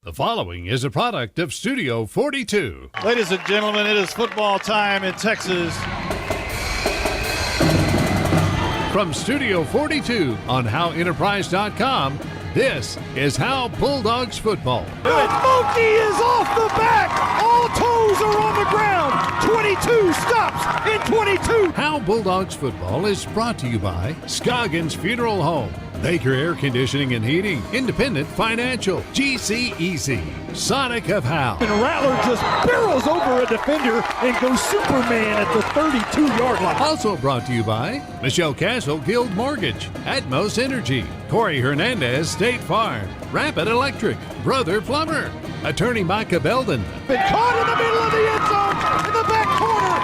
The following is a product of Studio 42. Ladies and gentlemen, it is football time in Texas. From Studio 42 on HoweEnterprise.com, this is Howe Bulldogs football. The monkey is off the back. All toes are on the ground. 22 stops in 22. Howe Bulldogs football is brought to you by Scoggins Funeral Home, Baker Air Conditioning and Heating, Independent Financial, GCEC, Sonic of Howe. And Rattler just barrels over a defender and goes Superman at the 32-yard line. Also brought to you by Michelle Castle Guild Mortgage, Atmos Energy, Corey Hernandez State Farm, Rapid Electric, Brother Plumber, Attorney Micah Belden. Been caught in the middle of the end zone in the back corner.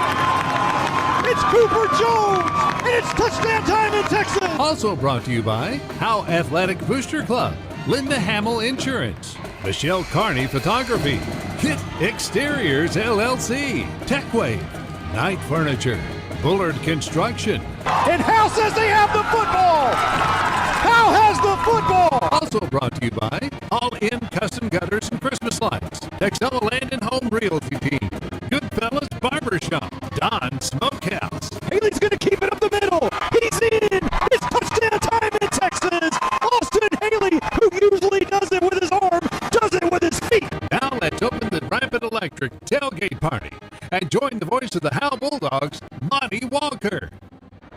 It's Cooper Jones, and it's touchdown time in Texas. Also brought to you by Howe Athletic Booster Club, Linda Hamill Insurance, Michelle Carney Photography, Kit Exteriors LLC, TechWave, Night Furniture, Bullard Construction. And Howe says they have the football. Howe has the football. Also brought to you by All In Custom Gutters and Christmas Lights, Texella Land and Home Realty Team, Goodfellas Barbershop, Don Smokehouse. Haley's going to keep it up the middle. He's in. It's touchdown time in Texas. Austin Haley, who usually does it with his arm, does it with his feet. Now let's open the Rapid Electric tailgate party and join the voice of the Howe Bulldogs, Monty Walker.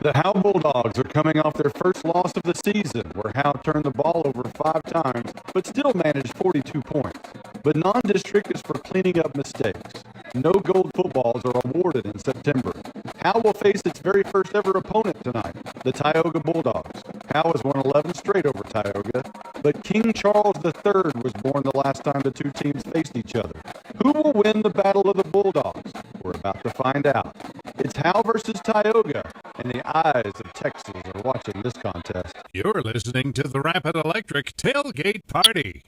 The Howe Bulldogs are coming off their first loss of the season, where Howe turned the ball over 5 times, but still managed 42 points. But non-district is for cleaning up mistakes. No gold footballs are awarded in September. Howe will face its very first ever opponent tonight, the Tioga Bulldogs. Howe has won 11 straight over Tioga, but King Charles III was born the last time the two teams faced each other. Who will win the Battle of the Bulldogs? We're about to find out. It's Howe versus Tioga, and the eyes of Texas are watching this contest. You're listening to the Rapid Electric tailgate party.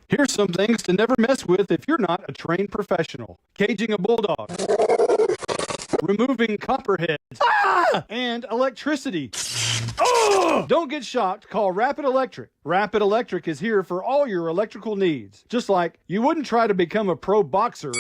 Here's some things to never mess with if you're not a trained professional. Caging a bulldog. Removing copperheads. And electricity. Don't get shocked. Call Rapid Electric. Rapid Electric is here for all your electrical needs. Just like you wouldn't try to become a pro boxer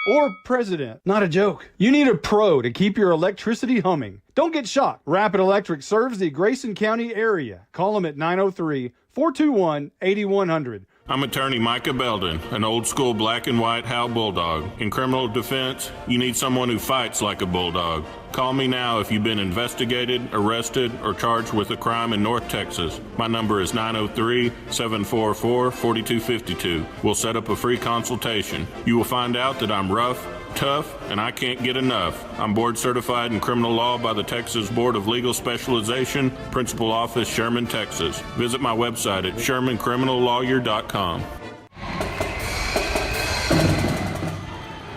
or president. Not a joke. You need a pro to keep your electricity humming. Don't get shocked. Rapid Electric serves the Grayson County area. Call them at 903-421-8100. I'm attorney Micah Belden, an old-school black and white Howe Bulldog. In criminal defense, you need someone who fights like a bulldog. Call me now if you've been investigated, arrested, or charged with a crime in North Texas. My number is 903-744-4252. We'll set up a free consultation. You will find out that I'm rough, tough, and I can't get enough. I'm board certified in criminal law by the Texas Board of Legal Specialization, Principal Office, Sherman, Texas. Visit my website at shermancriminallawyer.com.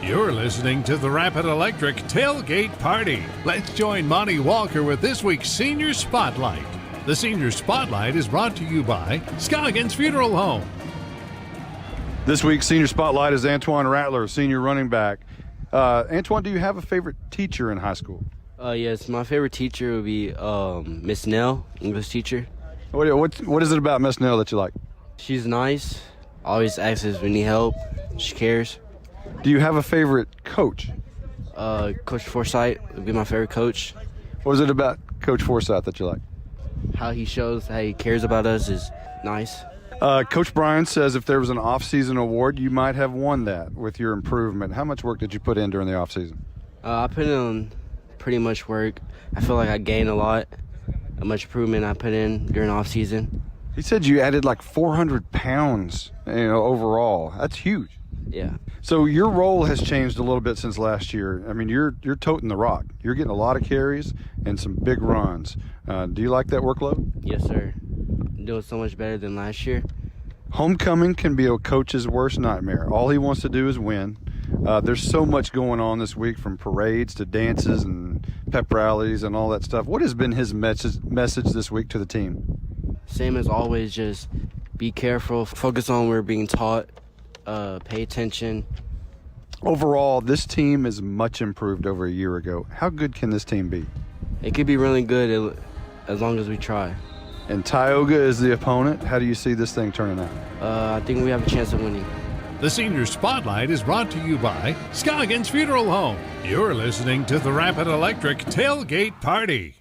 You're listening to the Rapid Electric tailgate party. Let's join Monty Walker with this week's Senior Spotlight. The Senior Spotlight is brought to you by Scoggins Funeral Home. This week's Senior Spotlight is Antoine Rattler, senior running back. Antoine, do you have a favorite teacher in high school? Yes, my favorite teacher would be Miss Nell, English teacher. What is it about Miss Nell that you like? She's nice, always asks us if we need help. She cares. Do you have a favorite coach? Coach Forsythe would be my favorite coach. What is it about Coach Forsythe that you like? How he shows how he cares about us is nice. Coach Bryan says if there was an off-season award, you might have won that with your improvement. How much work did you put in during the off-season? I put in pretty much work. I feel like I gained a lot. How much improvement I put in during off-season. He said you added like 400 pounds, overall. That's huge. Yeah. So your role has changed a little bit since last year. I mean, you're toting the rock. You're getting a lot of carries and some big runs. Do you like that workload? Yes, sir. I'm doing so much better than last year. Homecoming can be a coach's worst nightmare. All he wants to do is win. There's so much going on this week, from parades to dances and pep rallies and all that stuff. What has been his message this week to the team? Same as always, just be careful, focus on what we're being taught, pay attention. Overall, this team is much improved over a year ago. How good can this team be? It could be really good as long as we try. And Tioga is the opponent. How do you see this thing turning out? I think we have a chance of winning. The Senior Spotlight is brought to you by Scoggins Funeral Home. You're listening to the Rapid Electric Tailgate Party.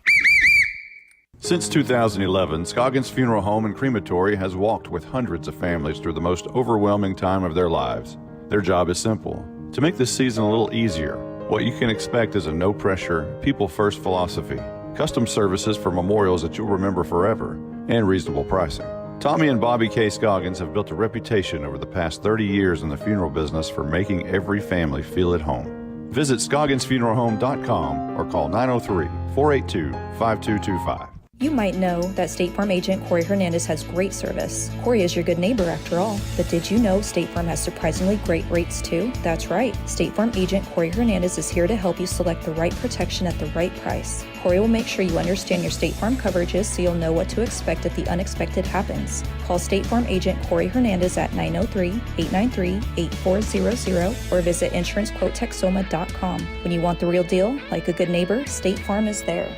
Since 2011, Scoggins Funeral Home and Crematory has walked with hundreds of families through the most overwhelming time of their lives. Their job is simple: to make this season a little easier. What you can expect is a no-pressure, people-first philosophy, custom services for memorials that you'll remember forever, and reasonable pricing. Tommy and Bobby K. Scoggins have built a reputation over the past 30 years in the funeral business for making every family feel at home. Visit ScogginsFuneralHome.com or call 903-482-5225. You might know that State Farm agent Corey Hernandez has great service. Corey is your good neighbor after all. But did you know State Farm has surprisingly great rates too? That's right. State Farm agent Corey Hernandez is here to help you select the right protection at the right price. Corey will make sure you understand your State Farm coverages so you'll know what to expect if the unexpected happens. Call State Farm agent Corey Hernandez at 903-893-8400 or visit insurancequotetexoma.com. When you want the real deal, like a good neighbor, State Farm is there.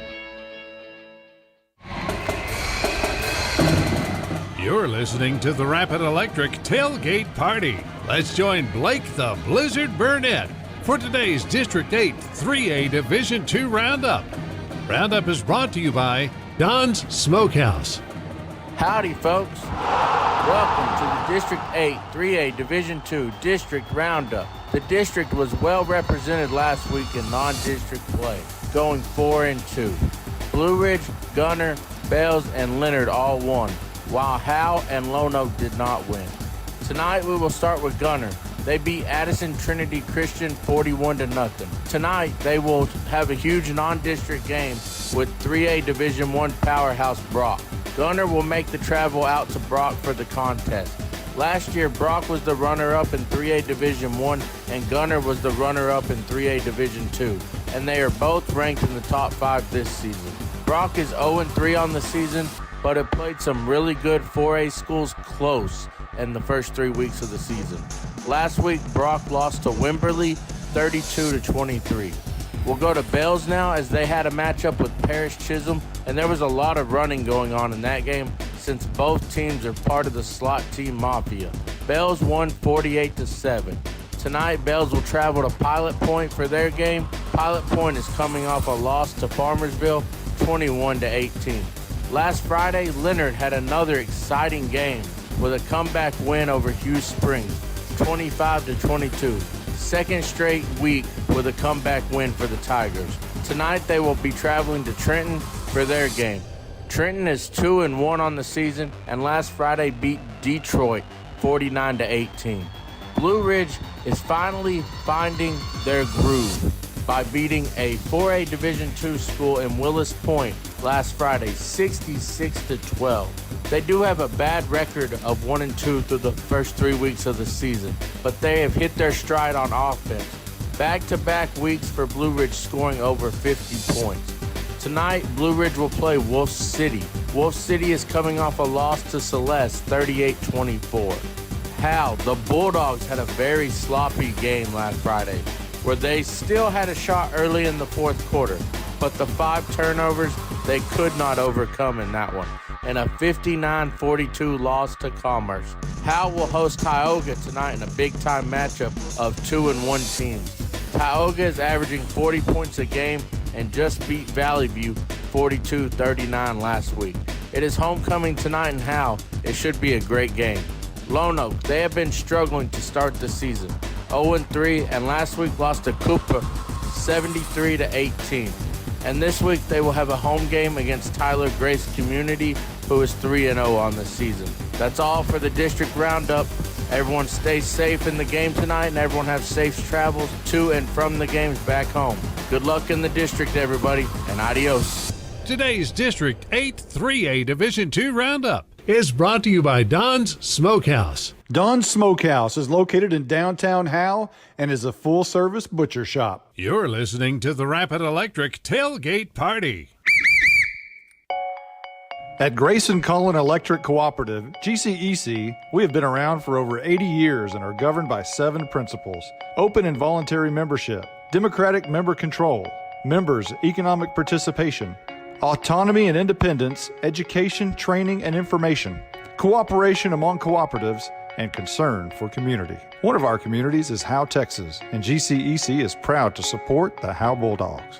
You're listening to the Rapid Electric Tailgate Party. Let's join Blake the Blizzard Burnett for today's District 8 3A Division II Roundup. Roundup is brought to you by Don's Smokehouse. Howdy, folks. Welcome to the District 8 3A Division II District Roundup. The district was well represented last week in non-district play, going 4-2. Blue Ridge, Gunner, Bells, and Leonard all won, while Howe and Lone Oak did not win. Tonight we will start with Gunner. They beat Addison Trinity Christian 41-0. Tonight they will have a huge non-district game with 3A Division I powerhouse Brock. Gunner will make the travel out to Brock for the contest. Last year Brock was the runner-up in 3A Division I and Gunner was the runner-up in 3A Division II, and they are both ranked in the top 5 this season. Brock is 0-3 on the season, but it played some really good 4A schools close in the first 3 weeks of the season. Last week, Brock lost to Wimberley 32-23. We'll go to Bells now, as they had a matchup with Parrish Chisholm, and there was a lot of running going on in that game since both teams are part of the slot team mafia. Bells won 48-7. Tonight, Bells will travel to Pilot Point for their game. Pilot Point is coming off a loss to Farmersville 21-18. Last Friday, Leonard had another exciting game with a comeback win over Hughes Springs, 25-22. Second straight week with a comeback win for the Tigers. Tonight they will be traveling to Trenton for their game. Trenton is 2-1 on the season and last Friday beat Detroit 49-18. Blue Ridge is finally finding their groove by beating a 4A Division II school in Willis Point last Friday, 66-12. They do have a bad record of 1-2 through the first 3 weeks of the season, but they have hit their stride on offense. Back-to-back weeks for Blue Ridge scoring over 50 points. Tonight, Blue Ridge will play Wolf City. Wolf City is coming off a loss to Celeste, 38-24. Howe, the Bulldogs had a very sloppy game last Friday, where they still had a shot early in the fourth quarter, but the 5 turnovers they could not overcome in that one, and a 59-42 loss to Commerce. Howe will host Tioga tonight in a big-time matchup of 2-1 teams. Tioga is averaging 40 points a game and just beat Valley View 42-39 last week. It is homecoming tonight in Howe. It should be a great game. Lone Oak, they have been struggling to start the season, 0-3, and last week lost to Cooper 73-18. And this week they will have a home game against Tyler Grace Community, who is 3-0 on the season. That's all for the district roundup. Everyone stay safe in the game tonight, and everyone have safe travels to and from the games back home. Good luck in the district, everybody, and adios. Today's District 8 3A Division II Roundup is brought to you by Don's Smokehouse. Don's Smokehouse is located in downtown Howe and is a full-service butcher shop. You're listening to the Rapid Electric Tailgate Party. At Grayson Cullen Electric Cooperative, GCEC, we have been around for over 80 years and are governed by 7 principles: open and voluntary membership, democratic member control, members' economic participation, autonomy and independence, education, training, and information, cooperation among cooperatives, and concern for community. One of our communities is Howe, Texas, and GCEC is proud to support the Howe Bulldogs.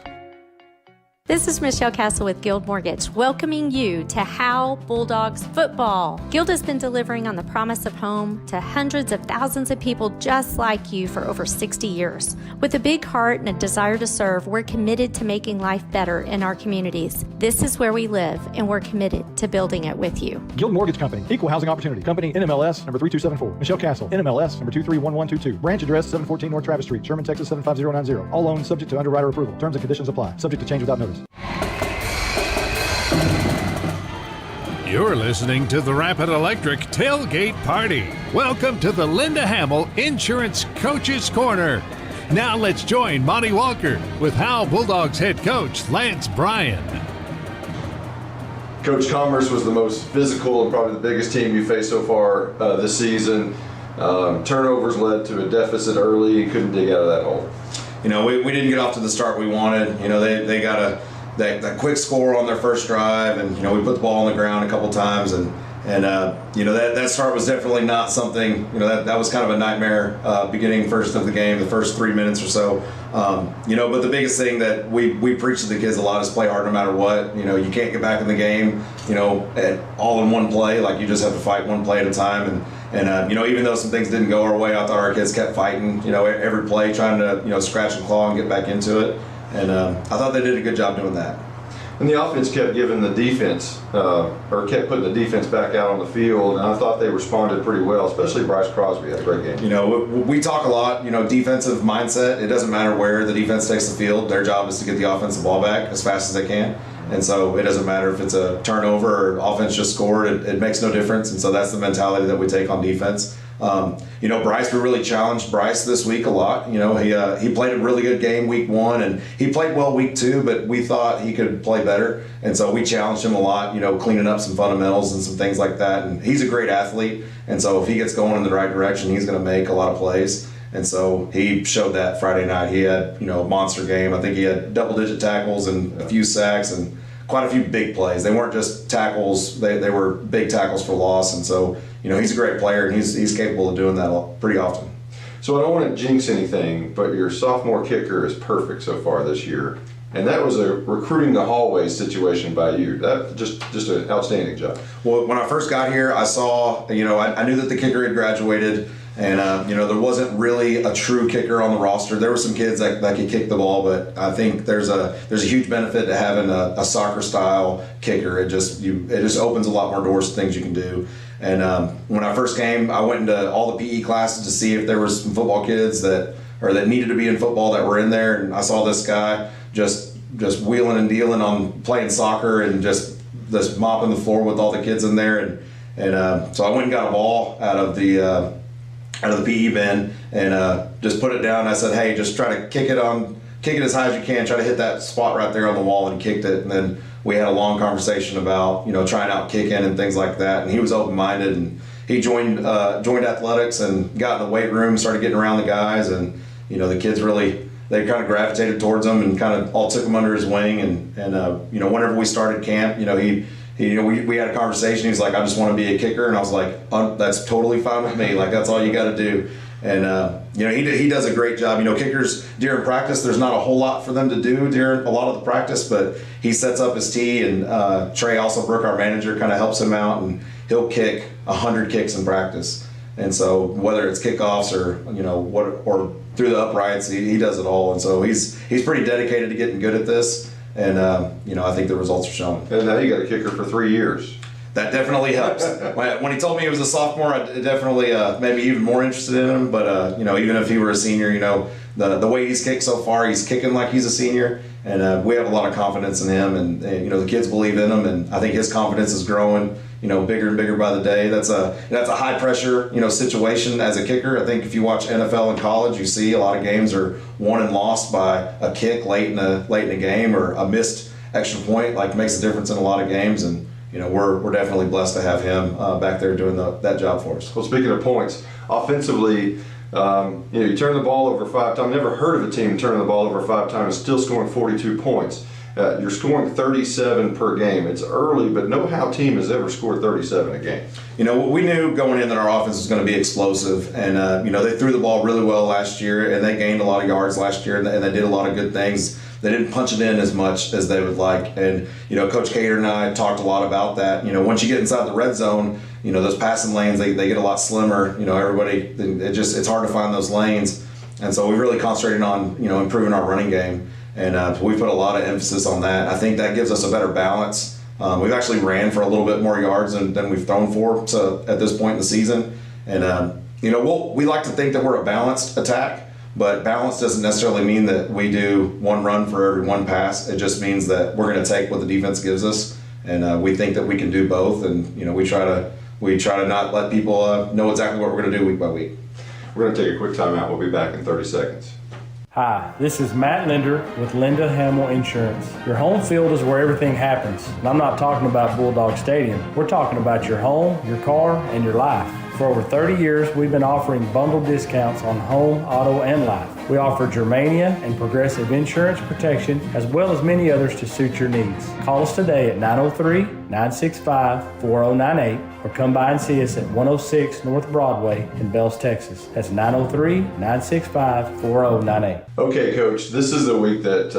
This is Michelle Castle with Guild Mortgage, welcoming you to Howe Bulldogs football. Guild has been delivering on the promise of home to hundreds of thousands of people just like you for over 60 years. With a big heart and a desire to serve, we're committed to making life better in our communities. This is where we live, and we're committed to building it with you. Guild Mortgage Company, Equal Housing Opportunity Company, NMLS number 3274. Michelle Castle, NMLS number 231122. Branch address 714 North Travis Street, Sherman, Texas 75090. All loans subject to underwriter approval. Terms and conditions apply. Subject to change without notice. You're listening to the Rapid Electric Tailgate Party. Welcome to the Linda Hamill Insurance Coaches Corner. Now let's join Monty Walker with Howe Bulldogs head coach Lance Bryan. Coach, Commerce was the most physical and probably the biggest team you faced so far this season. Turnovers led to a deficit early. You couldn't dig out of that hole. You know, we didn't get off to the start we wanted. You know, they got that quick score on their first drive, and you know, we put the ball on the ground a couple times, and you know, that start was definitely not something, you know, that was kind of a nightmare beginning first of the game, the first 3 minutes or so. You know, but the biggest thing that we preach to the kids a lot is play hard no matter what. You know, you can't get back in the game, you know, all in one play. Like, you just have to fight one play at a time. And you know, even though some things didn't go our way, I thought our kids kept fighting, you know, every play, trying to, you know, scratch and claw and get back into it. And I thought they did a good job doing that. And the offense kept giving the defense, or kept putting the defense back out on the field, and I thought they responded pretty well, especially Bryce Crosby had a great game. You know, we talk a lot, you know, defensive mindset. It doesn't matter where the defense takes the field. Their job is to get the offensive ball back as fast as they can. And so it doesn't matter if it's a turnover or offense just scored. It makes no difference. And so that's the mentality that we take on defense. You know, Bryce, we really challenged Bryce this week a lot. You know, he played a really good game week 1, and he played well week 2, but we thought he could play better. And so we challenged him a lot, you know, cleaning up some fundamentals and some things like that. And he's a great athlete. And so if he gets going in the right direction, he's going to make a lot of plays. And so he showed that Friday night. He had, you know, a monster game. I think he had double-digit tackles and a few sacks and quite a few big plays. They weren't just tackles. They were big tackles for loss. And so, you know, he's a great player, and he's capable of doing that pretty often. So I don't want to jinx anything, but your sophomore kicker is perfect so far this year. And that was a recruiting the hallways situation by you. That just an outstanding job. Well, when I first got here, I saw, you know, I knew that the kicker had graduated, and you know, there wasn't really a true kicker on the roster. There were some kids that could kick the ball, but I think there's a huge benefit to having a soccer style kicker. It just opens a lot more doors to things you can do. And when I first came, I went into all the PE classes to see if there was some football kids that needed to be in football that were in there, and I saw this guy just wheeling and dealing on playing soccer and just mopping the floor with all the kids in there, and so I went and got a ball out of the PE bin and just put it down. I said, hey, just try to kick it as high as you can, try to hit that spot right there on the wall, and he kicked it. And then we had a long conversation about, you know, trying out kicking and things like that, and he was open-minded, and he joined athletics and got in the weight room, started getting around the guys, and you know, the kids really, they kind of gravitated towards him and kind of all took him under his wing. And you know, whenever we started camp, you know, we had a conversation. He was like, I just want to be a kicker, and I was like, that's totally fine with me. Like, that's all you got to do. And you know, he does a great job. You know, kickers during practice, there's not a whole lot for them to do during a lot of the practice, but he sets up his tee, and Trey Alsabrook, our manager, kind of helps him out, and he'll kick 100 kicks in practice. And so whether it's kickoffs or, you know, or through the uprights, he does it all. And so he's pretty dedicated to getting good at this. And you know, I think the results are showing. And now you got a kicker for 3 years. That definitely helps. When he told me he was a sophomore, I definitely made me even more interested in him. But you know, even if he were a senior, you know, the way he's kicked so far, he's kicking like he's a senior, and we have a lot of confidence in him. And you know, the kids believe in him, and I think his confidence is growing, you know, bigger and bigger by the day. That's a high pressure, you know, situation as a kicker. I think if you watch NFL and college, you see a lot of games are won and lost by a kick late in a game, or a missed extra point. Like, makes a difference in a lot of games. And you know, we're definitely blessed to have him back there doing that job for us. Well, speaking of points, offensively, you know, you turn the ball over 5 times. Never heard of a team turning the ball over 5 times and still scoring 42 points. You're scoring 37 per game. It's early, but no Howe team has ever scored 37 a game. We knew going in that our offense was going to be explosive, and they threw the ball really well last year, and they gained a lot of yards last year, and they did a lot of good things. They didn't punch it in as much as they would like, and Coach Cater and I talked a lot about that. Once you get inside the red zone, those passing lanes they get a lot slimmer. It's hard to find those lanes, and so we really concentrated on improving our running game, and we put a lot of emphasis on that. I think that gives us a better balance. We've actually ran for a little bit more yards than we've thrown for at this point in the season, and we like to think that we're a balanced attack. But balance doesn't necessarily mean that we do one run for every one pass. It just means that we're going to take what the defense gives us, and we think that we can do both. And we try to not let people know exactly what we're going to do week by week. We're going to take a quick timeout. We'll be back in 30 seconds. Hi, this is Matt Linder with Linda Hamill Insurance. Your home field is where everything happens. And I'm not talking about Bulldog Stadium. We're talking about your home, your car, and your life. For over 30 years, we've been offering bundled discounts on home, auto, and life. We offer Germania and Progressive insurance protection, as well as many others to suit your needs. Call us today at 903-965-4098 or come by and see us at 106 North Broadway in Bells, Texas. That's 903-965-4098. Okay, Coach, this is the week that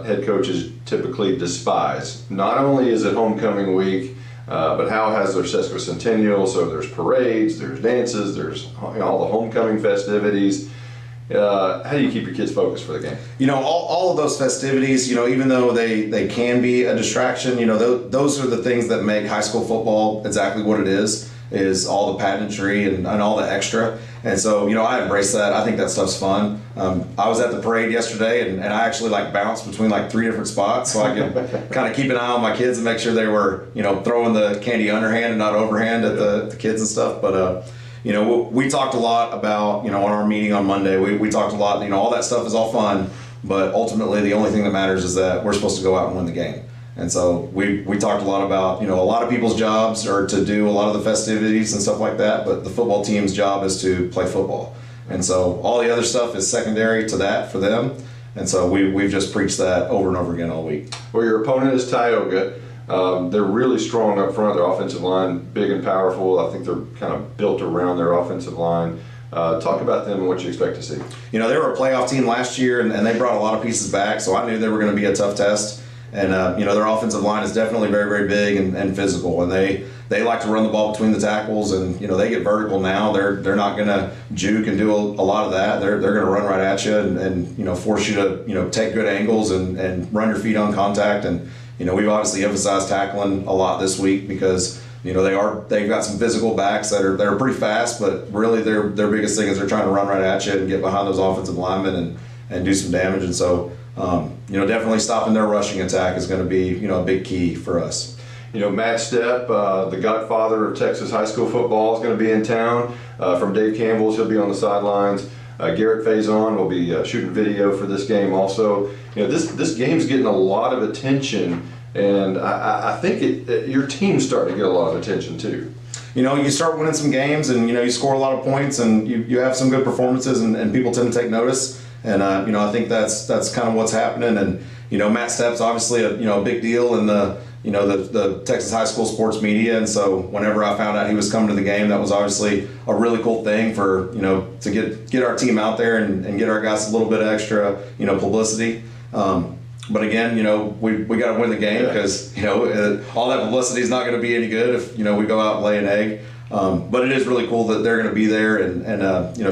head coaches typically despise. Not only is it homecoming week, but Howe has their sesquicentennial, so there's parades, there's dances, there's all the homecoming festivities. How do you keep your kids focused for the game? All of those festivities, even though they can be a distraction, those are the things that make high school football exactly what it is all the pageantry and all the extra. And so, I embrace that. I think that stuff's fun. I was at the parade yesterday, and I actually bounced between 3 different spots so I could kind of keep an eye on my kids and make sure they were, throwing the candy underhand and not overhand at the kids and stuff. But, we talked a lot about, on our meeting on Monday, we talked a lot, all that stuff is all fun, but ultimately the only thing that matters is that we're supposed to go out and win the game. And so we talked a lot about, a lot of people's jobs are to do a lot of the festivities and stuff like that, but the football team's job is to play football. And so all the other stuff is secondary to that for them. And so we've just preached that over and over again all week. Well, your opponent is Tioga. They're really strong up front. Their offensive line, big and powerful. I think they're kind of built around their offensive line. Talk about them and what you expect to see. They were a playoff team last year, and they brought a lot of pieces back, so I knew they were going to be a tough test. And, their offensive line is definitely very, very big and physical. And they like to run the ball between the tackles, and, they get vertical now. They're not going to juke and do a lot of that. They're going to run right at you and force you to, take good angles and run your feet on contact. And, we've obviously emphasized tackling a lot this week because, they've got some physical backs that are pretty fast, but really their biggest thing is they're trying to run right at you and get behind those offensive linemen and do some damage. And so, definitely stopping their rushing attack is going to be, a big key for us. Matt Sept, the godfather of Texas high school football, is going to be in town. From Dave Campbell's, he'll be on the sidelines. Garrett Faison will be shooting video for this game also. This game's getting a lot of attention, and I think your team's starting to get a lot of attention too. You start winning some games, and you score a lot of points, and you have some good performances, and people tend to take notice. And I think that's kind of what's happening. And Matt Sept's obviously a big deal in the Texas high school sports media. And so whenever I found out he was coming to the game, that was obviously a really cool thing for to get our team out there and get our guys a little bit extra publicity. But again, we got to win the game because all that publicity is not going to be any good if we go out and lay an egg. But it is really cool that they're going to be there and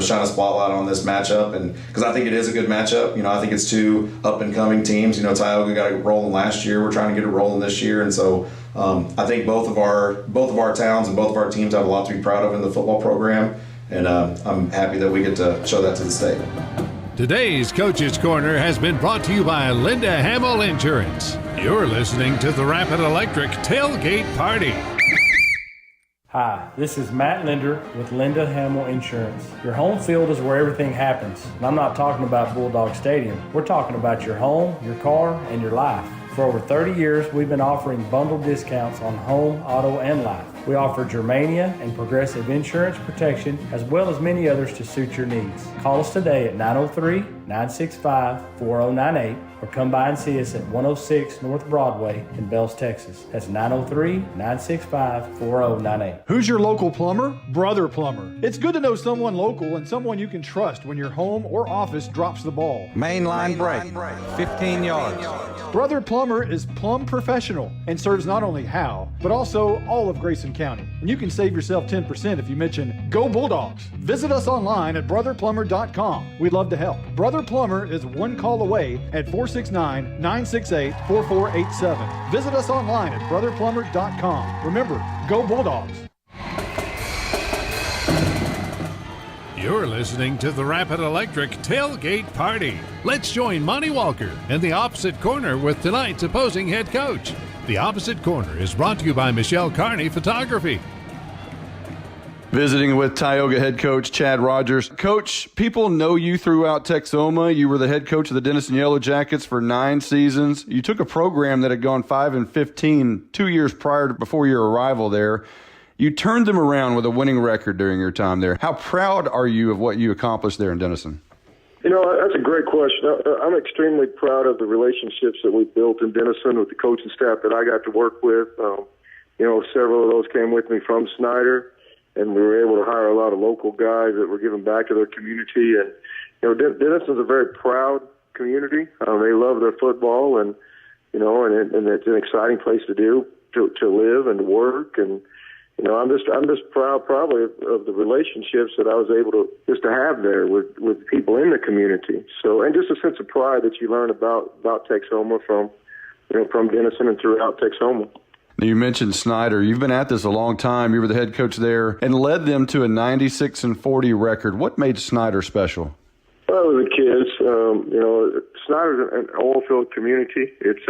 shine a spotlight on this matchup, and because I think it is a good matchup. I think it's two up and coming teams. Tioga got it rolling last year. We're trying to get it rolling this year, and so I think both of our towns and both of our teams have a lot to be proud of in the football program, and I'm happy that we get to show that to the state. Today's Coach's Corner has been brought to you by Linda Hamill Insurance. You're listening to the Rapid Electric Tailgate Party. Hi, this is Matt Linder with Linda Hamill Insurance. Your home field is where everything happens. And I'm not talking about Bulldog Stadium. We're talking about your home, your car, and your life. For over 30 years, we've been offering bundled discounts on home, auto, and life. We offer Germania and Progressive insurance protection, as well as many others to suit your needs. Call us today at 903-965-4098 or come by and see us at 106 North Broadway in Bells, Texas. That's 903-965-4098. Who's your local plumber? Brother Plumber. It's good to know someone local and someone you can trust when your home or office drops the ball. Mainline break, 15 yards. Brother Plumber is plumb professional and serves not only Howe, but also all of Grayson County. And you can save yourself 10% if you mention Go Bulldogs. Visit us online at brotherplumber.com. We'd love to help. Brother Plumber is one call away at 469-968-4487. Visit us online at brotherplumber.com. Remember, Go Bulldogs. You're listening to the Rapid Electric Tailgate Party. Let's join Monty Walker in the opposite corner with tonight's opposing head coach. The opposite corner is brought to you by Michelle Carney Photography. Visiting with Tioga head coach Chad Rogers. Coach, people know you throughout Texoma. You were the head coach of the Denison Yellow Jackets for 9 seasons. You took a program that had gone 5-15 2 years before your arrival there. You turned them around with a winning record during your time there. How proud are you of what you accomplished there in Denison? You know, that's a great question. I'm extremely proud of the relationships that we built in Denison with the coaching staff that I got to work with. Several of those came with me from Snyder, and we were able to hire a lot of local guys that were giving back to their community. And, Denison's a very proud community. They love their football, and it's an exciting place to live and to work. And, I'm just proud probably of the relationships that I was able to have there with people in the community. So, and just a sense of pride that you learn about Texoma from Denison and throughout Texoma. You mentioned Snyder. You've been at this a long time. You were the head coach there and led them to a 96-40 record. What made Snyder special? Well, it was the kids. Snyder's an oil field community. It's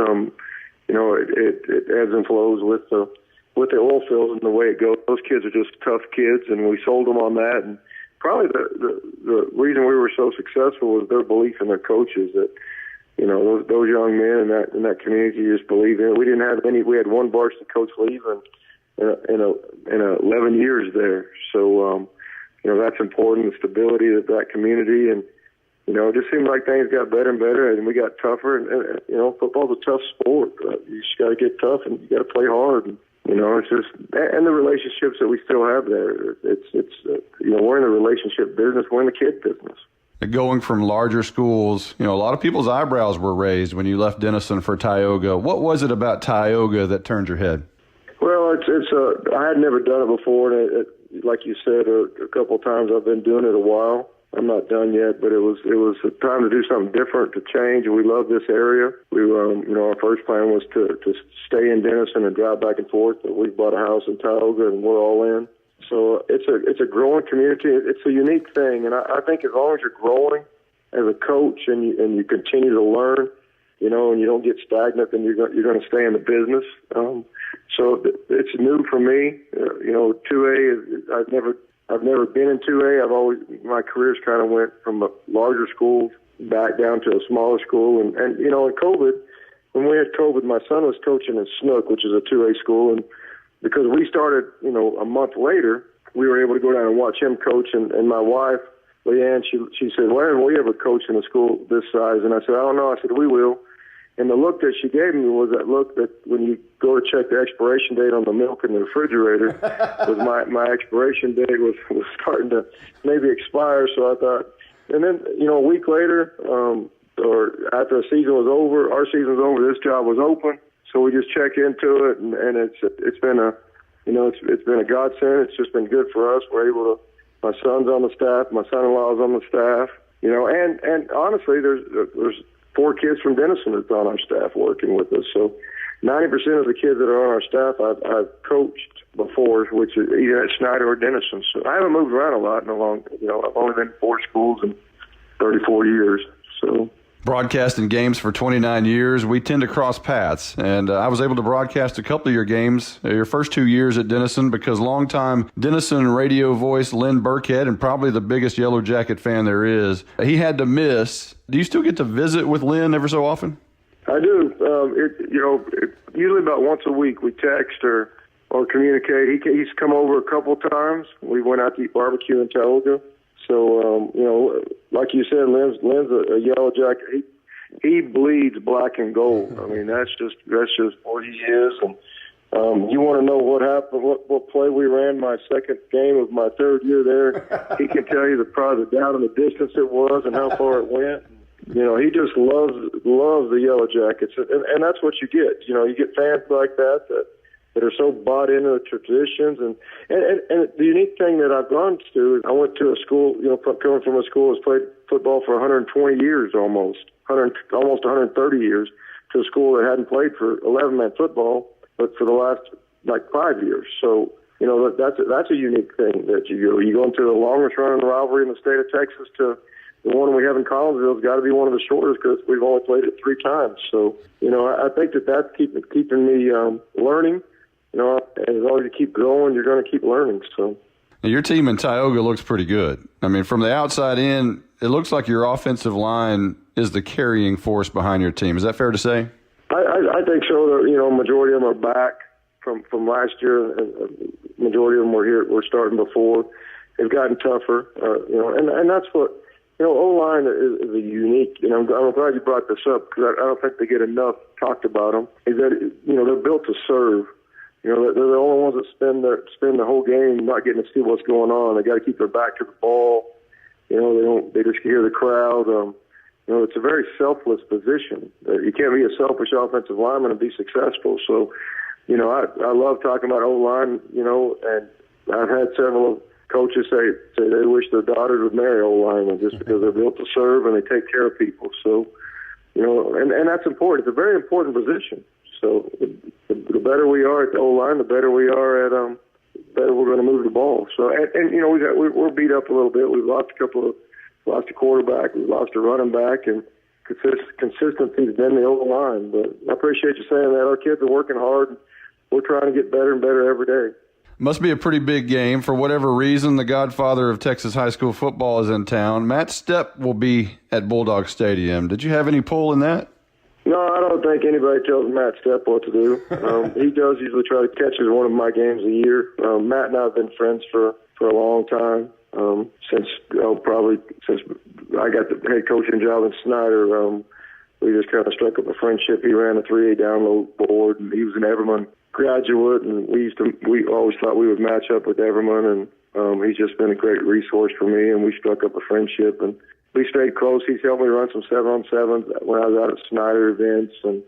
it ebbs and flows with the oil fields and the way it goes. Those kids are just tough kids, and we sold them on that. And probably the reason we were so successful was their belief in their coaches. That those young men in that community just believed in it. We didn't have any. We had one varsity coach leave in 11 years there. So that's important. The stability of that community, and it just seemed like things got better and better, and we got tougher. And football's a tough sport. You just got to get tough, and you got to play hard. And, it's just, and the relationships that we still have there. We're in the relationship business. We're in the kid business. Going from larger schools, a lot of people's eyebrows were raised when you left Denison for Tioga. What was it about Tioga that turned your head? Well, I had never done it before, and like you said a couple of times, I've been doing it a while. I'm not done yet, but it was a time to do something different, to change, and we love this area. We our first plan was to stay in Denison and drive back and forth, but we bought a house in Tioga, and we're all in. So it's a growing community. It's a unique thing, and I think as long as you're growing as a coach and you continue to learn, and you don't get stagnant, then you're going to stay in the business. So it's new for me. 2A is I've never been in 2A. My career's kind of went from a larger school back down to a smaller school, and in COVID, when we had COVID, my son was coaching in Snook, which is a 2A school, and because we started, a month later, we were able to go down and watch him coach. And my wife, Leanne, she said, "Why haven't we ever coached in a school this size?" And I said, "I don't know." I said, "We will." And the look that she gave me was that look that when you go to check the expiration date on the milk in the refrigerator, was my expiration date was starting to maybe expire. So I thought, and then a week later, or after the season was over, our season was over, this job was open. So we just check into it, and it's been a godsend. It's just been good for us. We're able to. My son's on the staff. My son-in-law's on the staff. And honestly, there's 4 kids from Denison that's on our staff working with us. So 90% of the kids that are on our staff I've coached before, which is either at Snyder or Denison. So I haven't moved around a lot in a long. I've only been in 4 schools in 34 years. So. Broadcasting games for 29 years, we tend to cross paths. And I was able to broadcast a couple of your games, your first 2 years at Denison, because longtime Denison radio voice Lynn Burkhead, and probably the biggest Yellow Jacket fan there is, he had to miss. Do you still get to visit with Lynn ever so often? I do. Usually about once a week we text or communicate. He's come over a couple times. We went out to eat barbecue in Tioga. So, like you said, Lynn's a Yellow Jacket. He bleeds black and gold. I mean, that's just what he is. And you want to know what happened, what play we ran my second game of my third year there? He can tell you probably the down in the distance it was and how far it went. You know, he just loves the Yellow Jackets, and that's what you get. You know, you get fans like that are so bought into the traditions, and the unique thing that I've gone to, I went to a school, you know, coming from a school that's played football for 120 years almost 130 years, to a school that hadn't played for 11-man football, but for the last 5 years. So, you know, that's a unique thing that you go into the longest running rivalry in the state of Texas to the one we have in Collinsville has got to be one of the shortest because we've only played it 3 times. So, you know, I think that's keeping me learning. You know, and as long as you keep growing, you're going to keep learning. So, now, your team in Tioga looks pretty good. I mean, from the outside in, it looks like your offensive line is the carrying force behind your team. Is that fair to say? I think so. You know, majority of them are back from last year. Majority of them were here. Were starting before. They've gotten tougher. You know, and that's what. You know, O-line is a unique, you know, I'm glad you brought this up because I don't think they get enough talked about them, is that, you know, they're built to serve. You know, they're the only ones that spend the whole game not getting to see what's going on. They got to keep their back to the ball. You know, they just hear the crowd. You know, it's a very selfless position. You can't be a selfish offensive lineman and be successful. So, you know, I love talking about O-line, you know, and I've had several coaches say they wish their daughters would marry O-linemen just because they're built to serve and they take care of people. So, you know, and that's important. It's a very important position. So the better we are at the O-line, the better we are at better we're going to move the ball. So and you know we're beat up a little bit. We've lost a quarterback, we've lost a running back, and consistency's been the O-line. But I appreciate you saying that. Our kids are working hard. We're trying to get better and better every day. Must be a pretty big game. For whatever reason, the godfather of Texas high school football is in town. Matt Sept will be at Bulldog Stadium. Did you have any pull in that? No, I don't think anybody tells Matt Sept what to do. He does usually try to catch one of my games a year. Matt and I have been friends for a long time, since I got the head coaching job in Snyder. We just kind of struck up a friendship. He ran a 3A download board, and he was an Everman graduate, and we always thought we would match up with Everman, and he's just been a great resource for me, and we struck up a friendship, and we stayed close. He's helped me run some 7-on-7s when I was out at Snyder events, and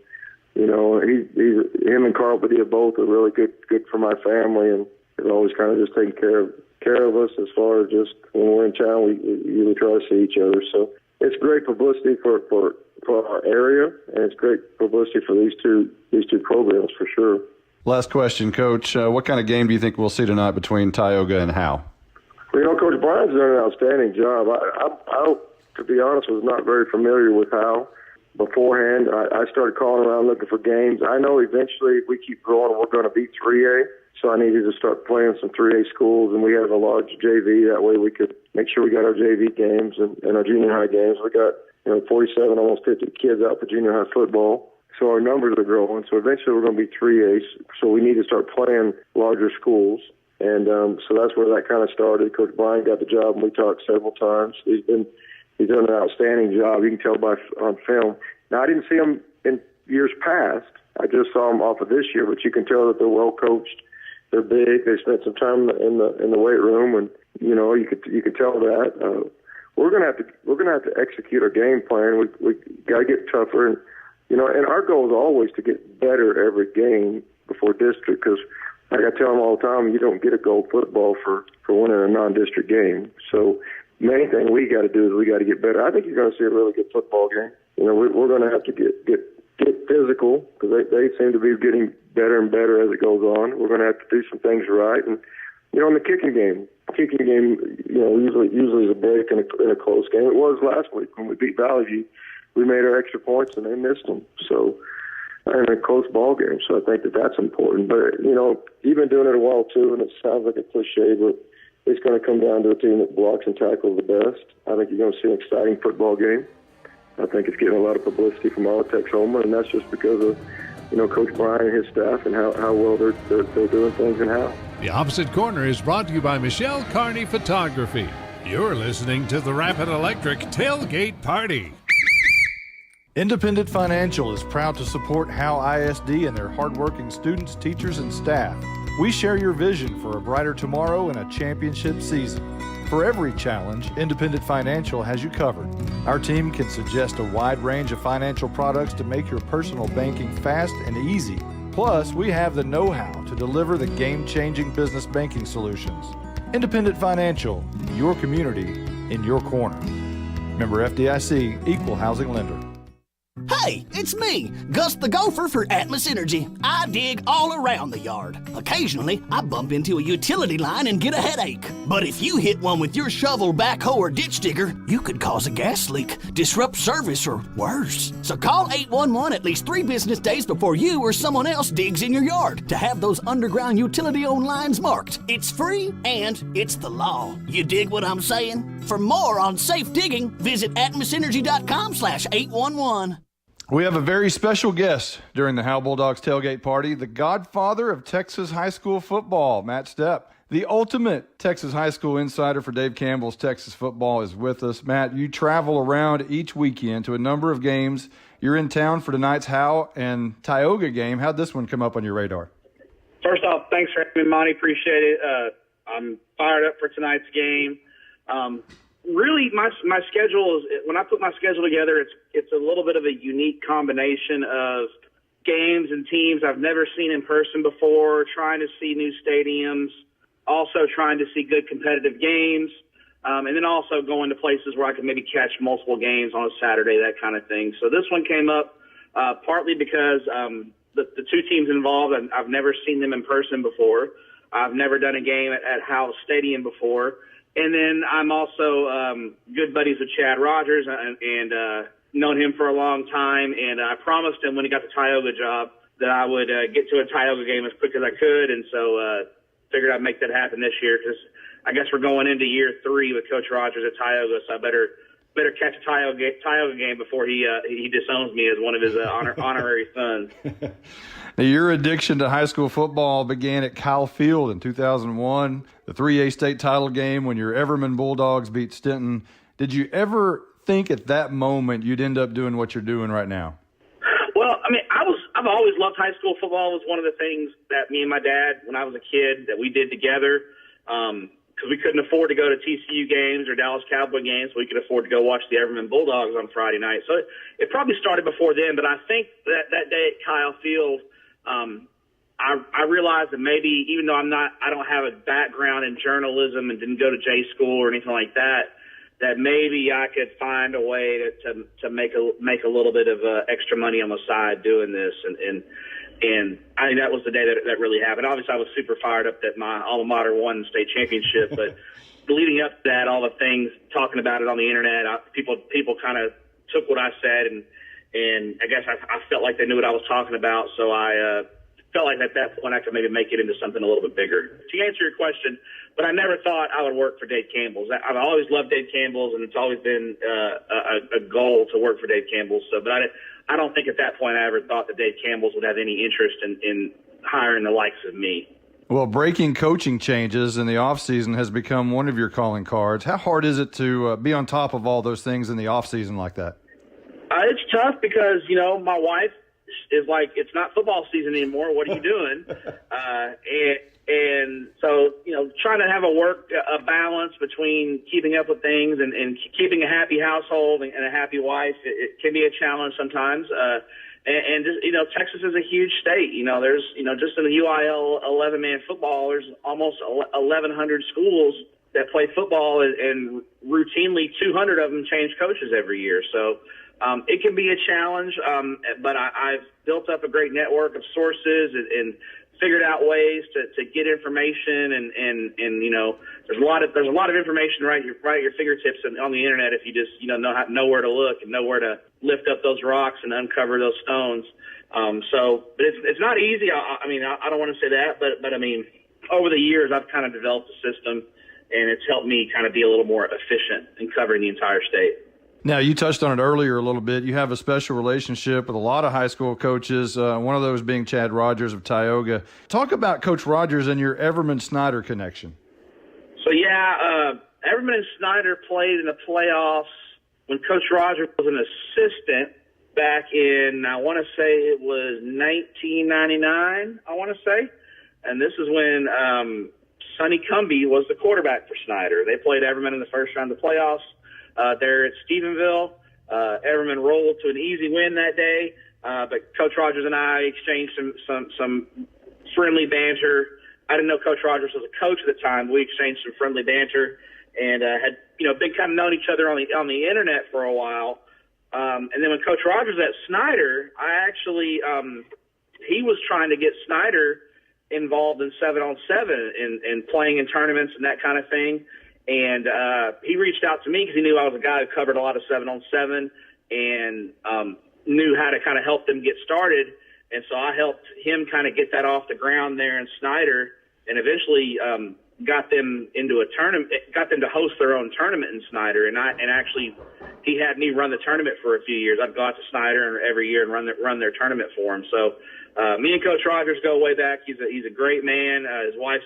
you know, him and Carl Padilla both are really good for my family, and they've always kind of just taken care of us as far as just when we're in town, we usually try to see each other. So it's great publicity for our area, and it's great publicity for these two programs for sure. Last question, Coach. What kind of game do you think we'll see tonight between Tioga and Howe? Well, you know, Coach Brian's done an outstanding job. I to be honest, was not very familiar with Howe beforehand. I started calling around looking for games. I know eventually if we keep growing, we're going to be 3A, so I needed to start playing some 3A schools, and we have a large JV. That way we could make sure we got our JV games and our junior high games. We got 47, almost 50 kids out for junior high football. So our numbers are growing. So eventually we're going to be 3A. So we need to start playing larger schools. And so that's where that kind of started. Coach Brian got the job, and we talked several times. He's done an outstanding job. You can tell on film. Now, I didn't see him in years past. I just saw him off of this year, but you can tell that they're well coached. They're big. They spent some time in the weight room, and you could tell that. We're gonna have to execute our game plan. We got to get tougher, and and our goal is always to get better every game before district, because like I tell them all the time, you don't get a gold football for winning a non-district game. So main thing we got to do is we got to get better. I think you're going to see a really good football game. We're going to have to get physical, because they seem to be getting better and better as it goes on. We're going to have to do some things right, and in the kicking game usually is a break in a close game. It was last week when we beat Valley View. We made our extra points and they missed them. So, in a close ball game. So I think that's important. But, you've been doing it a while too, and it sounds like a cliche, but it's going to come down to a team that blocks and tackles the best. I think you're going to see an exciting football game. I think it's getting a lot of publicity from all of Texoma, and that's just because of, Coach Brian and his staff and how well they're doing things and how. The Opposite Corner is brought to you by Michelle Carney Photography. You're listening to the Rapid Electric Tailgate Party. Independent Financial is proud to support Howe ISD and their hardworking students, teachers, and staff. We share your vision for a brighter tomorrow and a championship season. For every challenge, Independent Financial has you covered. Our team can suggest a wide range of financial products to make your personal banking fast and easy. Plus, we have the know-how to deliver the game-changing business banking solutions. Independent Financial, your community in your corner. Member FDIC, Equal Housing Lender. Hey, it's me, Gus the Gopher for Atmos Energy. I dig all around the yard. Occasionally, I bump into a utility line and get a headache. But if you hit one with your shovel, backhoe, or ditch digger, you could cause a gas leak, disrupt service, or worse. So call 811 at least 3 business days before you or someone else digs in your yard to have those underground utility-owned lines marked. It's free and it's the law. You dig what I'm saying? For more on safe digging, visit atmosenergy.com/811. We have a very special guest during the Howe Bulldogs tailgate party, the godfather of Texas high school football, Matt Sept. The ultimate Texas high school insider for Dave Campbell's Texas football is with us. Matt, you travel around each weekend to a number of games. You're in town for tonight's Howe and Tioga game. How'd this one come up on your radar? First off, thanks for having me, Monty. Appreciate it. I'm fired up for tonight's game. Really, my schedule is, when I put my schedule together, it's a little bit of a unique combination of games and teams I've never seen in person before, trying to see new stadiums, also trying to see good competitive games, and then also going to places where I can maybe catch multiple games on a Saturday, that kind of thing. So this one came up partly because the two teams involved, I've never seen them in person before. I've never done a game at Howe Stadium before. And then I'm also good buddies with Chad Rogers and known him for a long time. And I promised him when he got the Tioga job that I would get to a Tioga game as quick as I could. And so figured I'd make that happen this year because I guess we're going into year 3 with Coach Rogers at Tioga. So I better catch a Tioga game before he disowns me as one of his honorary sons. Now, your addiction to high school football began at Kyle Field in 2001, the 3A state title game when your Everman Bulldogs beat Stinton. Did you ever think at that moment you'd end up doing what you're doing right now? Well, I mean, I've always loved high school football. It was one of the things that me and my dad, when I was a kid, that we did together. Because we couldn't afford to go to TCU games or Dallas Cowboy games. We could afford to go watch the Everman Bulldogs on Friday night. So it probably started before then, but I think that day at Kyle Field, I realized that maybe even though I don't have a background in journalism and didn't go to J school or anything like that, that maybe I could find a way to make a little bit of extra money on the side doing this. And I think that was the day that really happened. Obviously, I was super fired up that my alma mater won the state championship, but leading up to that, all the things, talking about it on the internet, people kind of took what I said, and I guess I felt like they knew what I was talking about, so I felt like at that point I could maybe make it into something a little bit bigger. To answer your question, but I never thought I would work for Dave Campbell's. I've always loved Dave Campbell's, and it's always been a goal to work for Dave Campbell's. So, but I don't think at that point I ever thought that Dave Campbell's would have any interest in hiring the likes of me. Well, breaking coaching changes in the offseason has become one of your calling cards. How hard is it to be on top of all those things in the offseason like that? It's tough because, my wife is like, it's not football season anymore. What are you doing? And so, trying to have a balance between keeping up with things and keeping a happy household and a happy wife, it can be a challenge sometimes. And just, Texas is a huge state. There's, just in the UIL 11-man football, there's almost 1,100 schools that play football, and routinely 200 of them change coaches every year. So it can be a challenge, but I've built up a great network of sources and figured out ways to get information, and there's a lot of information right at your fingertips on the internet if you just know where to look and know where to lift up those rocks and uncover those stones. But it's not easy. I don't want to say that, but I mean, over the years I've kind of developed a system, and it's helped me kind of be a little more efficient in covering the entire state. Now, you touched on it earlier a little bit. You have a special relationship with a lot of high school coaches, one of those being Chad Rogers of Tioga. Talk about Coach Rogers and your Everman-Snyder connection. So, yeah, Everman and Snyder played in the playoffs when Coach Rogers was an assistant back in, I want to say it was 1999, I want to say. And this is when Sonny Cumbie was the quarterback for Snyder. They played Everman in the first round of the playoffs there at Stephenville. Everman rolled to an easy win that day, but Coach Rogers and I exchanged some friendly banter. I didn't know Coach Rogers was a coach at the time. We exchanged some friendly banter and had been kind of known each other on the internet for a while. And then when Coach Rogers was at Snyder, I actually he was trying to get Snyder involved in 7-on-7 and playing in tournaments and that kind of thing. And he reached out to me because he knew I was a guy who covered a lot of 7-on-7 and knew how to kind of help them get started. And so I helped him kind of get that off the ground there in Snyder, and eventually got them into a tournament, got them to host their own tournament in Snyder. And actually, he had me run the tournament for a few years. I'd go out to Snyder every year and run their tournament for him. So me and Coach Rogers go way back. He's a great man. His wife's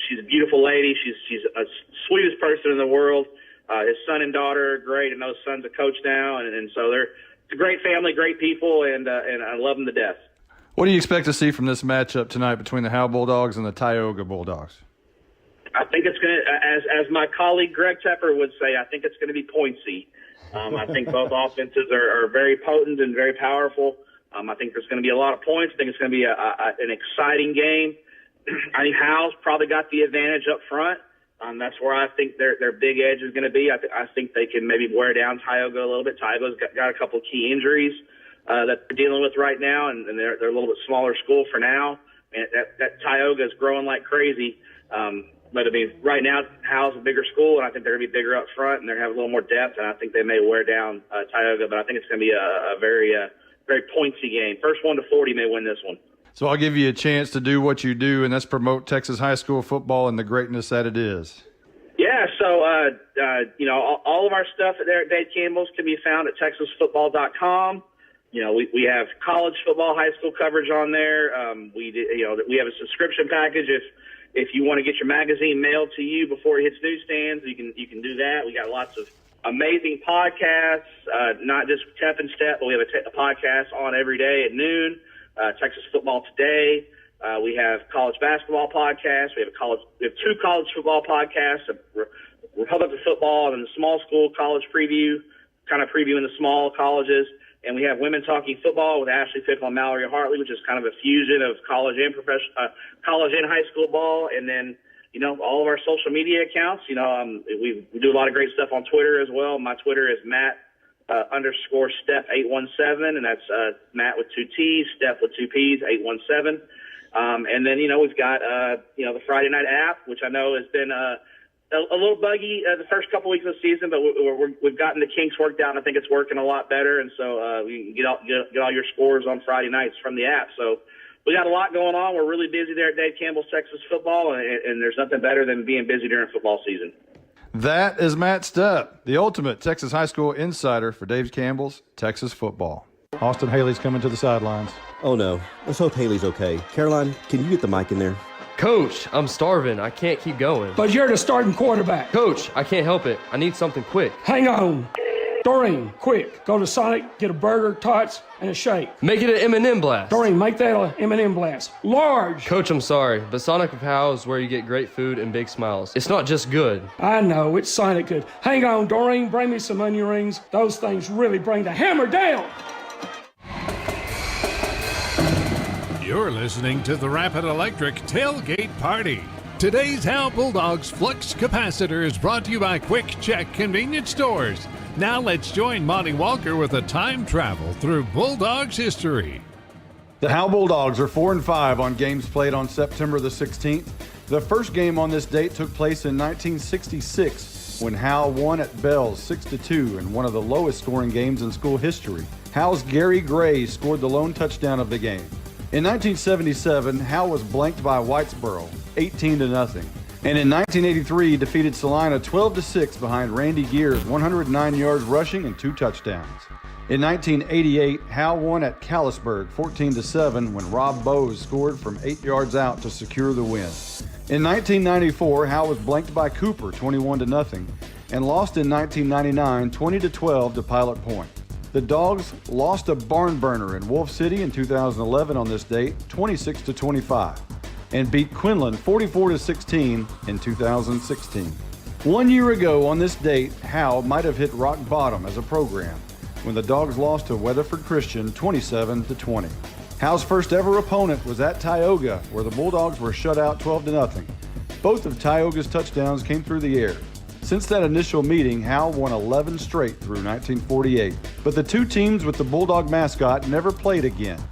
she's a beautiful lady. She's the sweetest person in the world. His son and daughter are great, and those son's a coach now, and so it's a great family, great people, and I love them to death. What do you expect to see from this matchup tonight between the Howe Bulldogs and the Tioga Bulldogs? I think it's going to, as my colleague Greg Tepper would say, I think it's going to be pointsy. I think both offenses are very potent and very powerful. I think there's going to be a lot of points. I think it's going to be an exciting game. I think Howe's probably got the advantage up front. That's where I think their big edge is going to be. I think they can maybe wear down Tioga a little bit. Tioga's got a couple of key injuries that they're dealing with right now, and they're a little bit smaller school for now. And that Tioga is growing like crazy. But I mean, right now Howe's a bigger school, and I think they're going to be bigger up front, and they're going to have a little more depth, and I think they may wear down Tioga. But I think it's going to be a very pointsy game. First 1 to 40 may win this one. So I'll give you a chance to do what you do, and that's promote Texas high school football and the greatness that it is. Yeah, so, all of our stuff there at Dade Campbell's can be found at texasfootball.com. We have college football, high school coverage on there. We have a subscription package. If you want to get your magazine mailed to you before it hits newsstands, you can do that. We got lots of amazing podcasts, not just Tep and Step, but we have a podcast on every day at noon. Texas Football Today. We have college basketball podcasts. We have 2 college football podcasts, Republican football and the small school college preview, kind of previewing the small colleges. And we have Women Talking Football with Ashley Fickle and Mallory Hartley, which is kind of a fusion of college and college and high school ball. And then, all of our social media accounts. We do a lot of great stuff on Twitter as well. My Twitter is Matt _Step817, and that's Matt with 2 T's, Step with 2 P's, 817. And then, we've got, the Friday night app, which I know has been a little buggy the first couple weeks of the season, but we've gotten the kinks worked out, and I think it's working a lot better. And so you can get all your scores on Friday nights from the app. So we got a lot going on. We're really busy there at Dade Campbell's Texas Football, and there's nothing better than being busy during football season. That is Matt Stepp, the ultimate Texas high school insider for Dave Campbell's Texas Football. Austin Haley's coming to the sidelines. Oh, no. Let's hope Haley's okay. Caroline, can you get the mic in there? Coach, I'm starving. I can't keep going. But you're the starting quarterback. Coach, I can't help it. I need something quick. Hang on. Doreen, quick. Go to Sonic, get a burger, tots, and a shake. Make it an M&M blast. Doreen, make that an M&M blast. Large. Coach, I'm sorry, but Sonic of Howe is where you get great food and big smiles. It's not just good. I know, it's Sonic good. Hang on, Doreen, bring me some onion rings. Those things really bring the hammer down. You're listening to the Rapid Electric Tailgate Party. Today's Howe Bulldogs Flux Capacitor is brought to you by Quick Check Convenience Stores. Now let's join Monty Walker with a time travel through Bulldogs history. The Howe Bulldogs are 4-5 on games played on September the 16th. The first game on this date took place in 1966 when Howe won at Bells 6-2 in one of the lowest scoring games in school history. Howe's Gary Gray scored the lone touchdown of the game. In 1977, Howe was blanked by Whitesboro 18-0. And in 1983, defeated Salina 12-6 behind Randy Gear's 109 yards rushing and 2 touchdowns. In 1988, Howe won at Callisburg 14-7 when Rob Bowes scored from 8 yards out to secure the win. In 1994, Howe was blanked by Cooper 21-0 and lost in 1999 20-12 to Pilot Point. The Dogs lost a barn burner in Wolf City in 2011 on this date, 26-25, and beat Quinlan 44-16 in 2016. 1 year ago on this date, Howe might have hit rock bottom as a program when the Dogs lost to Weatherford Christian 27-20. Howe's first ever opponent was at Tioga, where the Bulldogs were shut out 12-0. Both of Tioga's touchdowns came through the air. Since that initial meeting, Howe won 11 straight through 1948. But the two teams with the Bulldog mascot never played again.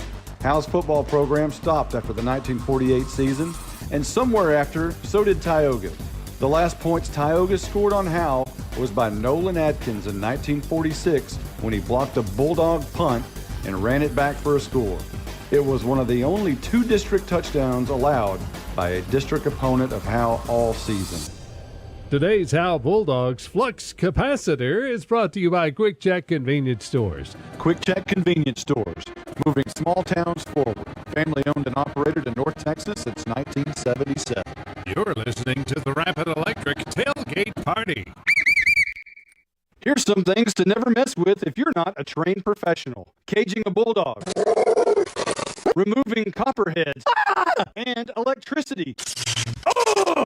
Howe's football program stopped after the 1948 season, and somewhere after, so did Tioga. The last points Tioga scored on Howe was by Nolan Adkins in 1946 when he blocked a Bulldog punt and ran it back for a score. It was one of the only two district touchdowns allowed by a district opponent of Howe all season. Today's Howe Bulldogs Flux Capacitor is brought to you by Quick Check Convenience Stores. Quick Check Convenience Stores, moving small towns forward. Family owned and operated in North Texas since 1977. You're listening to the Rapid Electric Tailgate Party. Here's some things to never mess with if you're not a trained professional. Caging a bulldog, removing copperheads, and electricity.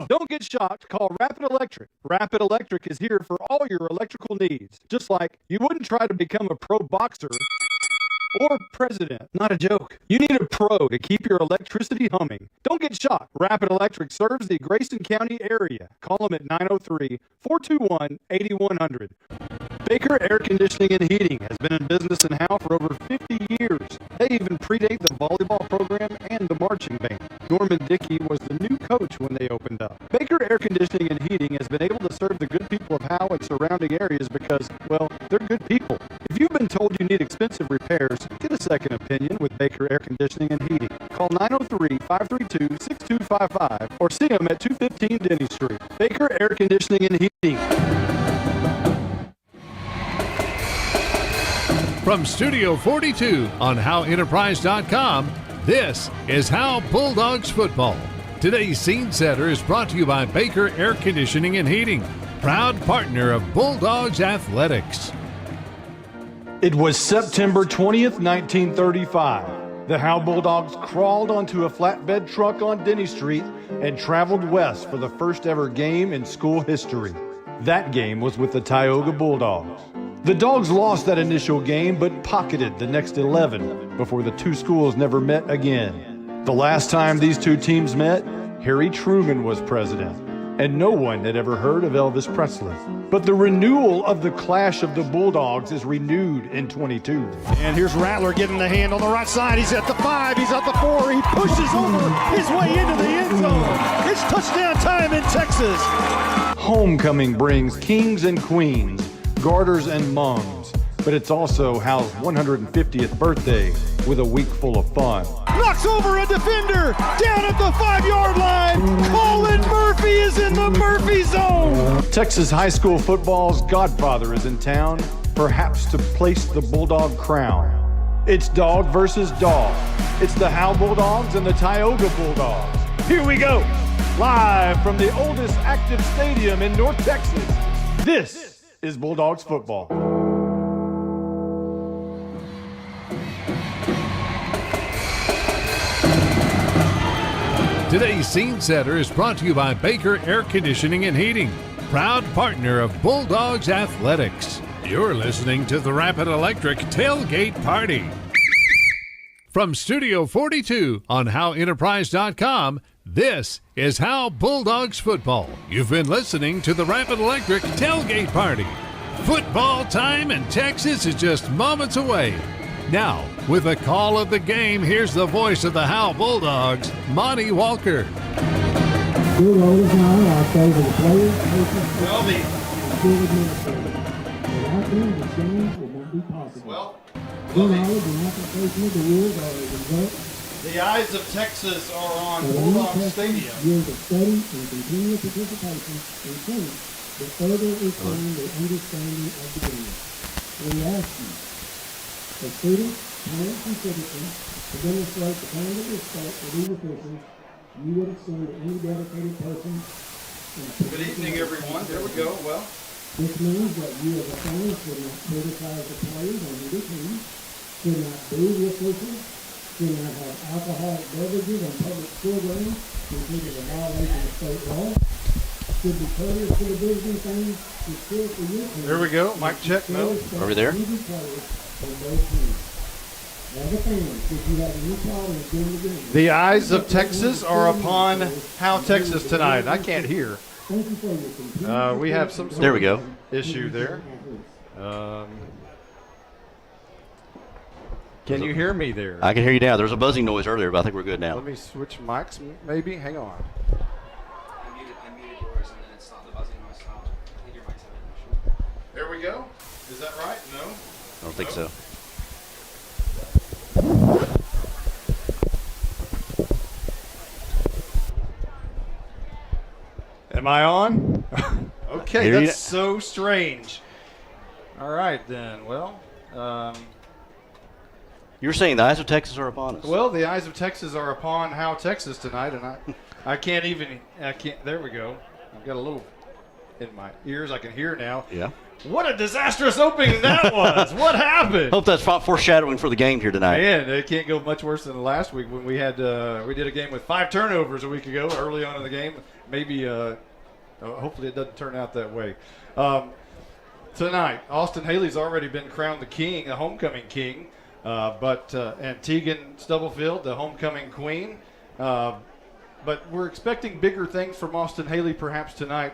Don't get shocked. Call Rapid Electric. Rapid Electric is here for all your electrical needs. Just like you wouldn't try to become a pro boxer or president. Not a joke. You need a pro to keep your electricity humming. Don't get shocked. Rapid Electric serves the Grayson County area. Call them at 903-421-8100. Baker Air Conditioning and Heating has been in business in Howe for over 50 years. They even predate the volleyball program and the marching band. Norman Dickey was the new coach when they opened up. Baker Air Conditioning and Heating has been able to serve the good people of Howe and surrounding areas because, well, they're good people. If you've been told you need expensive repairs, get a second opinion with Baker Air Conditioning and Heating. Call 903-532-6255 or see them at 215 Denny Street. Baker Air Conditioning and Heating. From Studio 42 on HoweEnterprise.com, this is Howe Bulldogs Football. Today's scene setter is brought to you by Baker Air Conditioning and Heating, proud partner of Bulldogs Athletics. It was September 20th, 1935. The Howe Bulldogs crawled onto a flatbed truck on Denny Street and traveled west for the first ever game in school history. That game was with the Tioga Bulldogs. The Dogs lost that initial game, but pocketed the next 11 before the two schools never met again. The last time these two teams met, Harry Truman was president, and no one had ever heard of Elvis Presley. But the renewal of the clash of the Bulldogs is renewed in 22. And here's Rattler getting the hand on the right side. He's at the 5, he's at the 4, he pushes over his way into the end zone. It's touchdown time in Texas. Homecoming brings kings and queens, garters and mums, but it's also Howe's 150th birthday with a week full of fun. Knocks over a defender down at the 5-yard line. Colin Murphy is in the Murphy zone. Texas high school football's godfather is in town, perhaps to place the Bulldog crown. It's dog versus dog. It's the Howe Bulldogs and the Tioga Bulldogs. Here we go, live from the oldest active stadium in North Texas. This is Bulldogs football. Today's scene setter is brought to you by Baker Air Conditioning and Heating, proud partner of Bulldogs Athletics. You're listening to the Rapid Electric Tailgate Party. From Studio 42 on HoweEnterprise.com, this is Howe Bulldogs Football. You've been listening to the Rapid Electric Tailgate Party. Football time in Texas is just moments away. Now, with a call of the game, here's the voice of the Howe Bulldogs, Monty Walker. The eyes of Texas are on Bulldog Stadium. The further refine the understanding of the game. We ask you, as students, parents, and citizens, to demonstrate the kind of respect for these officials you would extend to any dedicated person. Good evening, everyone. There we go. Well, this means that you as a fan should not criticize the players on either team, should not boo the officials, should not have alcoholic beverages on public school grounds, considered a violation of state law, should be courteous to the visiting fans, who still for your team. there we go. Mic check. No. Over there. Players on both teams. As a fan, if you have any problems during the game, The eyes of Texas are upon Howe, Texas tonight. I can't hear. thank you for your continued We have some sort There we go. of issue there. Can you hear me there? I can hear you now. There was a buzzing noise earlier, but I think we're good now. Let me switch mics, maybe. Hang on. I muted yours and then it's not the buzzing noise stopped. I think your mic's having an issue. There we go. Is that right? No? I don't think so. Am I on? Okay, Hear you. that's so strange. All right, then. Well, You were saying the eyes of Texas are upon us. the eyes of Texas are upon Howe, Texas tonight, and I can't. There we go. I've got a little in my ears. I can hear now. Yeah. What a disastrous opening that was! What happened? Hope that's foreshadowing for the game here tonight. Man, it can't go much worse than last week when we had we did a game with 5 turnovers a week ago early on in the game. Maybe hopefully it doesn't turn out that way. Tonight, Austin Haley's already been crowned the king, the homecoming king, and Tegan Stubblefield, the homecoming queen. But we're expecting bigger things from Austin Haley perhaps tonight.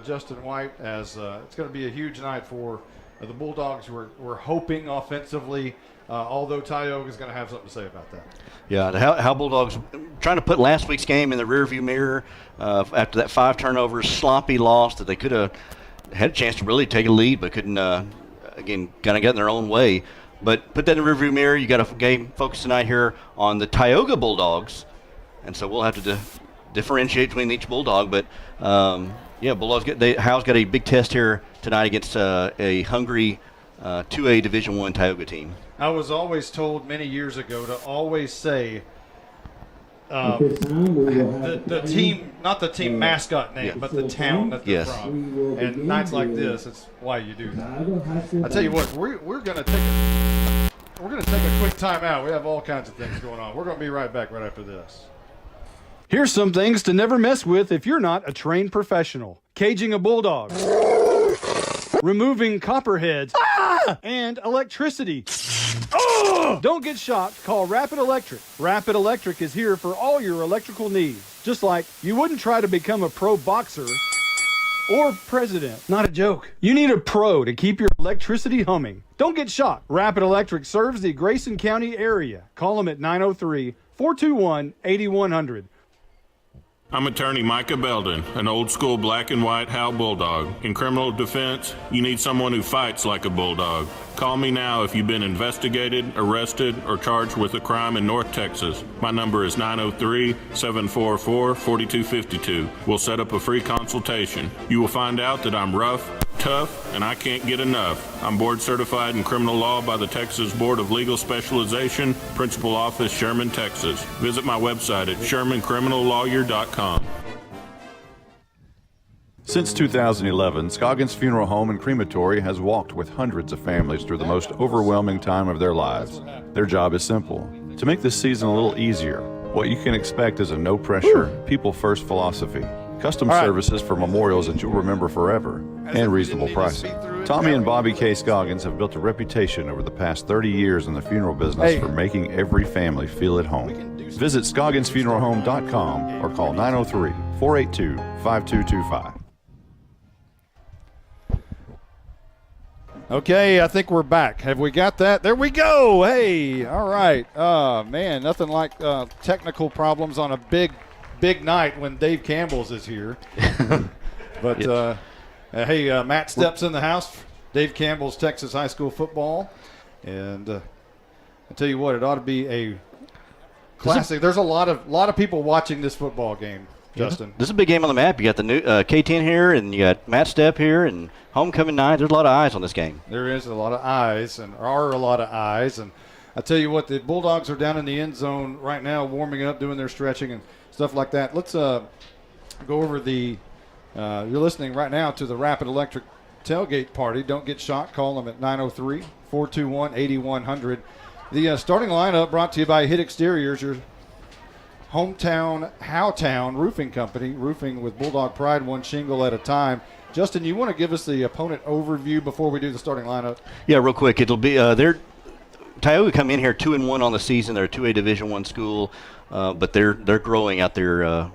Justin White, as it's going to be a huge night for the Bulldogs. We're hoping offensively, although Tioga is going to have something to say about that. Yeah, the Howe Bulldogs trying to put last week's game in the rearview mirror after that 5 turnovers, sloppy loss that they could have had a chance to really take a lead, but couldn't, again, kind of get in their own way. But put that in the rearview mirror. You got a game focus tonight here on the Tioga Bulldogs, and so we'll have to differentiate between each Bulldog, but Bulldogs Howe's got a big test here tonight against a hungry 2A Division I Tioga team. I was always told many years ago to always say the team, not the team mascot name, but the town that they're from. And nights like this, it's why you do that. I tell you what, we're gonna take a quick timeout. We have all kinds of things going on. We're gonna be right back right after this. Here's some things to never mess with if you're not a trained professional. Caging a bulldog. Removing copperheads. And electricity. Don't get shocked. Call Rapid Electric. Rapid Electric is here for all your electrical needs. Just like you wouldn't try to become a pro boxer or president. Not a joke. You need a pro to keep your electricity humming. Don't get shocked. Rapid Electric serves the Grayson County area. Call them at 903-421-8100. I'm attorney Micah Belden, an old-school black and white Howe Bulldog. In criminal defense, you need someone who fights like a bulldog. Call me now if you've been investigated, arrested, or charged with a crime in North Texas. My number is 903-744-4252. We'll set up a free consultation. You will find out that I'm rough, tough, and I can't get enough. I'm board certified in criminal law by the Texas Board of Legal Specialization, Principal Office, Sherman, Texas. Visit my website at shermancriminallawyer.com. Since 2011, Scoggins Funeral Home and Crematory has walked with hundreds of families through the most overwhelming time of their lives. Their job is simple: to make this season a little easier. What you can expect is a no-pressure, people-first philosophy. Custom services for memorials that you'll remember forever, and reasonable pricing. Tommy and Bobby K. Scoggins have built a reputation over the past 30 years in the funeral business for making every family feel at home. Visit ScogginsFuneralHome.com or call 903-482-5225. Okay, I think we're back. Have we got that? There we go. Hey, all right. Man, nothing like technical problems on a big night when Dave Campbell's is here. But, hey, Matt Stepp's in the house. Dave Campbell's Texas High School football. And I tell you what, it ought to be a classic. There's a lot of people watching this football game, Justin. This is a big game on the map. You got the new K10 here, and you got Matt Stepp here, and homecoming night. There's a lot of eyes on this game. There is a lot of eyes, and are a lot of eyes. And I tell you what, the Bulldogs are down in the end zone right now, warming up, doing their stretching and stuff like that. Let's go over the you're listening right now to the Rapid Electric Tailgate Party. Don't get shot. Call them at 903-421-8100. The starting lineup brought to you by Hit Exteriors, your hometown Howtown Roofing Company, roofing with Bulldog pride, one shingle at a time. Justin, you want to give us the opponent overview before we do the starting lineup? Yeah, real quick. It'll be Tioga come in here 2-1 on the season. They're a 2A Division I school, but they're growing out there in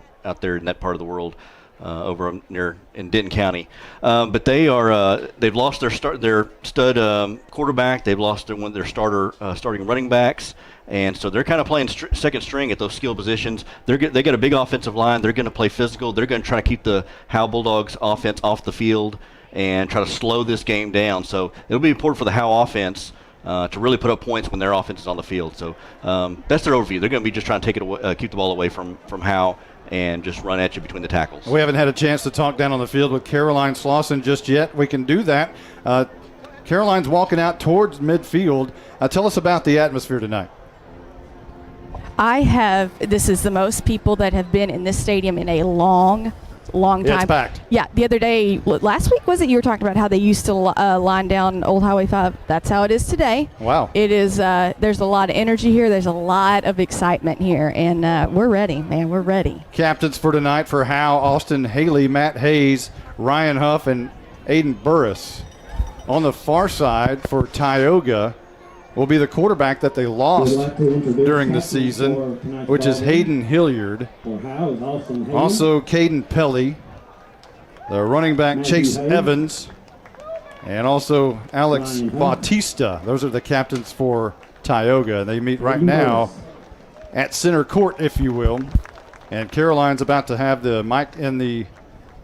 that part of the world. Over near in Denton County, but they've lost their stud quarterback. They've lost one of their starting running backs, and so they're kind of playing second string at those skill positions. They got a big offensive line. They're going to play physical. They're going to try to keep the Howe Bulldogs offense off the field and try to slow this game down. So it'll be important for the Howe offense to really put up points when their offense is on the field. So that's their overview. They're going to be just trying to take it away, keep the ball away from Howe, and just run at you between the tackles. We haven't had a chance to talk down on the field with Caroline Slauson just yet. We can do that. Caroline's walking out towards midfield. Tell us about the atmosphere tonight. This is the most people that have been in this stadium in a long time. It's packed. Yeah, the other day, last week was it? You were talking about how they used to line down Old Highway 5. That's how it is today. Wow. It is. There's a lot of energy here. There's a lot of excitement here, and we're ready, man. We're ready. Captains for tonight for Howe: Austin Haley, Matt Hayes, Ryan Huff, and Aiden Burris. On the far side for Tioga will be the quarterback that they lost during the season, which is Hayden Hilliard. Also Caden Pelly, the running back Chase Evans, and also Alex Bautista. Those are the captains for Tioga. They meet right now at center court, if you will. And Caroline's about to have the mic in the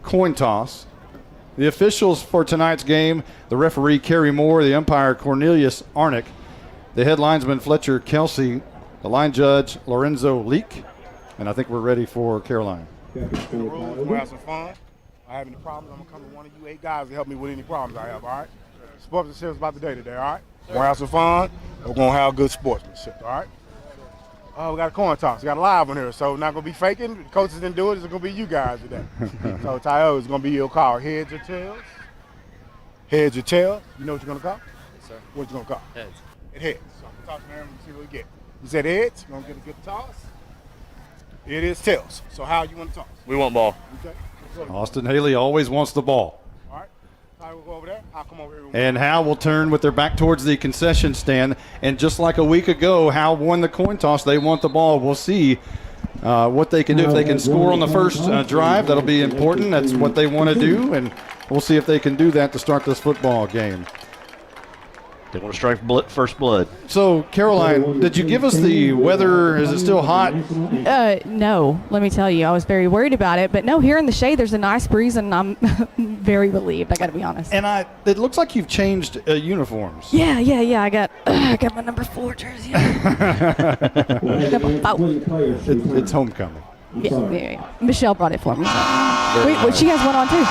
coin toss. The officials for tonight's game: the referee Kerry Moore, the umpire Cornelius Arnick, the head linesman Fletcher Kelsey, the line judge Lorenzo Leak, and I think we're ready for Caroline. We're going to have some fun. I have any problems, I'm going to come to one of you 8 guys to help me with any problems I have, all right? Sportsmanship about the day today, all right? We're going to have some fun, and we're going to have good sportsmanship, all right? We got a coin toss. We got a live one here, so we're not going to be faking. The coaches didn't do it. It's going to be you guys today. So Tioga is going to be your call. Heads or tails? Heads or tails? You know what you're going to call? Yes, sir. What you going to call? Heads. It heads. So I'm tossing there and see what we get. You said heads. You're going to get a good toss. It is tails. So how you want to toss? We want ball. Okay. Austin Haley always wants the ball. All right. Tioga will go over there. I'll come over here. And Howe will turn with their back towards the concession stand. And just like a week ago, Howe won the coin toss. They want the ball. We'll see what they can do. If they can score on the first drive, that'll be important. That's what they want to do. And we'll see if they can do that to start this football game. They want to strike first blood. So, Caroline, did you give us the weather? Is it still hot? No, let me tell you. I was very worried about it. But no, here in the shade, there's a nice breeze, and I'm very relieved, I got to be honest. And it looks like you've changed uniforms. Yeah. I got my number 4 jersey. It's homecoming. Yeah. Michelle brought it for me. Wait, she has one on too.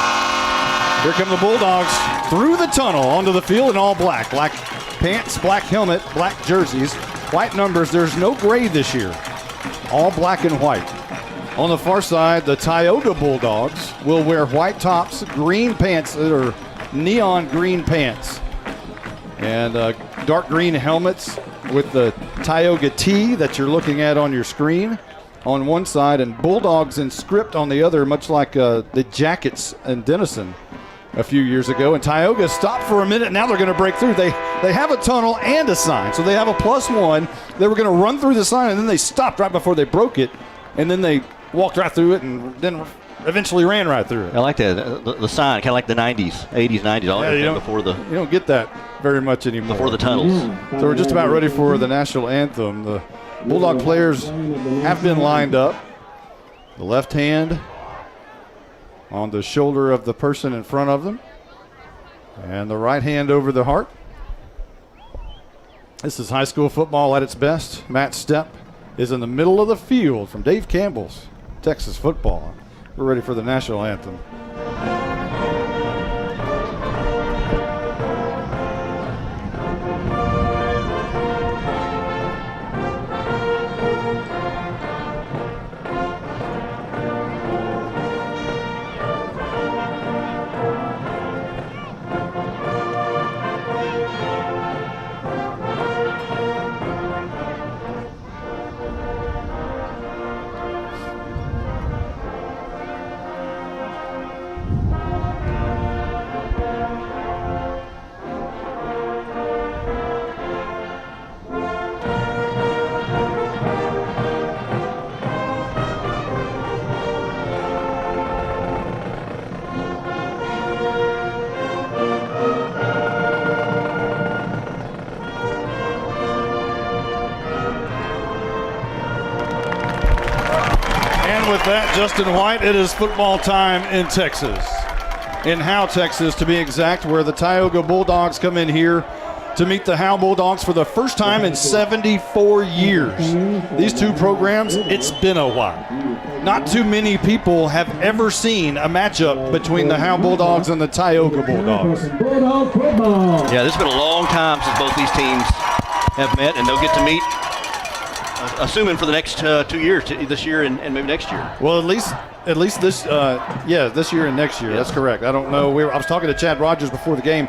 Here come the Bulldogs through the tunnel onto the field in all black. Black pants, black helmet, black jerseys, white numbers. There's no gray this year. All black and white. On the far side, the Tioga Bulldogs will wear white tops, green pants that are neon green pants, and dark green helmets with the Tioga T that you're looking at on your screen on one side, and Bulldogs in script on the other, much like the Jackets in Denison a few years ago. And Tioga stopped for a minute. Now they're going to break through. They have a tunnel and a sign, so they have a +1. They were going to run through the sign, and then they stopped right before they broke it, and then they walked right through it and then eventually ran right through it. I like that. The sign, kind of like the 90s, 80s, 90s, all before the... You don't get that very much anymore. Before the tunnels. So we're just about ready for the national anthem. The Bulldog players have been lined up. The left hand on the shoulder of the person in front of them, and the right hand over the heart. This is high school football at its best. Matt Sept is in the middle of the field from Dave Campbell's Texas football. We're ready for the national anthem. with that, Justin White, it is football time in Texas. In Howe, Texas, to be exact, where the Tioga Bulldogs come in here to meet the Howe Bulldogs for the first time in 74 years. These two programs, it's been a while. Not too many people have ever seen a matchup between the Howe Bulldogs and the Tioga Bulldogs. Yeah, this has been a long time since both these teams have met, and they'll get to meet, assuming for the next 2 years, this year and maybe next year. Well, at least this, this year and next year. Yeah. That's correct. I don't know. I was talking to Chad Rogers before the game,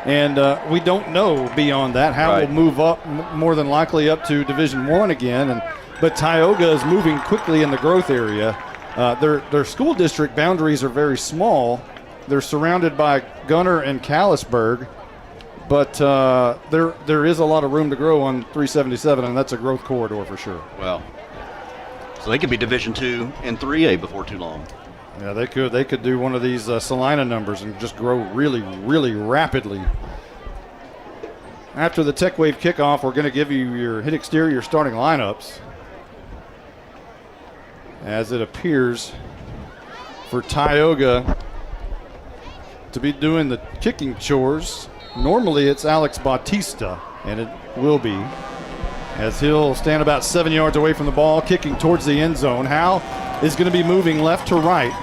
and we don't know beyond that. Howe will move up, more than likely up to Division I again, but Tioga is moving quickly in the growth area. Their school district boundaries are very small. They're surrounded by Gunner and Callisburg, but there is a lot of room to grow on 377, and that's a growth corridor for sure. Well, so they could be Division II and 3A before too long. Yeah, they could. They could do one of these Salina numbers and just grow really, really rapidly. After the Tech Wave kickoff, we're going to give you your hit exterior starting lineups. As it appears for Tioga to be doing the kicking chores. Normally it's Alex Bautista, and it will be, as he'll stand about 7 yards away from the ball, kicking towards the end zone. Howe is going to be moving left to right,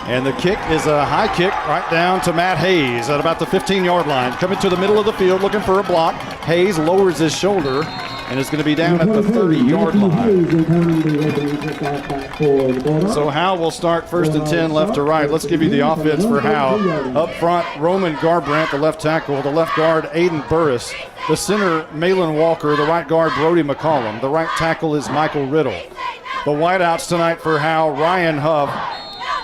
and the kick is a high kick right down to Matt Hayes at about the 15-yard line. Coming to the middle of the field looking for a block. Hayes lowers his shoulder and is going to be down at the 30-yard line. So Howe will start 1st and 10 left to right. Let's give you the offense for Howe. Up front, Roman Garbrandt, the left tackle. The left guard, Aiden Burris. The center, Malin Walker. The right guard, Brody McCollum. The right tackle is Michael Riddle. The wideouts tonight for Howe, Ryan Huff,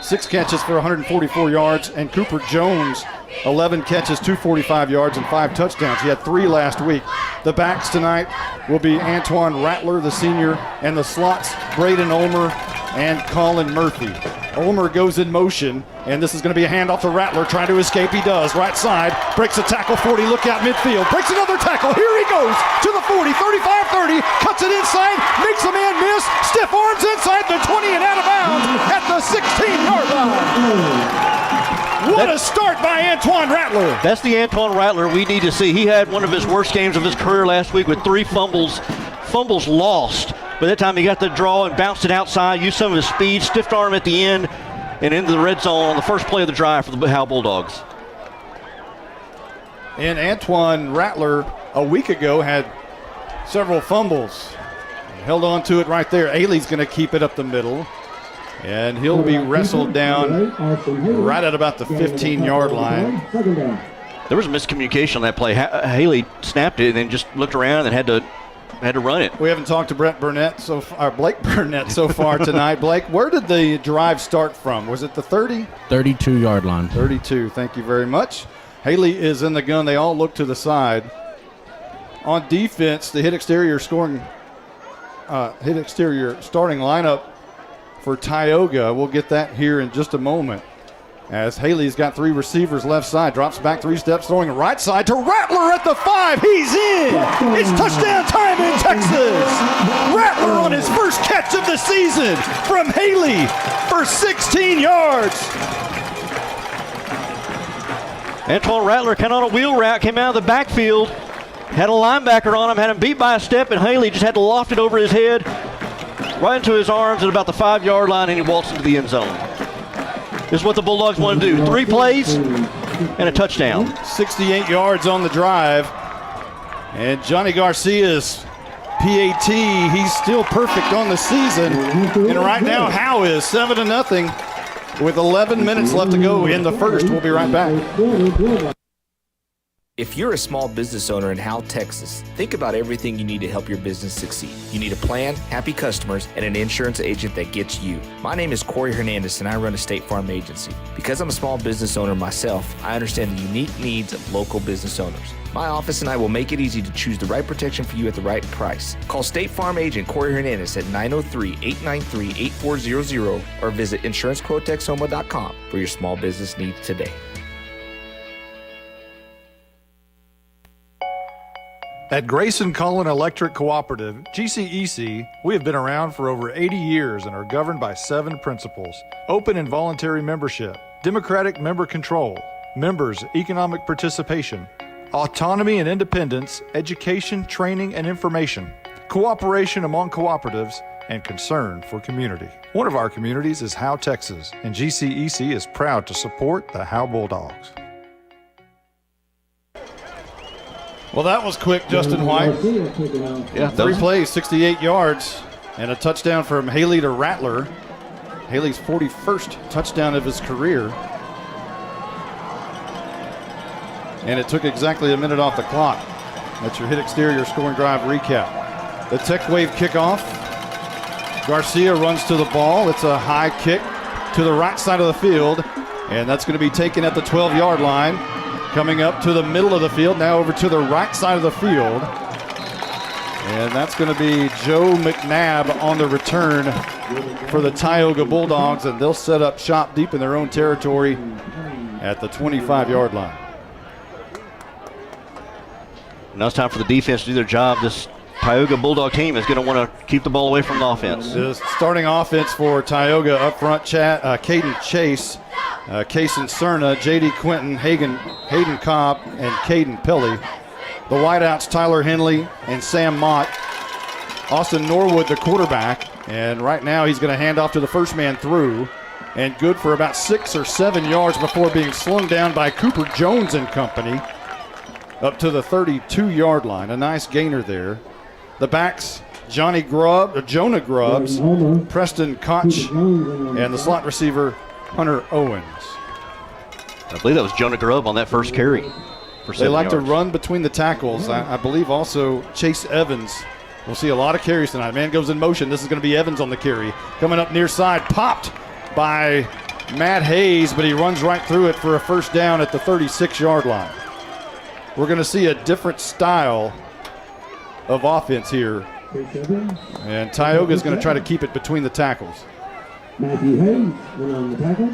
6 catches for 144 yards, and Cooper Jones, 11 catches, 245 yards, and 5 touchdowns. He had 3 last week. The backs tonight will be Antoine Rattler, the senior, and the slots, Braden Ulmer and Colin Murphy. Ulmer goes in motion, and this is going to be a handoff to Rattler, trying to escape. He does. Right side, breaks a tackle, 40, look out midfield. Breaks another tackle. Here he goes to the 40, 35, 30, cuts it inside, makes a man miss, stiff arms inside the 20 and out of bounds at the 16-yard line. What a start by Antoine Rattler. That's the Antoine Rattler we need to see. He had one of his worst games of his career last week with 3 fumbles lost. By that time he got the draw and bounced it outside, used some of his speed, stiffed arm at the end, and into the red zone on the first play of the drive for the Howe Bulldogs. And Antoine Rattler a week ago had several fumbles. Held on to it right there. Ailey's going to keep it up the middle. And he'll be wrestled down right at about the 15-yard line. There was a miscommunication on that play. Haley snapped it and then just looked around and had to run it. We haven't talked to Blake Burnett so far tonight. Blake, where did the drive start from? Was it the 30? 32-yard line. 32. Thank you very much. Haley is in the gun. They all look to the side. On defense, the hit exterior starting lineup for Tioga. We'll get that here in just a moment. As Haley's got 3 receivers left side, drops back 3 steps, throwing right side to Rattler at the 5. He's in. It's touchdown time in Texas. Rattler on his first catch of the season from Haley for 16 yards. Antoine Rattler kind of on a wheel route, came out of the backfield, had a linebacker on him, had him beat by a step, and Haley just had to loft it over his head, right into his arms at about the 5-yard line, and he waltzed into the end zone. This is what the Bulldogs want to do. 3 plays and a touchdown. 68 yards on the drive. And Johnny Garcia's PAT, he's still perfect on the season. And right now, Howe is 7-0 with 11 minutes left to go in the first. We'll be right back. If you're a small business owner in Howe, Texas, think about everything you need to help your business succeed. You need a plan, happy customers, and an insurance agent that gets you. My name is Corey Hernandez, and I run a State Farm agency. Because I'm a small business owner myself, I understand the unique needs of local business owners. My office and I will make it easy to choose the right protection for you at the right price. Call State Farm agent Corey Hernandez at 903-893-8400 or visit InsuranceQuoteXHoma.com for your small business needs today. At Grayson Cullen Electric Cooperative, GCEC, we have been around for over 80 years and are governed by 7 principles: open and voluntary membership, democratic member control, members' economic participation, autonomy and independence, education, training, and information, cooperation among cooperatives, and concern for community. One of our communities is Howe, Texas, and GCEC is proud to support the Howe Bulldogs. Well, that was quick, Justin White. Yeah, 3 plays, 68 yards, and a touchdown from Haley to Rattler. Haley's 41st touchdown of his career. And it took exactly a minute off the clock. That's your hit exterior scoring drive recap. The Tech Wave kickoff. Garcia runs to the ball. It's a high kick to the right side of the field, and that's going to be taken at the 12-yard line. Coming up to the middle of the field, now over to the right side of the field. And that's going to be Joe McNabb on the return for the Tioga Bulldogs, and they'll set up shop deep in their own territory at the 25-yard line. Now it's time for the defense to do their job. This Tioga Bulldog team is going to want to keep the ball away from the offense. The starting offense for Tioga up front, Caden Chase, Kason Cerna, J.D. Quinton, Hayden Cobb, and Caden Pilley. The wideouts, Tyler Henley and Sam Mott. Austin Norwood, the quarterback, and right now he's going to hand off to the first man through, and good for about 6 or 7 yards before being slung down by Cooper Jones and company up to the 32-yard line. A nice gainer there. The backs, Jonah Grubbs, Preston Koch, and the slot receiver, Hunter Owens. I believe that was Jonah Grubb on that first carry. They like to run between the tackles. I believe also Chase Evans. We'll see a lot of carries tonight. Man goes in motion. This is going to be Evans on the carry. Coming up near side, popped by Matt Hayes, but he runs right through it for a first down at the 36-yard line. We're going to see a different style of offense here. And Tioga is going to try to keep it between the tackles. Matthew Hayes went on the tackle.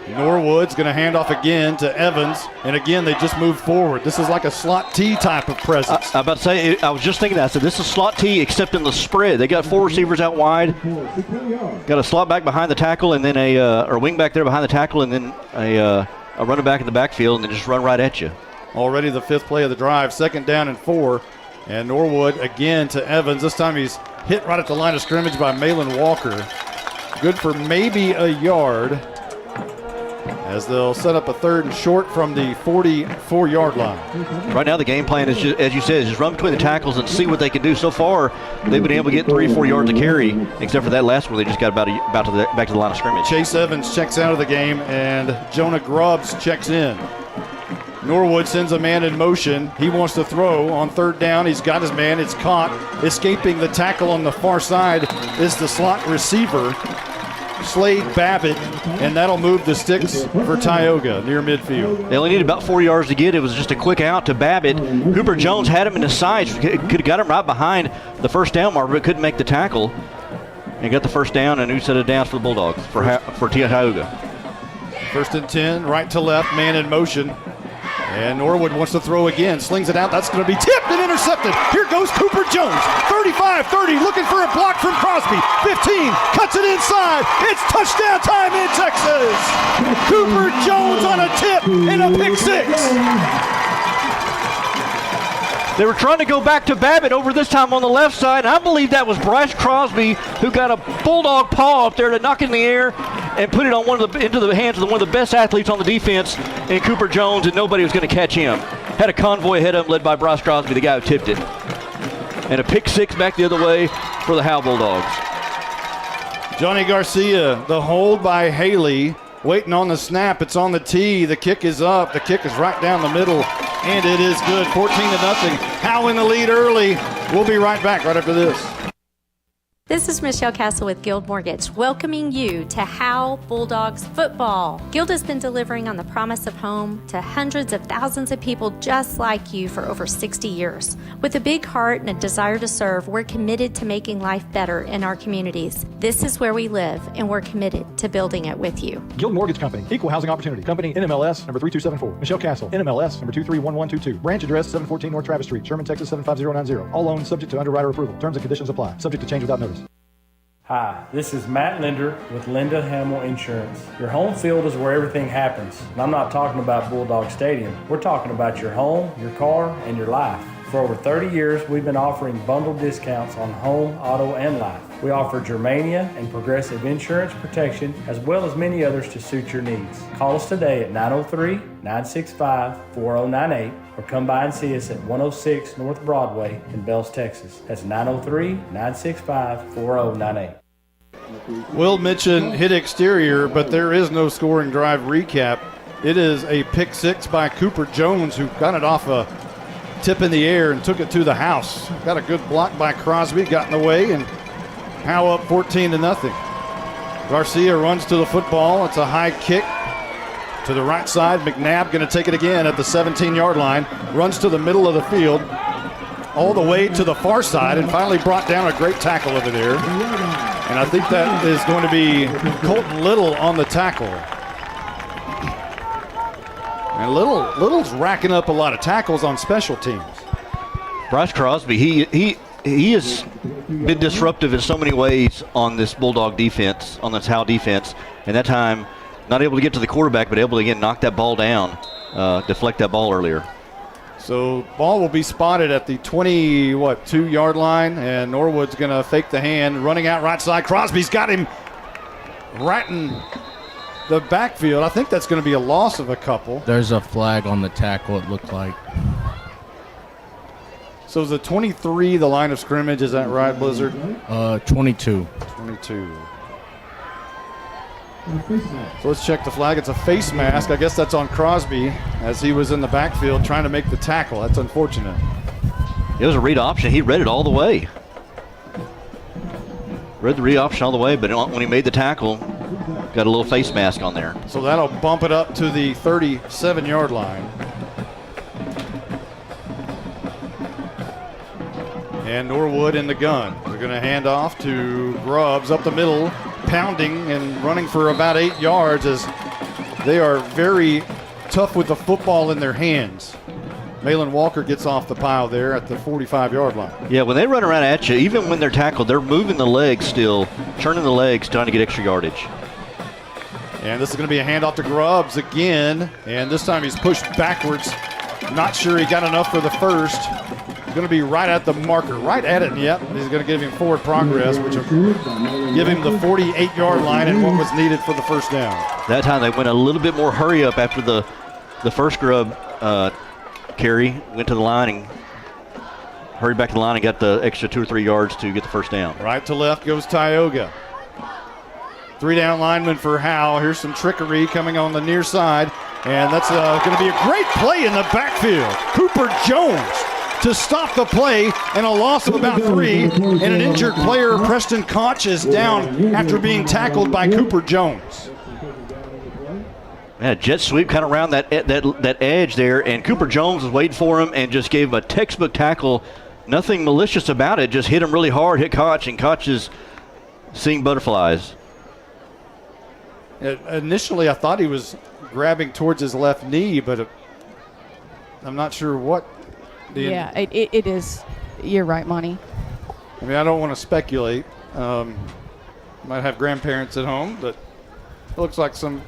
Norwood's going to hand off again to Evans, and again they just move forward. This is like a slot T type of presence. I about to say, I was just thinking that. I said this is slot T except in the spread. They got 4 receivers out wide, got a slot back behind the tackle, and then or wing back there behind the tackle, and then a running back in the backfield, and then just run right at you. Already the 5th play of the drive, 2nd down and 4, and Norwood again to Evans. This time he's hit right at the line of scrimmage by Malin Walker. Good for maybe a yard, as they'll set up a 3rd and short from the 44-yard line. Right now the game plan is, just, as you said, is just run between the tackles and see what they can do. So far, they've been able to get 3 or 4 yards to carry, except for that last one where they just got back to the line of scrimmage. Chase Evans checks out of the game, and Jonah Grubbs checks in. Norwood sends a man in motion. He wants to throw on 3rd down. He's got his man. It's caught. Escaping the tackle on the far side is the slot receiver, Slade Babbitt, and that'll move the sticks for Tioga near midfield. They only needed about 4 yards to get. It was just a quick out to Babbitt. Cooper Jones had him in the sides. Could have got him right behind the first down marker, but couldn't make the tackle. And got the first down, and who set it down for the Bulldogs, for Tioga. 1st and 10, right to left, man in motion. And Norwood wants to throw again, slings it out. That's going to be tipped and intercepted. Here goes Cooper Jones. 35-30, looking for a block from Crosby. 15, cuts it inside. It's touchdown time in Texas. Cooper Jones on a tip and a pick 6. They were trying to go back to Babbitt over this time on the left side. I believe that was Bryce Crosby who got a bulldog paw up there to knock in the air and put it on into the hands of one of the best athletes on the defense in Cooper Jones, and nobody was going to catch him. Had a convoy ahead of him led by Bryce Crosby, the guy who tipped it. And a pick 6 back the other way for the Howe Bulldogs. Johnny Garcia, the hold by Haley, waiting on the snap. It's on the tee. The kick is up. The kick is right down the middle, and it is good. 14-0. Howe in the lead early. We'll be right back right after this. This is Michelle Castle with Guild Mortgage, welcoming you to Howe Bulldogs football. Guild has been delivering on the promise of home to hundreds of thousands of people just like you for over 60 years. With a big heart and a desire to serve, we're committed to making life better in our communities. This is where we live, and we're committed to building it with you. Guild Mortgage Company, Equal Housing Opportunity Company, NMLS number 3274. Michelle Castle, NMLS number 231122. Branch address 714 North Travis Street, Sherman, Texas 75090. All loans subject to underwriter approval. Terms and conditions apply. Subject to change without notice. Hi, this is Matt Linder with Linda Hamill Insurance. Your home field is where everything happens. And I'm not talking about Bulldog Stadium. We're talking about your home, your car, and your life. For over 30 years, we've been offering bundled discounts on home, auto, and life. We offer Germania and Progressive Insurance Protection, as well as many others to suit your needs. Call us today at 903-965-4098 or come by and see us at 106 North Broadway in Bells, Texas. That's 903-965-4098. Will Mitchell hit exterior, but there is no scoring drive recap. It is a pick six by Cooper Jones, who got it off a tip in the air and took it to the house. Got a good block by Crosby, got in the way, and Howe up 14-0. Garcia runs to the football. It's a high kick to the right side. McNabb going to take it again at the 17-yard line. Runs to the middle of the field, all the way to the far side, and finally brought down a great tackle over there. And I think that is going to be Colton Little on the tackle. And Little's racking up a lot of tackles on special teams. Bryce Crosby, he has been disruptive in so many ways on this Bulldog defense, on this Howe defense. And that time, not able to get to the quarterback, but able to, again, knock that ball down, deflect that ball earlier. So ball will be spotted at the 2-yard line, and Norwood's going to fake the hand, running out right side. Crosby's got him right in the backfield. I think that's going to be a loss of a couple. There's a flag on the tackle, it looked like. So is the 23 the line of scrimmage? Is that right, Blizzard? 22. 22. So let's check the flag. It's a face mask. I guess that's on Crosby as he was in the backfield trying to make the tackle. That's unfortunate. It was a read option. He read it all the way. Read the read option all the way, but when he made the tackle, got a little face mask on there. So that'll bump it up to the 37-yard line. And Norwood in the gun. They're going to hand off to Grubbs up the middle, pounding and running for about 8 yards as they are very tough with the football in their hands. Malin Walker gets off the pile there at the 45-yard line. Yeah, when they run around at you, even when they're tackled, they're moving the legs still, turning the legs, trying to get extra yardage. And this is going to be a handoff to Grubbs again, and this time he's pushed backwards. Not sure he got enough for the first. Going to be right at the marker, right at it. Yep, he's going to give him forward progress, which will give him the 48-yard line and what was needed for the first down. That time they went a little bit more hurry up after the first grub carry, went to the line and hurried back to the line and got the extra 2 or 3 yards to get the first down. Right to left goes Tioga. 3-down lineman for Howe. Here's some trickery coming on the near side, and that's going to be a great play in the backfield. Cooper Jones to stop the play, and a loss of about 3, and an injured player, Preston Koch, is down after being tackled by Cooper Jones. Yeah, jet sweep kind of around that edge there, and Cooper Jones was waiting for him and just gave a textbook tackle. Nothing malicious about it, just hit him really hard, hit Koch, and Koch is seeing butterflies. Initially, I thought he was grabbing towards his left knee, but I'm not sure what. Yeah, it is. You're right, Monty. I mean, I don't want to speculate. Might have grandparents at home, but it looks like some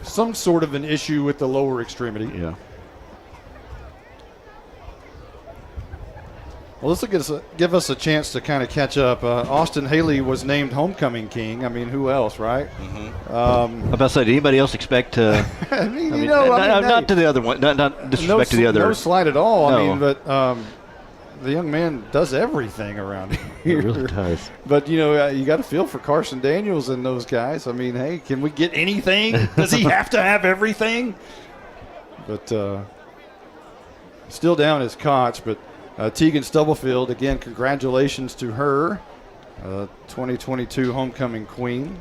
sort of an issue with the lower extremity. Yeah. Well, this will give us a chance to kind of catch up. Austin Haley was named homecoming king. I mean, who else, right? Mm-hmm. I'm about to say, did anybody else expect to? Not to the other one. Not disrespect to the other. No slight at all. No. I mean, but the young man does everything around here. He really does. But, you got to feel for Carson Daniels and those guys. I meeen, hey, can we get anything? Does he have to have everything? But still down is Koch, but Tegan Stubblefield, again, congratulations to her. 2022 homecoming queen.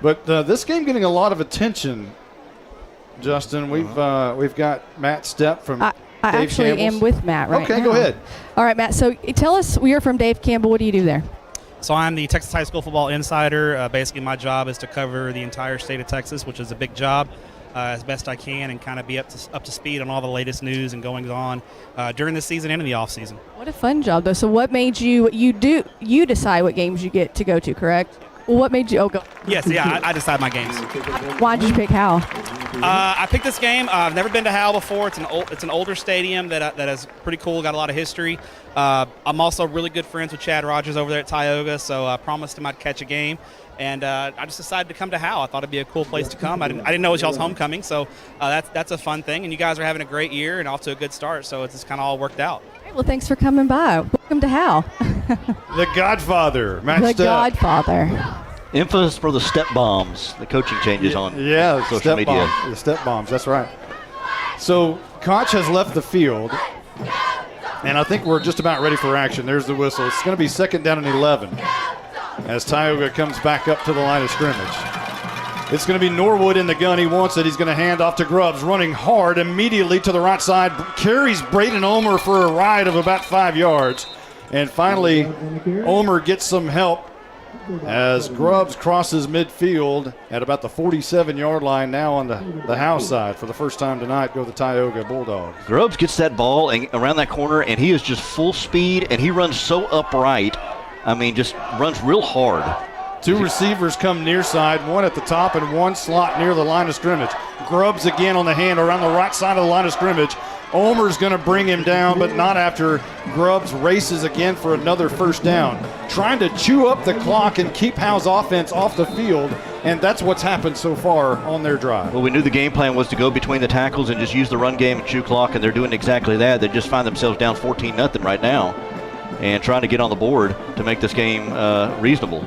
But this game getting a lot of attention, Justin. We've got Matt Stepp from I Dave actually Campbell's. am with Matt right now. Okay, go ahead. All right, Matt. So tell us, you're from Dave Campbell. What do you do there? So I'm the Texas High School Football Insider. Basically, my job is to cover the entire state of Texas, which is a big job, as best I can, and kind of be up to speed on all the latest news and goings on during the season and in the off season. What a fun job, though. So what made you decide what games you get to go to, correct? Well, what made you? Oh, go. Yes, yeah, I decide my games. Why did you pick Howe? I picked this game. I've never been to Howe before. It's an older stadium that is pretty cool. Got a lot of history. I'm also really good friends with Chad Rogers over there at Tioga, so I promised him I'd catch a game. And I just decided to come to Howe. I thought it'd be a cool place to come. I didn't know it was y'all's homecoming, so that's a fun thing. And you guys are having a great year and off to a good start, so it's just kind of all worked out. Hey, well, thanks for coming by. Welcome to Howe. The Godfather, Matt Stepp. The Godfather. Infamous for the step bombs, the coaching changes on social step media. The step bombs, that's right. So Koch has left the field, and I think we're just about ready for action. There's the whistle. It's going to be 2nd down and 11 as Tioga comes back up to the line of scrimmage. It's going to be Norwood in the gun. He wants it. He's going to hand off to Grubbs, running hard immediately to the right side. Carries Braden Ulmer for a ride of about 5 yards. And finally, Ulmer gets some help as Grubbs crosses midfield at about the 47-yard line. Now on the Howe side for the first time tonight go the Tioga Bulldogs. Grubbs gets that ball around that corner, and he is just full speed, and he runs so upright. I mean, just runs real hard. Two receivers come near side, one at the top and one slot near the line of scrimmage. Grubbs again on the hand around the right side of the line of scrimmage. Ulmer's going to bring him down, but not after Grubbs races again for another first down. Trying to chew up the clock and keep Howe's offense off the field, and that's what's happened so far on their drive. Well, we knew the game plan was to go between the tackles and just use the run game and chew clock, and they're doing exactly that. They just find themselves down 14-0 right now and trying to get on the board to make this game reasonable.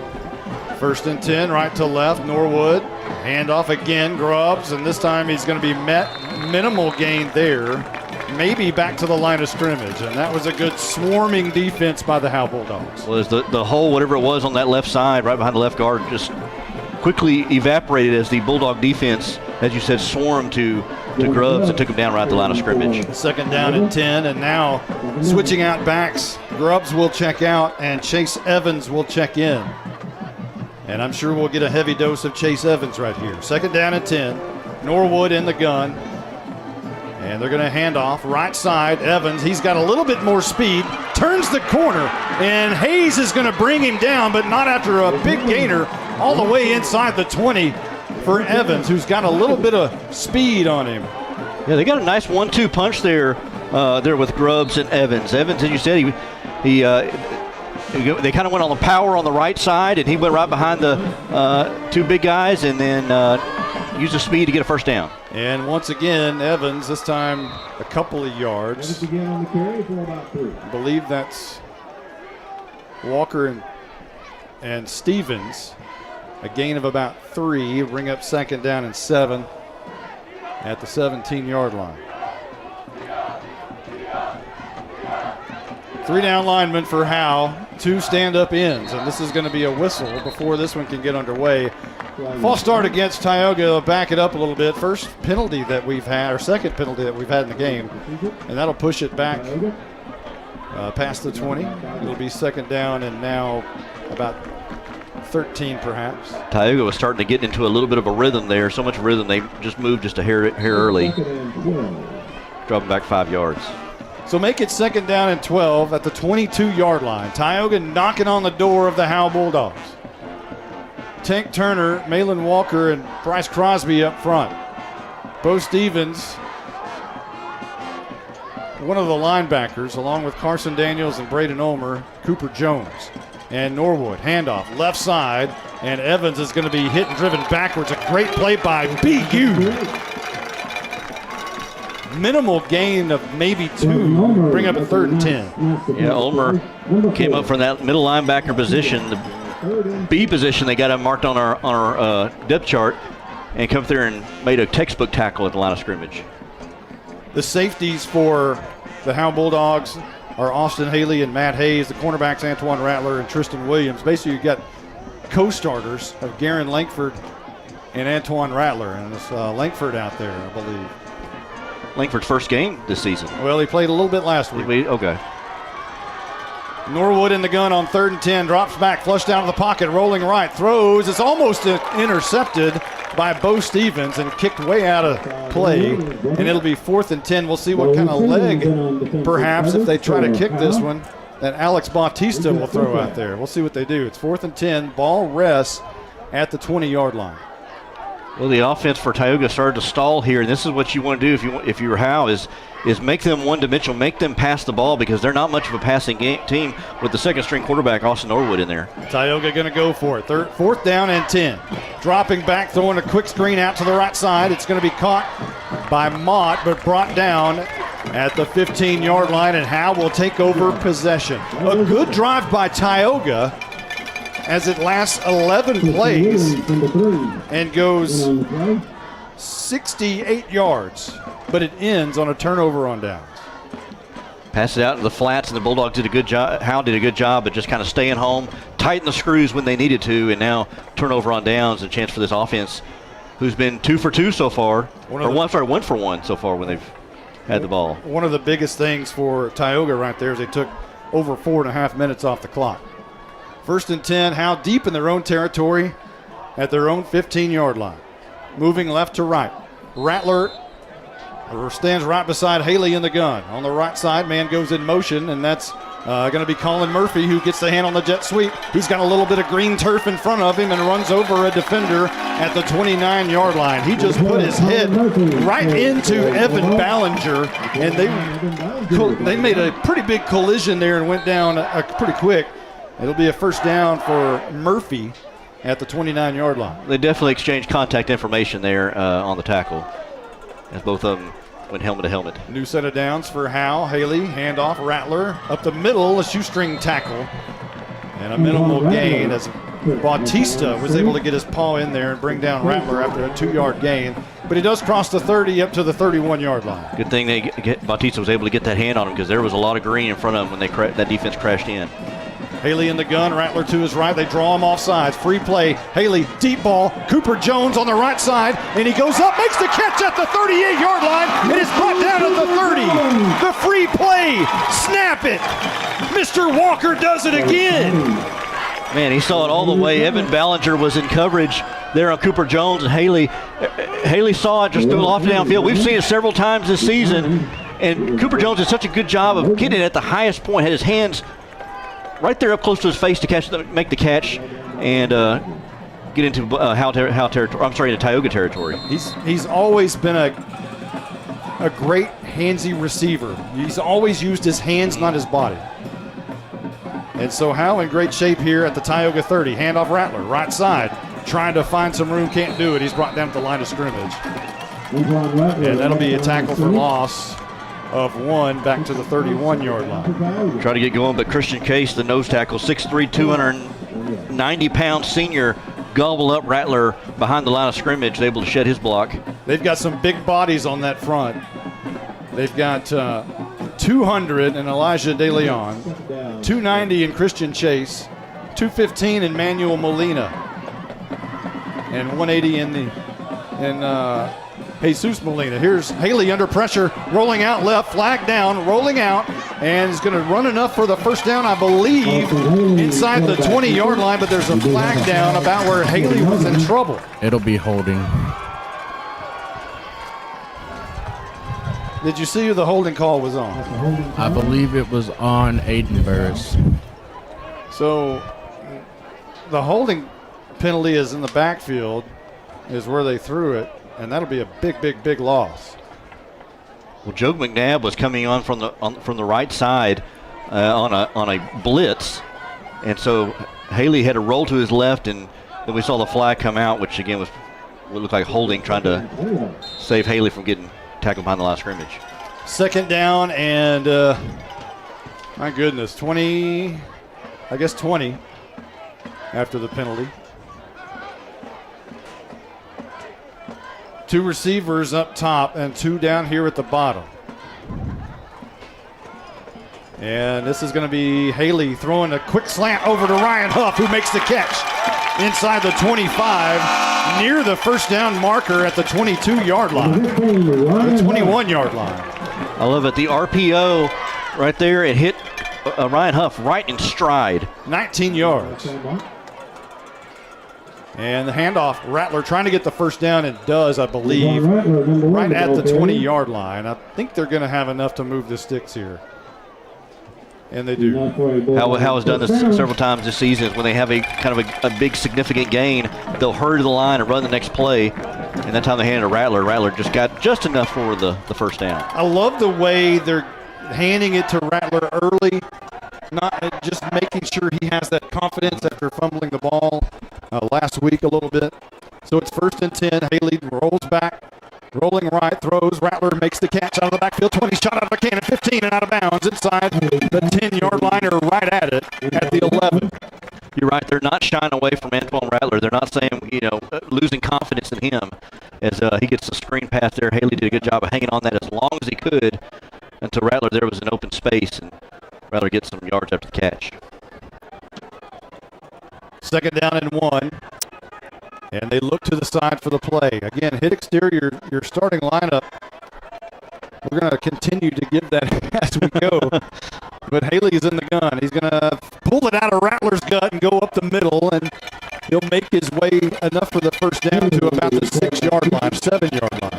1st and 10, right to left, Norwood. Handoff again, Grubbs, and this time he's going to be met. Minimal gain there. Maybe back to the line of scrimmage, and that was a good swarming defense by the Howe Bulldogs. Well, the hole, whatever it was on that left side, right behind the left guard, just quickly evaporated as the Bulldog defense, as you said, swarmed to Grubbs and took him down right at the line of scrimmage. 2nd down and 10, and now switching out backs. Grubbs will check out, and Chase Evans will check in. And I'm sure we'll get a heavy dose of Chase Evans right here. 2nd down and 10. Norwood in the gun. And they're going to hand off right side. Evans, he's got a little bit more speed. Turns the corner. And Hayes is going to bring him down, but not after a big gainer all the way inside the 20 for Evans, who's got a little bit of speed on him. Yeah, they got a nice 1-2 punch there with Grubbs and Evans. Evans, as you said, they kind of went on the power on the right side, and he went right behind the two big guys and then used the speed to get a first down. And once again, Evans, this time a couple of yards. I believe that's Walker and Stevens. A gain of about 3. Bring up 2nd down and 7 at the 17-yard line. 3 down linemen for Howe, 2 stand-up ends, and this is going to be a whistle before this one can get underway. False start against Tioga. They'll back it up a little bit. First penalty that we've had, or second penalty that we've had in the game, and that'll push it back past the 20. It'll be 2nd down and now about 13 perhaps. Tioga was starting to get into a little bit of a rhythm there, so much rhythm they just moved just a hair early. Dropping back 5 yards. So make it 2nd down and 12 at the 22-yard line. Tioga knocking on the door of the Howe Bulldogs. Tank Turner, Malin Walker, and Bryce Crosby up front. Bo Stevens, one of the linebackers, along with Carson Daniels and Braden Ulmer, Cooper Jones. And Norwood, handoff, left side, and Evans is going to be hit and driven backwards. A great play by BU. Minimal gain of maybe 2. Bring up a 3rd and 10. Yeah, Ulmer came up from that middle linebacker position, the B position. They got him marked on our depth chart, and come there and made a textbook tackle at the line of scrimmage. The safeties for the Howe Bulldogs are Austin Haley and Matt Hayes. The cornerbacks, Antoine Rattler and Tristan Williams. Basically, you got co-starters of Garen Langford and Antoine Rattler. And it's Langford out there, I believe. Langford's first game this season. Well, he played a little bit last week. Okay. Norwood in the gun on 3rd and 10. Drops back, flushed out of the pocket, rolling right. Throws. It's almost intercepted by Bo Stevens and kicked way out of play. And it'll be 4th and 10. We'll see what kind of leg, perhaps, if they try to kick this one, that Alex Bautista will throw out there. We'll see what they do. It's 4th and 10. Ball rests at the 20-yard line. Well, the offense for Tioga started to stall here, and this is what you want to do if you're Howe is make them one-dimensional, make them pass the ball because they're not much of a passing team with the second-string quarterback Austin Norwood in there. Tioga going to go for it. 4th down and 10. Dropping back, throwing a quick screen out to the right side. It's going to be caught by Mott, but brought down at the 15-yard line, and Howe will take over possession. A good drive by Tioga as it lasts 11 plays and goes 68 yards, but it ends on a turnover on downs. Pass it out to the flats, and the Bulldogs did a good job. Howe did a good job at just kind of staying home, tighten the screws when they needed to, and now turnover on downs, a chance for this offense, who's been 2 for 2 so far, 1 for 1 so far when they've had the ball. One of the biggest things for Tioga right there is they took over 4.5 minutes off the clock. 1st and 10, Howe deep in their own territory at their own 15-yard line. Moving left to right. Rattler stands right beside Haley in the gun. On the right side, man goes in motion, and that's going to be Colin Murphy, who gets the hand on the jet sweep. He's got a little bit of green turf in front of him and runs over a defender at the 29-yard line. He just put his head right into Evan Ballinger, and they made a pretty big collision there and went down pretty quick. It'll be a 1st down for Murphy at the 29-yard line. They definitely exchanged contact information there on the tackle as both of them went helmet to helmet. New set of downs for Howe. Haley, handoff, Rattler. Up the middle, a shoestring tackle. And a minimal gain as Bautista was able to get his paw in there and bring down Rattler after a 2-yard gain. But he does cross the 30 up to the 31-yard line. Good thing Bautista was able to get that hand on him because there was a lot of green in front of him when that defense crashed in. Haley in the gun, Rattler to his right. They draw him off sides. Free play. Haley, deep ball. Cooper Jones on the right side, and he goes up, makes the catch at the 38-yard line, and it's brought down at the 30. The free play. Snap it. Mr. Walker does it again. Man, he saw it all the way. Evan Ballinger was in coverage there on Cooper Jones, and Haley saw it, just threw it off downfield. We've seen it several times this season, and Cooper Jones did such a good job of getting it at the highest point, had his hands right there up close to his face to make the catch and get into into Tioga territory. He's always been a great handsy receiver. He's always used his hands, not his body. And so Howe in great shape here at the Tioga 30. Handoff Rattler, right side, trying to find some room, can't do it. He's brought down at the line of scrimmage. And that'll be a tackle for loss of 1 back to the 31-yard line. Try to get going, but Christian Case, the nose tackle, 6'3", 290-pound senior, gobbled up Rattler behind the line of scrimmage, able to shed his block. They've got some big bodies on that front. They've got 200 in Elijah De Leon, 290 in Christian Chase, 215 in Manuel Molina, and 180 in Jesus Molina. Here's Haley under pressure, rolling out left, flag down, rolling out, and is going to run enough for the 1st down, I believe, inside the 20-yard line, but there's a flag down about where Haley was in trouble. It'll be holding. Did you see who the holding call was on? I believe it was on Aiden Burris. So the holding penalty is in the backfield, is where they threw it. And that'll be a big loss. Well, Joe McNabb was coming on from the right side on a blitz, and so Haley had to roll to his left, and then we saw the flag come out, which again was what looked like holding, trying to save Haley from getting tackled behind the line of scrimmage. 2nd down and my goodness, 20 after the penalty. 2 receivers up top and 2 down here at the bottom. And this is going to be Haley throwing a quick slant over to Ryan Huff, who makes the catch inside the 25, near the first down marker at the 22-yard line, the 21-yard line. I love it. The RPO right there, it hit Ryan Huff right in stride. 19 yards. And the handoff, Rattler trying to get the first down, and does, I believe, right at the 20-yard line. I think they're going to have enough to move the sticks here. And they do. Howe has done this several times this season. When they have a kind of a big significant gain, they'll hurry to the line and run the next play. And that time they handed to Rattler. Rattler just got just enough for the first down. I love the way they're handing it to Rattler early, not just making sure he has that confidence after fumbling the ball last week a little bit. So it's 1st and 10. Haley rolls back. Rolling right, throws. Rattler makes the catch out of the backfield. 20, shot out of a cannon. 15 and out of bounds inside the 10-yard line, or right at it at the 11. You're right. They're not shying away from Antoine Rattler. They're not saying, losing confidence in him as he gets the screen pass there. Haley did a good job of hanging on that as long as he could until Rattler there was an open space, and Rattler gets some yards after the catch. 2nd down and 1. And they look to the side for the play. Again, hit exterior, your starting lineup. We're going to continue to give that as we go. But Haley's in the gun. He's going to pull it out of Rattler's gut and go up the middle, and he'll make his way enough for the first down to about the 6-yard line, 7-yard line.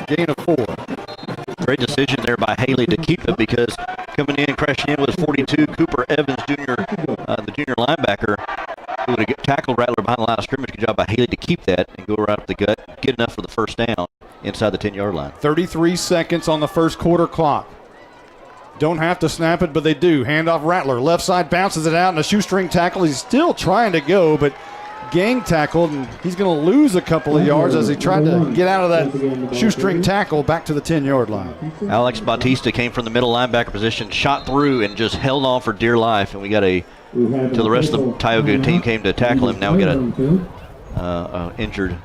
Gain of 4. Great decision there by Haley to keep it, because coming in, crashing in was 42, Cooper Evans Jr., the junior linebacker, who would have tackled Rattler behind the line of scrimmage. Good job by Haley to keep that and go right up the gut, get enough for the first down inside the 10-yard line. 33 seconds on the first quarter clock. Don't have to snap it, but they do. Handoff Rattler. Left side bounces it out, and a shoestring tackle. He's still trying to go, but gang tackled, and he's going to lose a couple of yards as he tried to get out of that shoestring tackle back to the 10-yard line. Alex Bautista came from the middle linebacker position, shot through, and just held on for dear life, and we got till the rest of the Tioga team came to tackle him. Now we got a injured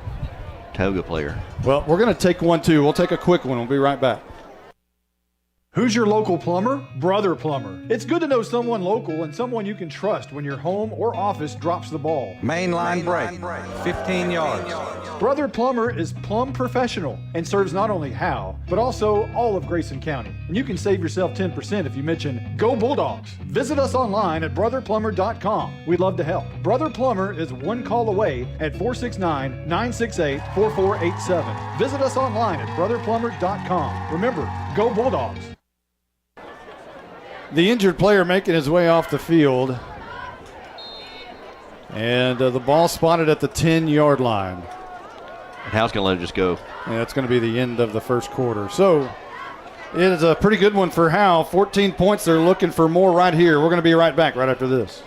Tioga player. Well, we're going to take one, too. We'll take a quick one. We'll be right back. Who's your local plumber? Brother Plumber. It's good to know someone local and someone you can trust when your home or office drops the ball. Mainline break, 15 yards. Brother Plumber is plumb professional and serves not only Howe, but also all of Grayson County. And you can save yourself 10% if you mention Go Bulldogs. Visit us online at brotherplumber.com. We'd love to help. Brother Plumber is one call away at 469-968-4487. Visit us online at brotherplumber.com. Remember, Go Bulldogs. The injured player making his way off the field. And the ball spotted at the 10-yard line. And Howe's going to let it just go. And that's going to be the end of the first quarter. So it is a pretty good one for Howe. 14 points. They're looking for more right here. We're going to be right back right after this.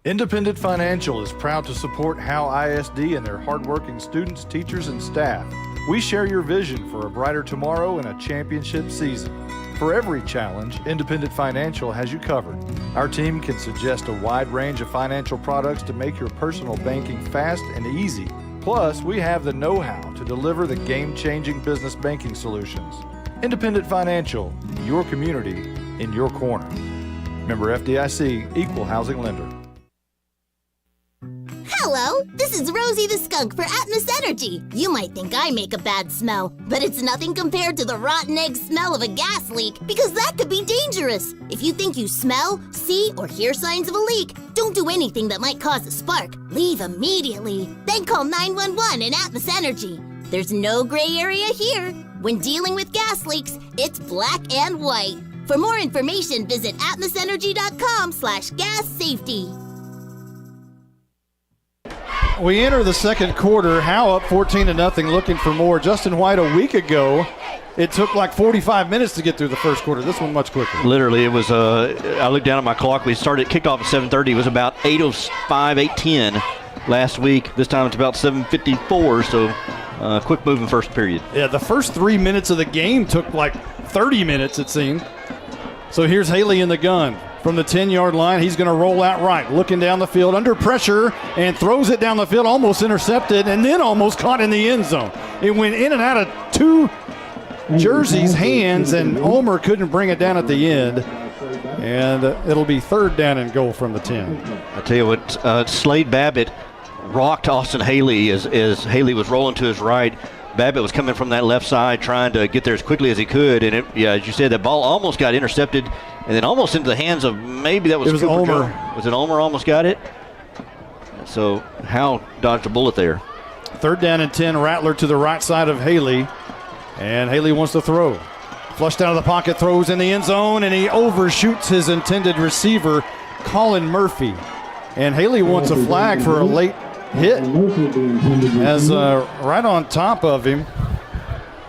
Independent Financial is proud to support Howe ISD and their hardworking students, teachers, and staff. We share your vision for a brighter tomorrow and a championship season. For every challenge, Independent Financial has you covered. Our team can suggest a wide range of financial products to make your personal banking fast and easy. Plus, we have the know-how to deliver the game-changing business banking solutions. Independent Financial, your community in your corner. Member FDIC, Equal Housing Lender. Hello, this is Rosie the Skunk for Atmos Energy. You might think I make a bad smell, but it's nothing compared to the rotten egg smell of a gas leak, because that could be dangerous. If you think you smell, see, or hear signs of a leak, don't do anything that might cause a spark. Leave immediately. Then call 911 and Atmos Energy. There's no gray area here. When dealing with gas leaks, it's black and white. For more information, visit atmosenergy.com/gas safety. We enter the second quarter. Howe up 14-0, looking for more. Justin White, a week ago, it took like 45 minutes to get through the first quarter. This one much quicker. Literally, it was, I looked down at my clock. We started kickoff at 7:30. It was about 8:05, 8:10 last week. This time it's about 7:54, so quick moving first period. Yeah, the first 3 minutes of the game took like 30 minutes, it seemed. So here's Haley in the gun. From the 10-yard line, he's going to roll out right, looking down the field, under pressure, and throws it down the field, almost intercepted, and then almost caught in the end zone. It went in and out of two Jersey's hands, and Ulmer couldn't bring it down at the end. And it'll be 3rd down and goal from the 10. I tell you what, Slade Babbitt rocked Austin Haley as Haley was rolling to his right. Babbitt was coming from that left side trying to get there as quickly as he could. And, as you said, that ball almost got intercepted and then almost into the hands of maybe that was It was Cooper Ulmer. Jones. Was it Ulmer almost got it? So Howe dodged a bullet there. 3rd down and 10, Rattler to the right side of Haley. And Haley wants to throw. Flushed out of the pocket, throws in the end zone, and he overshoots his intended receiver, Colin Murphy. And Haley wants a flag for a late hit, as right on top of him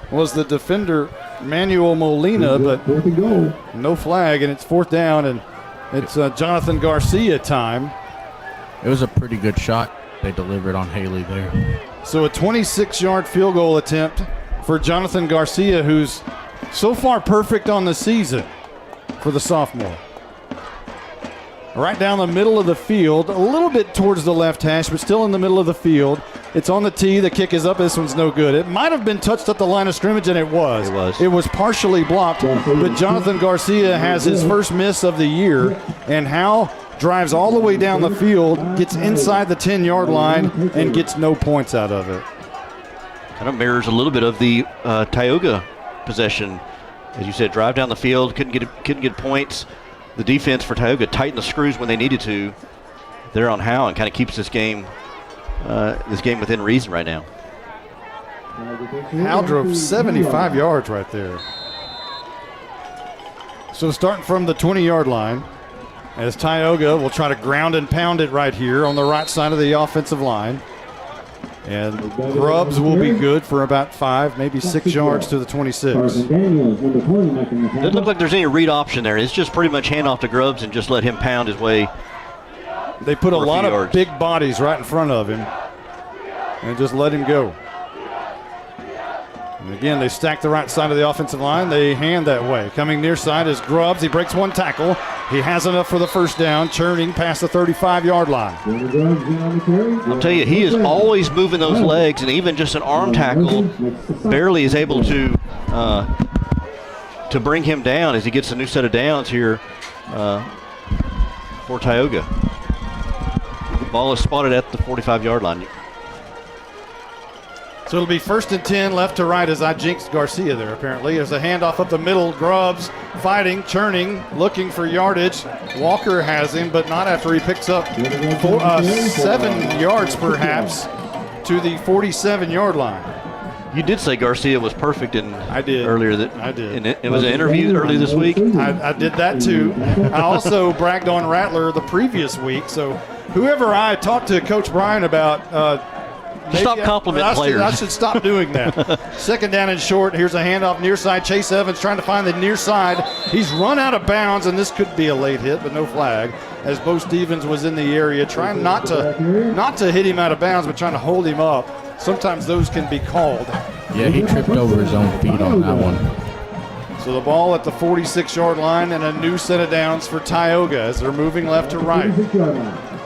was the defender Manuel Molina, but no flag, and it's 4th down, and it's Jonathan Garcia time. It was a pretty good shot they delivered on Haley there. So a 26-yard field goal attempt for Jonathan Garcia, who's so far perfect on the season for the sophomore. Right down the middle of the field, a little bit towards the left hash, but still in the middle of the field. It's on the tee. The kick is up. This one's no good. It might have been touched at the line of scrimmage, and it was. It was partially blocked, but Jonathan Garcia has his first miss of the year, and Howe drives all the way down the field, gets inside the 10-yard line, and gets no points out of it. Kind of mirrors a little bit of the Tioga possession. As you said, drive down the field, couldn't get points. The defense for Tioga tightened the screws when they needed to. They're on Howe and kind of keeps this game within reason right now. Howe drove 75 yards right there. So starting from the 20-yard line, as Tioga will try to ground and pound it right here on the right side of the offensive line. And Grubbs will be good for about 5, maybe 6 yards to the 26. Doesn't look like there's any read option there. It's just pretty much hand off to Grubbs and just let him pound his way. They put a lot of yards. big bodies right in front of him and just let him go. And again, they stack the right side of the offensive line. They hand that way. Coming near side is Grubbs. He breaks one tackle. He has enough for the first down, churning past the 35-yard line. I'll tell you, he is always moving those legs, and even just an arm tackle barely is able to bring him down as he gets a new set of downs here for Tioga. The ball is spotted at the 45-yard line. So it'll be 1st and 10, left to right, as I jinxed Garcia there, apparently. There's a handoff up the middle. Grubbs fighting, churning, looking for yardage. Walker has him, but not after he picks up 7 yards, perhaps, to the 47-yard line. You did say Garcia was perfect earlier. I did. It was an interview earlier this week. I did that too. I also bragged on Rattler the previous week. So whoever I talked to Coach Bryan about, stop complimenting players. I should stop doing that. 2nd down and short. Here's a handoff near side. Chase Evans trying to find the near side. He's run out of bounds, and this could be a late hit, but no flag. As Bo Stevens was in the area, trying not to hit him out of bounds, but trying to hold him up. Sometimes those can be called. Yeah, he tripped over his own feet on that one. So the ball at the 46-yard line, and a new set of downs for Tioga as they're moving left to right.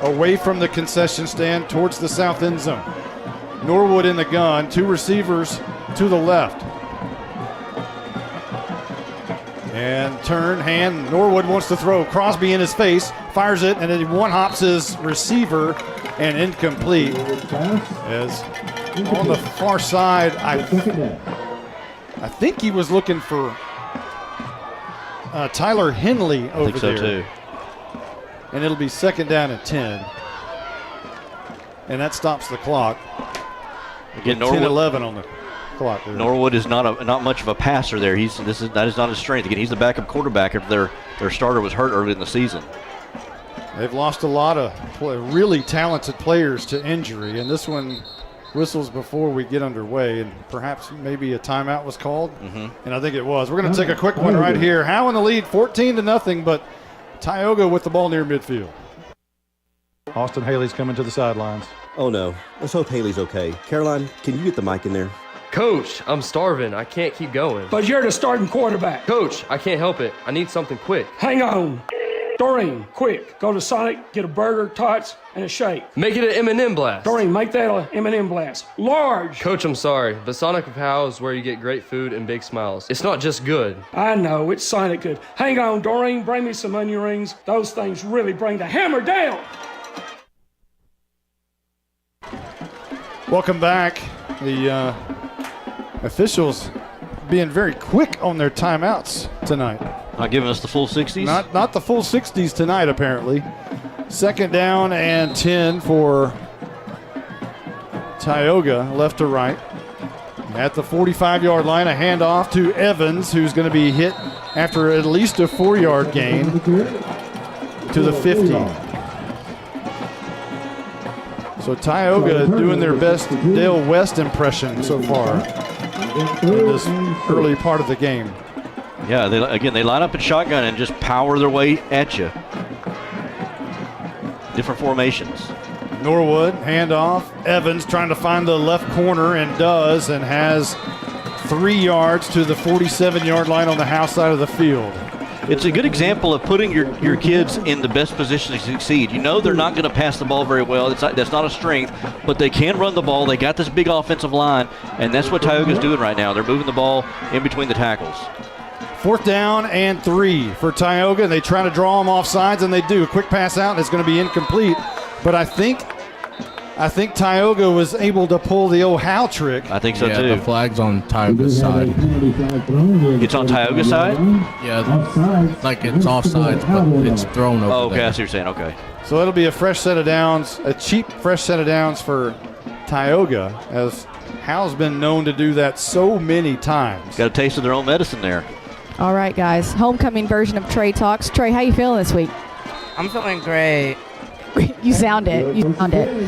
Away from the concession stand towards the south end zone. Norwood in the gun, 2 receivers to the left. And turn, hand, Norwood wants to throw. Crosby in his face, fires it, and then he one-hops his receiver, and incomplete. As on the far side, I think he was looking for Tyler Henley over I think so there. too. And it'll be 2nd down and 10. And that stops the clock. Again, 10-11 on the clock there. Norwood is not much of a passer there. That is not his strength. Again, he's the backup quarterback if their starter was hurt early in the season. They've lost a lot of really talented players to injury, and this one whistles before we get underway, and perhaps maybe a timeout was called, and I think it was. We're going to take a quick one right here. Howe in the lead, 14-0, but Tioga with the ball near midfield. Austin Haley's coming to the sidelines. Oh, no. Let's hope Haley's okay. Caroline, can you get the mic in there? Coach, I'm starving. I can't keep going. But you're the starting quarterback. Coach, I can't help it. I need something quick. Hang on. Doreen, quick, go to Sonic, get a burger, tots, and a shake. Make it an M&M blast. Doreen, make that an M&M blast. Large. Coach, I'm sorry, but Sonic of Howe is where you get great food and big smiles. It's not just good. I know, it's Sonic good. Hang on, Doreen, bring me some onion rings. Those things really bring the hammer down. Welcome back. The officials being very quick on their timeouts tonight. Not giving us the full 60s? Not the full 60s tonight, apparently. Second down and 10 for Tioga, left to right. At the 45-yard line, a handoff to Evans, who's going to be hit after at least a 4-yard gain to the 50. So Tioga doing their best Dale West impression so far in this early part of the game. Yeah, they line up in shotgun and just power their way at you. Different formations. Norwood, handoff. Evans trying to find the left corner and does, and has 3 yards to the 47-yard line on the Howe side of the field. It's a good example of putting your kids in the best position to succeed. You know they're not going to pass the ball very well. That's not a strength, but they can run the ball. They got this big offensive line, and that's what Tioga's doing right now. They're moving the ball in between the tackles. 4th down and 3 for Tioga. They try to draw them off sides, and they do. A quick pass out, and it's going to be incomplete. But I think Tioga was able to pull the old Howe trick. I think so, too. The flag's on Tioga's side. It's on Tioga's side? Yeah, like it's offsides, but it's thrown over Oh, okay, there. I see what you're saying. Okay. So it'll be a fresh set of downs, a cheap fresh set of downs for Tioga, as Howe's been known to do that so many times. Got a taste of their own medicine there. All right, guys. Homecoming version of Trey Talks. Trey, how you feeling this week? I'm feeling great. You sound it.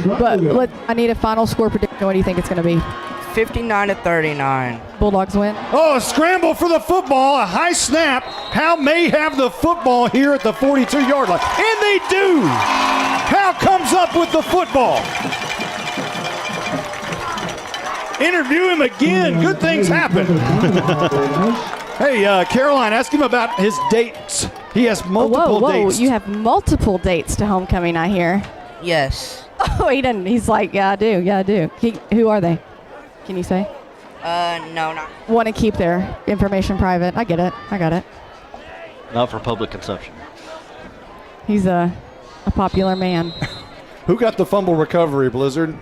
But I need a final score prediction. What do you think it's going to be? 59-39. Bulldogs win. Oh, a scramble for the football, a high snap. Howe may have the football here at the 42-yard line. And they do. Howe comes up with the football. Interview him again. Good things happen. Hey, Caroline, ask him about his dates. He has multiple dates. You have multiple dates to homecoming, I hear. Yes. Oh, he doesn't. He's like, yeah, I do. Yeah, I do. Who are they? Can you say? No, not. Want to keep their information private. I get it. I got it. Not for public consumption. He's a popular man. Who got the fumble recovery, Blizzard?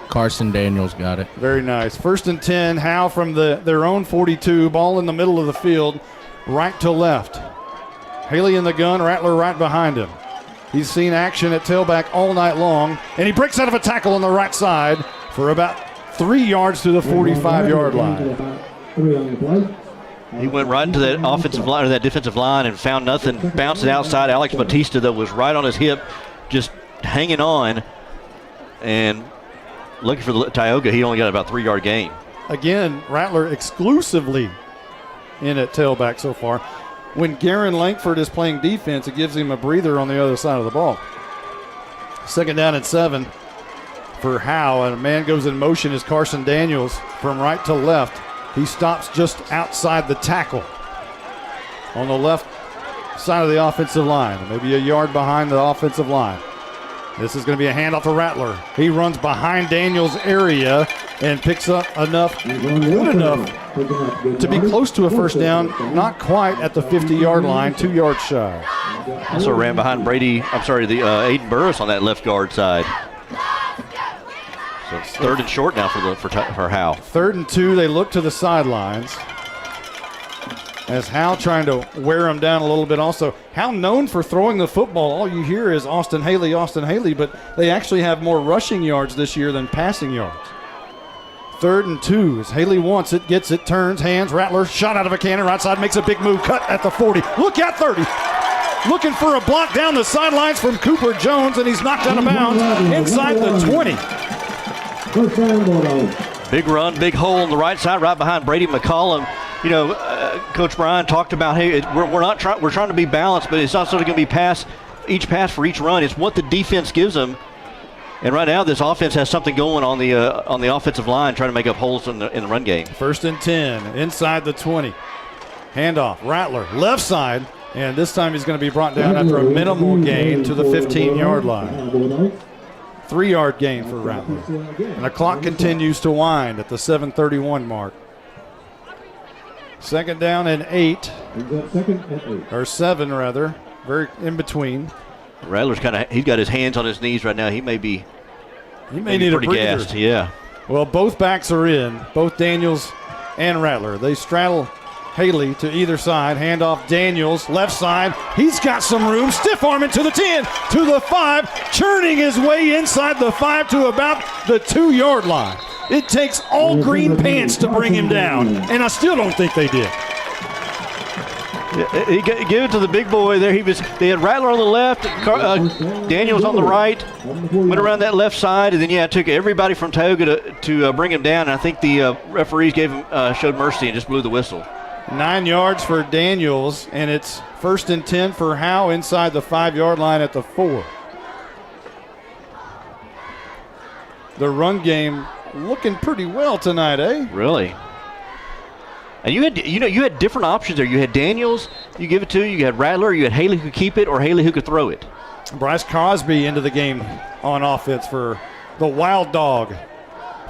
Carson Daniels got it. Very nice. 1st and 10, Howe from their own 42, ball in the middle of the field, right to left. Haley in the gun, Rattler right behind him. He's seen action at tailback all night long, and he breaks out of a tackle on the right side for about 3 yards to the 45-yard line. He went right into that offensive line or that defensive line and found nothing. Bounced it outside. Alex Batista, though, was right on his hip, just hanging on. And looking for the Tioga, he only got about a 3-yard gain. Again, Rattler exclusively in at tailback so far. When Garen Langford is playing defense, it gives him a breather on the other side of the ball. 2nd down and 7 for Howe, and a man goes in motion is Carson Daniels from right to left. He stops just outside the tackle on the left side of the offensive line, maybe a yard behind the offensive line. This is going to be a handoff to Rattler. He runs behind Daniels' area and picks up enough, good enough to be close to a 1st down, not quite at the 50-yard line, 2 yards shy. Also ran behind Aiden Burris on that left guard side. So it's 3rd and short now for Howe. 3rd and 2, they look to the sidelines. As Howe trying to wear him down a little bit also. Howe known for throwing the football. All you hear is Austin Haley, but they actually have more rushing yards this year than passing yards. 3rd and 2 as Haley wants it, gets it, turns, hands, Rattler, shot out of a cannon, right side, makes a big move, cut at the 40. Look at 30. Looking for a block down the sidelines from Cooper Jones, and he's knocked out of bounds inside the 20. Big run, big hole on the right side, right behind Brady McCollum. You know, Coach Bryan talked about, hey, we're trying to be balanced, but it's not sort of going to be each pass for each run. It's what the defense gives them. And right now, this offense has something going on the offensive line, trying to make up holes in the run game. 1st and 10, inside the 20. Handoff, Rattler, left side, And this time he's going to be brought down after a minimal gain to the 15-yard line. 3-yard gain for Rattler. And the clock continues to wind at the 7:31 mark. Second down and 8. Or 7, rather. Very in between. Rattler's he's got his hands on his knees right now. He may need a pretty breather. gassed. Yeah. Well, both backs are in, both Daniels and Rattler. They straddle Haley to either side. Handoff Daniels, left side. He's got some room. Stiff arm into the 10, to the 5, churning his way inside the 5 to about the 2-yard line. It takes all green pants to bring him down, and I still don't think they did. He gave it to the big boy there. They had Rattler on the left, Daniels on the right, went around that left side, and then took everybody from Tioga to bring him down. And I think the referees showed mercy and just blew the whistle. 9 yards for Daniels, and it's 1st and 10 for Howe inside the 5-yard line at the 4. The run game looking pretty well tonight, eh? Really? And you had different options there. You had Daniels, you give it to, you had Rattler, you had Haley who could keep it, or Haley who could throw it. Bryce Crosby into the game on offense for the Wild Dog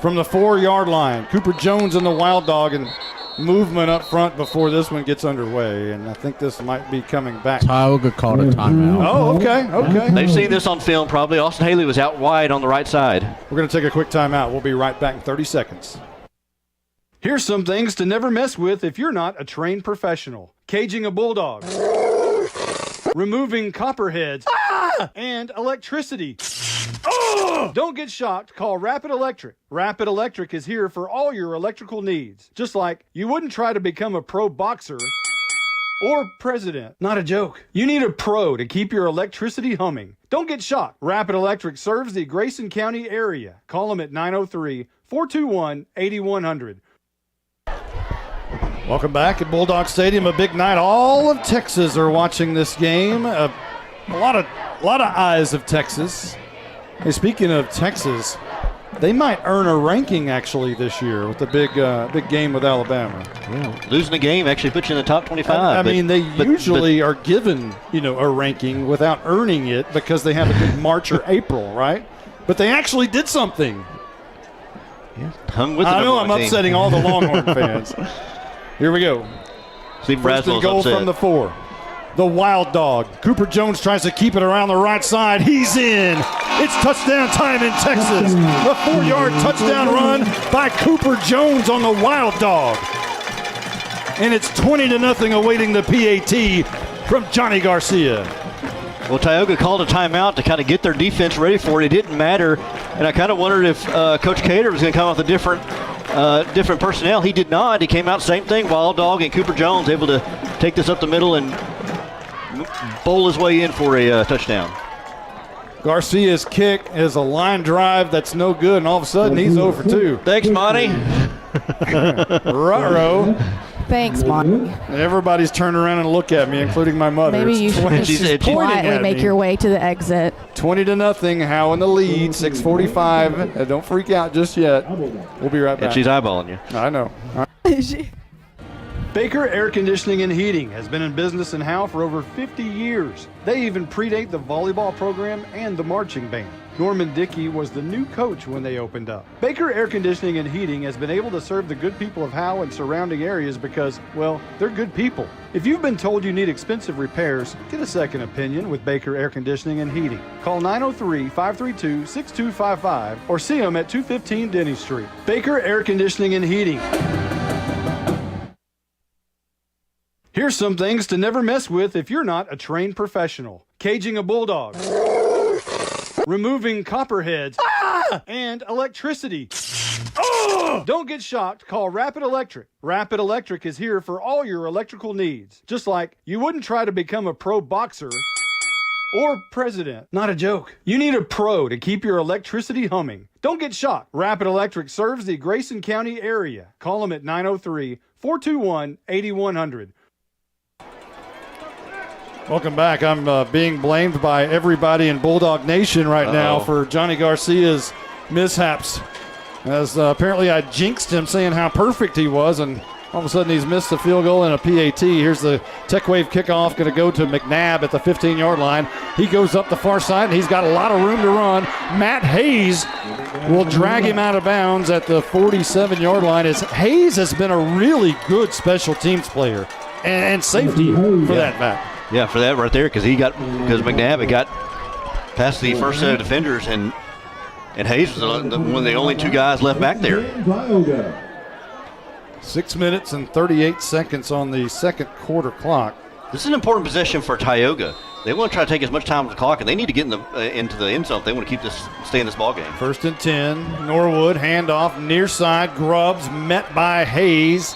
from the 4-yard line. Cooper Jones in the Wild Dog, and movement up front before this one gets underway, and I think this might be coming back. Tioga called a timeout. Oh, okay. They've seen this on film probably. Austin Haley was out wide on the right side. We're going to take a quick timeout. We'll be right back in 30 seconds. Here's some things to never mess with if you're not a trained professional. Caging a bulldog. Removing copperheads. And electricity. Don't get shocked. Call Rapid Electric. Rapid Electric is here for all your electrical needs. Just like you wouldn't try to become a pro boxer or president. Not a joke. You need a pro to keep your electricity humming. Don't get shocked. Rapid Electric serves the Grayson County area. Call them at 903-421-8100. Welcome back at Bulldog Stadium. A big night. All of Texas are watching this game. A lot of eyes of Texas. Hey, speaking of Texas, they might earn a ranking actually this year with the big game with Alabama. Yeah. Losing a game actually puts you in the top 25. I mean, they usually are given a ranking without earning it because they have a good March or April, right? But they actually did something. Yeah. I know I'm upsetting all the Longhorn fans. Here we go. Steve First and Braswell's goal upset. from the 4. The Wild Dog. Cooper Jones tries to keep it around the right side. He's in. It's touchdown time in Texas. A 4-yard touchdown run by Cooper Jones on the Wild Dog. And it's 20-0 awaiting the PAT from Johnny Garcia. Well, Tioga called a timeout to kind of get their defense ready for it. It didn't matter. And I kind of wondered if Coach Cater was going to come out with a different personnel. He did not. He came out same thing. Wild Dog and Cooper Jones able to take this up the middle and bowl his way in for a touchdown. Garcia's kick is a line drive that's no good, and all of a sudden he's 0 for 2. Thanks, Monty. Ruh-roh. Thanks, Monty. Everybody's turned around and look at me, including my mother. Maybe you should just quietly make your way to the exit. 20-0. Howe in the lead. 6:45. Don't freak out just yet. We'll be right back. And she's eyeballing you. I know. Baker Air Conditioning and Heating has been in business in Howe for over 50 years. They even predate the volleyball program and the marching band. Norman Dickey was the new coach when they opened up. Baker Air Conditioning and Heating has been able to serve the good people of Howe and surrounding areas because, well, they're good people. If you've been told you need expensive repairs, get a second opinion with Baker Air Conditioning and Heating. Call 903-532-6255 or see them at 215 Denny Street. Baker Air Conditioning and Heating. Here's some things to never mess with if you're not a trained professional. Caging a bulldog. Removing copperheads. And electricity. Don't get shocked. Call Rapid Electric. Rapid Electric is here for all your electrical needs. Just like you wouldn't try to become a pro boxer or president. Not a joke. You need a pro to keep your electricity humming. Don't get shocked. Rapid Electric serves the Grayson County area. Call them at 903-421-8100. Welcome back. I'm being blamed by everybody in Bulldog Nation right now for Johnny Garcia's mishaps. As apparently I jinxed him saying how perfect he was, and All of a sudden, he's missed the field goal and a PAT. Here's the Tech Wave kickoff, going to go to McNabb at the 15-yard line. He goes up the far side, and he's got a lot of room to run. Matt Hayes will drag him out of bounds at the 47-yard line. As Hayes has been a really good special teams player and safety for that back. Yeah, for that right there, because McNabb had got past the first set of defenders, and Hayes was one of the only two guys left back there. 6 minutes and 38 seconds on the second quarter clock. This is an important possession for Tioga. They want to try to take as much time on the clock, and they need to get into the end zone if they want to stay in this ball game. 1st and 10. Norwood handoff near side. Grubbs met by Hayes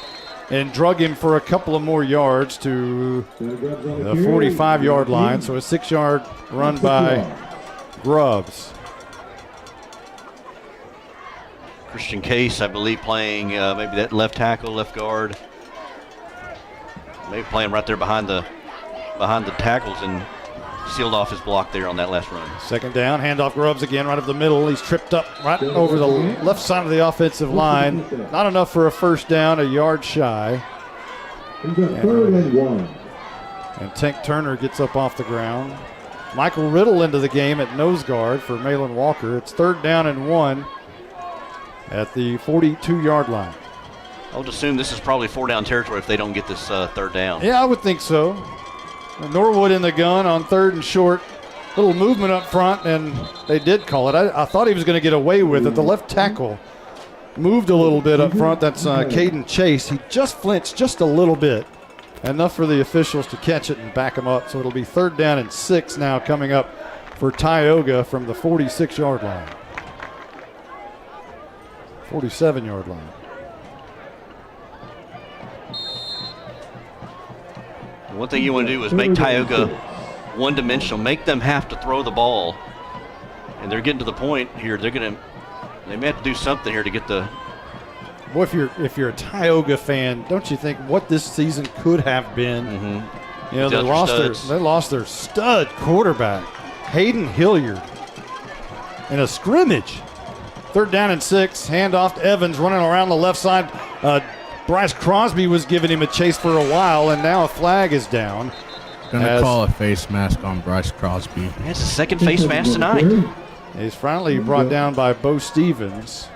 and drug him for a couple of more yards to the 45-yard line. So a 6-yard run by Grubbs. Christian Case, I believe, playing maybe that left tackle, left guard. Maybe playing right there behind the tackles and sealed off his block there on that last run. 2nd down, handoff Grubbs again right up the middle. He's tripped up right over the left side of the offensive line. Not enough for a first down, a yard shy. And Tank Turner gets up off the ground. Michael Riddle into the game at nose guard for Malin Walker. It's 3rd down and 1 at the 42-yard line. I would assume this is probably 4-down territory if they don't get this 3rd down. Yeah, I would think so. Norwood in the gun on 3rd and short. Little movement up front, and they did call it. I thought he was going to get away with it. The left tackle moved a little bit up front. That's Caden Chase. He just flinched just a little bit. Enough for the officials to catch it and back him up. So it'll be 3rd down and 6 now coming up for Tioga from the 46-yard line. 47-yard line. One thing you want to do is make Tioga one-dimensional, make them have to throw the ball. And they're getting to the point here. They may have to do something here to get the. Boy, if you're a Tioga fan, don't you think what this season could have been? Mm-hmm. You know, they lost their stud quarterback, Hayden Hilliard, in a scrimmage. 3rd down and 6. Handoff to Evans running around the left side. Bryce Crosby was giving him a chase for a while, and now a flag is down. Gonna call a face mask on Bryce Crosby. That's a 2nd face mask tonight. He's finally brought down by Bo Stevens.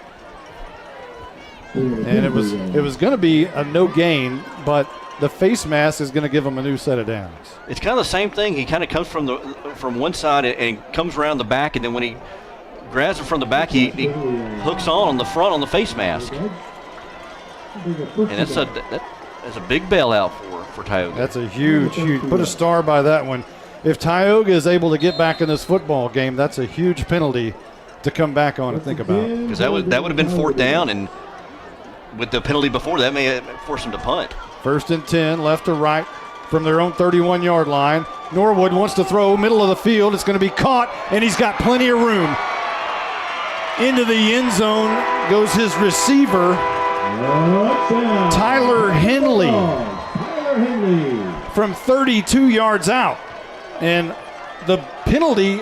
And it was going to be a no gain, but the face mask is going to give him a new set of downs. It's kind of the same thing. He kind of comes from one side and comes around the back, and then when he grabs it from the back, he hooks on the front on the face mask. And that's a big bailout for Tioga. That's a huge. Put a star by that one. If Tioga is able to get back in this football game, that's a huge penalty to come back on and think about. Because that would have been 4th down, and with the penalty before, that may force him to punt. 1st and 10, left to right from their own 31-yard line. Norwood wants to throw middle of the field. It's going to be caught, and he's got plenty of room. Into the end zone goes his receiver, Tyler Henley, from 32 yards out. And the penalty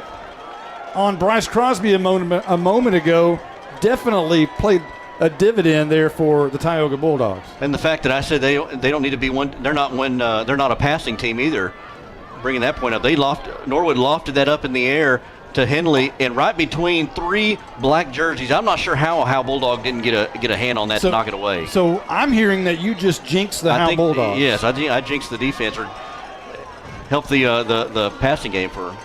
on Bryce Crosby a moment ago definitely played a dividend there for the Tioga Bulldogs. And the fact that I said they don't need to be one. They're not a passing team either. Bringing that point up, Norwood lofted that up in the air to Henley, and right between 3 black jerseys. I'm not sure how Bulldog didn't get a hand on that to knock it away. So I'm hearing that you just jinxed the Howe Bulldogs. Yes, I jinxed the defense or helped the passing game for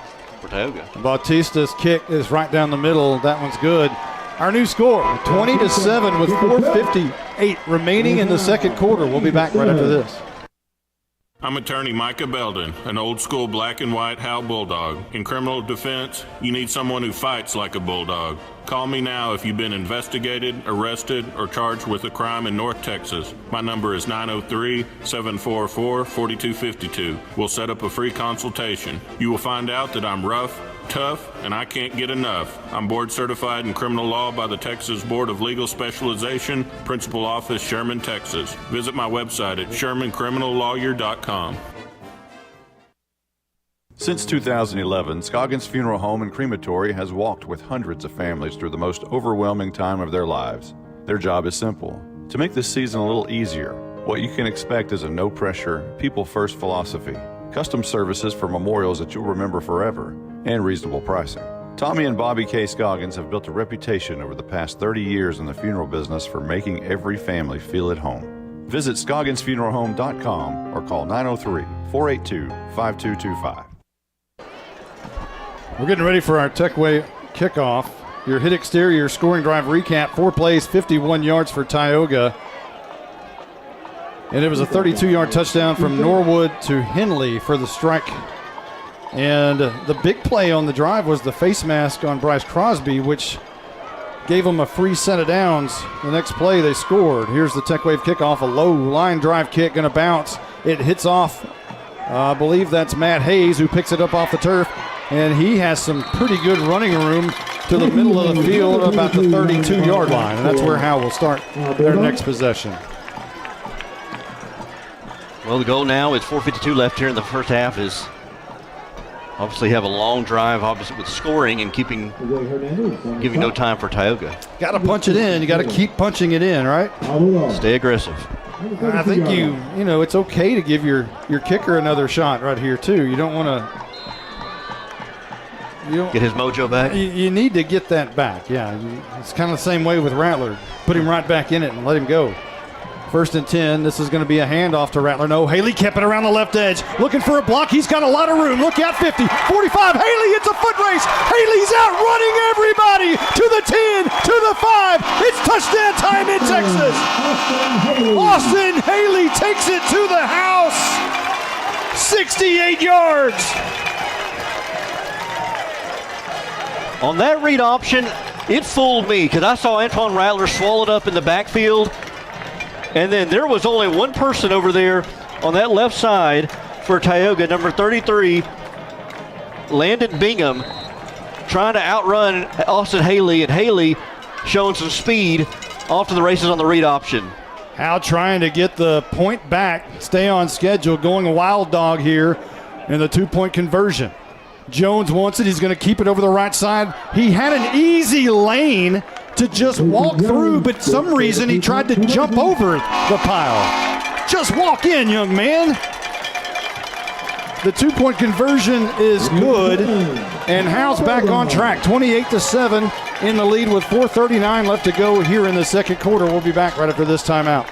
Tioga. Bautista's kick is right down the middle. That one's good. Our new score, 20-7 with 4:58 remaining in the second quarter. We'll be back right after this. I'm attorney Micah Belden, an old-school black and white Howe Bulldog. In criminal defense, you need someone who fights like a bulldog. Call me now if you've been investigated, arrested, or charged with a crime in North Texas. My number is 903-744-4252. We'll set up a free consultation. You will find out that I'm rough, tough, and I can't get enough. I'm board certified in criminal law by the Texas Board of Legal Specialization, Principal Office, Sherman, Texas. Visit my website at shermancriminallawyer.com. Since 2011, Scoggins Funeral Home and Crematory has walked with hundreds of families through the most overwhelming time of their lives. Their job is simple: to make this season a little easier. What you can expect is a no-pressure, people-first philosophy, custom services for memorials that you'll remember forever, and reasonable pricing. Tommy and Bobby K. Scoggins have built a reputation over the past 30 years in the funeral business for making every family feel at home. Visit ScogginsFuneralHome.com or call 903-482-5225. We're getting ready for our Techway kickoff. Your hit exterior scoring drive recap, 4 plays, 51 yards for Tioga. And it was a 32-yard touchdown from Norwood to Henley for the strike. And the big play on the drive was the face mask on Bryce Crosby, which gave them a free set of downs. The next play they scored. Here's the Tech Wave kickoff, a low line drive kick, going to bounce. It hits off, I believe that's Matt Hayes, who picks it up off the turf. And he has some pretty good running room to the middle of the field, about the 32-yard line. And that's where Howe will start their next possession. Well, the goal now is 4:52 left here in the first half is obviously have a long drive, obviously with scoring and giving no time for Tioga. Got to punch it in. You got to keep punching it in, right? Stay aggressive. I think you know, it's okay to give your kicker another shot right here too. You don't want to. Get his mojo back? You need to get that back, yeah. It's kind of the same way with Rattler. Put him right back in it and let him go. 1st and 10. This is going to be a handoff to Rattler. No, Haley kept it around the left edge. Looking for a block. He's got a lot of room. Look out, 50, 45. Haley, it's a foot race. Haley's outrunning everybody to the 10, to the 5. It's touchdown time in Texas. Austin Haley takes it to the house. 68 yards. On that read option, it fooled me because I saw Antoine Rattler swallowed up in the backfield. And then there was only one person over there on that left side for Tioga, number 33, Landon Bingham, trying to outrun Austin Haley, and Haley showing some speed off to the races on the read option. Howe trying to get the point back, stay on schedule, going a wild dog here in the 2-point conversion. Jones wants it. He's going to keep it over the right side. He had an easy lane to just walk through, but some reason he tried to jump over the pile. Just walk in, young man. The 2-point conversion is good, and Howe's back on track. 28-7 in the lead with 4:39 left to go here in the second quarter. We'll be back right after this timeout.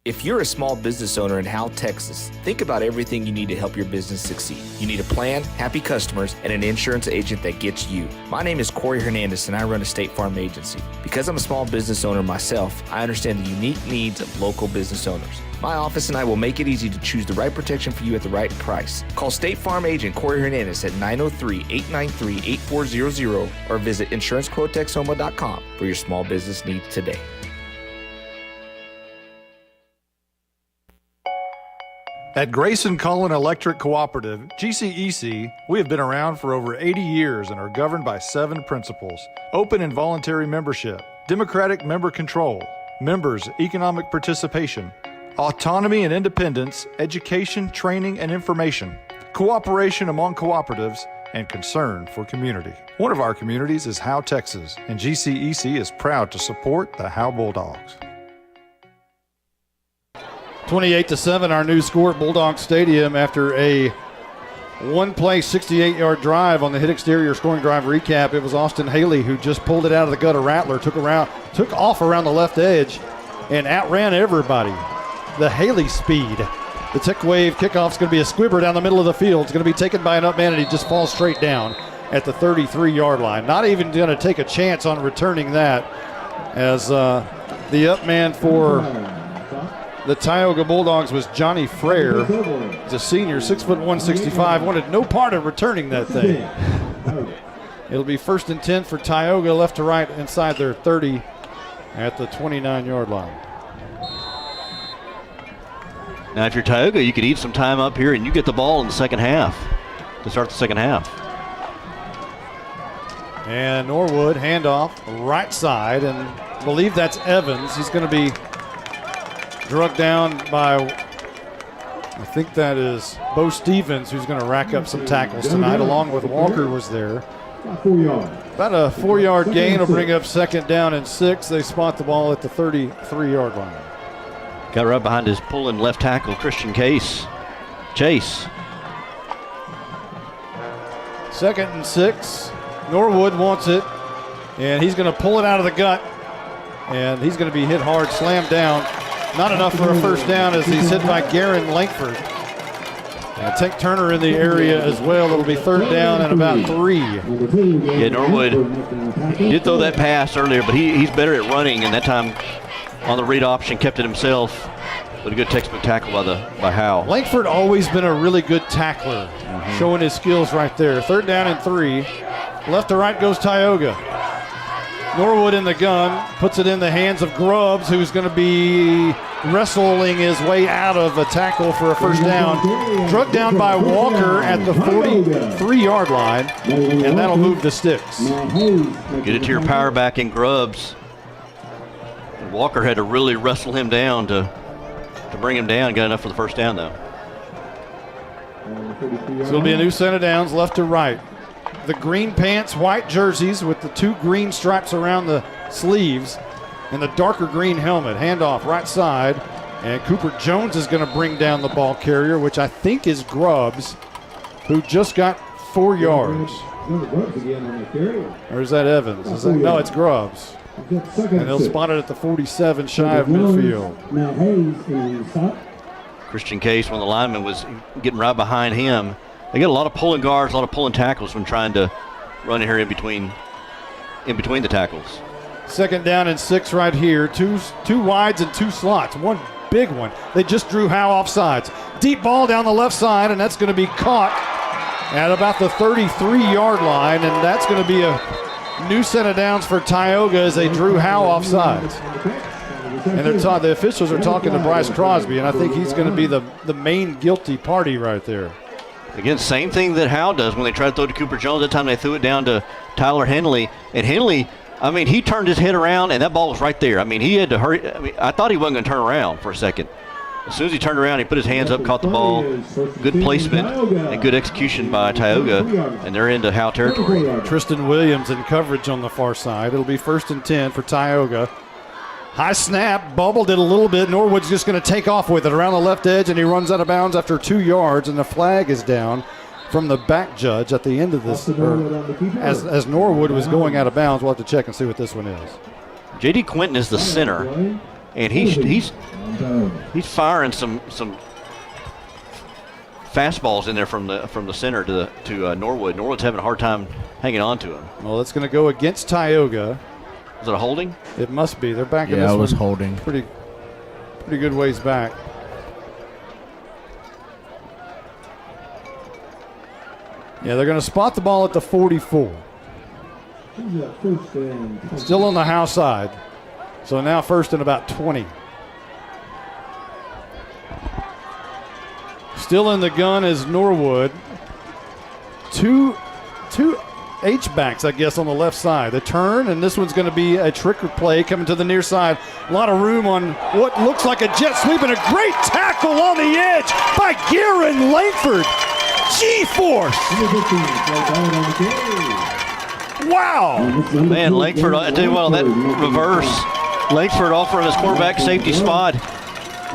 If you're a small business owner in Howe, Texas, think about everything you need to help your business succeed. You need a plan, happy customers, and an insurance agent that gets you. My name is Corey Hernandez, and I run a State Farm agency. Because I'm a small business owner myself, I understand the unique needs of local business owners. My office and I will make it easy to choose the right protection for you at the right price. Call State Farm agent Corey Hernandez at 903-893-8400 or visit InsuranceQuoteXoma.com for your small business needs today. At Grayson Cullen Electric Cooperative, GCEC, we have been around for over 80 years and are governed by 7 principles: open and voluntary membership, democratic member control, members' economic participation, autonomy and independence, education, training, and information, cooperation among cooperatives, and concern for community. One of our communities is Howe, Texas, and GCEC is proud to support the Howe Bulldogs. 28-7, our new score at Bulldog Stadium after a one-play 68-yard drive on the hit exterior scoring drive recap. It was Austin Haley who just pulled it out of the gut of Rattler, took off around the left edge, and outran everybody. The Haley speed. The Tech Wave kickoff is going to be a squibber down the middle of the field. It's going to be taken by an up man, and he just falls straight down at the 33-yard line. Not even going to take a chance on returning that, as the up man for the Tioga Bulldogs was Johnny Frere. He's a senior, 6'1", 165, wanted no part of returning that thing. It'll be 1st and 10 for Tioga, left to right inside their 30 at the 29-yard line. Now, if you're Tioga, you could eat some time up here and you get the ball in the second half to start the second half. And Norwood, handoff, right side, and I believe that's Evans. He's going to be drugged down by, I think that is Bo Stevens, who's going to rack up some tackles tonight, along with Walker was there. About a 4-yard gain will bring up 2nd down and 6. They spot the ball at the 33-yard line. Got right behind his pulling left tackle, Christian Chase. 2nd and 6. Norwood wants it, and he's going to pull it out of the gut, and he's going to be hit hard, slammed down. Not enough for a first down as he's hit by Garen Langford. And take Turner in the area as well. It'll be 3rd down and about 3. Yeah, Norwood did throw that pass earlier, but he's better at running, and that time on the read option kept it himself. But a good textbook tackle by Howe. Langford always been a really good tackler, showing his skills right there. 3rd down and 3. Left to right goes Tioga. Norwood in the gun, puts it in the hands of Grubbs, who's going to be wrestling his way out of a tackle for a first down. Struck down by Walker at the 43-yard line, and that'll move the sticks. Get it to your power back in Grubbs. And Walker had to really wrestle him down to bring him down. Got enough for the first down, though. So it'll be a new set of downs, left to right. The green pants, white jerseys with the 2 green stripes around the sleeves and the darker green helmet. Handoff right side, and Cooper Jones is going to bring down the ball carrier, which I think is Grubbs, who just got 4 yards. Or is that Evans? No, it's Grubbs. And they'll spot it at the 47, shy of midfield. Christian Case, one of the linemen, was getting right behind him. They get a lot of pulling guards, a lot of pulling tackles when trying to run here in between the tackles. 2nd down and 6 right here. Two wides and 2 slots. One big one. They just drew Howe off sides. Deep ball down the left side, and that's going to be caught at about the 33-yard line, and that's going to be a new set of downs for Tioga as they drew Howe off sides. And the officials are talking to Bryce Crosby, and I think he's going to be the main guilty party right there. Again, same thing that Howe does when they try to throw to Cooper Jones. That time they threw it down to Tyler Henley. And Henley, he turned his head around, and that ball was right there. He had to hurry. I thought he wasn't going to turn around for a second. As soon as he turned around, he put his hands up, caught the ball. Good placement and good execution by Tioga, and they're into Howe territory. Tristan Williams in coverage on the far side. It'll be 1st and 10 for Tioga. High snap, bubbled it a little bit. Norwood's just going to take off with it around the left edge, and he runs out of bounds after 2 yards, and the flag is down from the back judge at the end of this. As Norwood was going out of bounds, we'll have to check and see what this one is. J.D. Quinton is the center, and he's firing some fastballs in there from the center to Norwood. Norwood's having a hard time hanging on to him. Well, that's going to go against Tioga. Is it a holding? It must be. They're backing this one. Yeah, it was holding. Pretty good ways back. Yeah, they're going to spot the ball at the 44. Still on the Howe side. So now 1st and about 20. Still in the gun is Norwood. Two H-backs, I guess, on the left side. The turn, and this one's going to be a trick play coming to the near side. A lot of room on what looks like a jet sweep, and a great tackle on the edge by Garen Langford. G-force! Wow! Man, Langford, I tell you what, on that reverse, Langford offering his quarterback safety spot.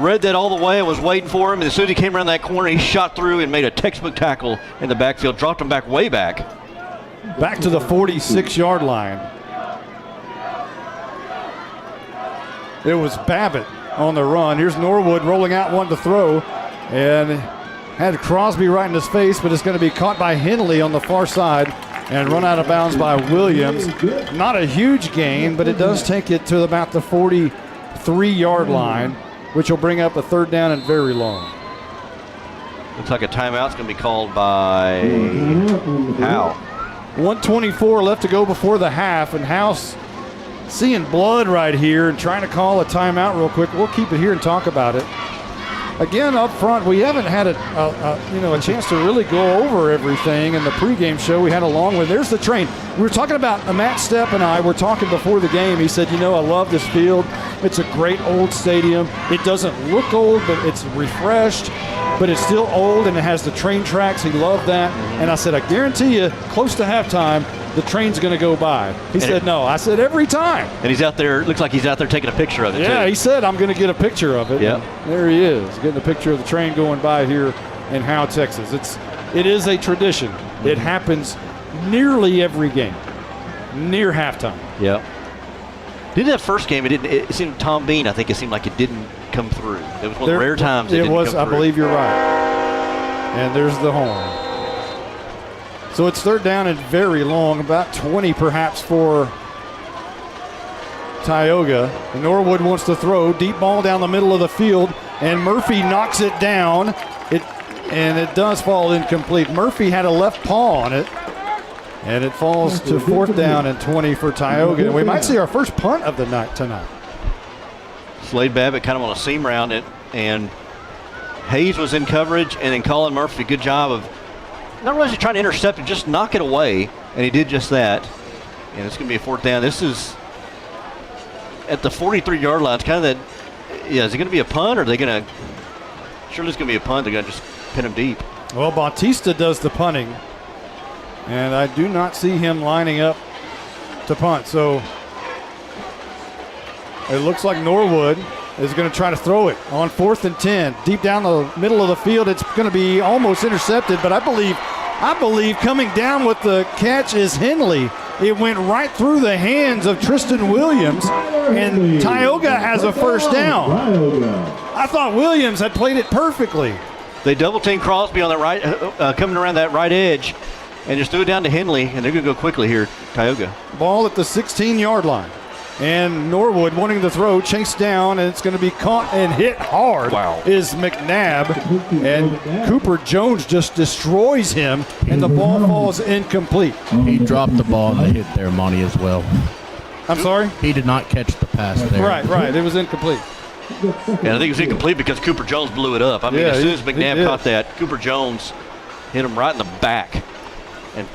Read that all the way and was waiting for him, and as soon as he came around that corner, he shot through and made a textbook tackle in the backfield, dropped him back way back. Back to the 46-yard line. It was Babbitt on the run. Here's Norwood rolling out one to throw, and had Crosby right in his face, but it's going to be caught by Henley on the far side and run out of bounds by Williams. Not a huge gain, but it does take it to about the 43-yard line, which will bring up a 3rd down and very long. Looks like a timeout's going to be called by Howe. 1:24 left to go before the half, and House seeing blood right here and trying to call a timeout real quick. We'll keep it here and talk about it. Again, up front, we haven't had a chance to really go over everything in the pregame show. We had a long one. There's the train. We were talking about Matt Stepp and I were talking before the game. He said, I love this field. It's a great old stadium. It doesn't look old, but it's refreshed. But it's still old, and it has the train tracks. He loved that. And I said, I guarantee you, close to halftime, the train's going to go by. He said, no. I said, every time. And he's out there, looks like he's out there taking a picture of it, Yeah, too. he said, I'm going to get a picture of it. Yep. And there he is, getting a picture of the train going by here in Howe, Texas. It is a tradition. It happens nearly every game, near halftime. Yep. Did that first game, it seemed Tom Bean, I think it seemed like it didn't come through. It was one of the rare times it didn't come through. I believe you're right. And there's the horn. So it's third down and very long, about 20 perhaps for Tioga. Norwood wants to throw, deep ball down the middle of the field, and Murphy knocks it down. And it does fall incomplete. Murphy had a left paw on it, and it falls to fourth down and 20 for Tioga. And we might see our first punt of the night tonight. Slade Babbitt kind of on a seam round it, and Hayes was in coverage, and then Colin Murphy, good job of not really trying to intercept it, just knock it away, and he did just that. And it's going to be a fourth down. This is at the 43-yard line. It's kind of that, is it going to be a punt, or are they going to, surely it's going to be a punt. They're going to just pin him deep. Well, Bautista does the punting, and I do not see him lining up to punt. So it looks like Norwood is going to try to throw it on 4th and 10. Deep down the middle of the field, it's going to be almost intercepted, but I believe coming down with the catch is Henley. It went right through the hands of Tristan Williams, and Tioga has a first down. I thought Williams had played it perfectly. They double team Crosby on the right, coming around that right edge, and just threw it down to Henley, and they're going to go quickly here, Tioga. Ball at the 16-yard line. And Norwood wanting to throw, chased down, and it's going to be caught and hit hard. Wow. Is McNabb. And Cooper Jones just destroys him, and the ball falls incomplete. He dropped the ball that hit there, Monty, as well. I'm sorry? He did not catch the pass there. Right. It was incomplete. And I think it was incomplete because Cooper Jones blew it up. I mean, as soon as McNabb caught that, Cooper Jones hit him right in the back and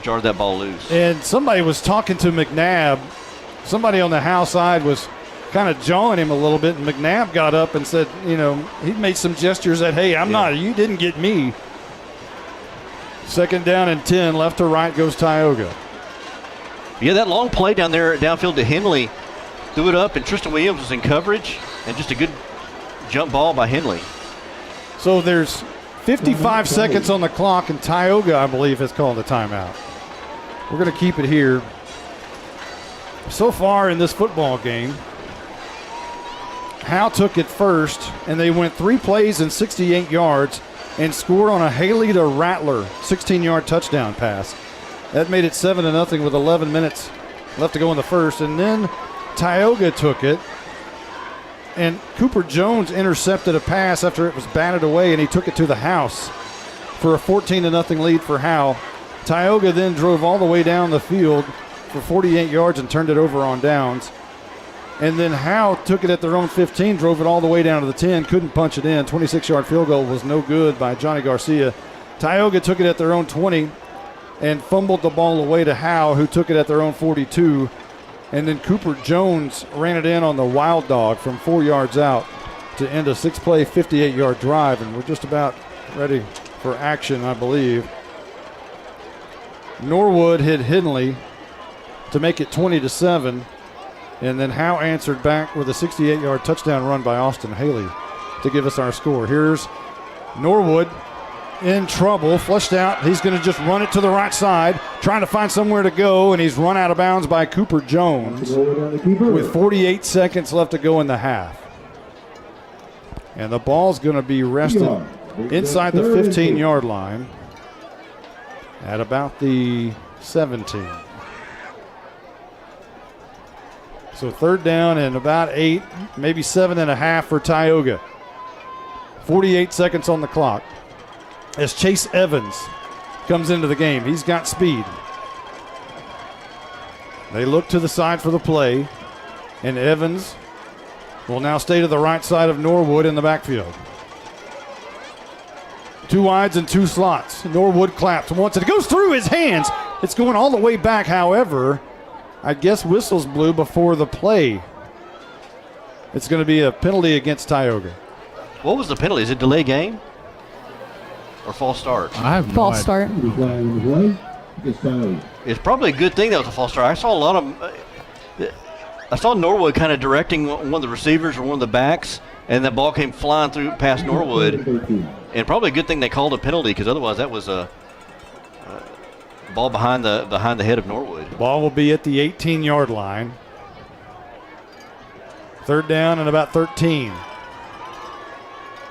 jarred that ball loose. And somebody was talking to McNabb. Somebody on the Howe side was kind of jawing him a little bit, and McNabb got up and said, he made some gestures that, hey, you didn't get me. Second down and 10, left to right goes Tioga. Yeah, that long play down there, downfield to Henley, threw it up, and Tristan Williams was in coverage, and just a good jump ball by Henley. So there's 55 seconds on the clock, and Tioga, I believe, has called a timeout. We're going to keep it here. So far in this football game, Howe took it first, and they went 3 plays and 68 yards and scored on a Haley to Rattler 16-yard touchdown pass. That made it 7-0 with 11 minutes left to go in the first. And then Tioga took it, and Cooper Jones intercepted a pass after it was batted away, and he took it to the house for a 14-0 lead for Howe. Tioga then drove all the way down the field for 48 yards and turned it over on downs. And then Howe took it at their own 15, drove it all the way down to the 10, couldn't punch it in. 26-yard field goal was no good by Johnny Garcia. Tioga took it at their own 20 and fumbled the ball away to Howe, who took it at their own 42. And then Cooper Jones ran it in on the wild dog from 4 yards out to end a 6-play, 58-yard drive. And we're just about ready for action, I believe. Norwood hit Henley to make it 20-7. And then Howe answered back with a 68-yard touchdown run by Austin Haley to give us our score. Here's Norwood in trouble, flushed out. He's going to just run it to the right side, trying to find somewhere to go, and he's run out of bounds by Cooper Jones with 48 seconds left to go in the half. And the ball's going to be rested inside the 15-yard line at about the 17. So third down and about 8, maybe 7.5 for Tioga. 48 seconds on the clock as Chase Evans comes into the game. He's got speed. They look to the side for the play, and Evans will now stay to the right side of Norwood in the backfield. 2 wides and 2 slots. Norwood claps once, and it goes through his hands. It's going all the way back, however. I guess whistles blew before the play. It's going to be a penalty against Tioga. What was the penalty? Is it delay game or false start? I have no False idea. start. It's probably a good thing that was a false start. I saw a lot of I saw Norwood kind of directing one of the receivers or one of the backs, and that ball came flying through past Norwood. And probably a good thing they called a penalty, because otherwise that was a ball behind the head of Norwood. Ball will be at the 18-yard line. Third down and about 13.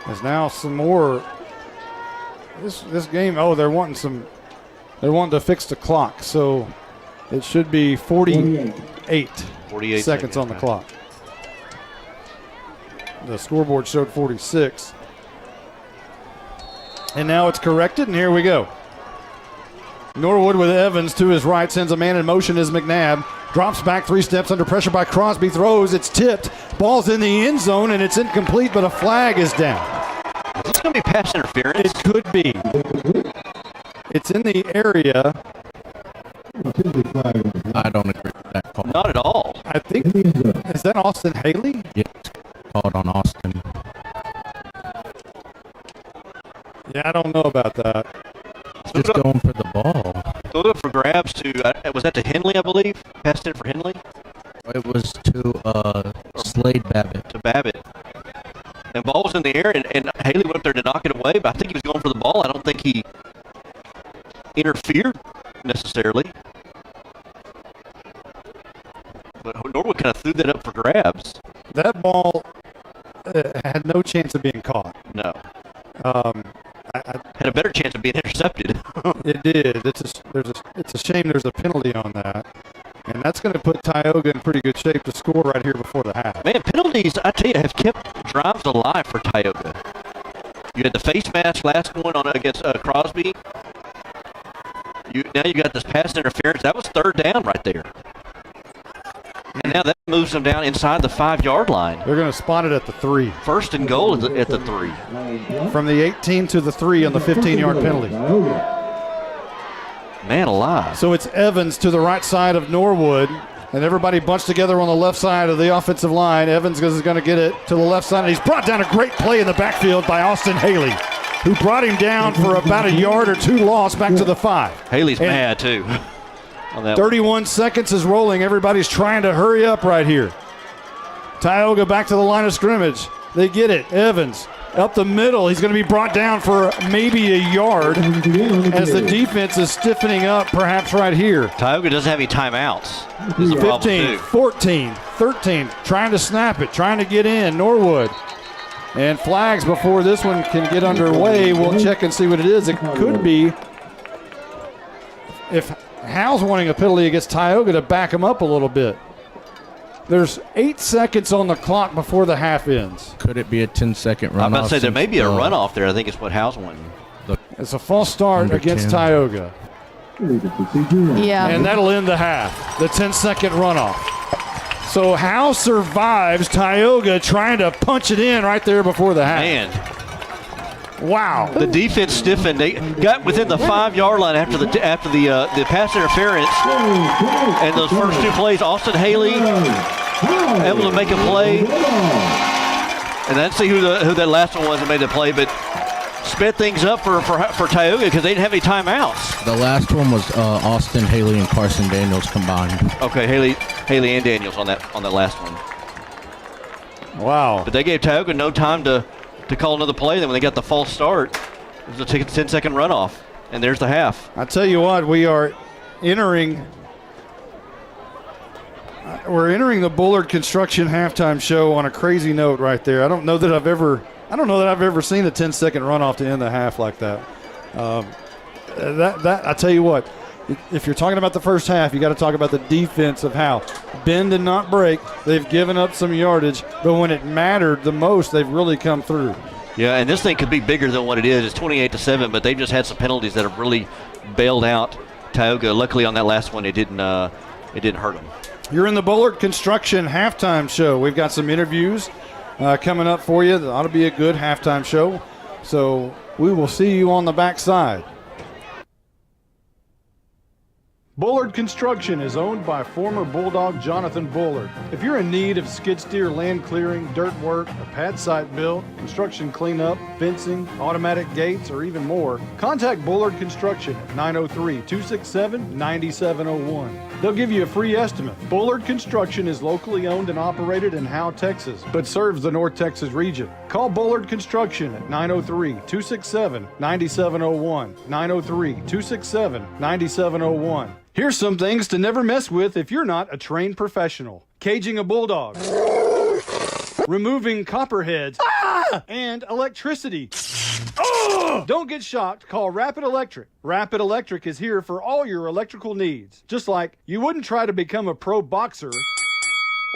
There's now some more. This game. They're wanting to fix the clock, so it should be 48 seconds on the clock. The scoreboard showed 46. And now it's corrected, and here we go. Norwood with Evans to his right, sends a man in motion as McNabb. Drops back 3 steps under pressure by Crosby, throws, it's tipped. Ball's in the end zone, and it's incomplete, but a flag is down. Is this going to be pass interference? It could be. It's in the area. I don't agree with that call. Not at all. I think, is that Austin Haley? Yes, called on Austin. Yeah, I don't know about that. Just going for the ball. Throw it up for grabs to, was that to Henley, I believe? Passed it for Henley? It was to Slade Babbitt. To Babbitt. And ball was in the air, and Haley went up there to knock it away, but I think he was going for the ball. I don't think he interfered necessarily. But Norwood kind of threw that up for grabs. That ball had no chance of being caught. No. Had a better chance of being intercepted. It did. It's a shame there's a penalty on that. And that's going to put Tioga in pretty good shape to score right here before the half. Man, penalties, I tell you, have kept drives alive for Tioga. You had the face mask last one against Crosby. Now you got this pass interference. That was third down right there. And now that moves them down inside the 5-yard line. They're going to spot it at the 3. First and goal at the 3. From the 18 to the 3 on the 15-yard penalty. Man alive. So it's Evans to the right side of Norwood, and everybody bunched together on the left side of the offensive line. Evans is going to get it to the left side, and he's brought down a great play in the backfield by Austin Haley, who brought him down for about a yard or 2 loss back to the 5. Haley's mad, too. 31 seconds is rolling. Everybody's trying to hurry up right here. Tioga back to the line of scrimmage. They get it. Evans up the middle. He's going to be brought down for maybe a yard as the defense is stiffening up perhaps right here. Tioga doesn't have any timeouts. 15, 14, 13. Trying to snap it. Trying to get in. Norwood. And flags before this one can get underway. We'll check and see what it is. It could be, if Howe's wanting a penalty against Tioga to back him up a little bit. There's 8 seconds on the clock before the half ends. Could it be a 10-second runoff? I'm about to say there may be a runoff there. I think it's what Howe's wanting. It's a false start against 10. Tioga. Yeah. And that'll end the half, the 10-second runoff. So Howe survives Tioga trying to punch it in right there before the half. Man. Wow. The defense stiffened. They got within the 5-yard line after the pass interference. And those first 2 plays, Austin Haley able to make a play. And let's see who that last one was that made the play, but sped things up for Tioga because they didn't have any timeouts. The last one was Austin Haley and Carson Daniels combined. Okay, Haley and Daniels on that last one. Wow. But they gave Tioga no time to call another play. Then when they got the false start, it was a 10-second runoff, and there's the half. I tell you what, we're entering the Bullard Construction halftime show on a crazy note right there. I don't know that I've ever seen a 10-second runoff to end the half like that. I tell you what, if you're talking about the first half, you got to talk about the defense of Howe. Bend and not break. They've given up some yardage, but when it mattered the most, they've really come through. Yeah, and this thing could be bigger than what it is. It's 28-7, but they've just had some penalties that have really bailed out Tioga. Luckily, on that last one, it didn't hurt them. You're in the Bullard Construction halftime show. We've got some interviews coming up for you. That ought to be a good halftime show. So we will see you on the backside. Bullard Construction is owned by former Bulldog Jonathan Bullard. If you're in need of skid steer land clearing, dirt work, a pad site built, construction cleanup, fencing, automatic gates, or even more, contact Bullard Construction at 903-267-9701. They'll give you a free estimate. Bullard Construction is locally owned and operated in Howe, Texas, but serves the North Texas region. Call Bullard Construction at 903-267-9701. 903-267-9701. Here's some things to never mess with if you're not a trained professional. Caging a bulldog. Removing copperheads. And electricity. Don't get shocked. Call Rapid Electric. Rapid Electric is here for all your electrical needs. Just like you wouldn't try to become a pro boxer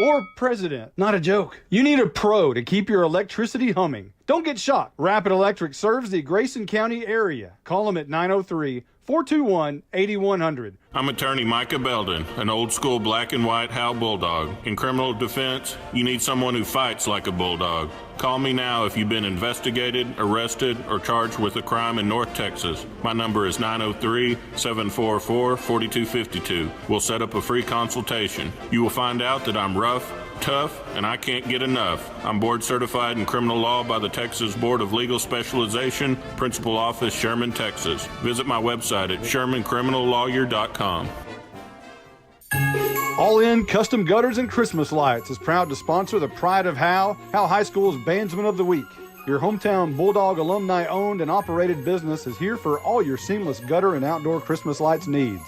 or president. Not a joke. You need a pro to keep your electricity humming. Don't get shocked. Rapid Electric serves the Grayson County area. Call them at 903-421-8100. I'm attorney Micah Belden, an old school black and white Howe Bulldog. In criminal defense, you need someone who fights like a bulldog. Call me now if you've been investigated, arrested, or charged with a crime in North Texas. My number is 903-744-4252. We'll set up a free consultation. You will find out that I'm rough, tough, and I can't get enough. I'm board certified in criminal law by the Texas Board of Legal Specialization, Principal Office, Sherman, Texas. Visit my website at shermancriminallawyer.com. All In Custom Gutters and Christmas Lights is proud to sponsor the Pride of Howe High School's Bandsman of the Week. Your hometown Bulldog alumni owned and operated business is here for all your seamless gutter and outdoor Christmas lights needs.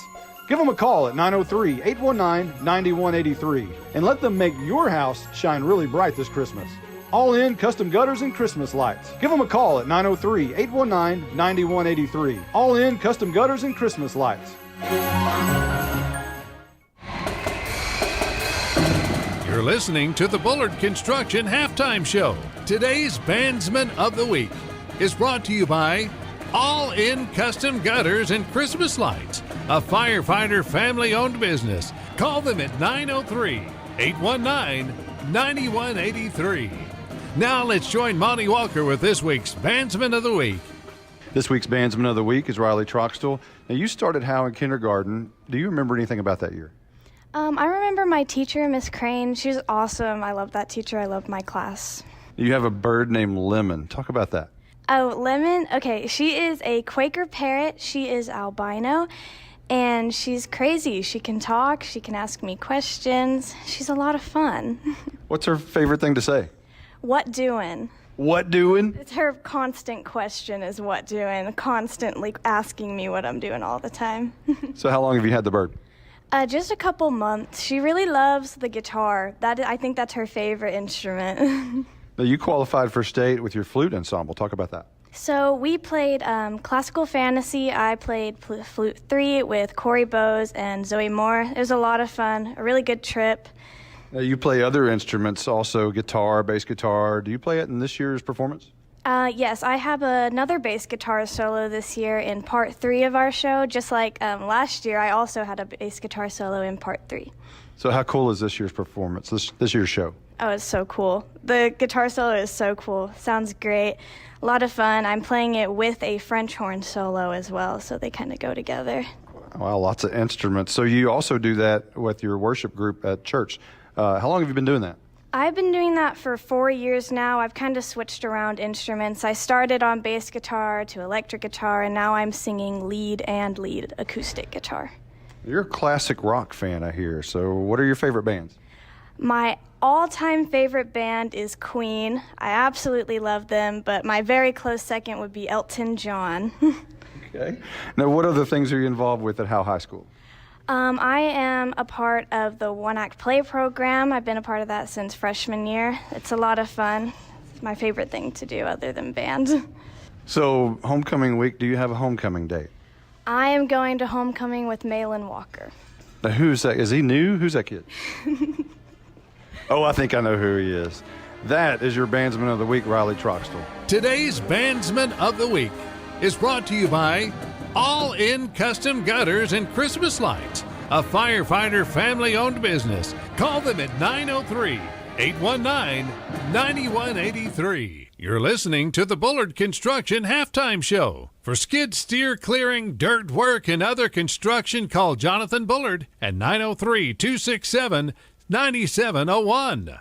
Give them a call at 903-819-9183 and let them make your house shine really bright this Christmas. All In Custom Gutters and Christmas Lights. Give them a call at 903-819-9183. All In Custom Gutters and Christmas Lights. You're listening to the Bullard Construction Halftime Show. Today's Bandsman of the Week is brought to you by All In Custom Gutters and Christmas Lights, a firefighter family-owned business. Call them at 903-819-9183. Now let's join Monty Walker with this week's Bandsman of the Week. This week's Bandsman of the Week is Riley Troxtel. Now, you started Howe in kindergarten. Do you remember anything about that year? I remember my teacher, Miss Crane. She was awesome. I loved that teacher. I loved my class. You have a bird named Lemon. Talk about that. Oh, Lemon? Okay, she is a Quaker parrot. She is albino, and she's crazy. She can talk. She can ask me questions. She's a lot of fun. What's her favorite thing to say? What doing? What doing? It's her constant question is what doing, constantly asking me what I'm doing all the time. So how long have you had the bird? Just a couple months. She really loves the guitar. I think that's her favorite instrument. Now, you qualified for state with your flute ensemble. Talk about that. So we played classical fantasy. I played flute 3 with Corey Bowes and Zoe Moore. It was a lot of fun, a really good trip. Now, you play other instruments, also guitar, bass guitar. Do you play it in this year's performance? Yes, I have another bass guitar solo this year in part 3 of our show. Just like last year, I also had a bass guitar solo in part 3. So how cool is this year's performance, this year's show? Oh, it's so cool. The guitar solo is so cool. Sounds great. A lot of fun. I'm playing it with a French horn solo as well, so they kind of go together. Wow, lots of instruments. So you also do that with your worship group at church. How long have you been doing that? I've been doing that for 4 years now. I've kind of switched around instruments. I started on bass guitar to electric guitar, and now I'm singing lead acoustic guitar. You're a classic rock fan, I hear. So what are your favorite bands? My all-time favorite band is Queen. I absolutely love them, but my very close second would be Elton John. Okay. Now, what other things are you involved with at Howe High School? I am a part of the one-act play program. I've been a part of that since freshman year. It's a lot of fun. It's my favorite thing to do other than band. So, homecoming week, do you have a homecoming date? I am going to homecoming with Malin Walker. Now, who's that? Is he new? Who's that kid? Oh, I think I know who he is. That is your Bandsman of the Week, Riley Troxtel. Today's Bandsman of the Week is brought to you by All In Custom Gutters and Christmas Lights, a firefighter family-owned business. Call them at 819-9183. You're listening to the Bullard Construction Halftime Show. For skid steer clearing, dirt work, and other construction, call Jonathan Bullard at 903-267-9701.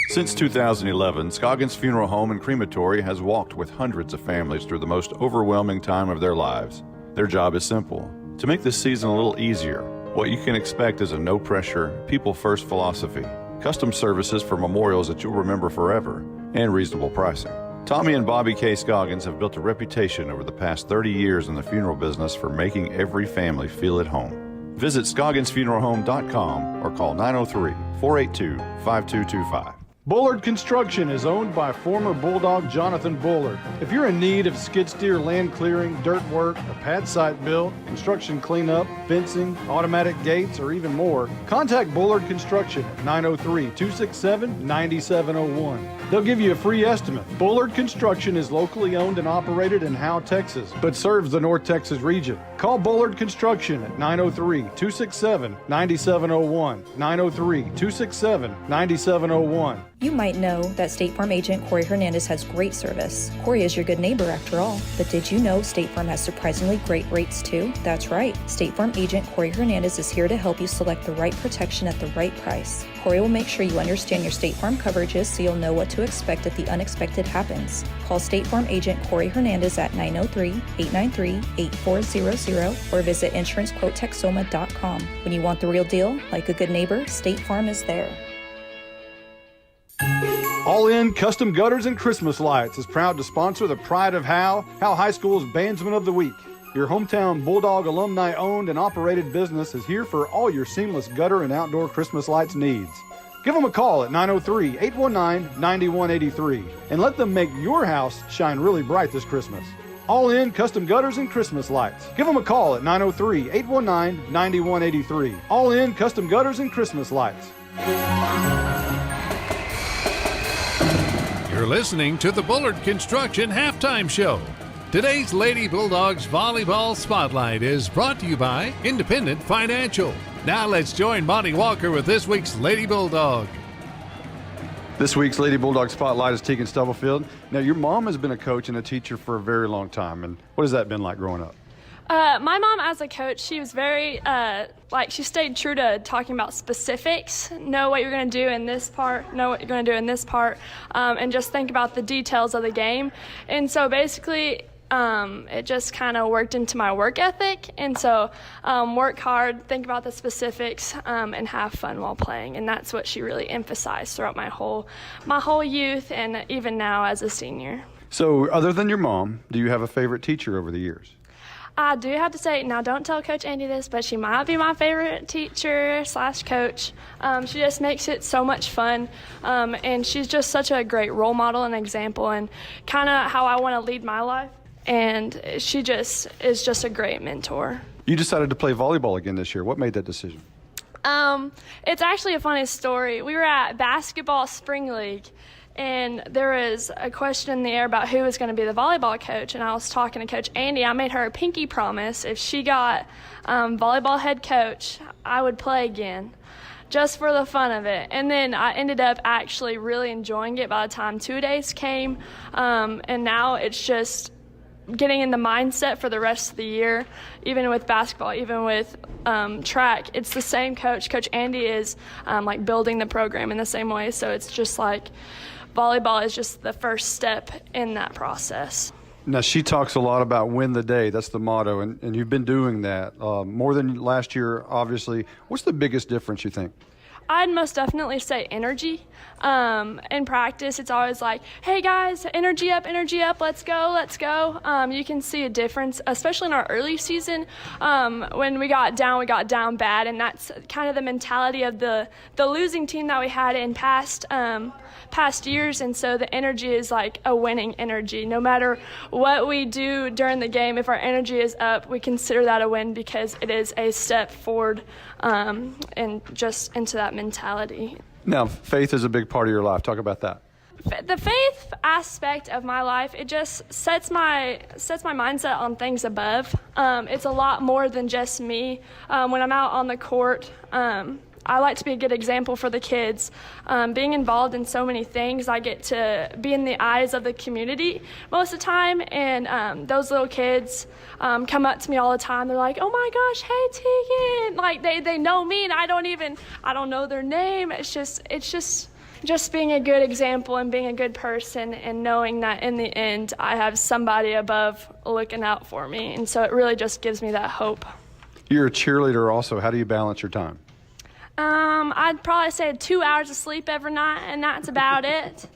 Since 2011, Scoggins Funeral Home and Crematory has walked with hundreds of families through the most overwhelming time of their lives. Their job is simple: to make this season a little easier. What you can expect is a no-pressure, people-first philosophy, custom services for memorials that you'll remember forever, and reasonable pricing. Tommy and Bobby K. Scoggins have built a reputation over the past 30 years in the funeral business for making every family feel at home. Visit ScogginsFuneralHome.com or call 903-482-5225. Bullard Construction is owned by former Bulldog Jonathan Bullard. If you're in need of skid steer land clearing, dirt work, a pad site built, construction cleanup, fencing, automatic gates, or even more, contact Bullard Construction at 903-267-9701. They'll give you a free estimate. Bullard Construction is locally owned and operated in Howe, Texas, but serves the North Texas region. Call Bullard Construction at 903-267-9701, 903-267-9701. You might know that State Farm agent Corey Hernandez has great service. Corey is your good neighbor after all. But did you know State Farm has surprisingly great rates too? That's right. State Farm agent Corey Hernandez is here to help you select the right protection at the right price. Corey will make sure you understand your State Farm coverages so you'll know what to expect if the unexpected happens. Call State Farm agent Corey Hernandez at 903-893-8400 or visit insurancequotetexoma.com. When you want the real deal, like a good neighbor, State Farm is there. All In Custom Gutters and Christmas Lights is proud to sponsor the Pride of Howe High School's Bandsman of the Week. Your hometown Bulldog alumni owned and operated business is here for all your seamless gutter and outdoor Christmas lights needs. Give them a call at 903-819-9183 and let them make your house shine really bright this Christmas. All In Custom Gutters and Christmas Lights. Give them a call at 903-819-9183. All In Custom Gutters and Christmas Lights. You're listening to the Bullard Construction Halftime Show. Today's Lady Bulldogs Volleyball Spotlight is brought to you by Independent Financial. Now let's join Monty Walker with this week's Lady Bulldog. This week's Lady Bulldog Spotlight is Tegan Stubblefield. Now, your mom has been a coach and a teacher for a very long time. And what has that been like growing up? My mom, as a coach, she was very, she stayed true to talking about specifics. Know what you're going to do in this part, know what you're going to do in this part, and just think about the details of the game. And so basically, it just kind of worked into my work ethic. And so work hard, think about the specifics, and have fun while playing. And that's what she really emphasized throughout my whole youth and even now as a senior. So other than your mom, do you have a favorite teacher over the years? I do have to say, now don't tell Coach Andy this, but she might be my favorite teacher / coach. She just makes it so much fun, and she's just such a great role model and example and kind of how I want to lead my life, and she just is just a great mentor. You decided to play volleyball again this year. What made that decision? It's actually a funny story. We were at basketball spring league, and there was a question in the air about who was going to be the volleyball coach, and I was talking to Coach Andy. I made her a pinky promise. If she got volleyball head coach, I would play again, just for the fun of it. And then I ended up actually really enjoying it by the time 2 days came, and now it's just getting in the mindset for the rest of the year, even with basketball, even with track. It's the same coach. Coach Andy is building the program in the same way, so it's just like volleyball is just the first step in that process. Now, she talks a lot about win the day. That's the motto, and you've been doing that more than last year, obviously. What's the biggest difference, you think? I'd most definitely say energy. In practice, it's always like, hey guys, energy up, let's go, let's go. You can see a difference, especially in our early season. When we got down bad, and that's kind of the mentality of the losing team that we had in past years, and so the energy is like a winning energy. No matter what we do during the game, if our energy is up, we consider that a win because it is a step forward and just into that mentality. Now, faith is a big part of your life. Talk about that. The faith aspect of my life, it just sets my mindset on things above. It's a lot more than just me. When I'm out on the court, I like to be a good example for the kids. Being involved in so many things, I get to be in the eyes of the community most of the time, and those little kids come up to me all the time. They're like, "Oh my gosh, hey Tegan!" Like they know me, and I don't know their name. It's just being a good example and being a good person, and knowing that in the end I have somebody above looking out for me, and so it really just gives me that hope. You're a cheerleader also. How do you balance your time? I'd probably say 2 hours of sleep every night, and that's about it.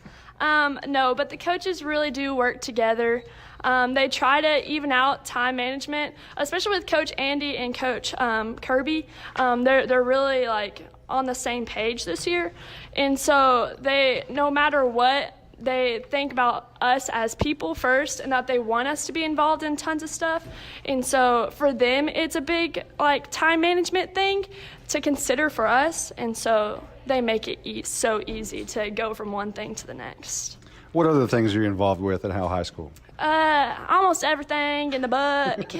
No, but the coaches really do work together. They try to even out time management, especially with Coach Andy and Coach Kirby. They're really like on the same page this year, and so they, no matter what, they think about us as people first, and that they want us to be involved in tons of stuff. And so for them, it's a big like time management thing to consider for us, and so they make it so easy to go from one thing to the next. What other things are you involved with at Howe High School? Almost everything in the book.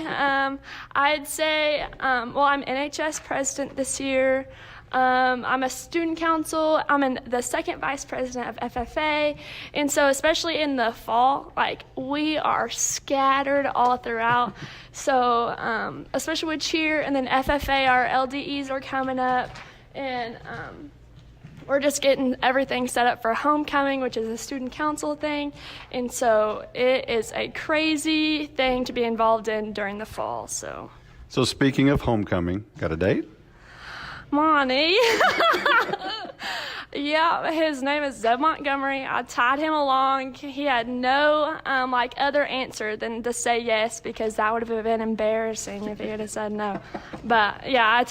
I'd say, well, I'm NHS president this year. I'm a student council. I'm the second vice president of FFA. And so especially in the fall, like we are scattered all throughout. So especially with cheer and then FFA, our LDEs are coming up. And we're just getting everything set up for homecoming, which is a student council thing. And so it is a crazy thing to be involved in during the fall. So speaking of homecoming, got a date? Monty. Yeah, his name is Zeb Montgomery. I tied him along. He had no other answer than to say yes, because that would have been embarrassing if he would have said no. But yeah,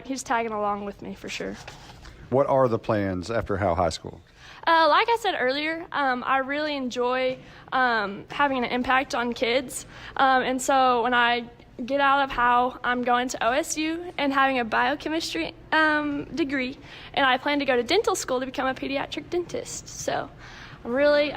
he's tagging along with me for sure. What are the plans after Howe High School? Like I said earlier, I really enjoy having an impact on kids. And so when I get out of Howe, I'm going to OSU and having a biochemistry degree. And I plan to go to dental school to become a pediatric dentist. So I'm really,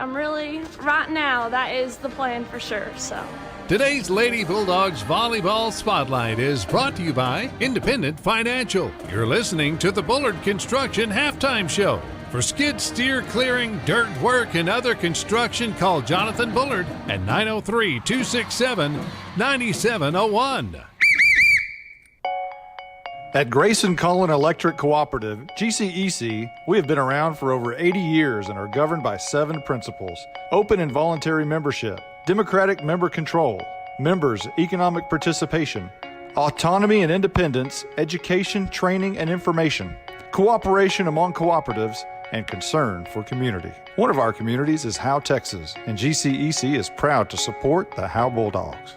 right now, that is the plan for sure. So. Today's Lady Bulldogs Volleyball Spotlight is brought to you by Independent Financial. You're listening to the Bullard Construction Halftime Show. For skid steer clearing, dirt work, and other construction, call Jonathan Bullard at 903-267-9701. At Grayson Cullen Electric Cooperative, GCEC, we have been around for over 80 years and are governed by 7 principles: open and voluntary membership, democratic member control, members' economic participation, autonomy and independence, education, training, and information, cooperation among cooperatives, and concern for community. One of our communities is Howe, Texas, and GCEC is proud to support the Howe Bulldogs.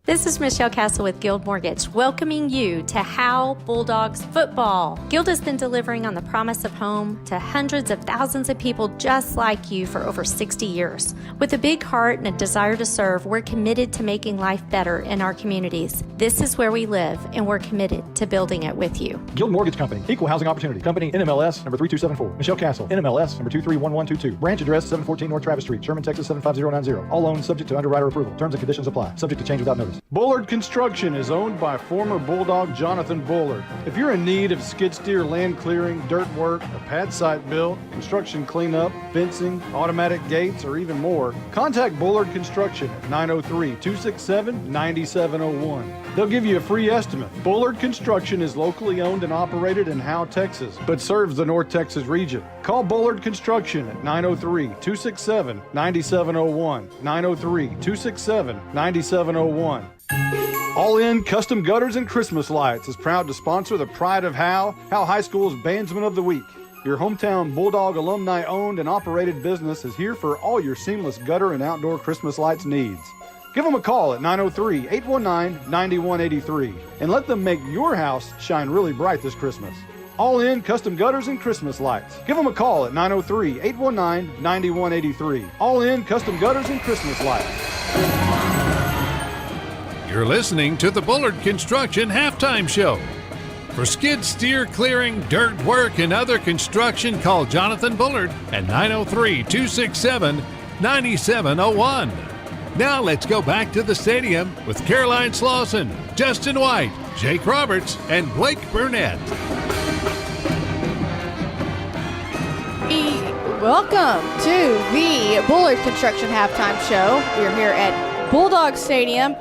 This is Michelle Castle with Guild Mortgage, welcoming you to Howe Bulldogs football. Guild has been delivering on the promise of home to hundreds of thousands of people just like you for over 60 years. With a big heart and a desire to serve, we're committed to making life better in our communities. This is where we live, and we're committed to building it with you. Guild Mortgage Company, Equal Housing Opportunity Company, NMLS number 3274. Michelle Castle, NMLS number 231122. Branch address 714 North Travis Street, Sherman, Texas 75090. All loans subject to underwriter approval. Terms and conditions apply. Subject to change without notice. Bullard Construction is owned by former Bulldog Jonathan Bullard. If you're in need of skid steer land clearing, dirt work, a pad site built, construction cleanup, fencing, automatic gates, or even more, contact Bullard Construction at 903-267-9701. They'll give you a free estimate. Bullard Construction is locally owned and operated in Howe, Texas, but serves the North Texas region. Call Bullard Construction at 903-267-9701. 903-267-9701. All In Custom Gutters and Christmas Lights is proud to sponsor the Pride of Howe High School's Bandsman of the Week. Your hometown Bulldog alumni owned and operated business is here for all your seamless gutter and outdoor Christmas lights needs. Give them a call at 903-819-9183 and let them make your house shine really bright this Christmas. All In Custom Gutters and Christmas Lights. Give them a call at 903-819-9183. All In Custom Gutters and Christmas Lights. You're listening to the Bullard Construction Halftime Show. For skid steer clearing, dirt work, and other construction, call Jonathan Bullard at 903-267-9701. Now let's go back to the stadium with Caroline Slauson, Justin White, Jake Roberts, and Blake Burnett. Welcome to the Bullard Construction Halftime Show. We're here at Bulldog Stadium.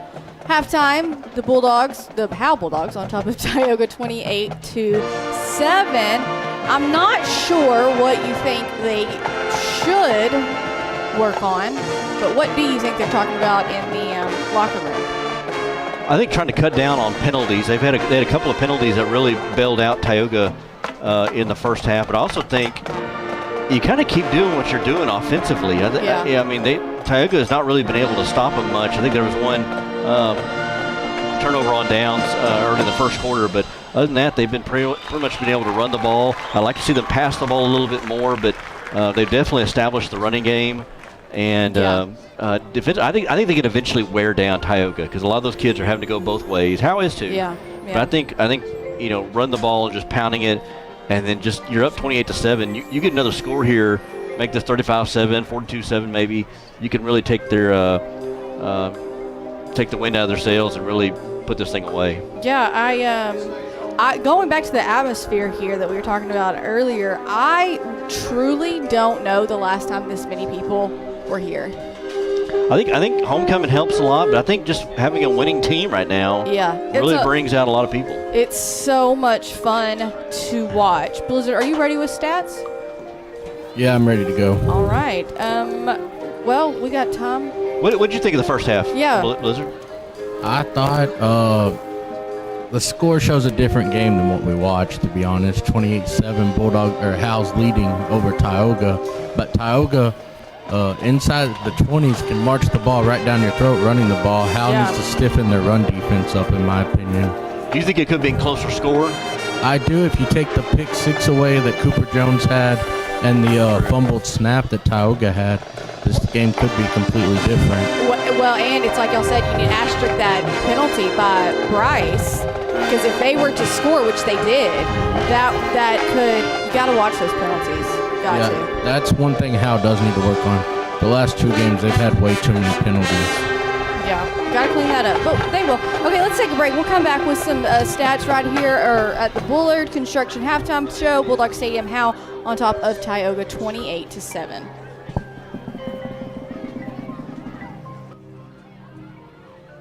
Halftime, the Bulldogs, the Howe Bulldogs, on top of Tioga 28-7. I'm not sure what you think they should work on, but what do you think they're talking about in the locker room? I think trying to cut down on penalties. They had a couple of penalties that really bailed out Tioga in the first half, but I also think you kind of keep doing what you're doing offensively. I mean, Tioga has not really been able to stop them much. I think there was one turnover on downs early in the first quarter, but other than that, they've been pretty much been able to run the ball. I'd like to see them pass the ball a little bit more, but they've definitely established the running game. And defense, I think they can eventually wear down Tioga because a lot of those kids are having to go both ways. Howe is too. Yeah. But I think run the ball and just pounding it. And then you're up 28-7. You get another score here, make this 35-7, 42-7 maybe. You can really take the wind out of their sails and really put this thing away. Yeah, I going back to the atmosphere here that we were talking about earlier, I truly don't know the last time this many people were here. I think homecoming helps a lot, but I think just having a winning team right now really brings out a lot of people. It's so much fun to watch. Blizzard, are you ready with stats? Yeah, I'm ready to go. All right. Well, we got Tom. What did you think of the first half? Yeah. Blizzard? I thought the score shows a different game than what we watched, to be honest. 28-7, Howe's leading over Tioga. But Tioga, inside the 20s, can march the ball right down your throat running the ball. Howe needs to stiffen their run defense up, in my opinion. Do you think it could be a closer score? I do. If you take the pick six away that Cooper Jones had and the fumbled snap that Tioga had, this game could be completely different. Well, and it's like y'all said, you need to asterisk that penalty by Bryce, because if they were to score, which they did, that could, you got to watch those penalties. Got to. That's one thing Howe does need to work on. The last two games, they've had way too many penalties. Yeah, got to clean that up. But they will. Okay, let's take a break. We'll come back with some stats right here at the Bullard Construction Halftime Show. Bulldog Stadium, Howe on top of Tioga 28-7.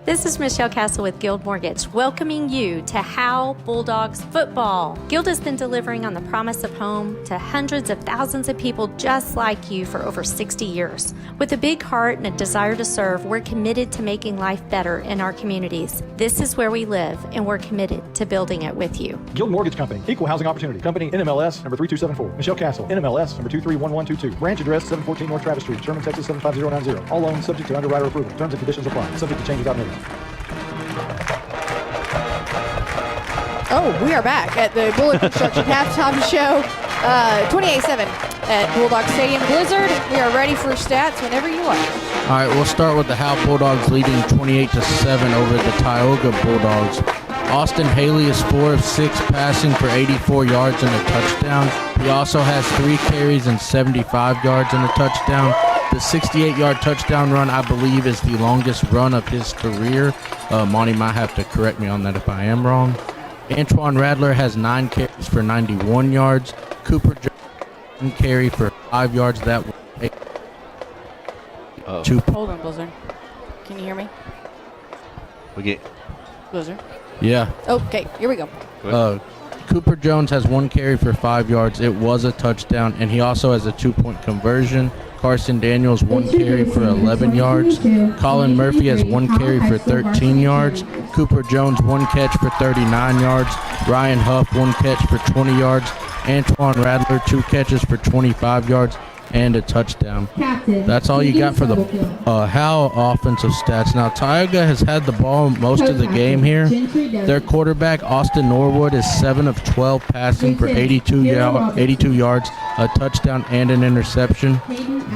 This is Michelle Castle with Guild Mortgage, welcoming you to Howe Bulldogs football. Guild has been delivering on the promise of home to hundreds of thousands of people just like you for over 60 years. With a big heart and a desire to serve, we're committed to making life better in our communities. This is where we live, and we're committed to building it with you. Guild Mortgage Company, Equal Housing Opportunity Company, NMLS number 3274. Michelle Castle, NMLS number 231122. Branch address 714 North Travis Street, Sherman, Texas 75090. All loans subject to underwriter approval. Terms and conditions apply. Subject to change without notice. Oh, we are back at the Bullard Construction Halftime Show, 28-7 at Bulldog Stadium. Blizzard, we are ready for stats whenever you are. All right, we'll start with the Howe Bulldogs leading 28-7 over the Tioga Bulldogs. Austin Haley is 4 of 6 passing for 84 yards and a touchdown. He also has 3 carries and 75 yards and a touchdown. The 68-yard touchdown run, I believe, is the longest run of his career. Monty might have to correct me on that if I am wrong. Antoine Radler has 9 carries for 91 yards. Cooper Jones, 1 carry for 5 yards. That was Hold on, Blizzard. Can you hear me? Blizzard? Yeah. Okay, here we go. Cooper Jones has 1 carry for 5 yards. It was a touchdown, and he also has a 2-point conversion. Carson Daniels, 1 carry for 11 yards. Colin Murphy has 1 carry for 13 yards. Cooper Jones, 1 catch for 39 yards. Ryan Huff, 1 catch for 20 yards. Antoine Radler, 2 catches for 25 yards and a touchdown. That's all you got for the Howe offensive stats. Now, Tioga has had the ball most of the game here. Their quarterback, Austin Norwood, is 7 of 12 passing for 82 yards, a touchdown, and an interception.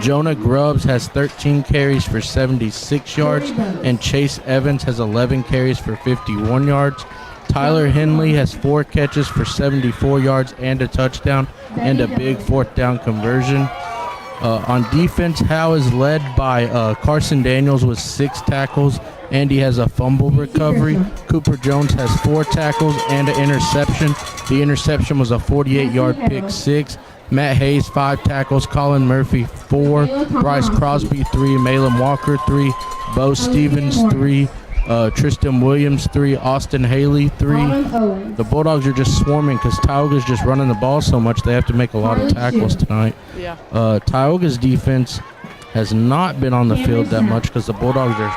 Jonah Grubbs has 13 carries for 76 yards, and Chase Evans has 11 carries for 51 yards. Tyler Henley has 4 catches for 74 yards and a touchdown, and a big 4th down conversion. On defense, Howe is led by Carson Daniels with 6 tackles. Andy has a fumble recovery. Cooper Jones has 4 tackles and an interception. The interception was a 48-yard pick 6. Matt Hayes, 5 tackles. Colin Murphy, 4. Bryce Crosby, 3. Malin Walker, 3. Bo Stevens, 3. Tristan Williams, 3. Austin Haley, 3. The Bulldogs are just swarming because Tioga's just running the ball so much they have to make a lot of tackles tonight. Tioga's defense has not been on the field that much because the Bulldogs are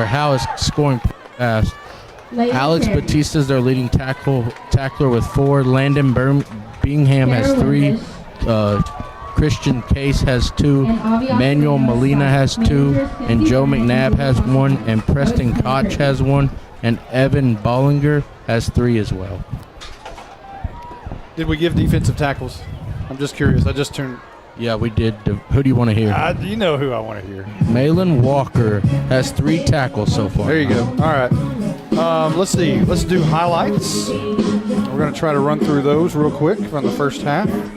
Howe is scoring fast. Alex Batista is their leading tackler with 4. Landon Bingham has 3. Christian Case has 2. Manuel Molina has 2. And Joe McNabb has 1. And Preston Koch has 1. And Evan Bollinger has 3 as well. Did we give defensive tackles? I'm just curious. I just turned. Yeah, we did. Who do you want to hear? You know who I want to hear. Malin Walker has 3 tackles so far. There you go. All right. Let's see. Let's do highlights. We're going to try to run through those real quick from the first half. And,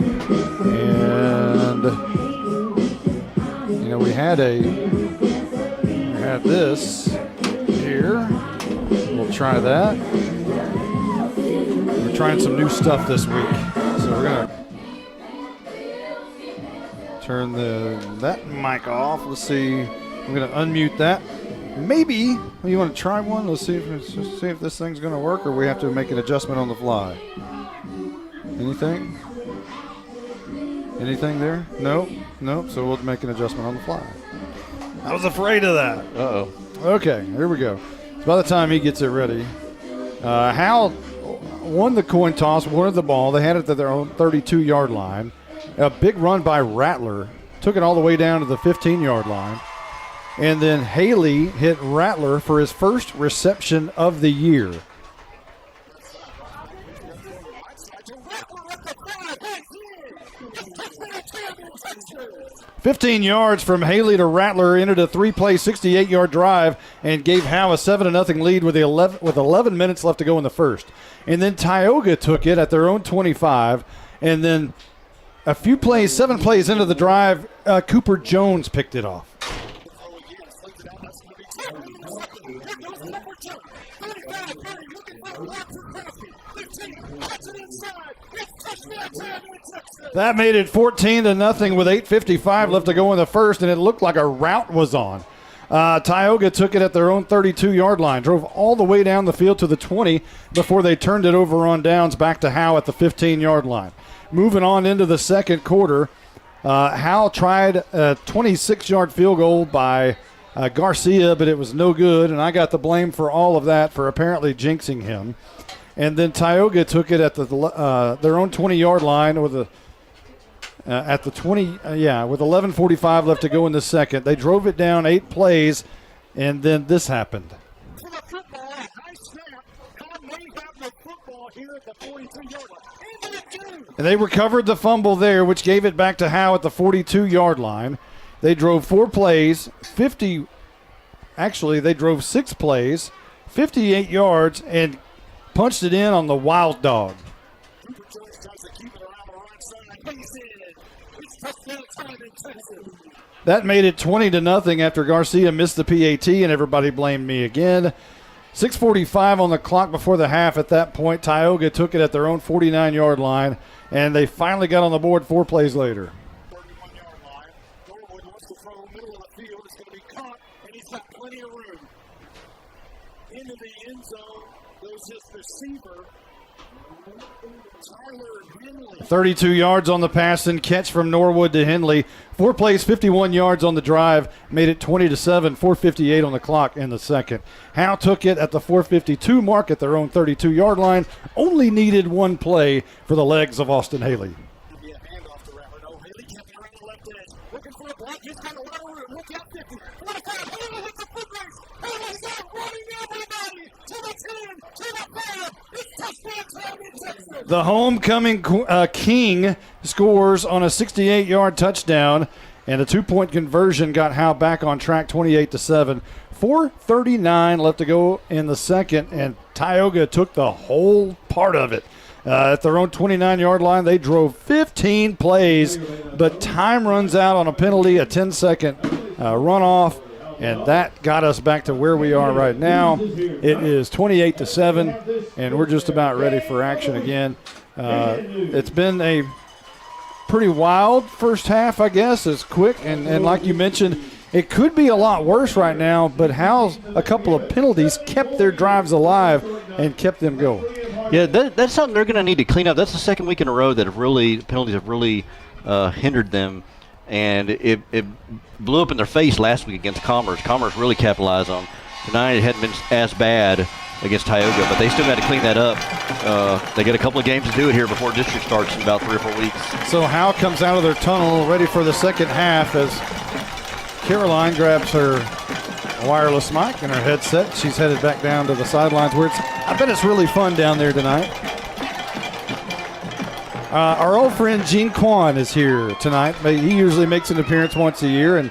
we had this here. We'll try that. We're trying some new stuff this week. So we're going to turn that mic off. Let's see. I'm going to unmute that. Maybe you want to try one. Let's see if this thing's going to work, or we have to make an adjustment on the fly. Anything? Anything there? Nope. So we'll make an adjustment on the fly. I was afraid of that. Uh-oh. Okay, here we go. So by the time he gets it ready, Howe won the coin toss, won the ball. They had it at their own 32-yard line. A big run by Rattler. Took it all the way down to the 15-yard line. And then Haley hit Rattler for his first reception of the year. "15 yards from Haley to Rattler ended a 3-play, 68-yard drive and gave Howe a 7-0 lead with 11 minutes left to go in the first. And then Tioga took it at their own 25, and then a few plays, 7 plays into the drive, Cooper Jones picked it off. That made it 14-0 with 8:55 left to go in the first, and it looked like a rout was on. Tioga took it at their own 32-yard line, drove all the way down the field to the 20 before they turned it over on downs back to Howe at the 15-yard line. Moving on into the second quarter, Howe tried a 26-yard field goal by Garcia, but it was no good, and I got the blame for all of that for apparently jinxing him. And then Tioga took it at their own 20-yard line with at the 20, with 11:45 left to go in the second. They drove it down 8 plays, and then this happened. And they recovered the fumble there, which gave it back to Howe at the 42-yard line. They drove 4 plays, they drove 6 plays, 58 yards, and punched it in on the wild dog. That made it 20-0 after Garcia missed the PAT, and everybody blamed me again. 6:45 on the clock before the half. At that point, Tioga took it at their own 49-yard line, and they finally got on the board 4 plays later. Into the end zone goes his receiver, Tyler Henley. 32 yards on the pass and catch from Norwood to Henley. 4 plays, 51 yards on the drive, made it 20-7, 4:58 on the clock in the second. Howe took it at the 4:52 mark at their own 32-yard line. Only needed 1 play for the legs of Austin Haley. Looking for a block, he's got a lot of room. Look out, 50. 45, Haley with the foot race. Haley's out, running everybody to the 10, to the 5. It's touchdown time in Texas. The homecoming king scores on a 68-yard touchdown, and a 2-point conversion got Howe back on track, 28-7. 4:39 left to go in the second, and Tioga took the whole part of it. At their own 29-yard line, they drove 15 plays but time runs out on a penalty, a 10-second runoff, and that got us back to where we are right now. It is 28-7, and we're just about ready for action again. It's been a pretty wild first half, I guess. It's quick, and like you mentioned, it could be a lot worse right now, but Howe's a couple of penalties kept their drives alive and kept them going. Yeah, that's something they're going to need to clean up. That's the second week in a row that penalties have really hindered them, and it blew up in their face last week against Commerce. Commerce really capitalized on. Tonight it hadn't been as bad against Tioga, but they still got to clean that up. They got a couple of games to do it here before district starts in about 3 or 4 weeks. So Howe comes out of their tunnel ready for the second half as Caroline grabs her wireless mic and her headset. She's headed back down to the sidelines where I bet it's really fun down there tonight. Our old friend Gene Kwan is here tonight. He usually makes an appearance once a year, and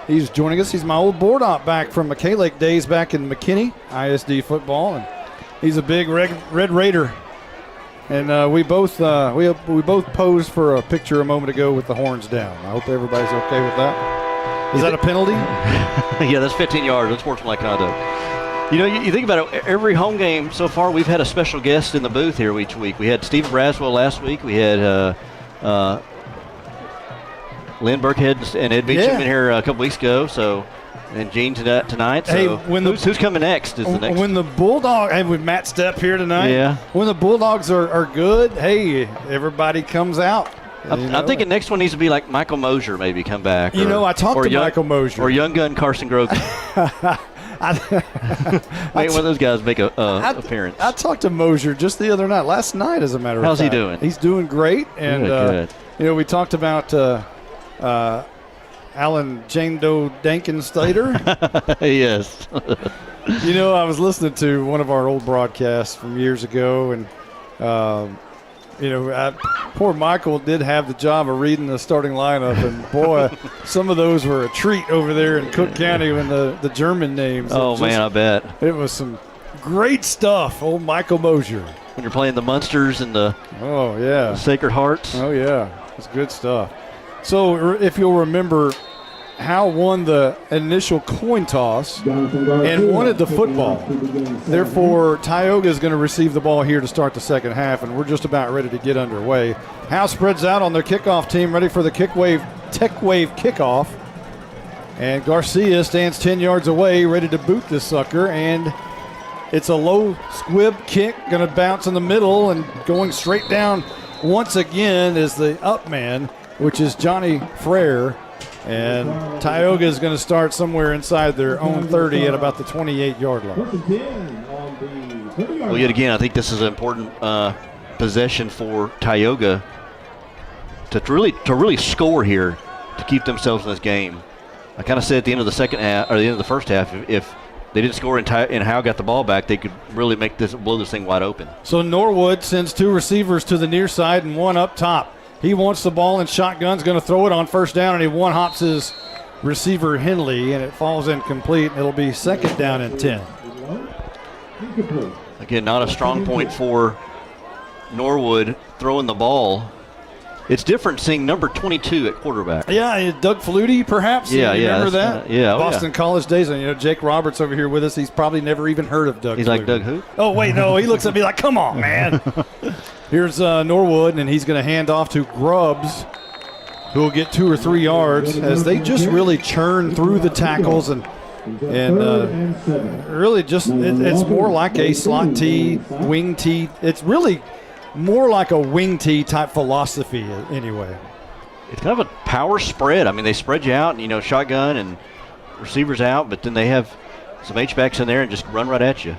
he's joining us. He's my old board op back from McKay Lake days back in McKinney ISD football, and he's a big Red Raider. And we both posed for a picture a moment ago with the horns down. I hope everybody's okay with that. Is that a penalty? Yeah, that's 15 yards. That's sportsmanlike conduct. You know, you think about it, every home game so far, we've had a special guest in the booth here each week. We had Steve Braswell last week. We had Lynn Burkhead and Ed Beecham in here a couple weeks ago. So, and Gene tonight. So hey, who's coming next? Is the next when the Bulldogs, and with Matt Stepp here tonight. Yeah. When the Bulldogs are good, hey, everybody comes out. I'm thinking next one needs to be like Michael Mosier, maybe come back. I talked to Michael Mosier. Or young gun Carson Grogan. Maybe one of those guys make a appearance. I talked to Mosier just the other night, last night, as a matter of fact. How's he doing? He's doing great. And, good. We talked about Alan Jane Doe Dankenstater. Yes. I was listening to one of our old broadcasts from years ago, and poor Michael did have the job of reading the starting lineup, and boy, some of those were a treat over there in Cook County when the German names. Oh, man, I bet. It was some great stuff, old Michael Mosier. When you're playing the Munsters and the Sacred Hearts. Oh, yeah, it's good stuff. So if you'll remember, Howe won the initial coin toss and wanted the football. Therefore, Tioga is going to receive the ball here to start the second half, and we're just about ready to get underway. Howe spreads out on their kickoff team, ready for the tech wave kickoff. And Garcia stands 10 yards away, ready to boot this sucker, and it's a low squib kick, going to bounce in the middle, and going straight down once again is the up man, which is Johnny Frere. And Tioga is going to start somewhere inside their own 30 at about the 28-yard line. Well, yet again, I think this is an important possession for Tioga to really score here to keep themselves in this game. I kind of said at the end of the second half, or the end of the first half, if they didn't score and Howe got the ball back, they could really blow this thing wide open. So Norwood sends 2 receivers to the near side and 1 up top. He wants the ball in shotgun's going to throw it on first down, and he one-hops his receiver Henley, and it falls incomplete. It'll be second down and 10. Again, not a strong point for Norwood throwing the ball. It's different seeing number 22 at quarterback. Yeah, Doug Flutie, perhaps. Yeah, remember that? Boston yeah. College days, and Jake Roberts over here with us. He's probably never even heard of Doug. He's Flutie. like, Doug who? Oh wait, no. He looks at me like, come on, man. Here's Norwood, and he's going to hand off to Grubbs, who will get 2 or 3 yards as they just really churn through the tackles and really just it's more like a slot tee, wing tee. It's really more like a wing tee type philosophy anyway. It's kind of a power spread. I mean, they spread you out, shotgun and receivers out, but then they have some H-backs in there and just run right at you.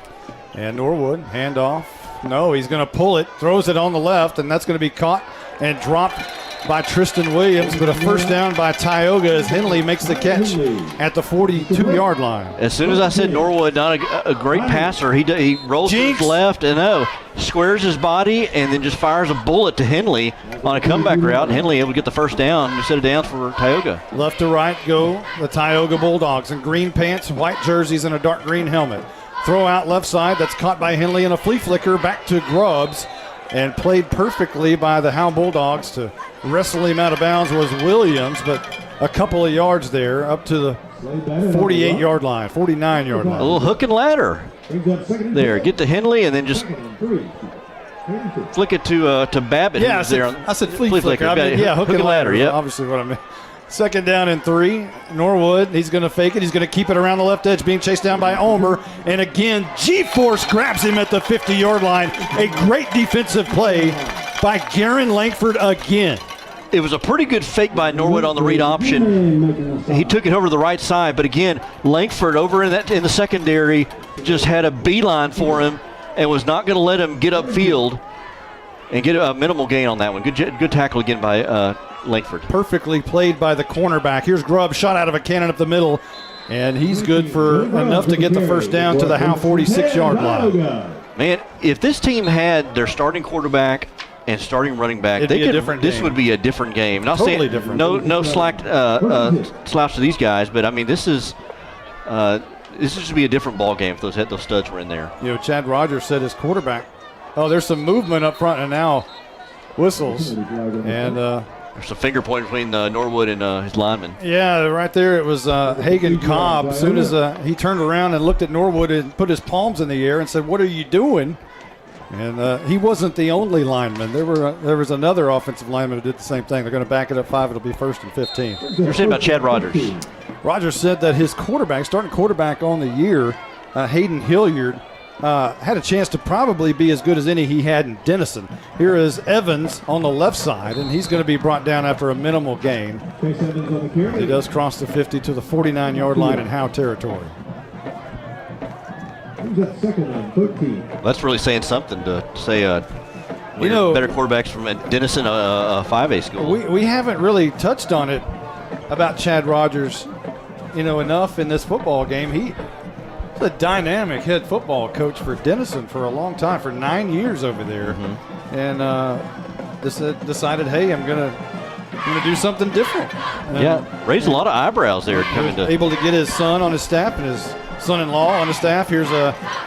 And Norwood, handoff. No, he's going to pull it, throws it on the left, and that's going to be caught and dropped by Tristan Williams, but a first down by Tioga as Henley makes the catch at the 42-yard line. As soon as I said Norwood, not a great passer, he rolls to his left and squares his body and then just fires a bullet to Henley on a comeback route, and Henley able to get the first down and set it down for Tioga. Left to right go the Tioga Bulldogs in green pants, white jerseys, and a dark green helmet. Throw out left side, that's caught by Henley, and a flea flicker back to Grubbs. and played perfectly by the Howe Bulldogs to wrestle him out of bounds was Williams, but a couple of yards there up to the 48-yard line, 49-yard line. A little hook and ladder there. Get to Henley and then just flick it to Babbitt. Yeah, I said flea flicker. I mean, yeah, hook and ladder. Yeah, obviously what I meant. Second down and 3. Norwood, he's going to fake it. He's going to keep it around the left edge, being chased down by Ulmer. And again, G-Force grabs him at the 50-yard line. A great defensive play by Garen Langford again. It was a pretty good fake by Norwood on the read option. He took it over to the right side, but again, Langford over in the secondary just had a beeline for him and was not going to let him get upfield and get a minimal gain on that one. Good tackle again by Langford. Perfectly played by the cornerback. Here's Grubb, shot out of a cannon up the middle, and he's good for enough to get the first down to the Howe 46-yard line. Man, if this team had their starting quarterback and starting running back, this would be a different game. Not totally saying different. No slouch to these guys, but I mean this is should be a different ball game if those studs were in there. You know, Chad Rogers said his quarterback. Oh, there's some movement up front, and now whistles. And there's a finger point between Norwood and his lineman. Yeah, right there it was Hagan Cobb. As soon as he turned around and looked at Norwood and put his palms in the air and said, "What are you doing?" And he wasn't the only lineman. There was another offensive lineman who did the same thing. They're going to back it up 5. It'll be 1st and 15. You're saying about Chad Rogers. Rogers said that his starting quarterback on the year, Hayden Hilliard, had a chance to probably be as good as any he had in Denison. Here is Evans on the left side, and he's going to be brought down after a minimal gain. He does cross the 50 to the 49-yard line in Howe territory. That's really saying something to say better quarterbacks from Denison, a 5A school. We haven't really touched on it about Chad Rogers, enough in this football game. He's a dynamic head football coach for Denison for a long time, for 9 years over there. Mm-hmm. And decided, hey, I'm gonna do something different. Raised a lot of eyebrows there. Able to get his son on his staff and his son-in-law on the staff. Here's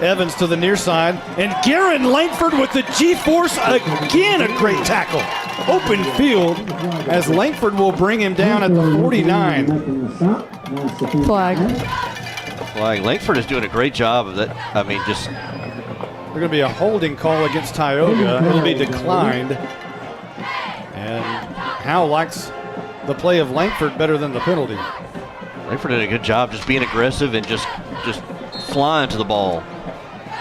Evans to the near side. And Garen Langford with the G-Force. Again, a great tackle. Open field as Langford will bring him down at the 49. Flag. Langford is doing a great job of that. I mean, just... There's going to be a holding call against Tioga. It'll be declined. And Howe likes the play of Langford better than the penalty. Langford did a good job just being aggressive and just flying to the ball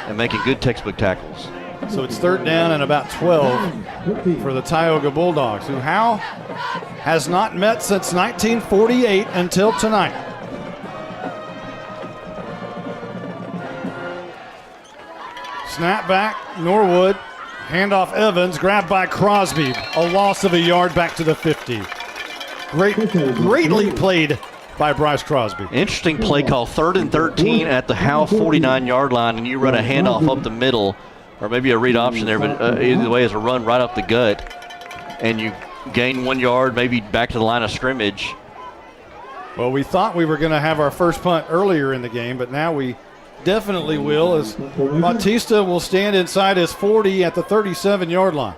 and making good textbook tackles. So it's 3rd down and about 12 for the Tioga Bulldogs, who Howe has not met since 1948 until tonight. Snap back, Norwood, handoff Evans, grabbed by Crosby. A loss of a yard back to the 50. Greatly played by Bryce Crosby. Interesting play call. 3rd and 13 at the Howe 49-yard line, and you run a handoff up the middle, or maybe a read option there, but either way, it's a run right up the gut, and you gain 1 yard, maybe back to the line of scrimmage. Well, we thought we were going to have our first punt earlier in the game, but now we definitely will, as Bautista will stand inside his 40 at the 37-yard line.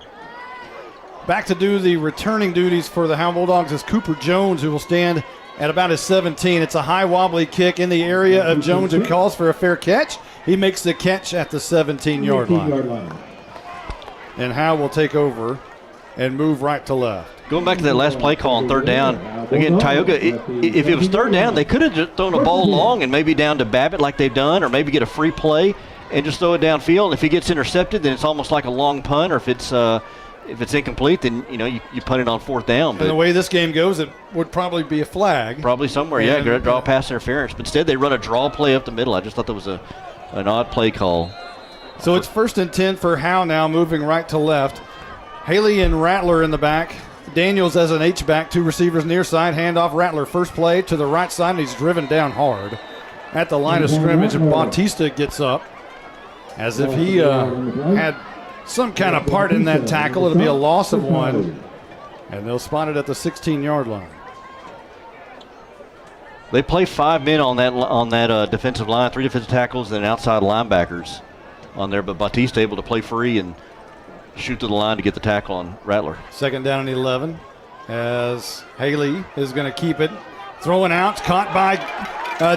Back to do the returning duties for the Howe Bulldogs is Cooper Jones, who will stand at about his 17. It's a high wobbly kick in the area of Jones, who calls for a fair catch. He makes the catch at the 17-yard line. And Howe will take over and move right to left. Going back to that last play call on 3rd down, again, Tioga, if it was 3rd down, they could have just thrown a ball long and maybe down to Babbitt like they've done, or maybe get a free play and just throw it downfield. And if he gets intercepted, then it's almost like a long punt, or if it's incomplete, then you punt it on 4th down. But and the way this game goes, it would probably be a flag. Probably somewhere, draw pass interference. But instead, they run a draw play up the middle. I just thought that was an odd play call. So it's 1st and 10 for Howe now, moving right to left. Haley and Rattler in the back. Daniels as an H-back, 2 receivers near side. Handoff, Rattler first play to the right side, and he's driven down hard at the line of scrimmage. And Bautista gets up as if he had some kind of part in that tackle. It'll be a loss of 1, and they'll spot it at the 16-yard line. They play 5 men on that defensive line, 3 defensive tackles and then outside linebackers on there, but Bautista able to play free and shoot to the line to get the tackle on Rattler. Second down and 11 as Haley is going to keep it. Throwing out, caught by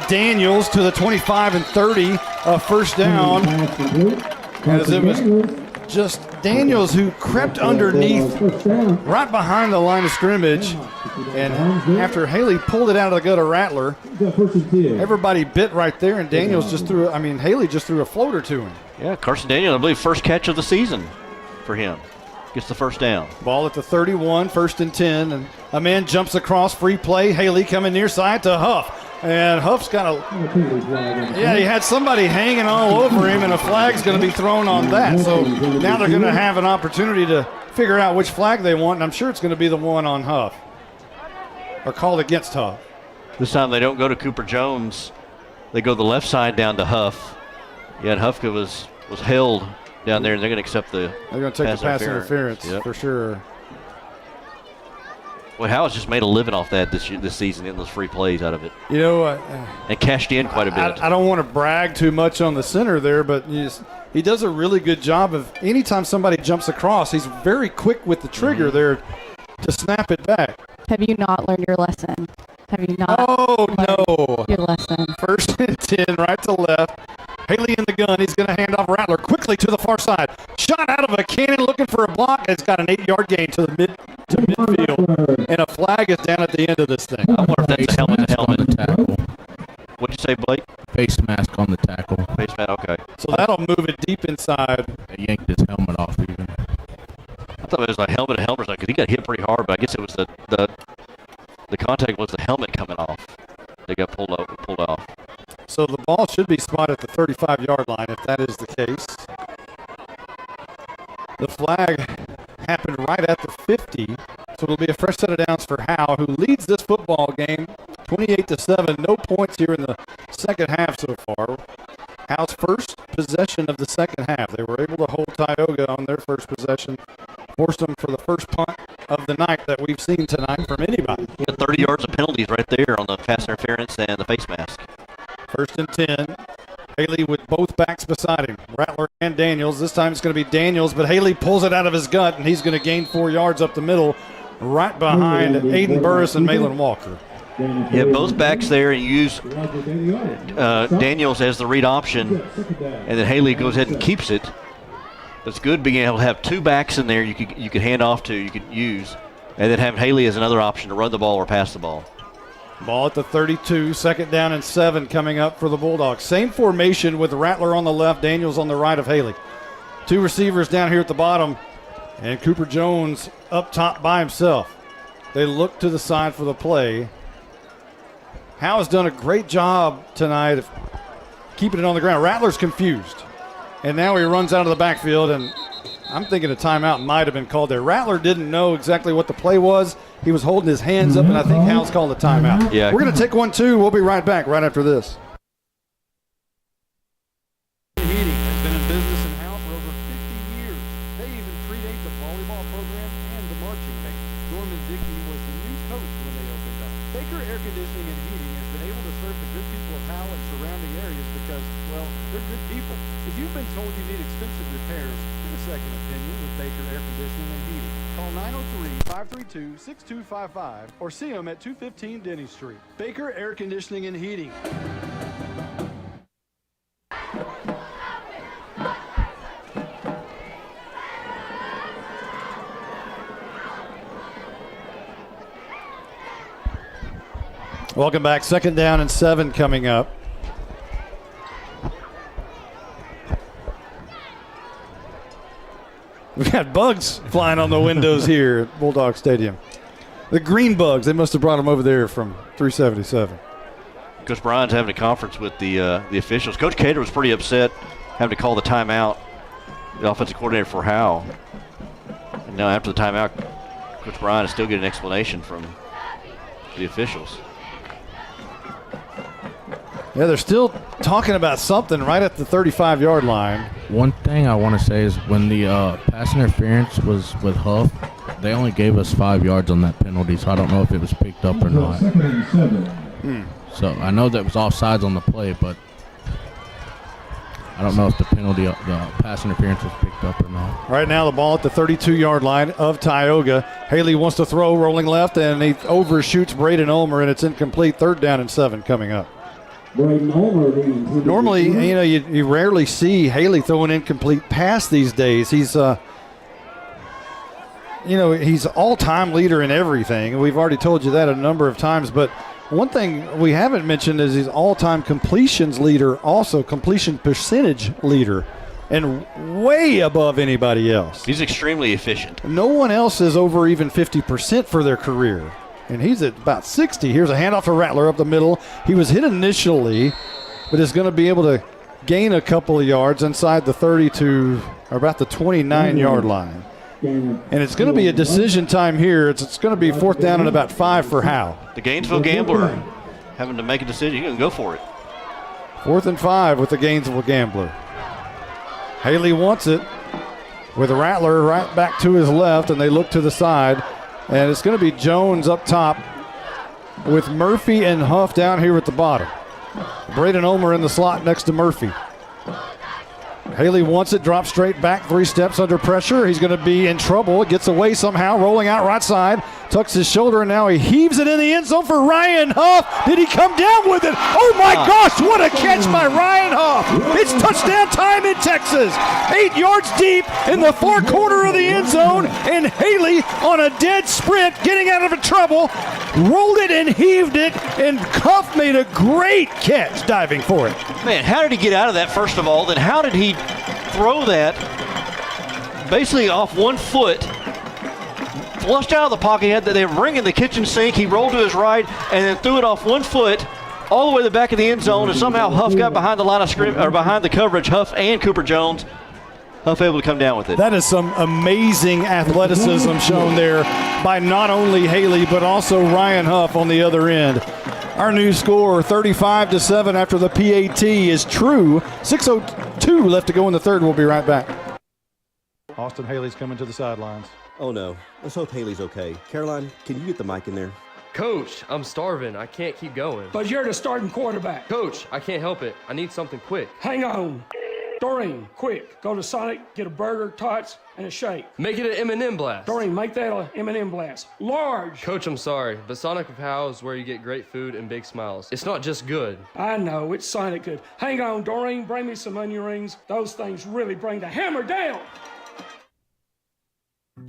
Daniels to the 25 and 30, first down. As it was just Daniels who crept underneath right behind the line of scrimmage. And after Haley pulled it out of the gut of Rattler, everybody bit right there, and Daniels just threw, Haley just threw a floater to him. Yeah, Carson Daniels, I believe, first catch of the season for him. Gets the first down. Ball at the 31, first and 10, and a man jumps across, free play. Haley coming near side to Huff. And Huff's got he had somebody hanging all over him, and a flag's going to be thrown on that. So now they're going to have an opportunity to figure out which flag they want, and I'm sure it's going to be the one on Huff, or called against Huff. This time they don't go to Cooper Jones. They go the left side down to Huff. Yeah, and Huffka was held down there, and they're going to accept the They're going to take the pass interference for sure. Well, Howe's just made a living off that this season, in those free plays out of it. You know, and cashed in quite a bit. I don't want to brag too much on the center there, but he does a really good job of anytime somebody jumps across, he's very quick with the trigger there to snap it back. Have you not learned your lesson? Have you not learned your lesson? First and 10, right to left. Haley in the gun. He's going to hand off Rattler quickly to the far side. Shot out of a cannon looking for a block. It's got an 8-yard gain to midfield. And a flag is down at the end of this thing. I wonder if that's a helmet. On the tackle. What'd you say, Blake? Face mask on the tackle. Face mask, okay. So that'll move it deep inside. They yanked his helmet off even. I thought it was like helmet to helmet, because he got hit pretty hard, but I guess it was the contact was the helmet coming off. They got pulled off. So the ball should be spotted at the 35-yard line if that is the case. The flag happened right at the 50, so it'll be a fresh set of downs for Howe, who leads this football game 28-7. No points here in the second half so far. Howe's first possession of the second half. They were able to hold Tioga on their first possession, forced them for the first punt of the night that we've seen tonight from anybody. 30 yards of penalties right there on the pass interference and the face mask. First and 10. Haley with both backs beside him, Rattler and Daniels. This time it's going to be Daniels, but Haley pulls it out of his gut, and he's going to gain 4 yards up the middle, right behind Aiden Burris and Malin Walker. Yeah, both backs there, and you use Daniels as the read option, and then Haley goes ahead and keeps it. It's good being able to have two backs in there you could hand off to, you could use, and then have Haley as another option to run the ball or pass the ball. Ball at the 32, second down and 7 coming up for the Bulldogs. Same formation with Rattler on the left, Daniels on the right of Haley. Two receivers down here at the bottom, and Cooper Jones up top by himself. They look to the side for the play. Howe has done a great job tonight of keeping it on the ground. Rattler's confused, and now he runs out of the backfield, and I'm thinking a timeout might have been called there. Rattler didn't know exactly what the play was. He was holding his hands up, and I think Howe's called a timeout. Yeah. We're going to take 1-2. We'll be right back right after this. Heating has been in business in Howe for over 50 years. They even predate the volleyball program and the marching band. Norman Dickey was the new coach when they opened up. Baker Air Conditioning and Heating has been able to serve the good people of Howe and surrounding areas because, well, they're good people. If you've been told you need expensive repairs, get a second opinion with Baker Air Conditioning and Heating. Call 903-532-6255 or see them at 215 Denny Street. Baker Air Conditioning and Heating. Welcome back. Second down and 7 coming up. We've got bugs flying on the windows here at Bulldog Stadium. The green bugs, they must have brought them over there from 377. Coach Bryan's having a conference with the officials. Coach Cater was pretty upset having to call the timeout, the offensive coordinator for Howe. And now after the timeout, Coach Bryan is still getting an explanation from the officials. Yeah, they're still talking about something right at the 35-yard line. One thing I want to say is when the pass interference was with Huff, they only gave us 5 yards on that penalty, so I don't know if it was picked up or not. Hmm. So I know that was offsides on the play, but I don't know if the penalty, the pass interference was picked up or not. Right now, the ball at the 32-yard line of Tioga. Haley wants to throw, rolling left, and he overshoots Braden Ulmer, and it's incomplete. 3rd down and 7 coming up. Normally, you rarely see Haley throw an incomplete pass these days. He's he's all-time leader in everything. We've already told you that a number of times, but one thing we haven't mentioned is he's all-time completions leader, also completion percentage leader, and way above anybody else. He's extremely efficient. No one else is over even 50% for their career, and he's at about 60. Here's a handoff to Rattler up the middle. He was hit initially, but is going to be able to gain a couple of yards inside the 30 to or about the 29-yard line. And it's going to be a decision time here. It's going to be 4th down and about 5 for Howe. The Gainesville Gambler having to make a decision. He can go for it. 4th and 5 with the Gainesville Gambler. Haley wants it with Rattler right back to his left, and they look to the side. And it's going to be Jones up top with Murphy and Huff down here at the bottom. Braden Ulmer in the slot next to Murphy. Haley wants it, drops straight back, 3 steps under pressure. He's going to be in trouble. Gets away somehow, rolling out right side. Tucks his shoulder, and now he heaves it in the end zone for Ryan Huff. Did he come down with it? Oh, my gosh, what a catch by Ryan Huff. It's touchdown time in Texas. 8 yards deep in the far corner of the end zone, and Haley on a dead sprint, getting out of trouble, rolled it and heaved it, and Huff made a great catch diving for it. Man, how did he get out of that, first of all? Then how did he throw that basically off one foot, flushed out of the pocket? They were bringing the kitchen sink. He rolled to his right and then threw it off one foot all the way to the back of the end zone, and somehow Huff got behind the line of scrimmage, or behind the coverage. Huff and Cooper Jones. Huff able to come down with it. That is some amazing athleticism shown there by not only Haley but also Ryan Huff on the other end. Our new score, 35-7 after the PAT, is true. 6:02 left to go in the third. We'll be right back. Austin Haley's coming to the sidelines. Oh, no. Let's hope Haley's okay. Caroline, can you get the mic in there? Coach, I'm starving. I can't keep going. But you're the starting quarterback. Coach, I can't help it. I need something quick. Hang on. Doreen, quick. Go to Sonic, get a burger, tots, and a shake. Make it an M&M blast. Doreen, make that an M&M blast. Large. Coach, I'm sorry, but Sonic of Howe is where you get great food and big smiles. It's not just good. I know, it's Sonic good. Hang on, Doreen, bring me some onion rings. Those things really bring the hammer down.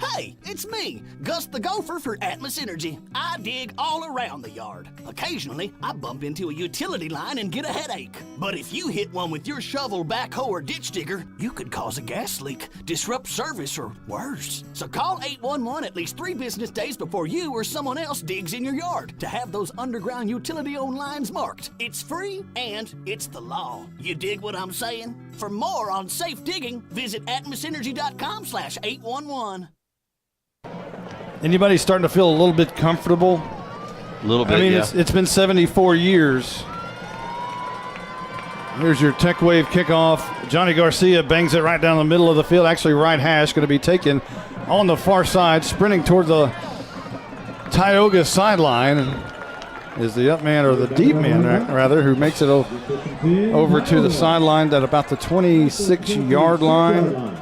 Hey, it's me, Gus the Gopher for Atmos Energy. I dig all around the yard. Occasionally, I bump into a utility line and get a headache. But if you hit one with your shovel, backhoe, or ditch digger, you could cause a gas leak, disrupt service, or worse. So call 811 at least 3 business days before you or someone else digs in your yard to have those underground utility-owned lines marked. It's free and it's the law. You dig what I'm saying? For more on safe digging, visit atmosenergy.com/811. Anybody starting to feel a little bit comfortable? A little bit, I mean, yeah. it's been 74 years. Here's your Tech Wave kickoff. Johnny Garcia bangs it right down the middle of the field, actually right hash, going to be taken on the far side, sprinting toward the Tioga sideline. Is the up man, or the deep man, rather, who makes it over to the sideline at about the 26-yard line.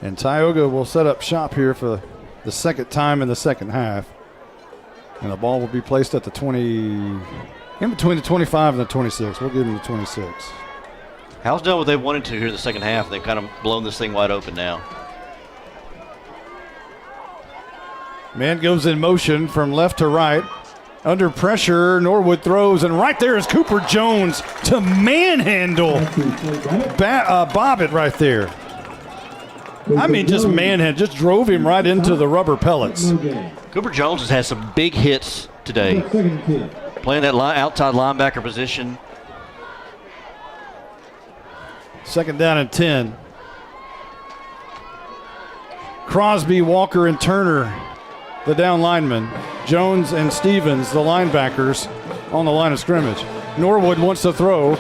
And Tioga will set up shop here for the second time in the second half. And the ball will be placed at the 20, in between the 25 and the 26. We'll give him the 26. Howe's done what they wanted to here in the second half. They've kind of blown this thing wide open now. Man goes in motion from left to right. Under pressure, Norwood throws, and right there is Cooper Jones to manhandle Bobbitt right there. I mean, just manhandle, just drove him right into the rubber pellets. Cooper Jones has had some big hits today, playing that outside linebacker position. Second down and 10. Crosby, Walker, and Turner, the down linemen. Jones and Stevens, the linebackers, on the line of scrimmage. Norwood wants to throw.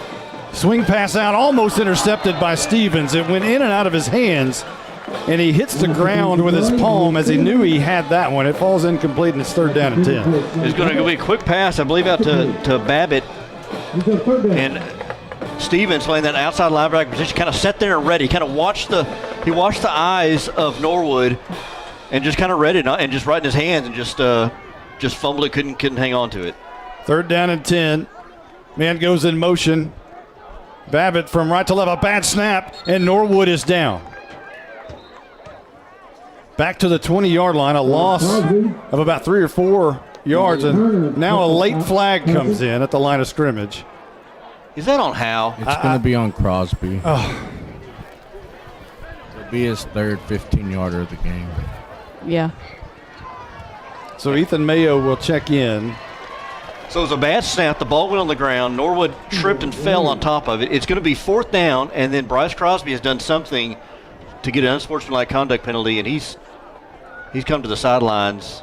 Swing pass out, almost intercepted by Stevens. It went in and out of his hands. and he hits the ground with his palm as he knew he had that one. It falls incomplete, and it's 3rd down and 10. It's going to be a quick pass, I believe, out to Babbitt. And Stevens playing that outside linebacker position, kind of sat there and read. He kind of watched the eyes of Norwood and just kind of read it and just right in his hands and just fumbled it, couldn't hang on to it. 3rd down and 10. Man goes in motion. Babbitt from right to left, a bad snap, and Norwood is down. Back to the 20-yard line, a loss of about 3 or 4 yards, and now a late flag comes in at the line of scrimmage. Is that on Howe? It's going to be on Crosby. Oh. It'll be his 3rd 15-yarder of the game. Yeah. So Ethan Mayo will check in. So it was a bad snap. The ball went on the ground. Norwood tripped and fell on top of it. It's going to be 4th down, and then Bryce Crosby has done something to get an unsportsmanlike conduct penalty, and he's come to the sidelines.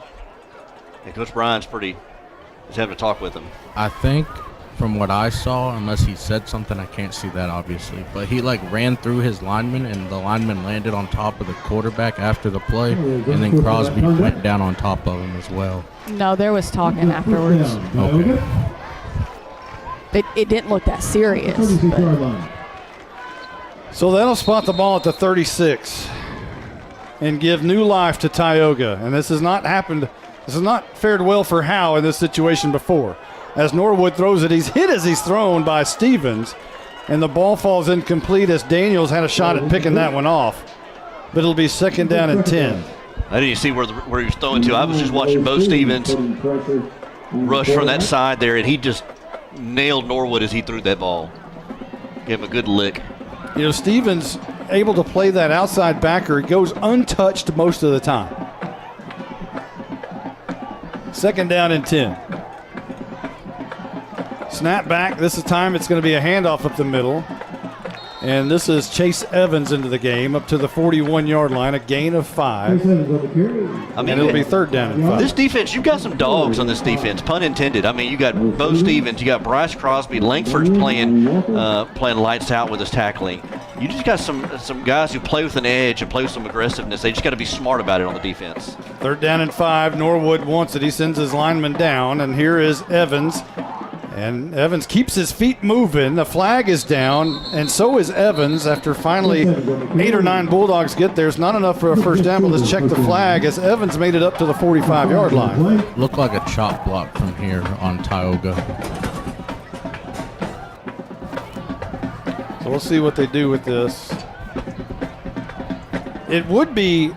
And Coach Bryan's is having to talk with him. I think from what I saw, unless he said something, I can't see that obviously, but he ran through his lineman, and the lineman landed on top of the quarterback after the play, and then Crosby went down on top of him as well. No, there was talking afterwards. Okay. It didn't look that serious. But. So that'll spot the ball at the 36 and give new life to Tioga. And this has not happened. This has not fared well for Howe in this situation before. As Norwood throws it, he's hit as he's thrown by Stevens, and the ball falls incomplete as Daniels had a shot at picking that one off. But it'll be 2nd down and 10. I didn't see where he was throwing to. I was just watching Bo Stevens rush from that side there, and he just nailed Norwood as he threw that ball. Gave him a good lick. You know, Stevens able to play that outside backer. He goes untouched most of the time. 2nd down and 10. Snap back. This time it's going to be a handoff up the middle. And this is Chase Evans into the game up to the 41-yard line, a gain of 5. And it'll be 3rd down and 5. This defense, you've got some dogs on this defense, pun intended. I mean, you got Bo Stevens, you got Bryce Crosby, Langford's playing lights out with his tackling. You just got some guys who play with an edge and play with some aggressiveness. They just got to be smart about it on the defense. 3rd down and 5. Norwood wants it. He sends his lineman down, and here is Evans. And Evans keeps his feet moving. The flag is down, and so is Evans after finally 8 or 9 Bulldogs get there. It's not enough for a 1st down, but let's check the flag as Evans made it up to the 45-yard line. Looked like a chop block from here on Tioga. So we'll see what they do with this. It would be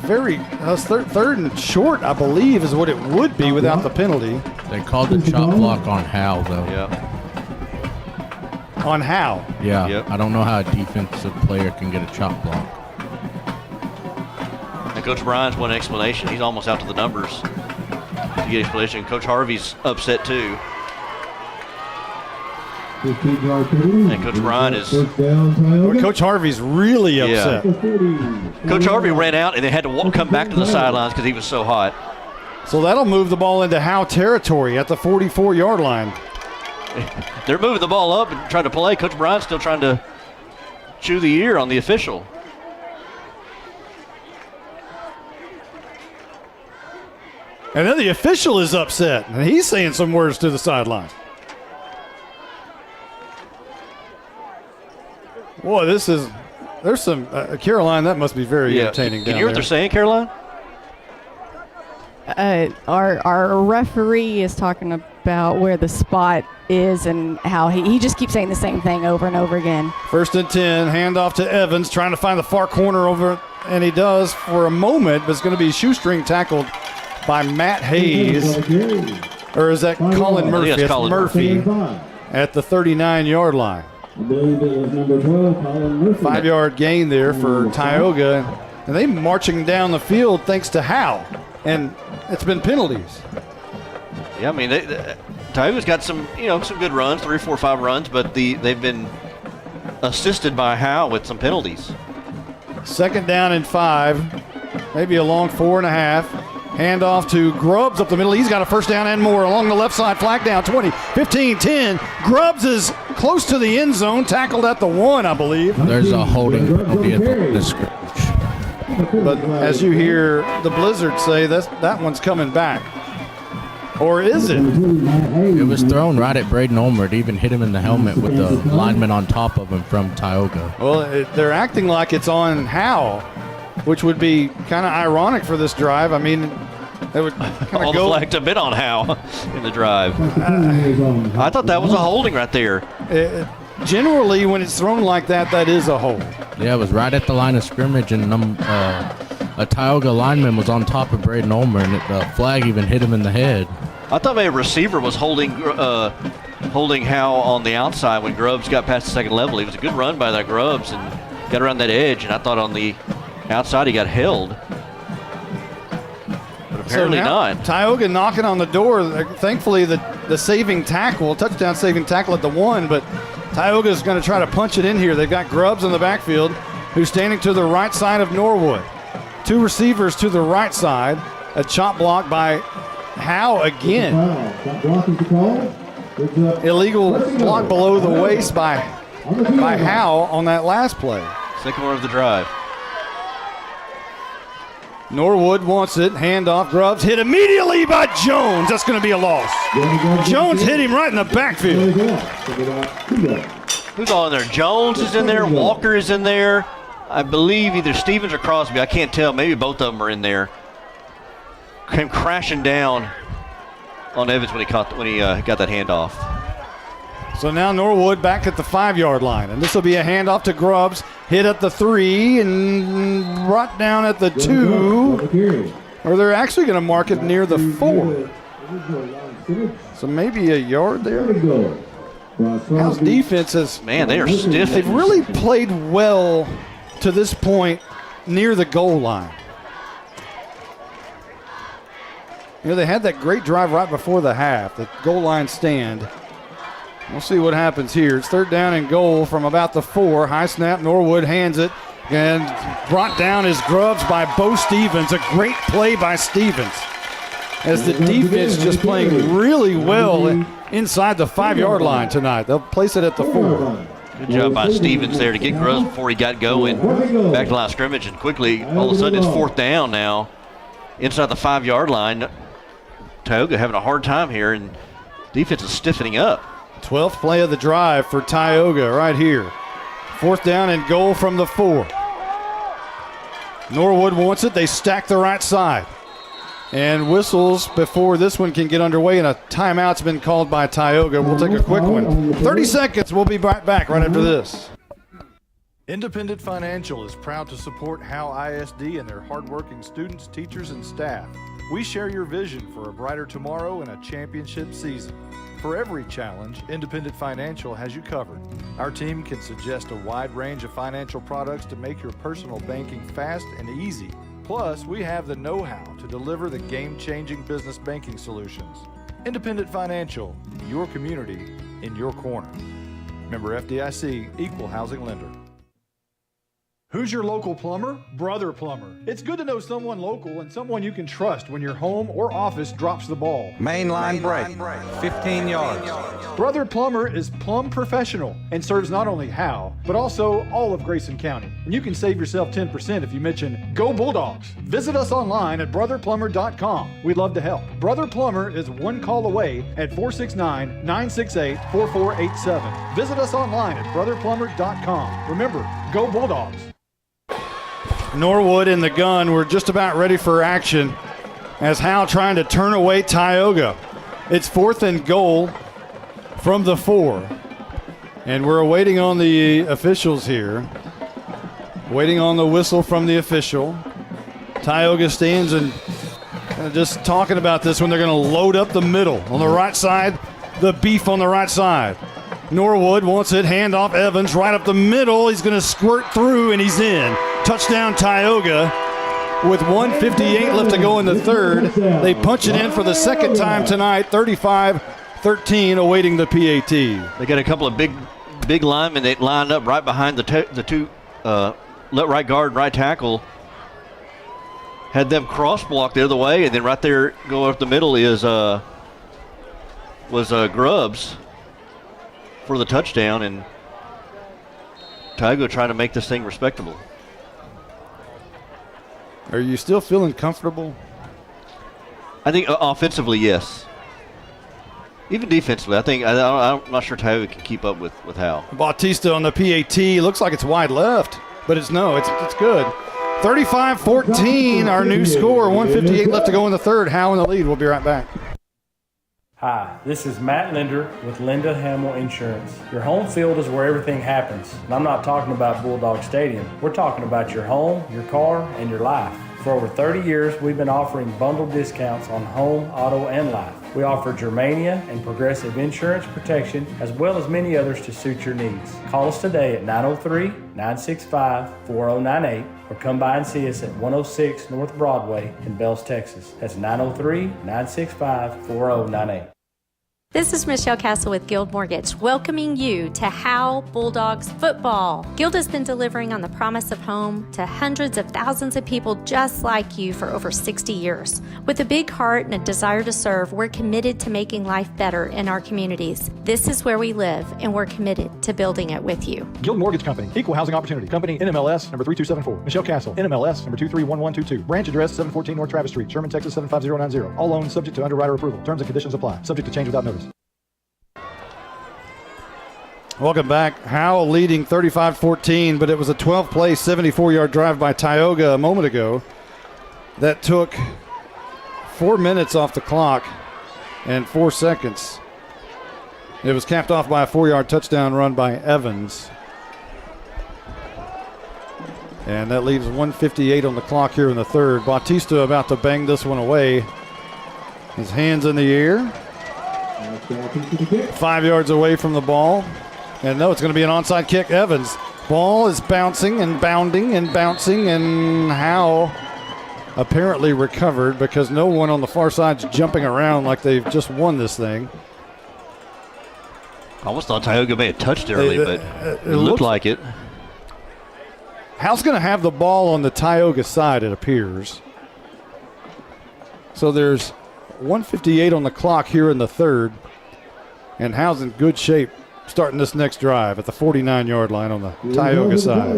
very 3rd and short, I believe, is what it would be without the penalty. They called the chop block on Howe, though. Yeah. On Howe? Yeah. Yep. I don't know how a defensive player can get a chop block. And Coach Bryan's one explanation. He's almost out to the numbers to get explanation. Coach Harvey's upset too. And Coach Bryan is. Coach Harvey's really upset. Yeah. Coach Harvey ran out and then had to come back to the sidelines because he was so hot. So that'll move the ball into Howe territory at the 44-yard line. They're moving the ball up and trying to play. Coach Bryan's still trying to chew the ear on the official. And then the official is upset, and he's saying some words to the sideline. Boy, there's some, Caroline, that must be very entertaining down there. Can you hear what they're saying, Caroline? Our referee is talking about where the spot is and how he just keeps saying the same thing over and over again. 1st and 10, handoff to Evans, trying to find the far corner over, and he does for a moment, but it's going to be shoestring tackled by Matt Hayes. Or is that Colin Murphy? It's Murphy at the 39-yard line. 5-yard gain there for Tioga, and they marching down the field thanks to Howe, and it's been penalties. Yeah, I mean, Tioga's got some good runs, 3, 4, 5 runs, but they've been assisted by Howe with some penalties. 2nd down and 5, maybe a long 4.5. Hand off to Grubbs up the middle. He's got a first down and more along the left side. Flag down 20, 15, 10. Grubbs is close to the end zone. Tackled at the 1, I believe. There's a holding penalty at the scrimmage. But as you hear the Blizzard say, that one's coming back. Or is it? It was thrown right at Braden Ulmer. It even hit him in the helmet with the lineman on top of him from Tioga. Well, they're acting like it's on Howe, which would be kind of ironic for this drive. I mean, it would kind all of go. The flags have been on Howe in the drive. I thought that was a holding right there. Generally, when it's thrown like that, that is a hold. Yeah, it was right at the line of scrimmage, and a Tioga lineman was on top of Braden Ulmer, and the flag even hit him in the head. I thought maybe a receiver was holding Howe on the outside when Grubbs got past the second level. It was a good run by that Grubbs and got around that edge, and I thought on the outside he got held. But apparently not. Tioga knocking on the door. Thankfully, the saving tackle, touchdown saving tackle at the 1, but Tioga's going to try to punch it in here. They've got Grubbs in the backfield, who's standing to the right side of Norwood. 2 receivers to the right side. A chop block by Howe again. Illegal block below the waist by Howe on that last play. Second one of the drive. Norwood wants it. Handoff. Grubbs hit immediately by Jones. That's going to be a loss. Jones hit him right in the backfield. Who's all in there? Jones is in there. Walker is in there. I believe either Stevens or Crosby. I can't tell. Maybe both of them are in there. Came crashing down on Evans when he got that handoff. So now Norwood back at the 5-yard line, and this will be a handoff to Grubbs. Hit at the 3 and brought down at the 2. Or they're actually going to mark it near the 4. So maybe a yard there. Howe's defense is, man, they are stiff. They've really played well to this point near the goal line. You know, they had that great drive right before the half, the goal line stand. We'll see what happens here. It's 3rd down and goal from about the 4. High snap, Norwood hands it, and brought down is Grubbs by Bo Stevens. A great play by Stevens. As the defense just playing really well inside the 5-yard line tonight. They'll place it at the 4. Good job by Stevens there to get Grubbs before he got going. Back to line of scrimmage, and quickly, all of a sudden, it's 4th down now. Inside the 5-yard line. Tioga having a hard time here, and defense is stiffening up. 12th play of the drive for Tioga right here. 4th down and goal from the 4. Norwood wants it. They stack the right side. And whistles before this one can get underway, and a timeout's been called by Tioga. We'll take a quick one. 30 seconds. We'll be back right after this. Independent Financial is proud to support Howe ISD and their hardworking students, teachers, and staff. We share your vision for a brighter tomorrow and a championship season. For every challenge, Independent Financial has you covered. Our team can suggest a wide range of financial products to make your personal banking fast and easy. Plus, we have the know-how to deliver the game-changing business banking solutions. Independent Financial, your community in your corner. Member FDIC, Equal Housing Lender. Who's your local plumber? Brother Plumber. It's good to know someone local and someone you can trust when your home or office drops the ball. Mainline break, 15 yards. Brother Plumber is plumb professional and serves not only Howe, but also all of Grayson County. And you can save yourself 10% if you mention Go Bulldogs. Visit us online at brotherplumber.com. We'd love to help. Brother Plumber is one call away at 469-968-4487. Visit us online at brotherplumber.com. Remember, Go Bulldogs. Norwood in the gun. We're just about ready for action as Howe trying to turn away Tioga. It's 4th and goal from the 4. And we're waiting on the officials here. Waiting on the whistle from the official. Tioga stands and just talking about this when they're going to load up the middle. On the right side, the beef on the right side. Norwood wants it, handoff Evans right up the middle. He's going to squirt through, and he's in. Touchdown Tioga with 1:58 left to go in the 3rd. They punch it in for the 2nd time tonight, 35-13, awaiting the PAT. They got a couple of big linemen that lined up right behind the two right guard, right tackle. had them cross block the other way, and then right there going up the middle is was Grubbs for the touchdown, and Tioga trying to make this thing respectable. Are you still feeling comfortable? I think offensively, yes. Even defensively, I'm not sure Tioga can keep up with Howe. Bautista on the PAT. Looks like it's wide left, but it's good. 35-14, our new score. 1:58 left to go in the third. Howe in the lead. We'll be right back. Hi, this is Matt Linder with Linda Hamill Insurance. Your home field is where everything happens. And I'm not talking about Bulldog Stadium. We're talking about your home, your car, and your life. For over 30 years, we've been offering bundled discounts on home, auto, and life. We offer Germania and Progressive insurance protection, as well as many others to suit your needs. Call us today at 903-965-4098 or come by and see us at 106 North Broadway in Bells, Texas. That's 903-965-4098. This is Michelle Castle with Guild Mortgage, welcoming you to Howe Bulldogs football. Guild has been delivering on the promise of home to hundreds of thousands of people just like you for over 60 years. With a big heart and a desire to serve, we're committed to making life better in our communities. This is where we live, and we're committed to building it with you. Guild Mortgage Company, Equal Housing Opportunity Company, NMLS number 3274. Michelle Castle, NMLS number 231122. Branch address 714 North Travis Street, Sherman, Texas 75090. All loans subject to underwriter approval. Terms and conditions apply. Subject to change without notice. Welcome back. Howe leading 35-14, but it was a 12-play, 74-yard drive by Tioga a moment ago that took 4 minutes off the clock and 4 seconds. It was capped off by a 4-yard touchdown run by Evans. And that leaves 1:58 on the clock here in the third. Bautista about to bang this one away. His hands in the air. 5 yards away from the ball. And no, it's going to be an onside kick. Evans. Ball is bouncing and bounding and bouncing, and Howe apparently recovered because no one on the far side's jumping around like they've just won this thing. I almost thought Tioga may have touched early, but it looked like it. Howe's going to have the ball on the Tioga side, it appears. So there's 1:58 on the clock here in the third, and Howe's in good shape starting this next drive at the 49-yard line on the Tioga side.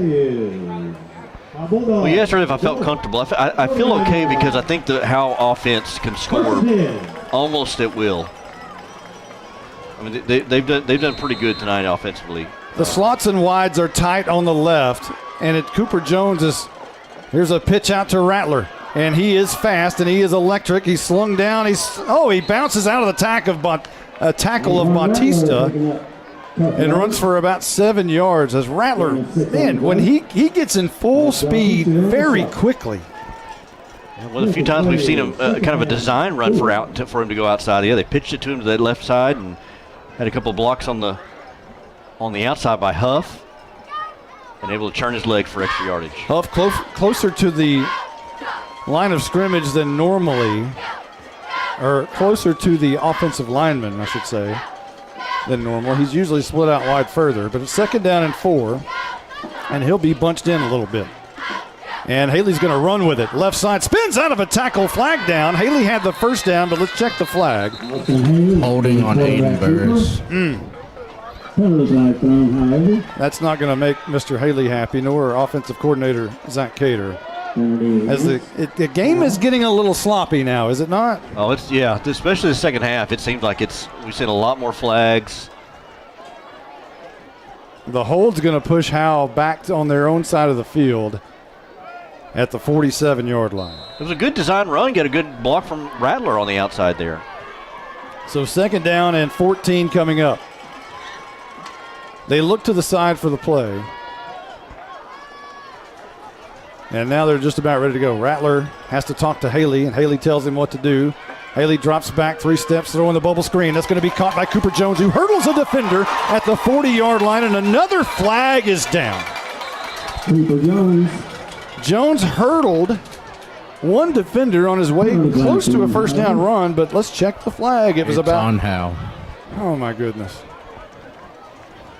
Well, you asked earlier if I felt comfortable. I feel okay because I think the Howe offense can score almost at will. I mean, they've done pretty good tonight offensively. The slots and wides are tight on the left, and Cooper Jones is. Here's a pitch out to Rattler, and he is fast and he is electric. He's slung down. He bounces out of the tackle of Bautista. And runs for about 7 yards as Rattler, man, when he gets in full speed very quickly. Well, a few times we've seen him kind of a design run for him to go outside. Yeah, they pitched it to him to that left side and had a couple of blocks on the outside by Huff and able to turn his leg for extra yardage. Huff closer to the line of scrimmage than normally, or closer to the offensive lineman, I should say, than normal. He's usually split out wide further, but it's 2nd down and 4, and he'll be bunched in a little bit. And Haley's going to run with it. Left side, spins out of a tackle, flag down. Haley had the first down, but let's check the flag. Holding on Aiden Burris. That's not going to make Mr. Haley happy, nor offensive coordinator Zach Cater. As the game is getting a little sloppy now, is it not? Oh, especially the second half. It seems like we've seen a lot more flags. The hold's going to push Howe back on their own side of the field at the 47-yard line. It was a good design run. Get a good block from Rattler on the outside there. So 2nd down and 14 coming up. They look to the side for the play. And now they're just about ready to go. Rattler has to talk to Haley, and Haley tells him what to do. Haley drops back 3 steps, throwing the bubble screen. That's going to be caught by Cooper Jones, who hurdles a defender at the 40-yard line, and another flag is down. Cooper Jones hurdled one defender on his way close to a first down run, but let's check the flag. It was about on Howe. Oh, my goodness.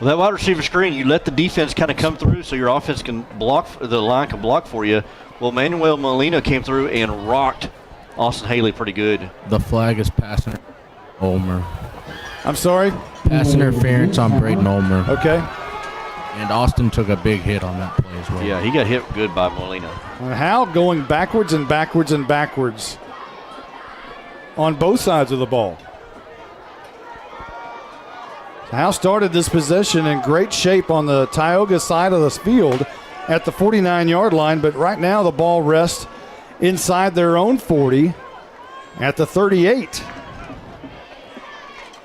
Well, that wide receiver screen, you let the defense kind of come through so your offense can block, the line can block for you. Well, Manuel Molina came through and rocked Austin Haley pretty good. The flag is passing Ulmer. I'm sorry? Pass interference on Braden Ulmer. Okay. And Austin took a big hit on that play as well. Yeah, he got hit good by Molina. And Howe going backwards and backwards and backwards on both sides of the ball. Howe started this possession in great shape on the Tioga side of the field at the 49-yard line, but right now the ball rests inside their own 40 at the 38.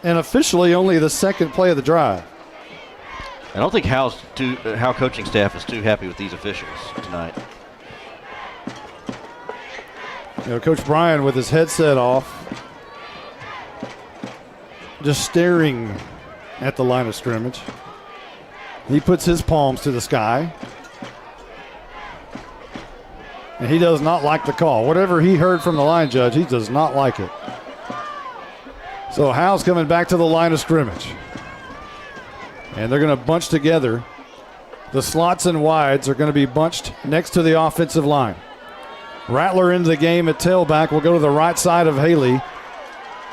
And officially only the second play of the drive. I don't think Howe coaching staff is too happy with these officials tonight. You know, Coach Bryan with his headset off, just staring at the line of scrimmage. He puts his palms to the sky. And he does not like the call. Whatever he heard from the line judge, he does not like it. So Howe's coming back to the line of scrimmage. And they're going to bunch together. The slots and wides are going to be bunched next to the offensive line. Rattler into the game at tailback will go to the right side of Haley.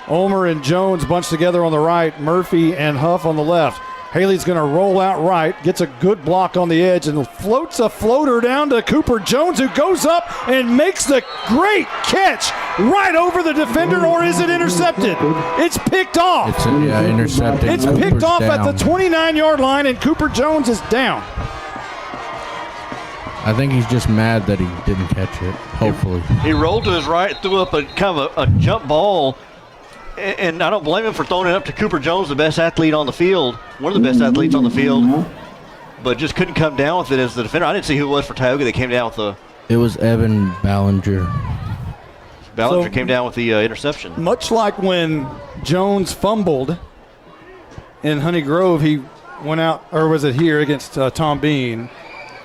Ulmer and Jones bunched together on the right. Murphy and Huff on the left. Haley's going to roll out right, gets a good block on the edge, and floats a floater down to Cooper Jones, who goes up and makes the great catch right over the defender, or is it intercepted? It's picked off. It's intercepted. It's Cooper's picked off down. at the 29-yard line, and Cooper Jones is down. I think he's just mad that he didn't catch it, hopefully. He rolled to his right, threw up a kind of a jump ball, and I don't blame him for throwing it up to Cooper Jones, the best athlete on the field, one of the best athletes on the field, but just couldn't come down with it as the defender. I didn't see who it was for Tioga that came down with the... It was Evan Ballinger. Ballinger came down with the interception. Much like when Jones fumbled in Honey Grove, he went out, or was it here, against Tom Bean?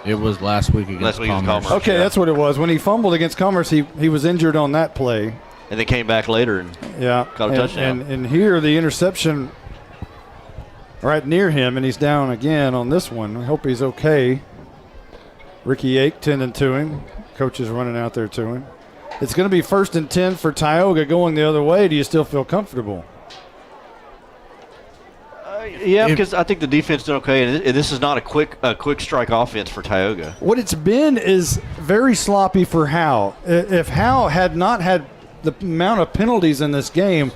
It was last week against Commerce. Okay, yeah. That's what it was. When he fumbled against Commerce, he was injured on that play. And they came back later and caught a touchdown. And here, the interception right near him, and he's down again on this one. I hope he's okay. Ricky Ake tending to him. Coach is running out there to him. It's going to be 1st and 10 for Tioga going the other way. Do you still feel comfortable? Yeah, because I think the defense did okay, and this is not a quick strike offense for Tioga. What it's been is very sloppy for Howe. If Howe had not had the amount of penalties in this game,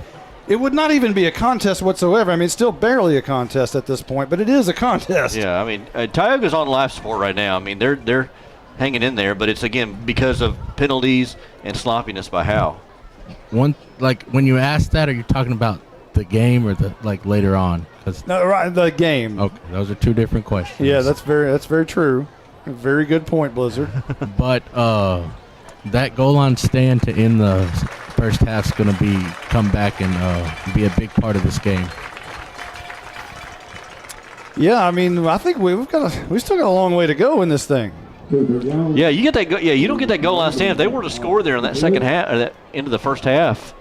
it would not even be a contest whatsoever. I mean, it's still barely a contest at this point, but it is a contest. Yeah, I mean, Tioga's on life support right now. I mean, they're hanging in there, but it's, again, because of penalties and sloppiness by Howe. When you ask that, are you talking about the game or later on? No, right, the game. Okay, those are two different questions. Yeah, that's very true. Very good point, Blizzard. But that goal line stand to end the first half is going to come back and be a big part of this game. Yeah, I mean, I think we still got a long way to go in this thing. Yeah, you get that. You don't get that goal line stand. If they were to score there in that second half, or that into the first half,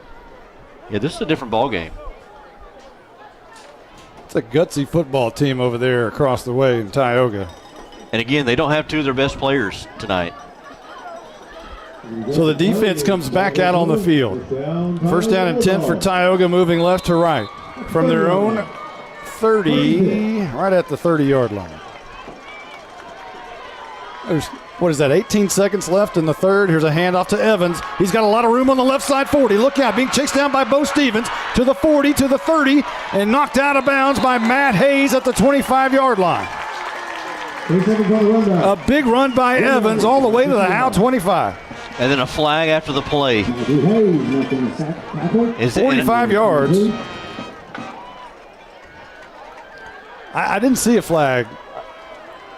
yeah, this is a different ball game. It's a gutsy football team over there across the way in Tioga. And again, they don't have two of their best players tonight. So the defense comes back out on the field. 1st down and 10 for Tioga, moving left to right from their own 30, right at the 30-yard line. There's, 18 seconds left in the third. Here's a handoff to Evans. He's got a lot of room on the left side 40. Look out, being chased down by Bo Stevens to the 40, to the 30, and knocked out of bounds by Matt Hayes at the 25-yard line. A big run by Evans all the way to the Howe 25. And then a flag after the play. 45 yards. I didn't see a flag.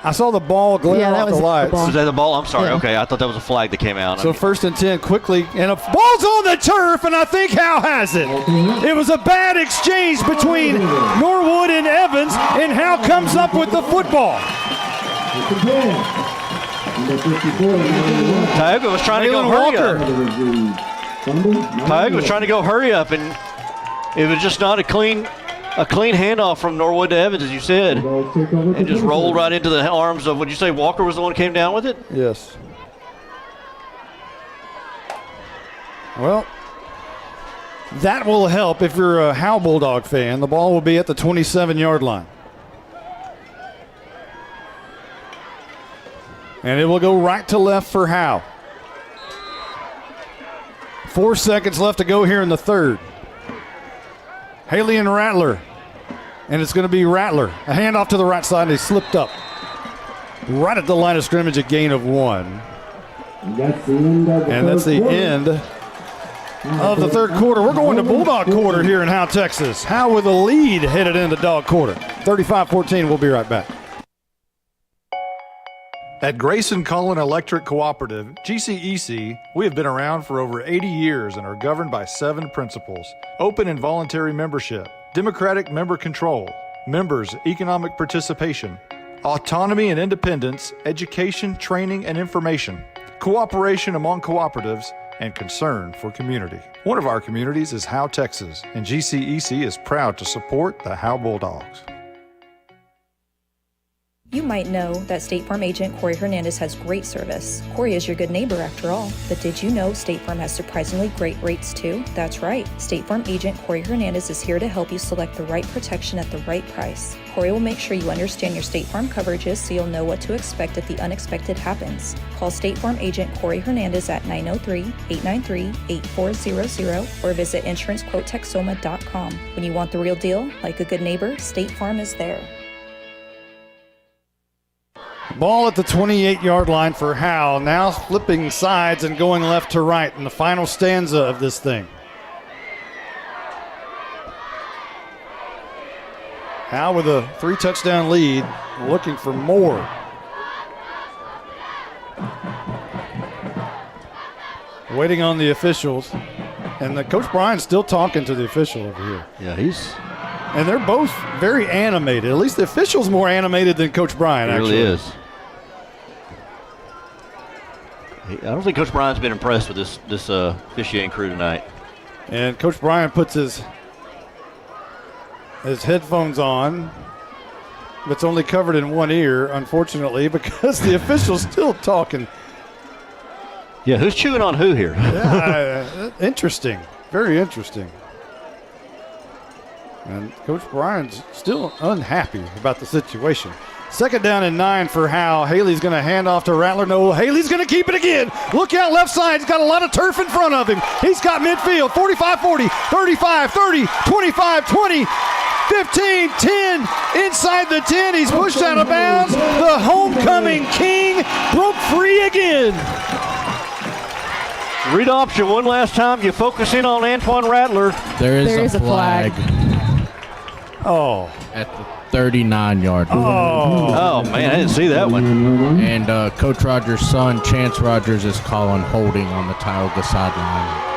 I saw the ball glare off the lights. Was that the ball? I'm sorry. Yeah. Okay, I thought that was a flag that came out. So 1st and 10 quickly, and a ball's on the turf, and I think Howe has it. It was a bad exchange between Norwood and Evans, and Howe comes up with the football. Tioga was trying to go hurry up. Tioga was trying to go hurry up, and it was just not a clean A clean handoff from Norwood to Evans, as you said, and just rolled right into the arms of, would you say Walker was the one who came down with it? Yes. Well, that will help if you're a Howe Bulldog fan. The ball will be at the 27-yard line. And it will go right to left for Howe. 4 seconds left to go here in the third. Haley and Rattler. And it's going to be Rattler. A handoff to the right side, and he slipped up. Right at the line of scrimmage, a gain of 1. And that's the end of the third quarter. We're going to Bulldog quarter here in Howe, Texas. Howe with a lead headed into dog quarter. 35-14. We'll be right back. At Grayson Cullen Electric Cooperative, GCEC, we have been around for over 80 years and are governed by 7 principles: open and voluntary membership, democratic member control, members' economic participation, autonomy and independence, education, training, and information, cooperation among cooperatives, and concern for community. One of our communities is Howe, Texas, and GCEC is proud to support the Howe Bulldogs. You might know that State Farm agent Corey Hernandez has great service. Corey is your good neighbor after all. But did you know State Farm has surprisingly great rates too? That's right. State Farm agent Corey Hernandez is here to help you select the right protection at the right price. Corey will make sure you understand your State Farm coverages so you'll know what to expect if the unexpected happens. Call State Farm agent Corey Hernandez at 903-893-8400 or visit insurancequotetexoma.com. When you want the real deal, like a good neighbor, State Farm is there. Ball at the 28-yard line for Howe. Now flipping sides and going left to right in the final stanza of this thing. Howe with a 3-touchdown lead, looking for more. Waiting on the officials. And Coach Brian's still talking to the official over here. Yeah, and they're both very animated. At least the official's more animated than Coach Brian, actually. Really is. I don't think Coach Brian's been impressed with this officiating crew tonight. And Coach Brian puts his headphones on, but it's only covered in one ear, unfortunately, because the official's still talking. Yeah, who's chewing on who here? Yeah, interesting. Very interesting. And Coach Brian's still unhappy about the situation. 2nd down and 9 for Howe. Haley's going to hand off to Rattler. No, Haley's going to keep it again. Look out left side. He's got a lot of turf in front of him. He's got midfield. 45-40, 35-30, 25-20, 15-10. Inside the 10. He's pushed out of bounds. The homecoming king broke free again. Read option one last time. You focus in on Antoine Rattler. There is a flag. Oh. At the 39-yard line. Oh, man, I didn't see that one. And Coach Rogers' son, Chance Rogers, is calling holding on the Tioga sideline.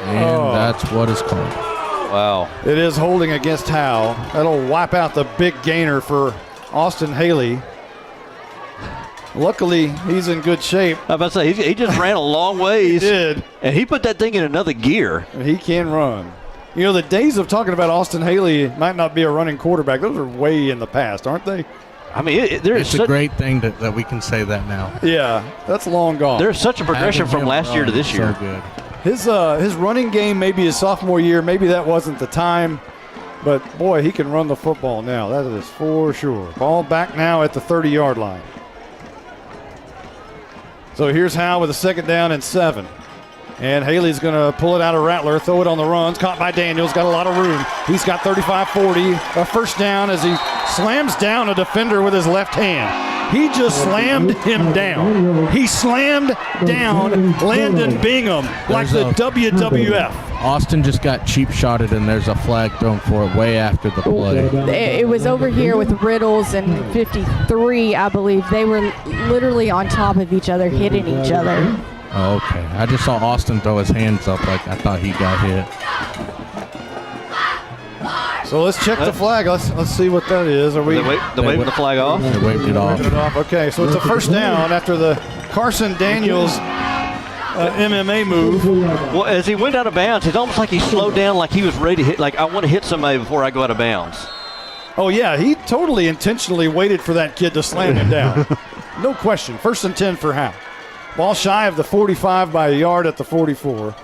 And that's what is called. Wow. It is holding against Howe. That'll wipe out the big gainer for Austin Haley. Luckily, he's in good shape. I was about to say, he just ran a long ways. He did. And he put that thing in another gear. He can run. You know, the days of talking about Austin Haley might not be a running quarterback. Those are way in the past, aren't they? I mean, it's a great thing that we can say that now. Yeah, that's long gone. There's such a progression from last year to this year. So good. His running game, maybe his sophomore year, maybe that wasn't the time. But, boy, he can run the football now. That is for sure. Ball back now at the 30-yard line. So here's Howe with a 2nd down and 7. And Haley's going to pull it out of Rattler, throw it on the runs. Caught by Daniels, got a lot of room. He's got 35-40, a 1st down as he slams down a defender with his left hand. He just slammed him down. He slammed down Landon Bingham like the WWF. Austin just got cheap shotted, and there's a flag thrown for it way after the play. It was over here with Riddles and 53, I believe. They were literally on top of each other, hitting each other. Oh, okay. I just saw Austin throw his hands up like I thought he got hit. So let's check the flag. Let's see what that is. Are we? They're waving the flag off. They waved it off. Okay, so it's a 1st down after the Carson Daniels MMA move. Well, as he went out of bounds, it's almost like he slowed down, like he was ready to hit, like I want to hit somebody before I go out of bounds. Oh, yeah, he totally intentionally waited for that kid to slam him down. No question. 1st and 10 for Howe. Ball shy of the 45 by a yard at the 44.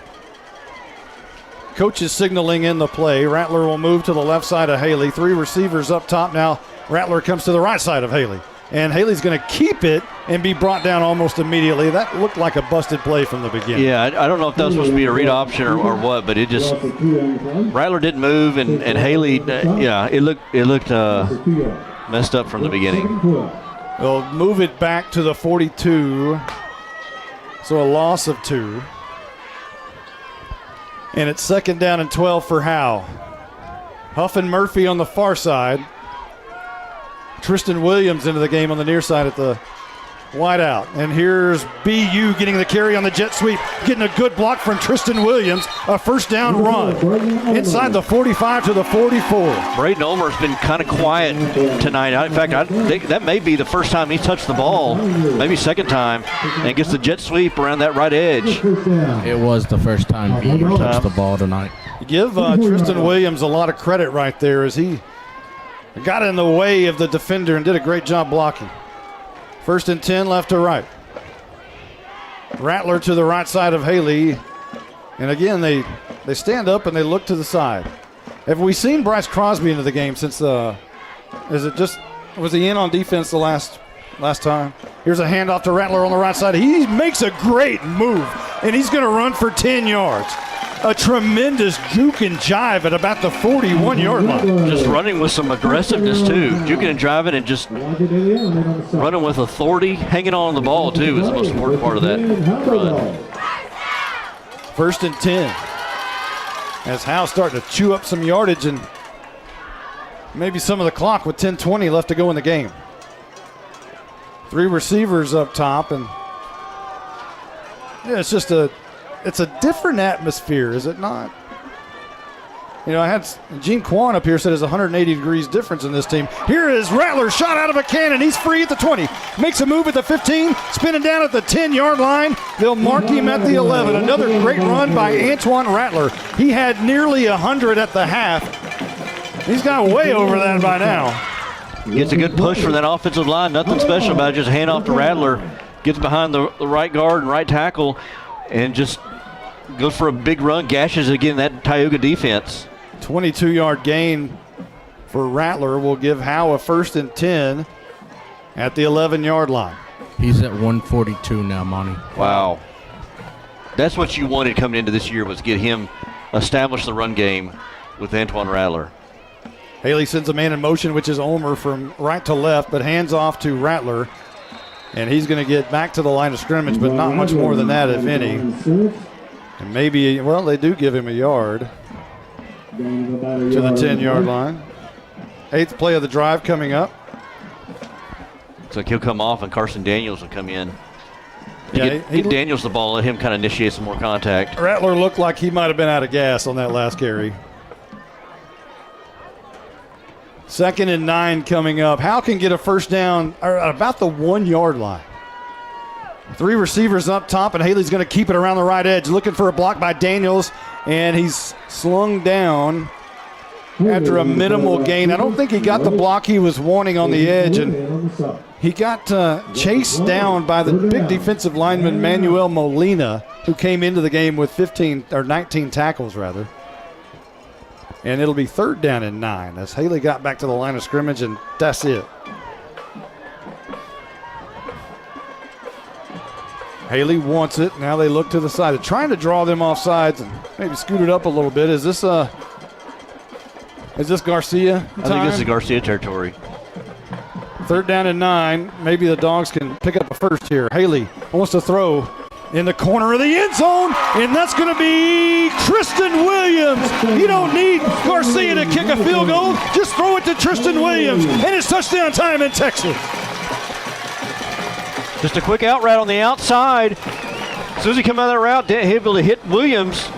Coach is signaling in the play. Rattler will move to the left side of Haley. 3 receivers up top now. Rattler comes to the right side of Haley. And Haley's going to keep it and be brought down almost immediately. That looked like a busted play from the beginning. Yeah, I don't know if that was supposed to be a read option or what, but it just Rattler didn't move, and Haley, it looked messed up from the beginning. They'll move it back to the 42, so a loss of 2. And it's 2nd down and 12 for Howe. Huff and Murphy on the far side. Tristan Williams into the game on the near side at the wide out. And here's BU getting the carry on the jet sweep, getting a good block from Tristan Williams. A 1st down run inside the 45 to the 44. Braden Ulmer's been kind of quiet tonight. In fact, I think that may be the first time he's touched the ball, maybe 2nd time, and gets the jet sweep around that right edge. It was the first time BU touched the ball tonight. Give Tristan Williams a lot of credit right there as he got in the way of the defender and did a great job blocking. 1st and 10, left to right. Rattler to the right side of Haley. And again, they stand up and they look to the side. Have we seen Bryce Crosby into the game since was he in on defense the last time? Here's a handoff to Rattler on the right side. He makes a great move, and he's going to run for 10 yards. A tremendous juke and jive at about the 41-yard line. Just running with some aggressiveness, too. Juking and driving and just running with authority. Hanging on the ball, too, is the most important part of that run. 1st and 10. As Howe starting to chew up some yardage and maybe some of the clock with 10:20 left to go in the game. 3 receivers up top, and it's just it's a different atmosphere, is it not? You know, I had Gene Kwan up here said there's 180 degrees difference in this team. Here is Rattler, shot out of a cannon. He's free at the 20. Makes a move at the 15, spinning down at the 10-yard line. They'll mark him at the 11. Another great run by Antoine Rattler. He had nearly 100 at the half. He's got way over that by now. Gets a good push from that offensive line. Nothing special about it. Just hand off to Rattler. Gets behind the right guard and right tackle and just goes for a big run. Gashes again that Tioga defense. 22-yard gain for Rattler will give Howe a 1st and 10 at the 11-yard line. He's at 142 now, Monty. Wow. That's what you wanted coming into this year, was get him establish the run game with Antoine Rattler. Haley sends a man in motion, which is Ulmer from right to left, but hands off to Rattler. And he's going to get back to the line of scrimmage, but not much more than that, if any. And maybe, well, they do give him a yard to the 10-yard line. 8th play of the drive coming up. Looks like he'll come off and Carson Daniels will come in. Yeah, get Daniels the ball, let him kind of initiate some more contact. Rattler looked like he might have been out of gas on that last carry. 2nd and 9 coming up. Howe can get a 1st down about the 1-yard line. 3 receivers up top, and Haley's going to keep it around the right edge, looking for a block by Daniels, and he's slung down after a minimal gain. I don't think he got the block he was wanting on the edge, and he got chased down by the big defensive lineman Manuel Molina, who came into the game with 19 tackles, rather. And it'll be 3rd down and 9 as Haley got back to the line of scrimmage, and that's it. Haley wants it. Now they look to the side. They're trying to draw them off sides and maybe scoot it up a little bit. Is this Garcia time? I think this is Garcia territory. 3rd down and 9. Maybe the Dogs can pick up a 1st here. Haley wants to throw in the corner of the end zone, and that's going to be Tristan Williams. You don't need Garcia to kick a field goal. Just throw it to Tristan Williams, and it's touchdown time in Texas. Just a quick out route on the outside. As soon as he come out of that route, able to hit Williams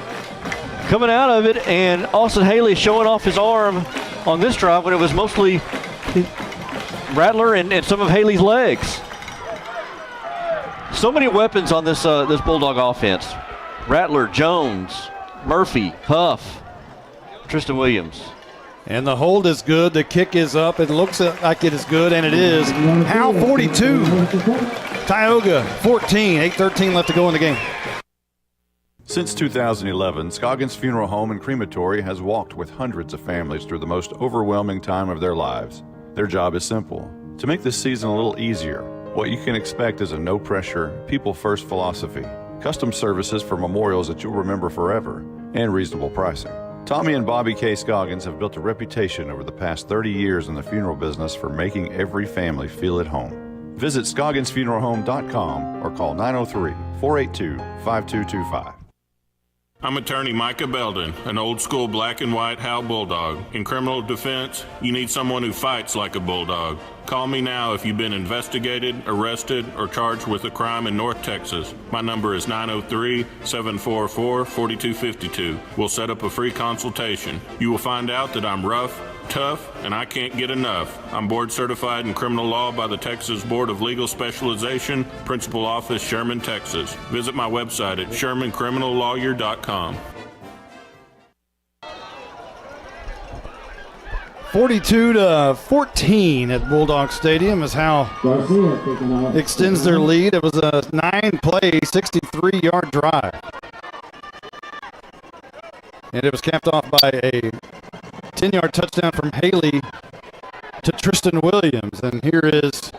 coming out of it, and Austin Haley showing off his arm on this drive when it was mostly Rattler and some of Haley's legs. So many weapons on this Bulldog offense. Rattler, Jones, Murphy, Huff, Tristan Williams. And the hold is good. The kick is up. It looks like it is good, and it is. Howe 42. Tioga 14. 8:13 left to go in the game. Since 2011, Scoggins Funeral Home and Crematory has walked with hundreds of families through the most overwhelming time of their lives. Their job is simple: to make this season a little easier. What you can expect is a no-pressure, people-first philosophy, custom services for memorials that you'll remember forever, and reasonable pricing. Tommy and Bobby K. Scoggins have built a reputation over the past 30 years in the funeral business for making every family feel at home. Visit ScogginsFuneralHome.com or call 903-482-5225. I'm attorney Micah Belden, an old-school black and white Howe Bulldog. In criminal defense, you need someone who fights like a bulldog. Call me now if you've been investigated, arrested, or charged with a crime in North Texas. My number is 903-744-4252. We'll set up a free consultation. You will find out that I'm rough, tough, and I can't get enough. I'm board certified in criminal law by the Texas Board of Legal Specialization, Principal Office, Sherman, Texas. Visit my website at shermancriminallawyer.com. 42-14 at Bulldog Stadium is how extends their lead. It was a 9-play, 63-yard drive. And it was capped off by a 10-yard touchdown from Haley to Tristan Williams. And here is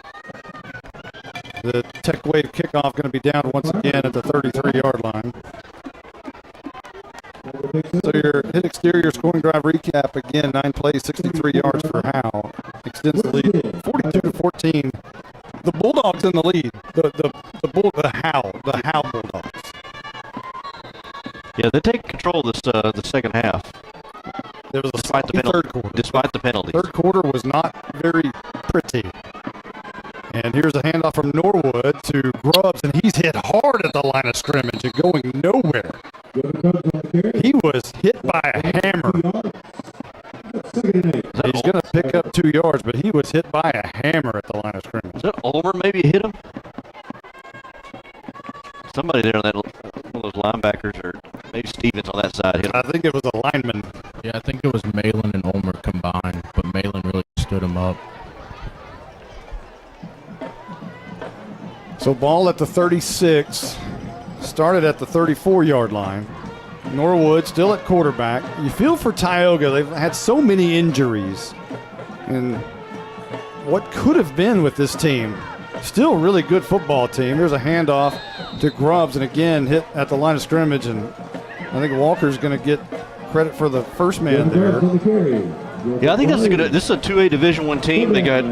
the Tech Wave kickoff, going to be down once again at the 33-yard line. So your hit exterior scoring drive recap again: 9 plays, 63 yards for Howe. Extends the lead, 42-14. The Bulldogs in the lead. The Howe Bulldogs. Yeah, they take control this the second half. There was despite the penalty, third quarter. Despite the penalties. Third quarter was not very pretty. And here's a handoff from Norwood to Grubbs, and he's hit hard at the line of scrimmage and going nowhere. He was hit by a hammer. He's going to pick up 2 yards, but he was hit by a hammer at the line of scrimmage. Is that Ulmer maybe hit him? Somebody there on that one of those linebackers, or maybe Stevens on that side hit him. I think it was a lineman. Yeah, I think it was Malin and Ulmer combined, but Malin really stood him up. So ball at the 36, started at the 34-yard line. Norwood still at quarterback. You feel for Tioga. They've had so many injuries. And what could have been with this team? Still a really good football team. There's a handoff to Grubbs, and again hit at the line of scrimmage. And I think Walker's going to get credit for the first man there. Yeah, I think that's a good. This is a 2A Division I team. They got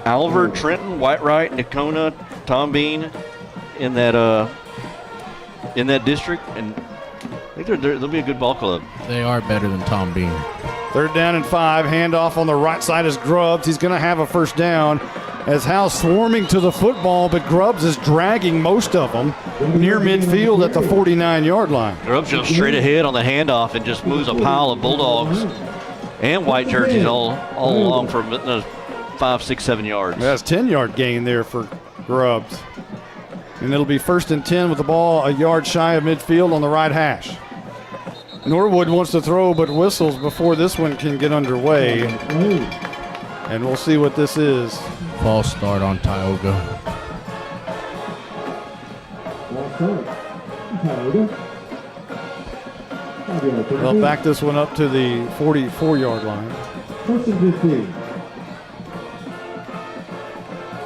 Alver, Trenton, Whitewright, Nakona, Tom Bean in that district, and I think they'll be a good ball club. They are better than Tom Bean. 3rd down and 5. Handoff on the right side is Grubbs. He's going to have a first down as Howe's swarming to the football, but Grubbs is dragging most of them near midfield at the 49-yard line. Grubbs goes straight ahead on the handoff and just moves a pile of Bulldogs and white jerseys all along for 5, 6, 7 yards. That's 10-yard gain there for Grubbs. And it'll be 1st and 10 with the ball a yard shy of midfield on the right hash. Norwood wants to throw but whistles before this one can get underway. And we'll see what this is. False start on Tioga. They'll back this one up to the 44-yard line.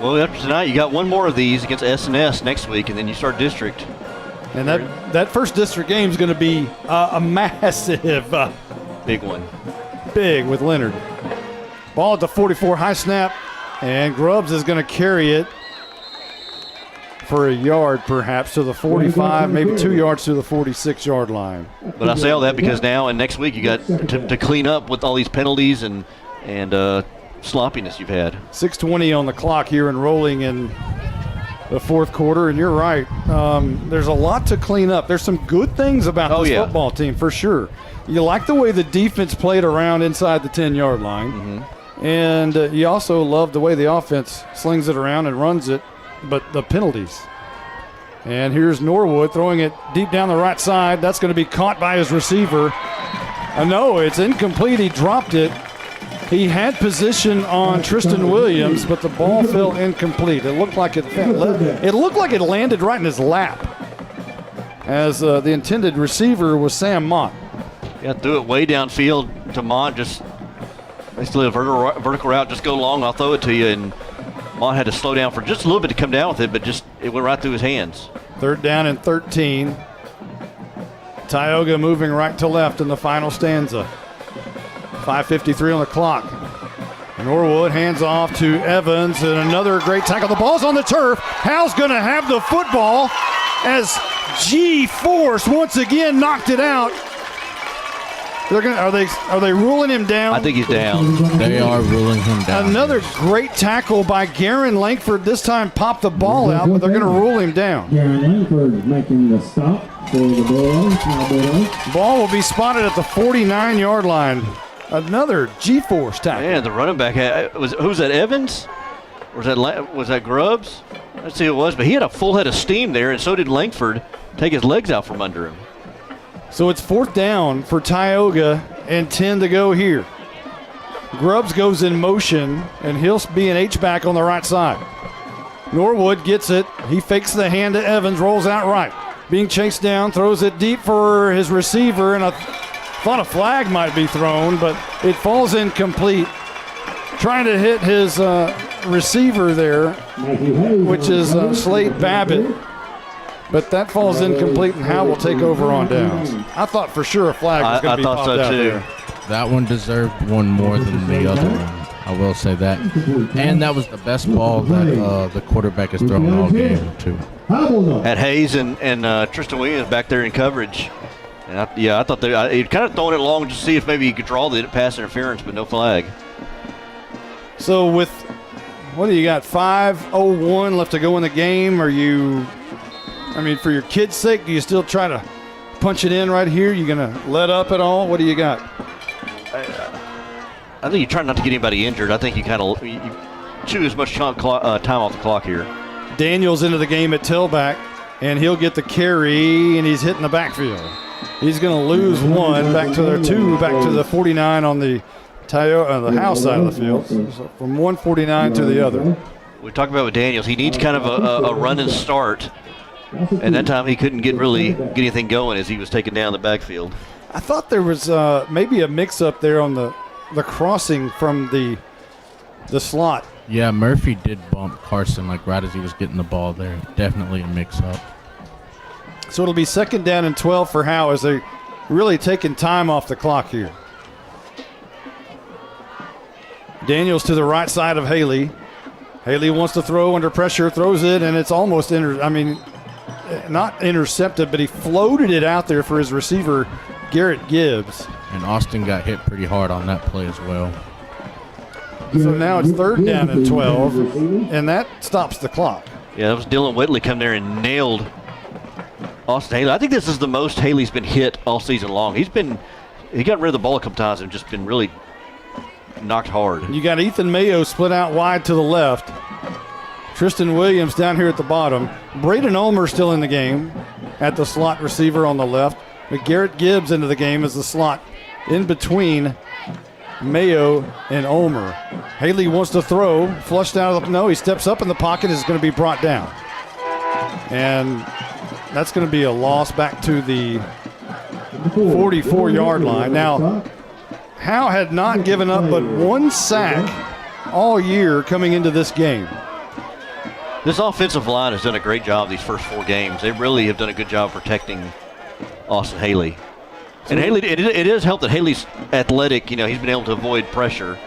Well, after tonight, you got one more of these against S&S next week, and then you start district. And that first district game is going to be a massive. Big one. Big with Leonard. Ball at the 44, high snap, and Grubbs is going to carry it for a yard perhaps to the 45, maybe 2 yards to the 46-yard line. But I say all that because now and next week you got to clean up with all these penalties and sloppiness you've had. 6:20 on the clock here and rolling in the fourth quarter, and you're right. There's a lot to clean up. There's some good things about this football team for sure. You like the way the defense played around inside the 10-yard line. Mm-hmm. And you also love the way the offense slings it around and runs it, but the penalties. And here's Norwood throwing it deep down the right side. That's going to be caught by his receiver. No, it's incomplete. He dropped it. He had position on Tristan Williams, but the ball fell incomplete. It looked like it landed right in his lap, as the intended receiver was Sam Mott. Yeah, threw it way downfield to Mott. Just basically a vertical route. Just go long, I'll throw it to you. And Mott had to slow down for just a little bit to come down with it, but just it went right through his hands. 3rd down and 13. Tioga moving right to left in the final stanza. 5:53 on the clock. Norwood hands off to Evans, and another great tackle. The ball's on the turf. Howe's going to have the football as G-Force once again knocked it out. Are they ruling him down? I think he's down. They are ruling him down. Another great tackle by Garen Langford. This time popped the ball out, but they're going to rule him down. Garen Langford making the stop for the Bulldogs. Ball will be spotted at the 49-yard line. Another G-Force tackle. Man, the running back who's that? Evans? Or was that Grubbs? Let's see who it was, but he had a full head of steam there, and so did Langford. Take his legs out from under him. So it's 4th down for Tioga and 10 to go here. Grubbs goes in motion, and he'll be an H-back on the right side. Norwood gets it. He fakes the hand to Evans, rolls out right. Being chased down, throws it deep for his receiver, and I thought a flag might be thrown, but it falls incomplete. Trying to hit his receiver there, which is Slade Babbitt. But that falls incomplete, and Howe will take over on downs. I thought for sure a flag was going to be popped out there. That one deserved one more than the other one. I will say that. And that was the best ball that the quarterback has thrown all game, too. Had Hayes and Tristan Williams back there in coverage. And I thought he kind of throwing it long just to see if maybe he could draw the pass interference, but no flag. So with, what do you got, 5:01 left to go in the game? For your kid's sake, do you still try to punch it in right here? You going to let up at all? What do you got? I think you try not to get anybody injured. I think you kind of chew as much time off the clock here. Daniels into the game at tailback, and he'll get the carry, and he's hitting the backfield. He's going to lose one, back to the 49 on the the Howe side of the field. So from 149 to the other. We talked about with Daniels. He needs kind of a run and start. And that time he couldn't get anything going as he was taken down the backfield. I thought there was maybe a mix-up there on the crossing from the slot. Yeah, Murphy did bump Carson right as he was getting the ball there. Definitely a mix-up. So it'll be 2nd down and 12 for Howe as they're really taking time off the clock here. Daniels to the right side of Haley. Haley wants to throw under pressure, throws it, and it's almost not intercepted, but he floated it out there for his receiver, Garrett Gibbs. And Austin got hit pretty hard on that play as well. So now it's 3rd down and 12, and that stops the clock. Yeah, that was Dylan Whitley come there and nailed Austin Haley. I think this is the most Haley's been hit all season long. He got rid of the ball a couple times and just been really knocked hard. You got Ethan Mayo split out wide to the left. Tristan Williams down here at the bottom. Braden Ulmer still in the game at the slot receiver on the left. But Garrett Gibbs into the game as the slot in between Mayo and Ulmer. Haley wants to throw, flushed out of the, no, he steps up in the pocket, is going to be brought down. And that's going to be a loss back to the 44-yard line. Now, Howe had not given up but one sack all year coming into this game. This offensive line has done a great job these first 4 games. They really have done a good job protecting Austin Haley. And Haley, it has helped that Haley's athletic. He's been able to avoid pressure.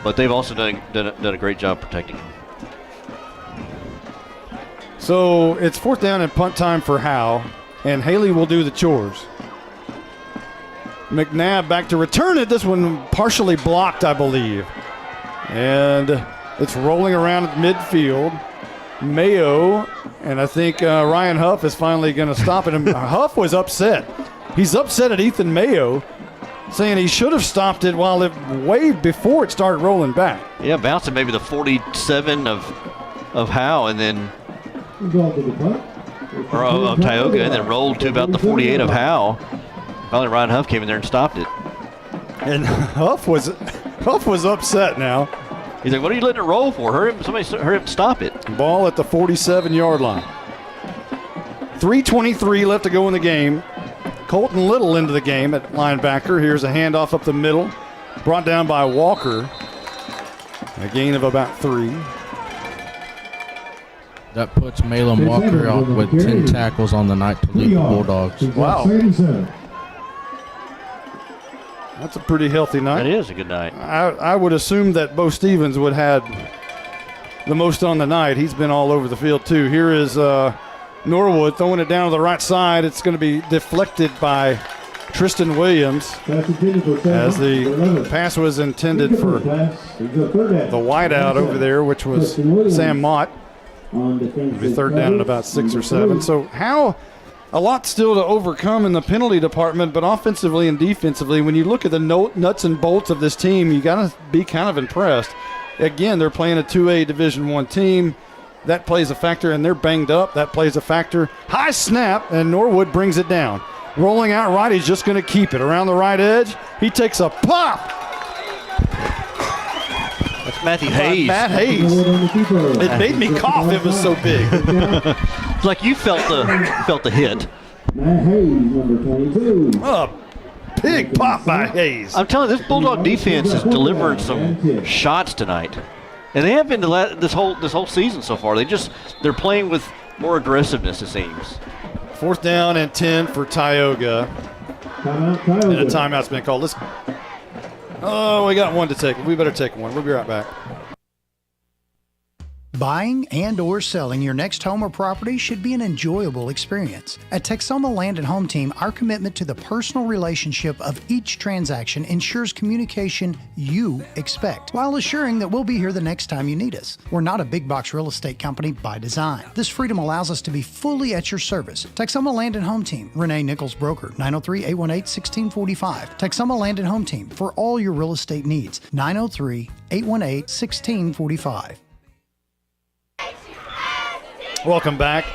But they've also done a great job protecting him. So it's 4th down and punt time for Howe, and Haley will do the chores. McNabb back to return it. This one partially blocked, I believe. And it's rolling around at midfield. Mayo, and I think Ryan Huff is finally going to stop it. And Huff was upset. He's upset at Ethan Mayo, saying he should have stopped it way before it started rolling back. Yeah, bouncing maybe the 47 of Howe, and then of Tioga, and then rolled to about the 48 of Howe. Finally, Ryan Huff came in there and stopped it. And Huff was upset now. He's like, what are you letting it roll for? Somebody hurry up and stop it. Ball at the 47-yard line. 3:23 left to go in the game. Colton Little into the game at linebacker. Here's a handoff up the middle. Brought down by Walker. A gain of about 3. That puts Malin Walker on with 10 tackles on the night to lead the Bulldogs. Wow. That's a pretty healthy night. That is a good night. I would assume that Bo Stevens would have had the most on the night. He's been all over the field, too. Here is Norwood throwing it down to the right side. It's going to be deflected by Tristan Williams as the pass was intended for the wideout over there, which was Sam Mott. It'll be third down at about 6 or 7. So how a lot still to overcome in the penalty department, but offensively and defensively, when you look at the nuts and bolts of this team, you got to be kind of impressed. Again, they're playing a 2A Division I team. That plays a factor, and they're banged up. That plays a factor. High snap, and Norwood brings it down. Rolling out right, he's just going to keep it. Around the right edge, he takes a pop. That's Matthew Hayes. Matt Hayes. It made me cough. It was so big. It's like you felt the hit. Matt Hayes, number 22. A big pop by Hayes. I'm telling you, this Bulldog defense is delivering some shots tonight, and they have been this whole season so far. They're playing with more aggressiveness, it seems. 4th down and 10 for Tioga. And a timeout's been called. We got one to take. We better take one. We'll be right back. Buying and or selling your next home or property should be an enjoyable experience. At Texoma Land and Home Team, our commitment to the personal relationship of each transaction ensures communication you expect, while assuring that we'll be here the next time you need us. We're not a big box real estate company by design. This freedom allows us to be fully at your service. Texoma Land and Home Team, Renee Nichols Broker, 903-818-1645. Texoma Land and Home Team, for all your real estate needs, 903-818-1645. Welcome back.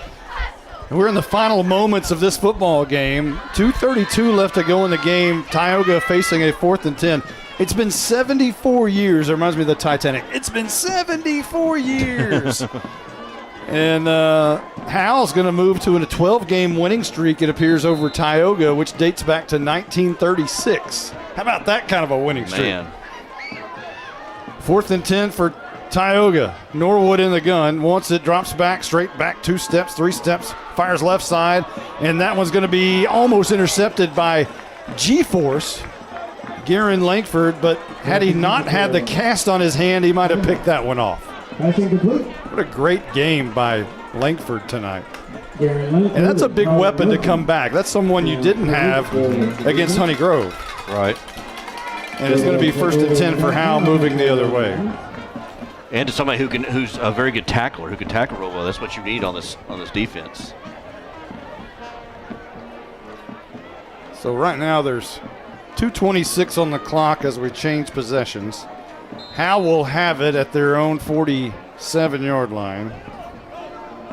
We're in the final moments of this football game. 2:32 left to go in the game. Tioga facing a 4th and 10. It's been 74 years. It reminds me of the Titanic. It's been 74 years. And Howe's going to move to a 12-game winning streak, it appears, over Tioga, which dates back to 1936. How about that kind of a winning streak? Man. 4th and 10 for Tioga. Norwood in the gun. Wants it, drops back, straight back, 2 steps, 3 steps, fires left side, and that one's going to be almost intercepted by G-Force, Garen Langford, but had he not had the cast on his hand, he might have picked that one off. What a great game by Langford tonight. And that's a big weapon to come back. That's someone you didn't have against Honey Grove. Right. And it's going to be 1st and 10 for Howe, moving the other way. And to somebody who's a very good tackler, who can tackle real well. That's what you need on this defense. So right now there's 2:26 on the clock as we change possessions. Howe will have it at their own 47-yard line.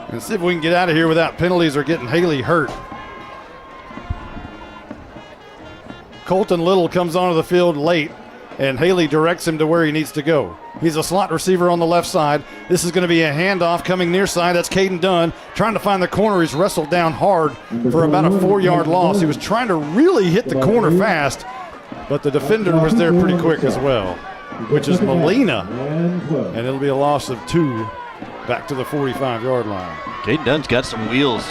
And see if we can get out of here without penalties or getting Haley hurt. Colton Little comes onto the field late, and Haley directs him to where he needs to go. He's a slot receiver on the left side. This is going to be a handoff coming near side. That's Caden Dunn trying to find the corner. He's wrestled down hard for about a 4-yard loss. He was trying to really hit the corner fast, but the defender was there pretty quick as well, which is Molina. And it'll be a loss of 2 back to the 45-yard line. Caden Dunn's got some wheels.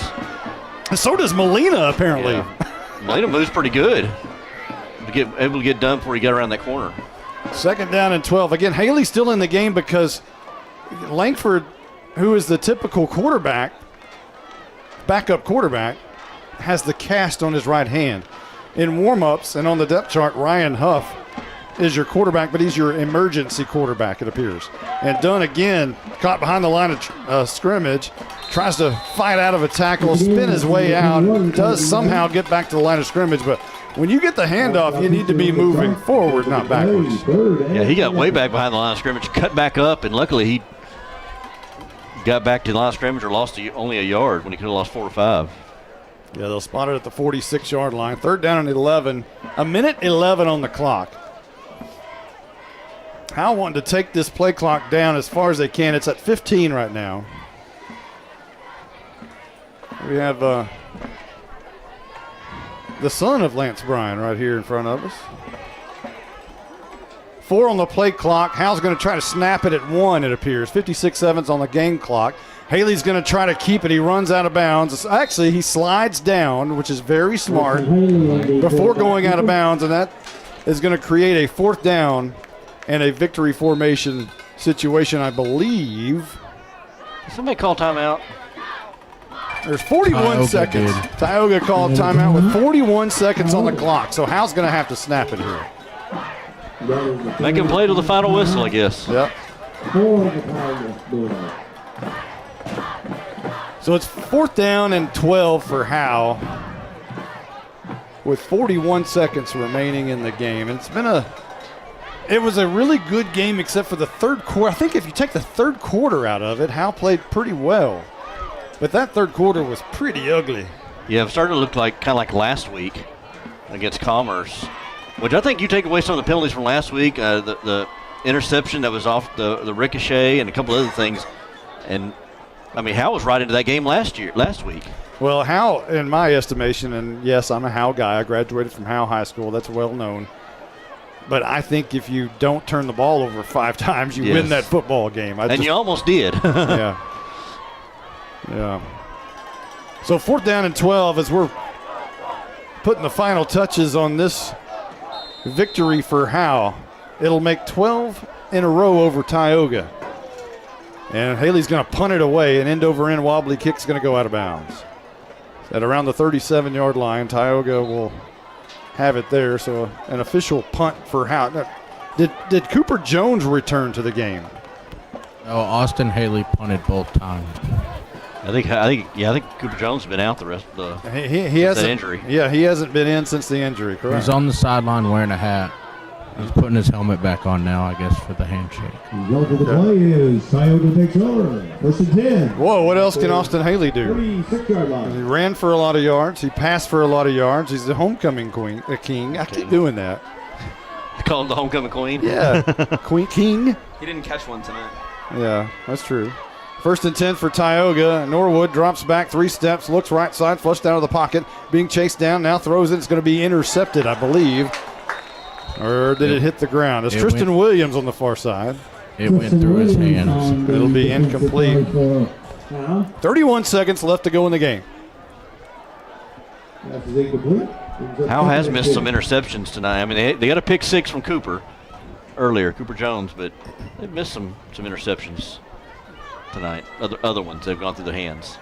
So does Molina, apparently. Yeah. Molina moves pretty good. Able to get done before he got around that corner. 2nd down and 12. Again, Haley's still in the game because Langford, who is the typical quarterback, backup quarterback, has the cast on his right hand. In warm-ups and on the depth chart, Ryan Huff is your quarterback, but he's your emergency quarterback, it appears. And Dunn, again, caught behind the line of scrimmage, tries to fight out of a tackle, spin his way out, does somehow get back to the line of scrimmage, but when you get the handoff, you need to be moving forward, not backwards. Yeah, he got way back behind the line of scrimmage, cut back up, and luckily he got back to the line of scrimmage or lost only a yard when he could have lost 4 or 5. Yeah, they'll spot it at the 46-yard line. 3rd down and 11. A minute 11 on the clock. Howe wanting to take this play clock down as far as they can. It's at 15 right now. We have the son of Lance Bryan right here in front of us. 4 on the play clock. Howe's going to try to snap it at 1, it appears. 56 seconds on the game clock. Haley's going to try to keep it. He runs out of bounds. Actually, he slides down, which is very smart, before going out of bounds, and that is going to create a 4th down and a victory formation situation, I believe. Somebody call timeout. There's 41 seconds. Tioga called timeout with 41 seconds on the clock, so Howe's going to have to snap it here. Make him play to the final whistle, I guess. Yep. So it's 4th down and 12 for Howe with 41 seconds remaining in the game. And it was a really good game except for the 3rd quarter. I think if you take the 3rd quarter out of it, Howe played pretty well. But that 3rd quarter was pretty ugly. Yeah, it started to look kind of like last week against Commerce, which I think you take away some of the penalties from last week, the interception that was off the ricochet and a couple other things. And I mean, Howe was right into that game last week. Well, Howe, in my estimation, and yes, I'm a Howe guy. I graduated from Howe High School. That's well known. But I think if you don't turn the ball over 5 times, you win that football game. You almost did. Yeah. Yeah. So 4th down and 12 as we're putting the final touches on this victory for Howe. It'll make 12 in a row over Tioga. And Haley's going to punt it away. An end-over-end wobbly kick's going to go out of bounds. At around the 37-yard line, Tioga will have it there. So an official punt for Howe. Now, did Cooper Jones return to the game? Oh, Austin Haley punted both times. I think Cooper Jones has been out the rest of the he hasn't, that injury. Yeah, he hasn't been in since the injury, correct? He's on the sideline wearing a hat. He's putting his helmet back on now, I guess, for the handshake. Result of the play is Tioga takes over. 1st and 10. Whoa, what else can Austin Haley do? 36-yard line. He ran for a lot of yards. He passed for a lot of yards. He's the homecoming king. I keep doing that. You call him the homecoming queen? Yeah, king. He didn't catch one tonight. Yeah, that's true. 1st and 10 for Tioga. Norwood drops back 3 steps, looks right side, flushed out of the pocket, being chased down, now throws it. It's going to be intercepted, I believe. Or did it hit the ground? It's Tristan Williams on the far side. It went through his hands. It'll be incomplete. 31 seconds left to go in the game. Howe has missed some interceptions tonight. I mean, they got a pick 6 from Cooper Jones, but they've missed some interceptions tonight. Other ones, they've gone through their hands.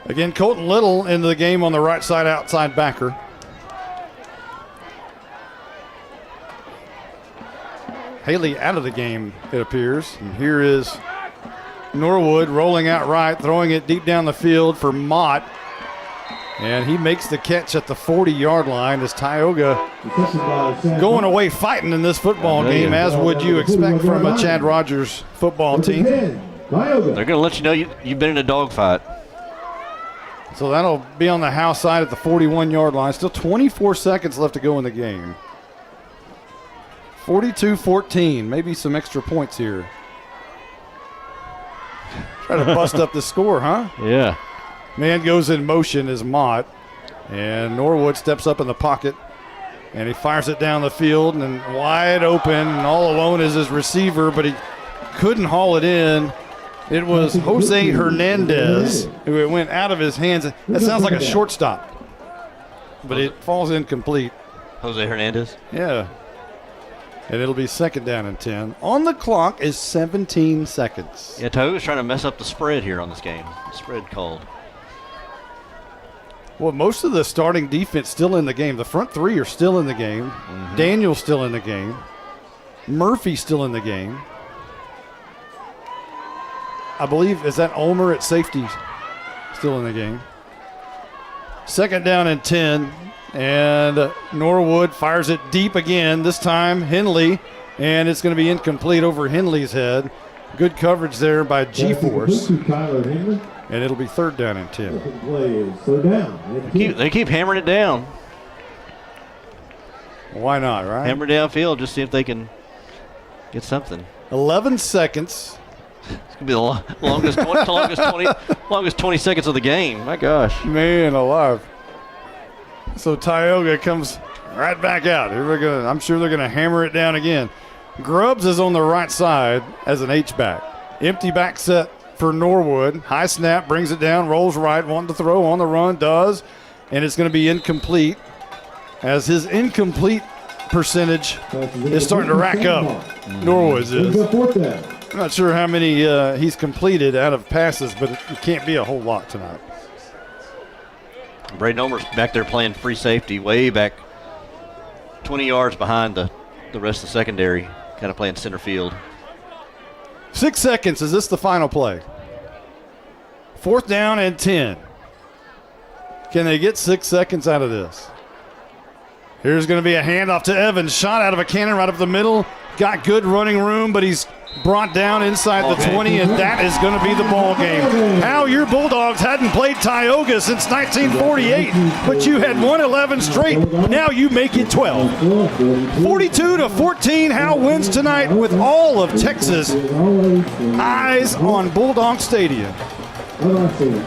Again, Colton Little into the game on the right side, outside backer. Haley out of the game, it appears. And here is Norwood rolling out right, throwing it deep down the field for Mott. And he makes the catch at the 40-yard line as Tioga going away fighting in this football game, as would you expect from a Chad Rogers football team. They're going to let you know you've been in a dogfight. So that'll be on the Howe side at the 41-yard line. Still 24 seconds left to go in the game. 42-14, maybe some extra points here. Try to bust up the score, huh? Yeah. Man goes in motion is Mott, and Norwood steps up in the pocket, and he fires it down the field, and wide open, and all alone is his receiver, but he couldn't haul it in. It was Jose Hernandez who it went out of his hands. That sounds like a shortstop, but it falls incomplete. Jose Hernandez? Yeah. And it'll be 2nd down and 10. On the clock is 17 seconds. Yeah, Tioga's trying to mess up the spread here on this game. Spread called. Well, most of the starting defense still in the game. The front 3 are still in the game. Mm-hmm. Daniel's still in the game. Murphy's still in the game. I believe, is that Ulmer at safety still in the game? 2nd down and 10. And Norwood fires it deep again. This time Henley, and it's going to be incomplete over Henley's head. Good coverage there by G-Force. Henry. And it'll be 3rd down and 10. Play is 3rd down. They keep hammering it down. Why not, right? Hammer downfield, just see if they can get something. 11 seconds. It's going to be the longest 20 seconds of the game. My gosh. Man alive. So Tioga comes right back out. I'm sure they're going to hammer it down again. Grubbs is on the right side as an H-back. Empty back set for Norwood. High snap, brings it down, rolls right, wanting to throw on the run, does. And it's going to be incomplete as his incomplete percentage is starting to rack up. Norwood's is. I'm not sure how many he's completed out of passes, but it can't be a whole lot tonight. Braden Omer's back there playing free safety, way back 20 yards behind the rest of the secondary, kind of playing center field. 6 seconds. Is this the final play? 4th down and 10. Can they get 6 seconds out of this? Here's going to be a handoff to Evans. Shot out of a cannon right up the middle. Got good running room, but he's brought down inside the 20, and that is going to be the ball game. How your Bulldogs hadn't played Tioga since 1948, but you had won 11 straight. Now you make it 12. 42-14, Howe wins tonight with all of Texas eyes on Bulldog Stadium.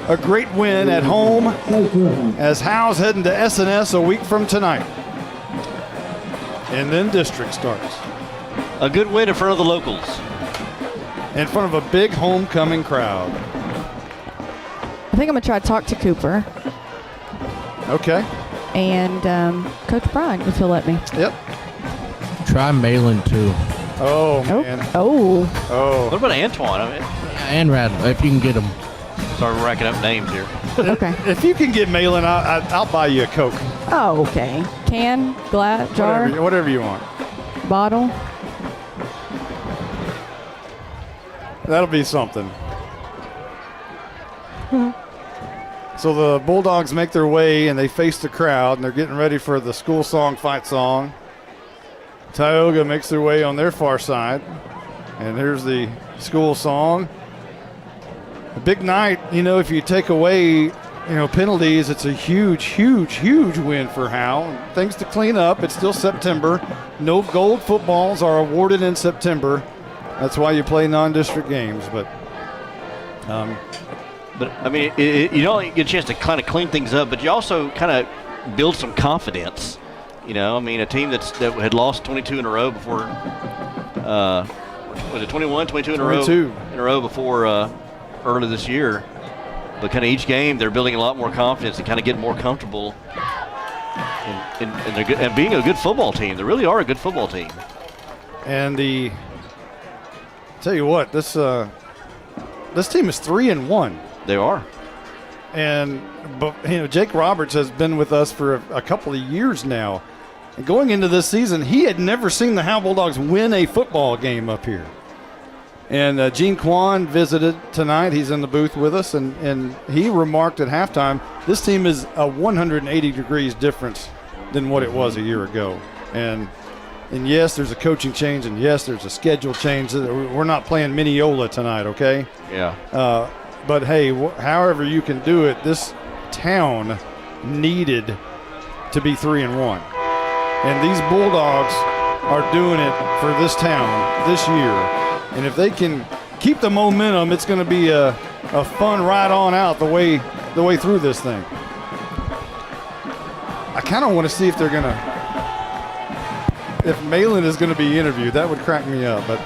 A great win at home as Howe's heading to SNS a week from tonight. And then district starts. A good win in front of the locals. In front of a big homecoming crowd. I think I'm going to try to talk to Cooper. Okay. And Coach Brian, if he'll let me. Yep. Try Malin, too. Oh, man. Oh. What about Antoine? I mean, and Radley, if you can get him. Start racking up names here. Okay. If you can get Malin, I'll buy you a Coke. Oh, okay. Can, glass, jar, whatever you want. bottle. That'll be something. So the Bulldogs make their way and they face the crowd and they're getting ready for the school song, fight song. Tioga makes their way on their far side. And here's the school song. A big night, if you take away, penalties, it's a huge, huge, huge win for Howe. Things to clean up. It's still September. No gold footballs are awarded in September. That's why you play non-district games. But I mean, you don't get a chance to kind of clean things up, but you also kind of build some confidence. I mean, a team that had lost 22 in a row before, was it 21, 22 in a row before early this year. But kind of each game, they're building a lot more confidence and kind of getting more comfortable. And they're good, and being a good football team. They really are a good football team. And tell you what, this team is 3-1. They are. But Jake Roberts has been with us for a couple of years now. And going into this season, he had never seen the Howe Bulldogs win a football game up here. And Gene Kwan visited tonight. He's in the booth with us, and he remarked at halftime, this team is a 180 degrees difference than what it was a year ago. And yes, there's a coaching change, and yes, there's a schedule change. We're not playing Mineola tonight, okay? Yeah. But hey, however you can do it, this town needed to be 3-1. And these Bulldogs are doing it for this town this year. And if they can keep the momentum, it's going to be a fun ride on out the way through this thing. I kind of want to see if they're going to, if Malin is going to be interviewed. That would crack me up, but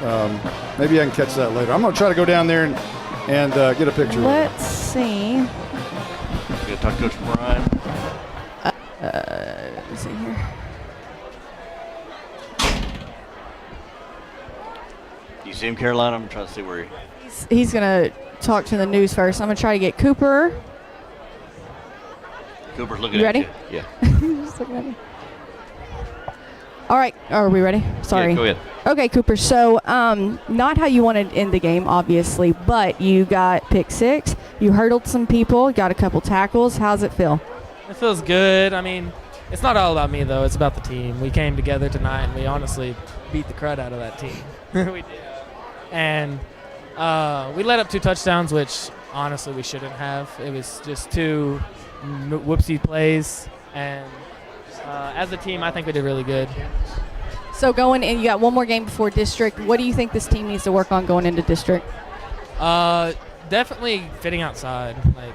maybe I can catch that later. I'm going to try to go down there and get a picture. Let's see. You got to talk to Coach Brian. Let's see here. You see him, Carolina? I'm trying to see where He's going to talk to the news first. I'm going to try to get Cooper. Cooper's looking you at ready? you. Yeah. Just looking at me. All right. Are we ready? Sorry. Yeah, go ahead. Okay, Cooper. So, not how you wanted to end the game, obviously, but you got pick six. You hurdled some people. Got a couple tackles. How's it feel? It feels good. I mean, it's not all about me, though. It's about the team. We came together tonight, and we honestly beat the crud out of that team. We did. And We let up 2 touchdowns, which honestly we shouldn't have. It was just 2 whoopsie plays, and as a team, I think we did really good. So going in, you got one more game before district. What do you think this team needs to work on going into district? Definitely fitting outside, like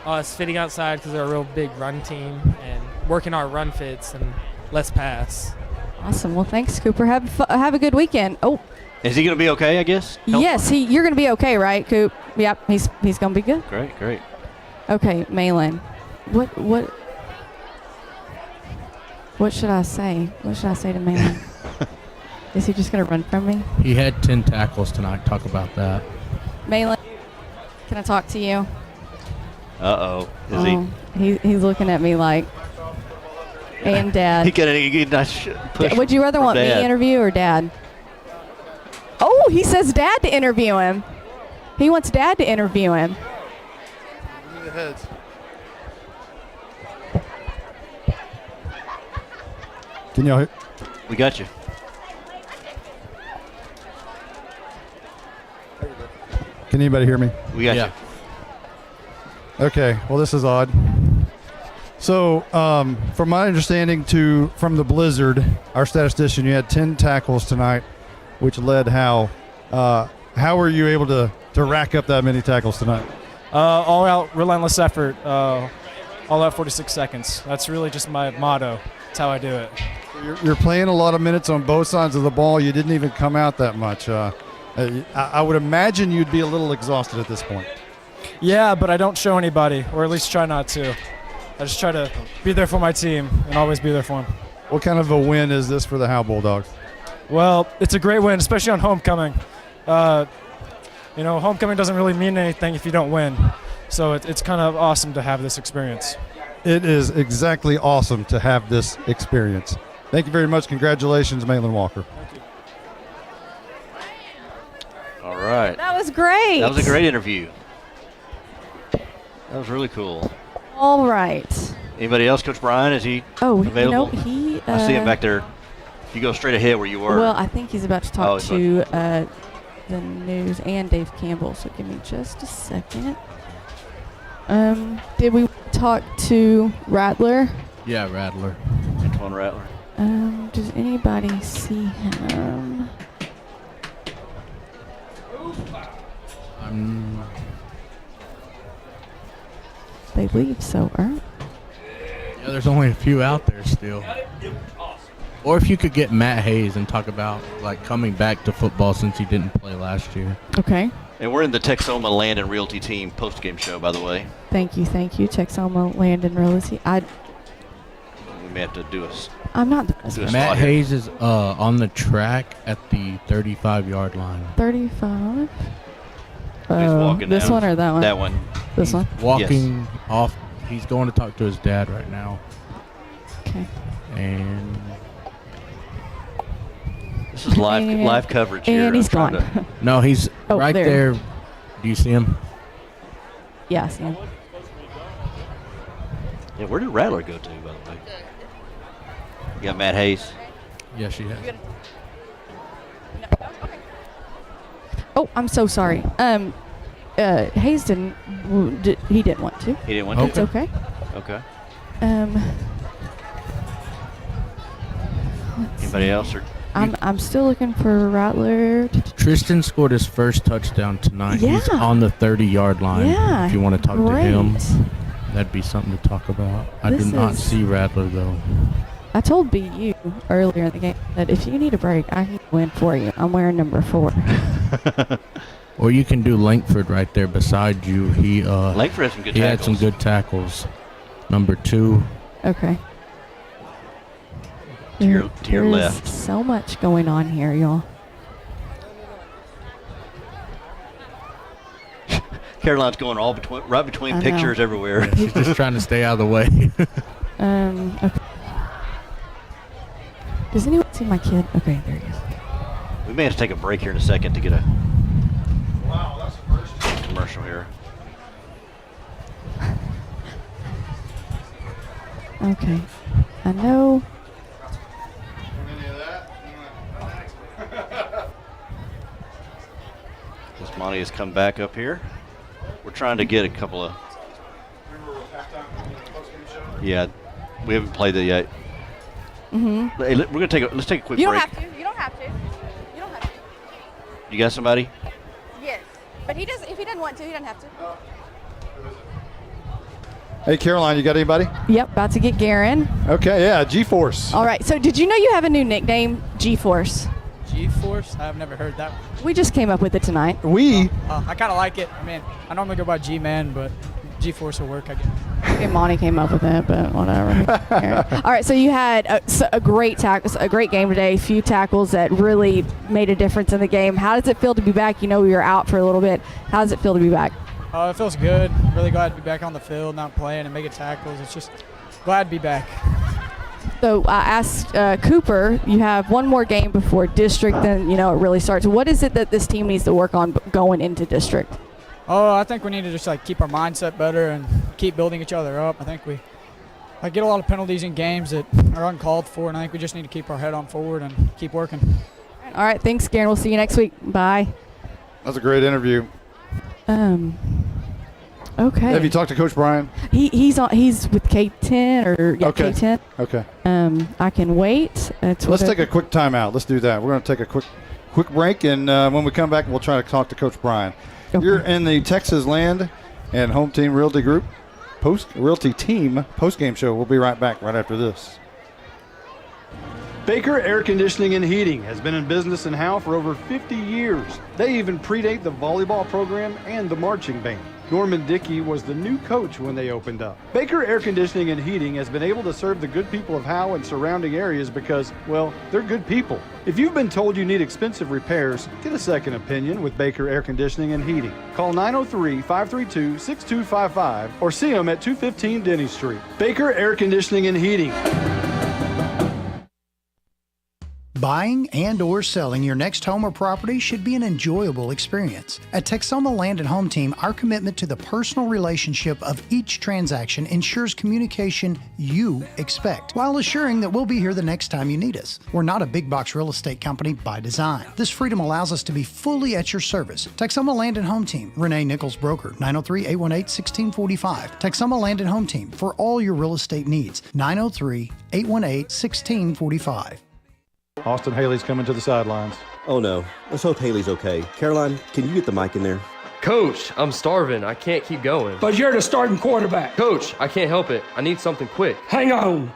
us fitting outside because they're a real big run team, and working our run fits and less pass. Awesome. Well, thanks, Cooper. Have a good weekend. Oh. Is he going to be okay, I guess? Yes, you're going to be okay, right, Coop? Yep, he's going to be good. Great. Okay, Malin. What should I say? What should I say to Malin? Is he just going to run from me? He had 10 tackles tonight. Talk about that. Malin, can I talk to you? Uh-oh. Is he? He's looking at me like, and Dad. He got a nice push. Would you rather want Dad. me interview or Dad? Oh, he says Dad to interview him. He wants Dad to interview him. Give me the heads. Can y'all hear? We got you. Can anybody hear me? We got you. Okay, well, this is odd. So, from my understanding from the Blizzard, our statistician, you had 10 tackles tonight, which led Howe. How were you able to rack up that many tackles tonight? All out, relentless effort. All out 46 seconds. That's really just my motto. That's how I do it. You're playing a lot of minutes on both sides of the ball. You didn't even come out that much. I would imagine you'd be a little exhausted at this point. Yeah, but I don't show anybody, or at least try not to. I just try to be there for my team and always be there for them. What kind of a win is this for the Howe Bulldogs? Well, it's a great win, especially on homecoming. Homecoming doesn't really mean anything if you don't win. So it's kind of awesome to have this experience. It is exactly awesome to have this experience. Thank you very much. Congratulations, Malin Walker. Thank you. All right. That was great. That was a great interview. That was really cool. All right. Anybody else? Coach Brian, is he available? He. I see him back there. You go straight ahead where you were. Well, I think he's about to talk to the news and Dave Campbell. So give me just a second. Did we talk to Rattler? Yeah, Rattler. Antoine Rattler. Does anybody see him? They leave so early. Yeah, there's only a few out there still. Or if you could get Matt Hayes and talk about coming back to football since he didn't play last year. Okay. And we're in the Texoma Land and Realty Team post-game show, by the way. Thank you. Texoma Land and Realty. We may have to do a. I'm not. Matt Hayes is on the track at the 35-yard line. 35. He's walking this down. one or that one? That one. This one. Walking off. He's going to talk to his dad right now. Okay. And this is live coverage here. And he's gone. No, he's right there. Do you see him? Yeah, I see him. Yeah, where did Rattler go to, by the way? You got Matt Hayes? Yes, she has. Oh, I'm so sorry. Hayes didn't. He didn't want to. He didn't want to. It's okay. Okay. Anybody else? Or I'm still looking for Rattler. Tristan scored his first touchdown tonight. Yeah. He's on the 30-yard line. Yeah. If you want to talk to great. him, that'd be something to talk about. I do not see Rattler though. I told BU earlier in the game that if you need a break, I can win for you. I'm wearing number 4. Or you can do Langford right there beside you. Langford had some good tackles. He had some good tackles. Number 2. Okay. To your There is left. so much going on here, y'all. Caroline's going right between pictures everywhere. She's just trying to stay out of the way. Okay. Does anyone see my kid? Okay, there he is. We may have to take a break here in a second to get a commercial here. Okay. I know. As Monty has come back up here. We're trying to get a couple of. Yeah, we haven't played that yet. Mm-hmm. Hey, let's take a quick break. You don't have to. You don't have to. You don't have to. You got somebody? Yes. But he does. If he doesn't want to, he doesn't have to. Hey, Caroline, you got anybody? Yep, about to get Garen. Okay, yeah, G-Force. All right, so did you know you have a new nickname, G-Force? G-Force? I've never heard that. We just came up with it tonight. I kind of like it. I mean, I normally go by G-Man, but G-Force will work, I guess. Okay, Monty came up with it, but whatever. All right, so you had a great game today, a few tackles that really made a difference in the game. How does it feel to be back? You know, we were out for a little bit. How does it feel to be back? It feels good. Really glad to be back on the field, not playing and making tackles. It's just glad to be back. So I asked Cooper, you have one more game before district, then it really starts. What is it that this team needs to work on going into district? Oh, I think we need to just keep our mindset better and keep building each other up. I think we get a lot of penalties in games that are uncalled for, and I think we just need to keep our head on forward and keep working. All right, thanks, Garen. We'll see you next week. Bye. That was a great interview. Okay. Have you talked to Coach Brian? He's with K10 or okay. K10. Okay. I can wait. Let's take a quick timeout. Let's do that. We're going to take a quick break, and when we come back, we'll try to talk to Coach Brian. Okay. You're in the Texas Land and Home Team Realty Group Realty Team post-game show. We'll be right back right after this. Baker Air Conditioning and Heating has been in business in Howe for over 50 years. They even predate the volleyball program and the marching band. Norman Dickey was the new coach when they opened up. Baker Air Conditioning and Heating has been able to serve the good people of Howe and surrounding areas because, well, they're good people. If you've been told you need expensive repairs, get a second opinion with Baker Air Conditioning and Heating. Call 903-532-6255 or see them at 215 Denny Street. Baker Air Conditioning and Heating. Buying and or selling your next home or property should be an enjoyable experience. At Texoma Land and Home Team, our commitment to the personal relationship of each transaction ensures communication you expect, while assuring that we'll be here the next time you need us. We're not a big box real estate company by design. This freedom allows us to be fully at your service. Texoma Land and Home Team, Renee Nichols Broker, 903-818-1645. Texoma Land and Home Team, for all your real estate needs, 903-818-1645. Austin Haley's coming to the sidelines. Oh no, let's hope Haley's okay. Caroline, can you get the mic in there? Coach, I'm starving. I can't keep going. But you're the starting quarterback. Coach, I can't help it. I need something quick. Hang on.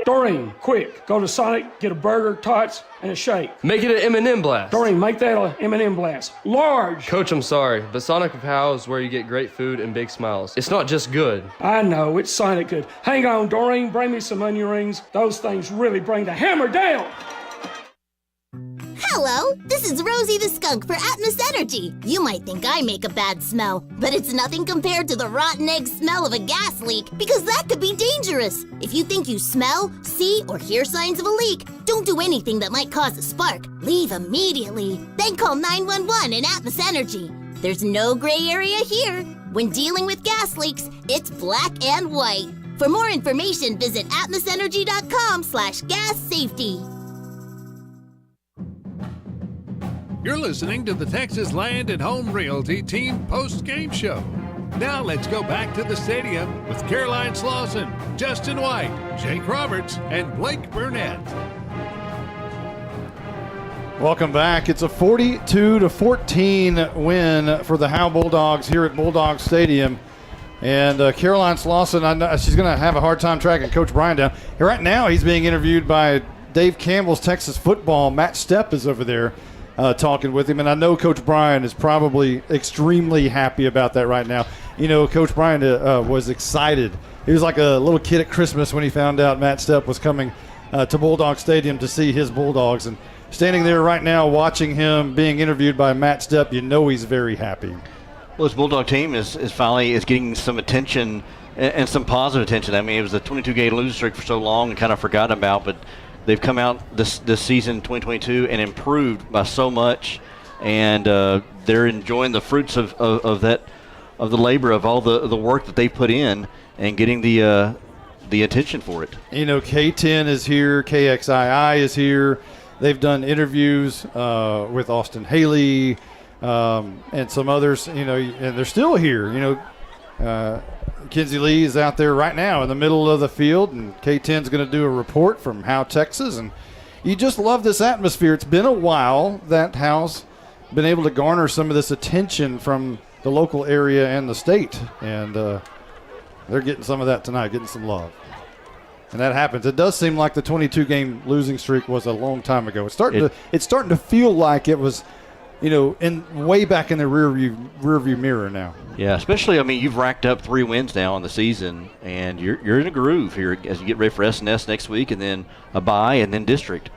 Doreen, quick. Go to Sonic, get a burger, tots, and a shake. Make it an M&M blast. Doreen, make that an M&M blast. Large. Coach, I'm sorry, but Sonic of Howe is where you get great food and big smiles. It's not just good. I know, it's Sonic good. Hang on, Doreen, bring me some onion rings. Those things really bring the hammer down. Hello, this is Rosie the Skunk for Atmos Energy. You might think I make a bad smell, but it's nothing compared to the rotten egg smell of a gas leak, because that could be dangerous. If you think you smell, see, or hear signs of a leak, don't do anything that might cause a spark. Leave immediately. Then call 911 and Atmos Energy. There's no gray area here. When dealing with gas leaks, it's black and white. For more information, visit atmosenergy.com/gas safety. You're listening to the Texas Land and Home Realty Team post-game show. Now let's go back to the stadium with Caroline Slauson, Justin White, Jake Roberts, and Blake Burnett. Welcome back. It's a 42-14 win for the Howe Bulldogs here at Bulldogs Stadium. And Caroline Slauson, I know she's going to have a hard time tracking Coach Brian down. Right now he's being interviewed by Dave Campbell's Texas Football. Matt Stepp is over there. Talking with him, and I know Coach Brian is probably extremely happy about that right now. You know, Coach Brian was excited. He was like a little kid at Christmas when he found out Matt Stepp was coming to Bulldog Stadium to see his Bulldogs. And standing there right now watching him being interviewed by Matt Stepp, you know he's very happy. Well, this Bulldog team is finally getting some attention and some positive attention. I mean, it was a 22-game losing streak for so long and kind of forgotten about, but they've come out this season, 2022, and improved by so much, and they're enjoying the fruits of the labor of all the work that they put in and getting the attention for it. You know, K10 is here, KXII is here. They've done interviews with Austin Haley, and some others, and they're still here. Kinsey Lee is out there right now in the middle of the field, and K10's going to do a report from Howe, Texas, and you just love this atmosphere. It's been a while that Howe's been able to garner some of this attention from the local area and the state, and they're getting some of that tonight, getting some love. And that happens. It does seem like the 22-game losing streak was a long time ago. It's starting to feel like it was, in way back in the rearview mirror now. Yeah, especially, you've racked up 3 wins now on the season, and you're in a groove here as you get ready for S&S next week, and then a bye, and then district.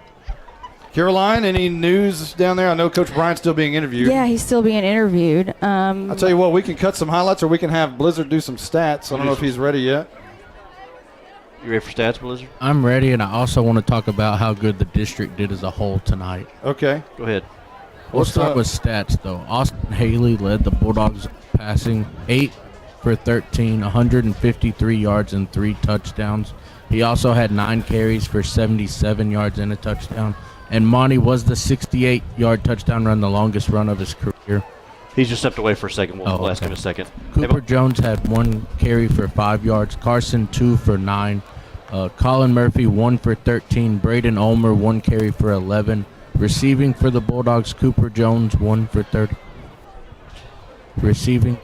Caroline, any news down there? I know Coach Bryant's still being interviewed. Yeah, he's still being interviewed. I'll tell you what, we can cut some highlights, or we can have Blizzard do some stats. I don't know if he's ready yet. You ready for stats, Blizzard? I'm ready, and I also want to talk about how good the district did as a whole tonight. Okay. Go ahead. We'll start with stats, though. Austin Haley led the Bulldogs passing 8 for 13, 153 yards and 3 touchdowns. He also had 9 carries for 77 yards and a touchdown. And Monty was the 68-yard touchdown run, the longest run of his career. He's just stepped away for a second. We'll ask him a second. Cooper Jones had 1 carry for 5 yards. Carson, 2 for 9. Colin Murphy, 1 for 13. Braden Ulmer, 1 carry for 11. Receiving for the Bulldogs, Cooper Jones, 1 for 30. Receiving.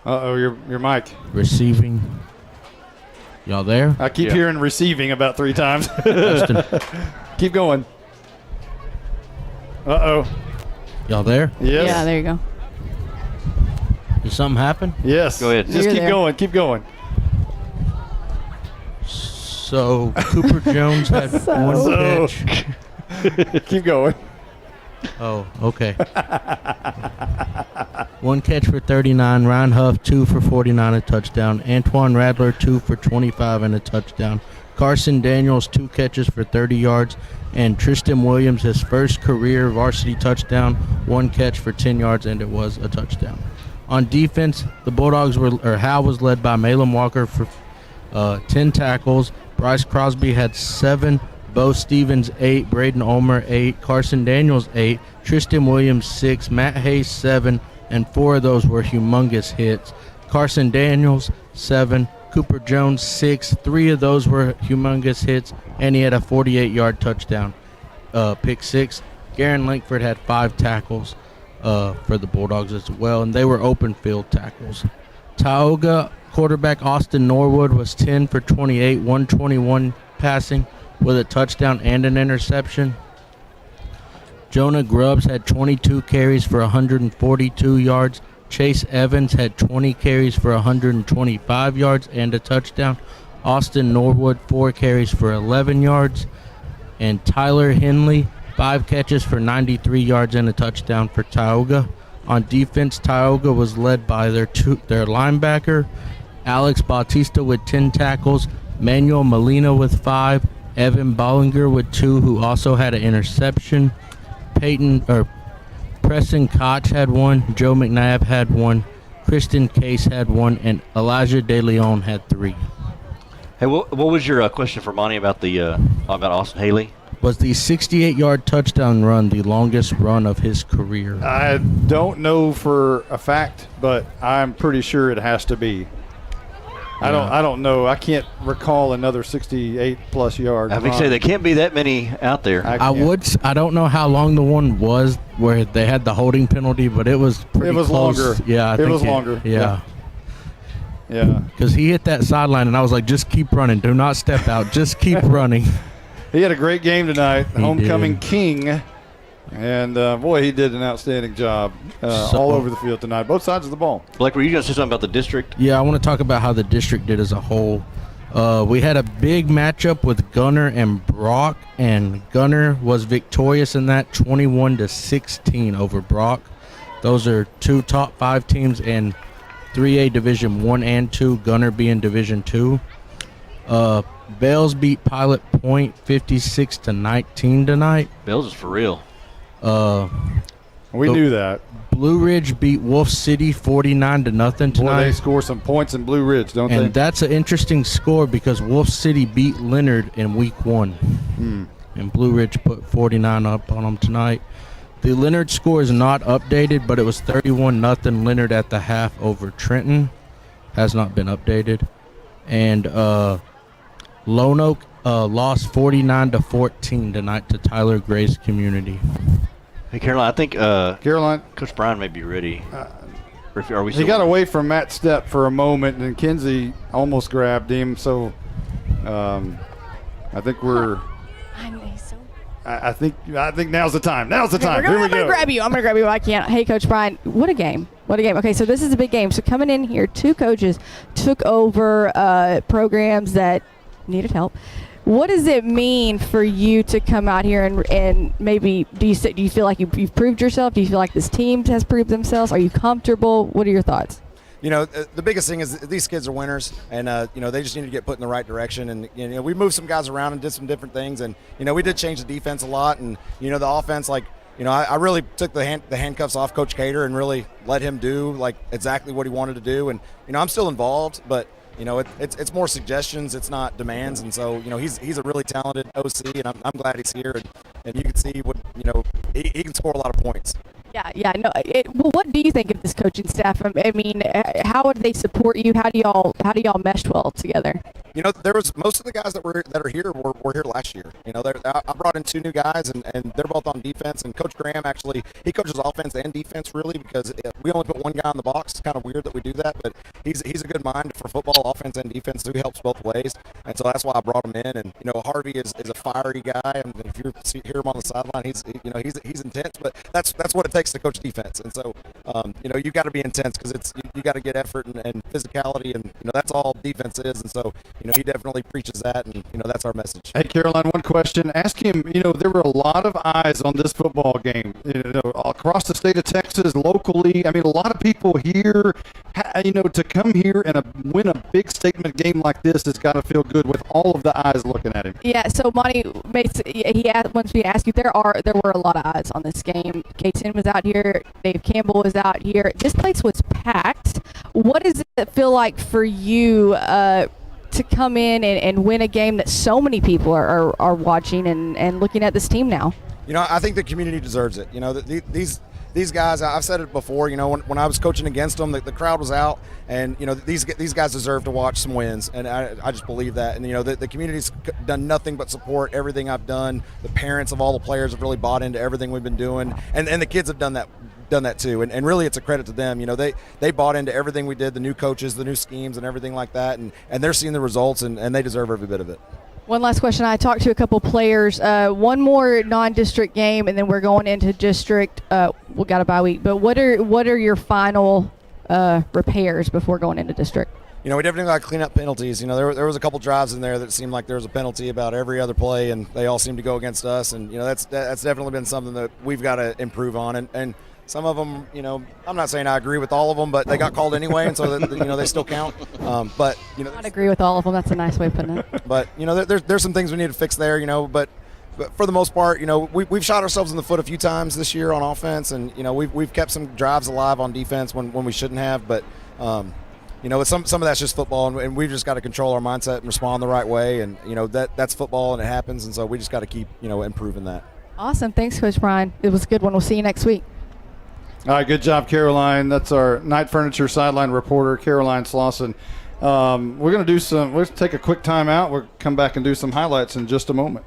Your mic. Receiving. Y'all there? I keep hearing receiving about 3 times. Keep going. Y'all there? Yes. Yeah, there you go. Did something happen? Yes. Go ahead. Just keep going. So Cooper Jones had 1 catch. Keep going. Oh, okay. 1 catch for 39. Ryan Huff, 2 for 49, a touchdown. Antoine Radler, 2 for 25 and a touchdown. Carson Daniels, 2 catches for 30 yards. And Tristan Williams, his first career varsity touchdown, 1 catch for 10 yards, and it was a touchdown. On defense, the Bulldogs Howe was led by Malin Walker for 10 tackles. Bryce Crosby had 7. Bo Stevens, 8. Braden Ulmer, 8. Carson Daniels, 8. Tristan Williams, 6. Matt Hayes, 7. And 4 of those were humongous hits. Carson Daniels, 7. Cooper Jones, 6. 3 of those were humongous hits, and he had a 48-yard touchdown, pick 6. Garen Lankford had 5 tackles for the Bulldogs as well, and they were open field tackles. Tioga quarterback Austin Norwood was 10 for 28, 121 passing with a touchdown and an interception. Jonah Grubbs had 22 carries for 142 yards. Chase Evans had 20 carries for 125 yards and a touchdown. Austin Norwood, 4 carries for 11 yards. And Tyler Henley, 5 catches for 93 yards and a touchdown for Tioga. On defense, Tioga was led by their linebacker, Alex Bautista with 10 tackles, Manuel Molina with 5, Evan Bollinger with 2, who also had an interception. Preston Koch had 1, Joe McNabb had 1, Kristen Case had 1, and Elijah De Leon had 3. Hey, what was your question for Monty about Austin Haley? Was the 68-yard touchdown run the longest run of his career? I don't know for a fact, but I'm pretty sure it has to be. I don't know. I can't recall another 68-plus yard. I would say there can't be that many out there. I don't know how long the one was where they had the holding penalty, but it was pretty close. Longer. Yeah, I think it was longer. Yeah. Yeah. Because he hit that sideline, and I was like, just keep running. Do not step out. Just keep running. He had a great game tonight. Homecoming king. And, boy, he did an outstanding job all over the field tonight, both sides of the ball. Blake, were you going to say something about the district? Yeah, I want to talk about how the district did as a whole. We had a big matchup with Gunner and Brock, and Gunner was victorious in that 21-16 over Brock. Those are 2 top 5 teams in 3A Division 1 and 2, Gunner being Division 2. Bells beat Pilot Point 56-19 tonight. Bells is for real. We knew that. Blue Ridge beat Wolf City 49-0 tonight. Boy, they score some points in Blue Ridge, don't they? And that's an interesting score because Wolf City beat Leonard in week 1. And Blue Ridge put 49 up on them tonight. The Leonard score is not updated, but it was 31-0 Leonard at the half over Trenton. Has not been updated. And Lone Oak lost 49-14 tonight to Tyler Grace Community. Hey, Caroline, I think Caroline, Coach Bryan may be ready. Are we he got away from Matt Stepp for a moment, and Kinsey almost grabbed him. So I think we're. I think now's the time. Now's the time. Here we go. I'm gonna grab you. I can't. Hey, Coach Bryan, what a game! What a game. Okay, so this is a big game. So coming in here, two coaches took over programs that needed help. What does it mean for you to come out here and maybe do you feel like you've proved yourself? Do you feel like this team has proved themselves? Are you comfortable? What are your thoughts? You know, the biggest thing is these kids are winners, and they just need to get put in the right direction. And we moved some guys around and did some different things, and we did change the defense a lot, and the offense, I really took the handcuffs off Coach Cater and really let him do exactly what he wanted to do. And I'm still involved, but it's more suggestions, it's not demands. And so he's a really talented OC, and I'm glad he's here, and you can see what he can score a lot of points. Yeah. No. Well, what do you think of this coaching staff? I mean, how would they support you? How do y'all mesh well together? There was most of the guys that are here were here last year. I brought in two new guys, and they're both on defense. And Coach Graham actually he coaches offense and defense really, because we only put one guy in the box. It's kind of weird that we do that, but he's a good mind for football, offense and defense. So he helps both ways, and so that's why I brought him in. And Harvey is a fiery guy. I mean, if you hear him on the sideline, he's intense, but that's what it takes to coach defense. And so you got to be intense, because you got to get effort and physicality, and that's all defense is. And so he definitely preaches that, and that's our message. Hey, Caroline, one question. Ask him, there were a lot of eyes on this football game, across the state of Texas, locally. I mean, a lot of people here, to come here and win a big statement game like this, it's got to feel good with all of the eyes looking at him. Yeah, so Monty, he wants me to ask you, there were a lot of eyes on this game. K-10 was out here, Dave Campbell was out here. This place was packed. What does it feel like for you to come in and win a game that so many people are watching and looking at this team now? I think the community deserves it. These guys, I've said it before, when I was coaching against them, the crowd was out, and these guys deserve to watch some wins, and I just believe that. And the community's done nothing but support everything I've done. The parents of all the players have really bought into everything we've been doing, and the kids have done that too, and really it's a credit to them. They bought into everything we did, the new coaches, the new schemes, and everything like that, and they're seeing the results, and they deserve every bit of it. One last question. I talked to a couple players. One more non-district game, and then we're going into district. We got a bye week, but what are your final repairs before going into district? We definitely got to clean up penalties. There was a couple drives in there that seemed like there was a penalty about every other play, and they all seemed to go against us. And that's definitely been something that we've got to improve on. And some of them, I'm not saying I agree with all of them, but they got called anyway, and so that, they still count. But I'd agree with all of them. That's a nice way of putting it. But there's some things we need to fix there. But for the most part, we've shot ourselves in the foot a few times this year on offense, and we've kept some drives alive on defense when we shouldn't have. But some of that's just football, and we've just got to control our mindset and respond the right way. And that's football, and it happens. And so we just got to keep improving that. Awesome. Thanks, Coach Bryan. It was a good one. We'll see you next week. All right, good job, Caroline. That's our Night Furniture sideline reporter, Caroline Slauson. We're going to we'll take a quick time out. We'll come back and do some highlights in just a moment.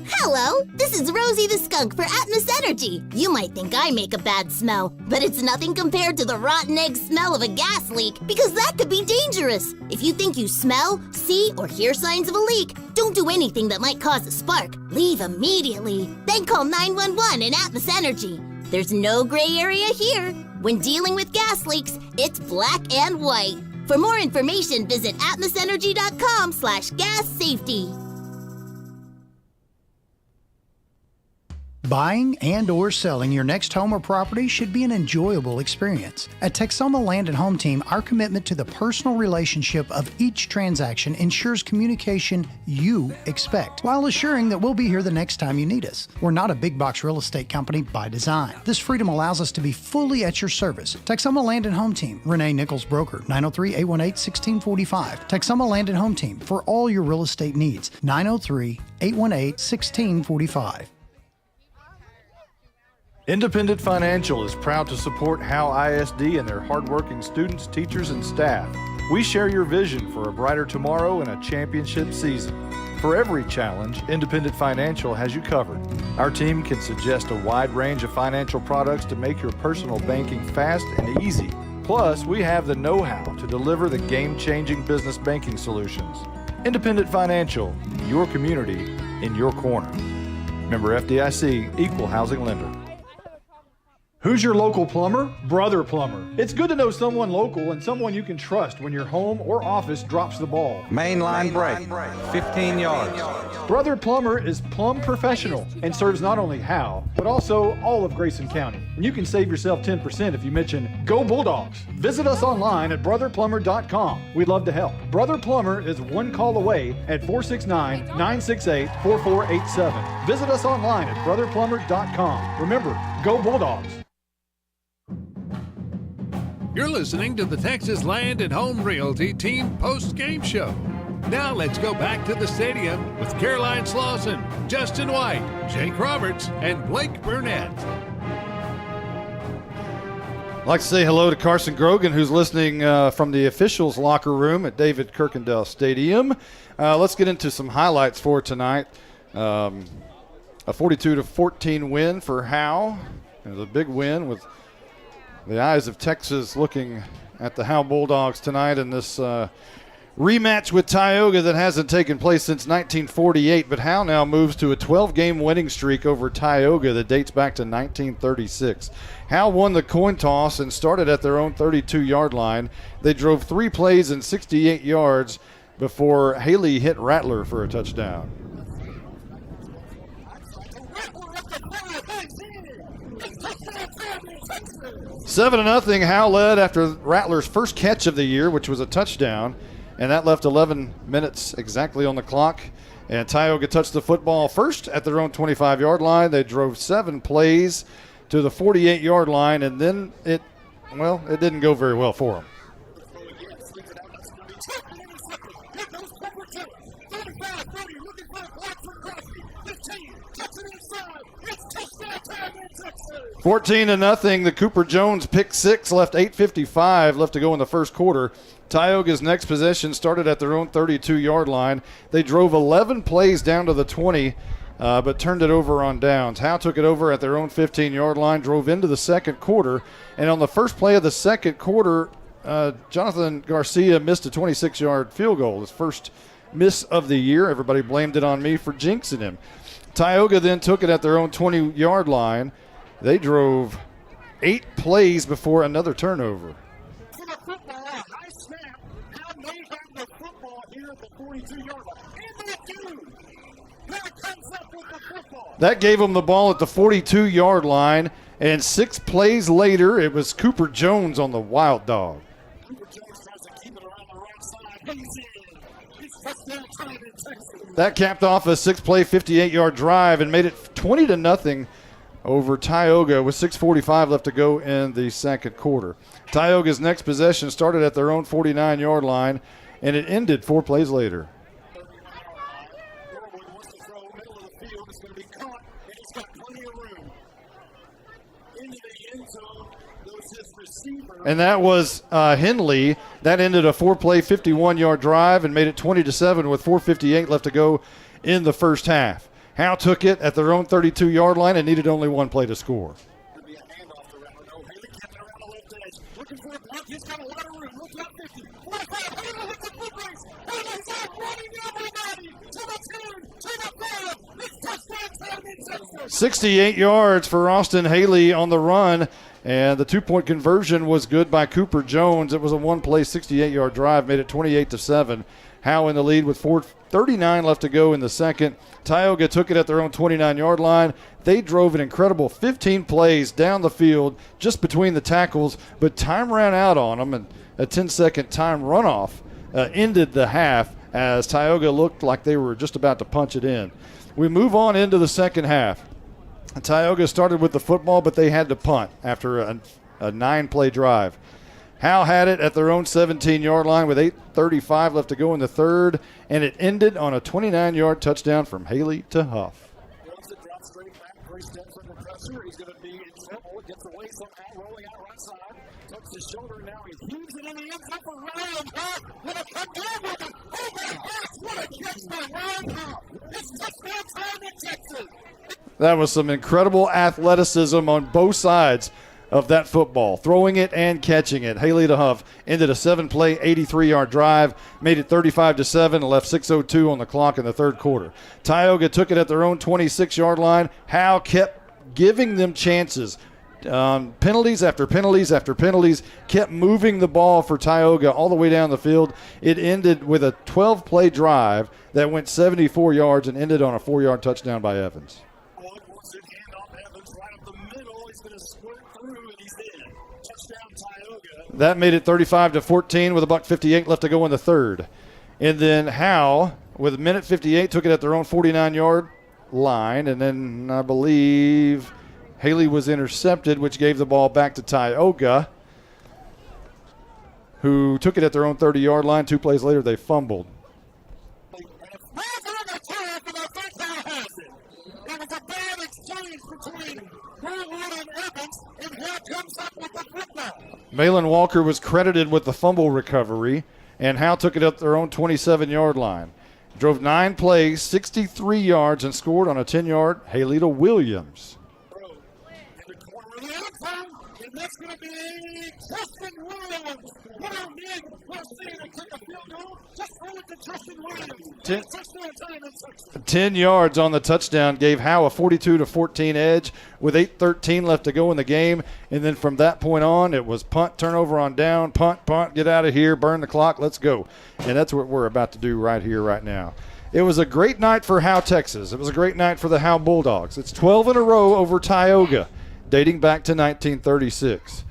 Hello, this is Rosie the Skunk for Atmos Energy. You might think I make a bad smell, but it's nothing compared to the rotten egg smell of a gas leak, because that could be dangerous. If you think you smell, see, or hear signs of a leak, don't do anything that might cause a spark. Leave immediately. Then call 911 and Atmos Energy. There's no gray area here. When dealing with gas leaks, it's black and white. For more information, visit atmosenergy.com/gas safety. Buying and or selling your next home or property should be an enjoyable experience. At Texoma Land and Home Team, our commitment to the personal relationship of each transaction ensures communication you expect, while assuring that we'll be here the next time you need us. We're not a big box real estate company by design. This freedom allows us to be fully at your service. Texoma Land and Home Team, Renee Nichols Broker, 903-818-1645. Texoma Land and Home Team, for all your real estate needs, 903-818-1645. Independent Financial is proud to support Howe ISD and their hardworking students, teachers, and staff. We share your vision for a brighter tomorrow and a championship season. For every challenge, Independent Financial has you covered. Our team can suggest a wide range of financial products to make your personal banking fast and easy. Plus, we have the know-how to deliver the game-changing business banking solutions. Independent Financial, your community in your corner. Member FDIC, Equal Housing Lender. Who's your local plumber? Brother Plumber. It's good to know someone local and someone you can trust when your home or office drops the ball. Mainline break, 15 yards. Brother Plumber is plumb professional and serves not only Howe, but also all of Grayson County. And you can save yourself 10% if you mention Go Bulldogs. Visit us online at brotherplumber.com. We'd love to help. Brother Plumber is one call away at 469-968-4487. Visit us online at brotherplumber.com. Remember, Go Bulldogs. You're listening to the Texas Land and Home Realty Team Post-Game Show. Now let's go back to the stadium with Caroline Slauson, Justin White, Jake Roberts, and Blake Burnett. I'd like to say hello to Carson Grogan, who's listening from the officials' locker room at David Kirkendall Stadium. Let's get into some highlights for tonight. A 42-14 win for Howe. It was a big win with the eyes of Texas looking at the Howe Bulldogs tonight in this rematch with Tioga that hasn't taken place since 1948. But Howe now moves to a 12-game winning streak over Tioga that dates back to 1936. Howe won the coin toss and started at their own 32-yard line. They drove 3 plays and 68 yards before Haley hit Rattler for a touchdown. 7-0, Howe led after Rattler's first catch of the year, which was a touchdown, and that left 11 minutes exactly on the clock. And Tioga touched the football first at their own 25-yard line. They drove 7 plays to the 48-yard line, and then it didn't go very well for them. 14-0, the Cooper Jones pick 6 left 8:55 left to go in the first quarter. Tioga's next possession started at their own 32-yard line. They drove 11 plays down to the 20, but turned it over on downs. Howe took it over at their own 15-yard line, drove into the second quarter, and on the first play of the second quarter, Jonathan Garcia missed a 26-yard field goal, his first miss of the year. Everybody blamed it on me for jinxing him. Tioga then took it at their own 20-yard line. They drove 8 plays before another turnover. That gave them the ball at the 42-yard line, and 6 plays later, it was Cooper Jones on the wild dog. That capped off a 6-play, 58-yard drive and made it 20-0 over Tioga with 6:45 left to go in the second quarter. Tioga's next possession started at their own 49-yard line, and it ended 4 plays later. And that was Henley. That ended a 4-play, 51-yard drive and made it 20-7 with 4:58 left to go in the first half. Howe took it at their own 32-yard line and needed only 1 play to score. He's got a lot of room. Look up 50. 45. Haley hits the foot race. Haley's out running down the body. To the 10. To the 5. It's touchdown. 68 yards for Austin Haley on the run. And the 2-point conversion was good by Cooper Jones. It was a 1-play, 68-yard drive, made it 28-7. Howe in the lead with 4:39 left to go in the second. Tioga took it at their own 29-yard line. They drove an incredible 15 plays down the field just between the tackles, but time ran out on them, and a 10-second time runoff ended the half as Tioga looked like they were just about to punch it in. We move on into the second half. Tioga started with the football, but they had to punt after a 9-play drive. Howe had it at their own 17-yard line with 8:35 left to go in the third, and it ended on a 29-yard touchdown from Haley to Huff. going to be in trouble. Gets away somehow, rolling out right side. Tucks his shoulder, now he heaves it in the end zone for Ryan Howe. With a come down with it. Oh my gosh, what a catch by Ryan Howe. It's touchdown time in Texas. That was some incredible athleticism on both sides of that football, throwing it and catching it. Haley DeHuff ended a 7-play, 83-yard drive, made it 35-7, and left 6:02 on the clock in the third quarter. Tioga took it at their own 26-yard line. Howe kept giving them chances. Penalties after penalties after penalties, kept moving the ball for Tioga all the way down the field. It ended with a 12-play drive that went 74 yards and ended on a 4-yard touchdown by Evans. That made it 35-14 with $1:58 left to go in the third. And then Howe, with a minute 58, took it at their own 49-yard line. And then I believe Haley was intercepted, which gave the ball back to Tioga, who took it at their own 30-yard line. 2 plays later, they fumbled. Malin Walker was credited with the fumble recovery, and Howe took it up their own 27-yard line. Drove 9 plays, 63 yards, and scored on a 10-yard Haley to Williams. That's going to be Justin Williams. What a big to kick a field goal. Just throw it to Justin Williams. 10 yards on the touchdown gave Howe a 42-14 edge with 8:13 left to go in the game. And then from that point on, it was punt, turnover on down, punt, get out of here, burn the clock, let's go. And that's what we're about to do right here, right now. It was a great night for Howe, Texas. It was a great night for the Howe Bulldogs. It's 12 in a row over Tioga, dating back to 1936.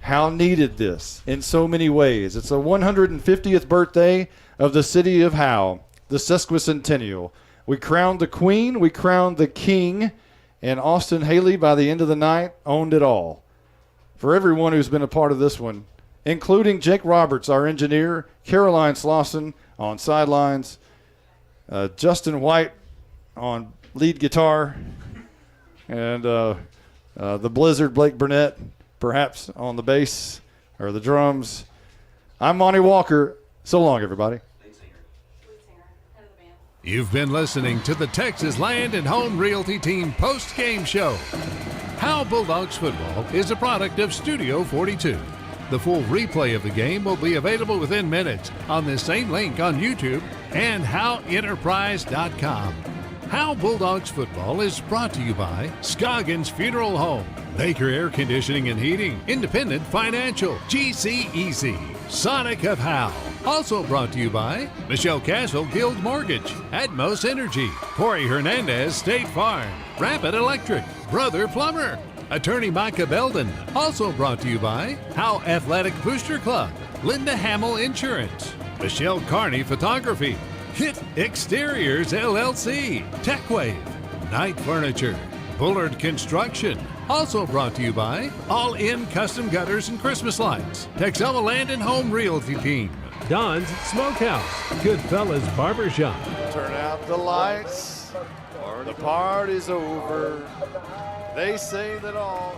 Howe needed this in so many ways. It's the 150th birthday of the city of Howe, the sesquicentennial. We crowned the queen, we crowned the king, and Austin Haley, by the end of the night, owned it all. For everyone who's been a part of this one, including Jake Roberts, our engineer, Caroline Slauson on sidelines, Justin White on lead guitar, and the Blizzard, Blake Burnett, perhaps on the bass or the drums. I'm Monty Walker. So long, everybody. You've been listening to the Texas Land and Home Realty Team post-game show. Howe Bulldogs football is a product of Studio 42. The full replay of the game will be available within minutes on this same link on YouTube and HoweEnterprise.com. Howe Bulldogs football is brought to you by Scoggins Funeral Home, Baker Air Conditioning and Heating, Independent Financial, GCEC, Sonic of Howe. Also brought to you by Michelle Castle Guild Mortgage, Atmos Energy, Corey Hernandez State Farm, Rapid Electric, Brother Plumber, Attorney Micah Belden. Also brought to you by Howe Athletic Booster Club, Linda Hamill Insurance, Michelle Carney Photography, Hit Exteriors LLC, TechWave, Night Furniture, Bullard Construction. Also brought to you by All In Custom Gutters and Christmas Lights, Texoma Land and Home Realty Team, Don's Smokehouse, Goodfellas Barbershop. Turn out the lights, the party's over. They say that all.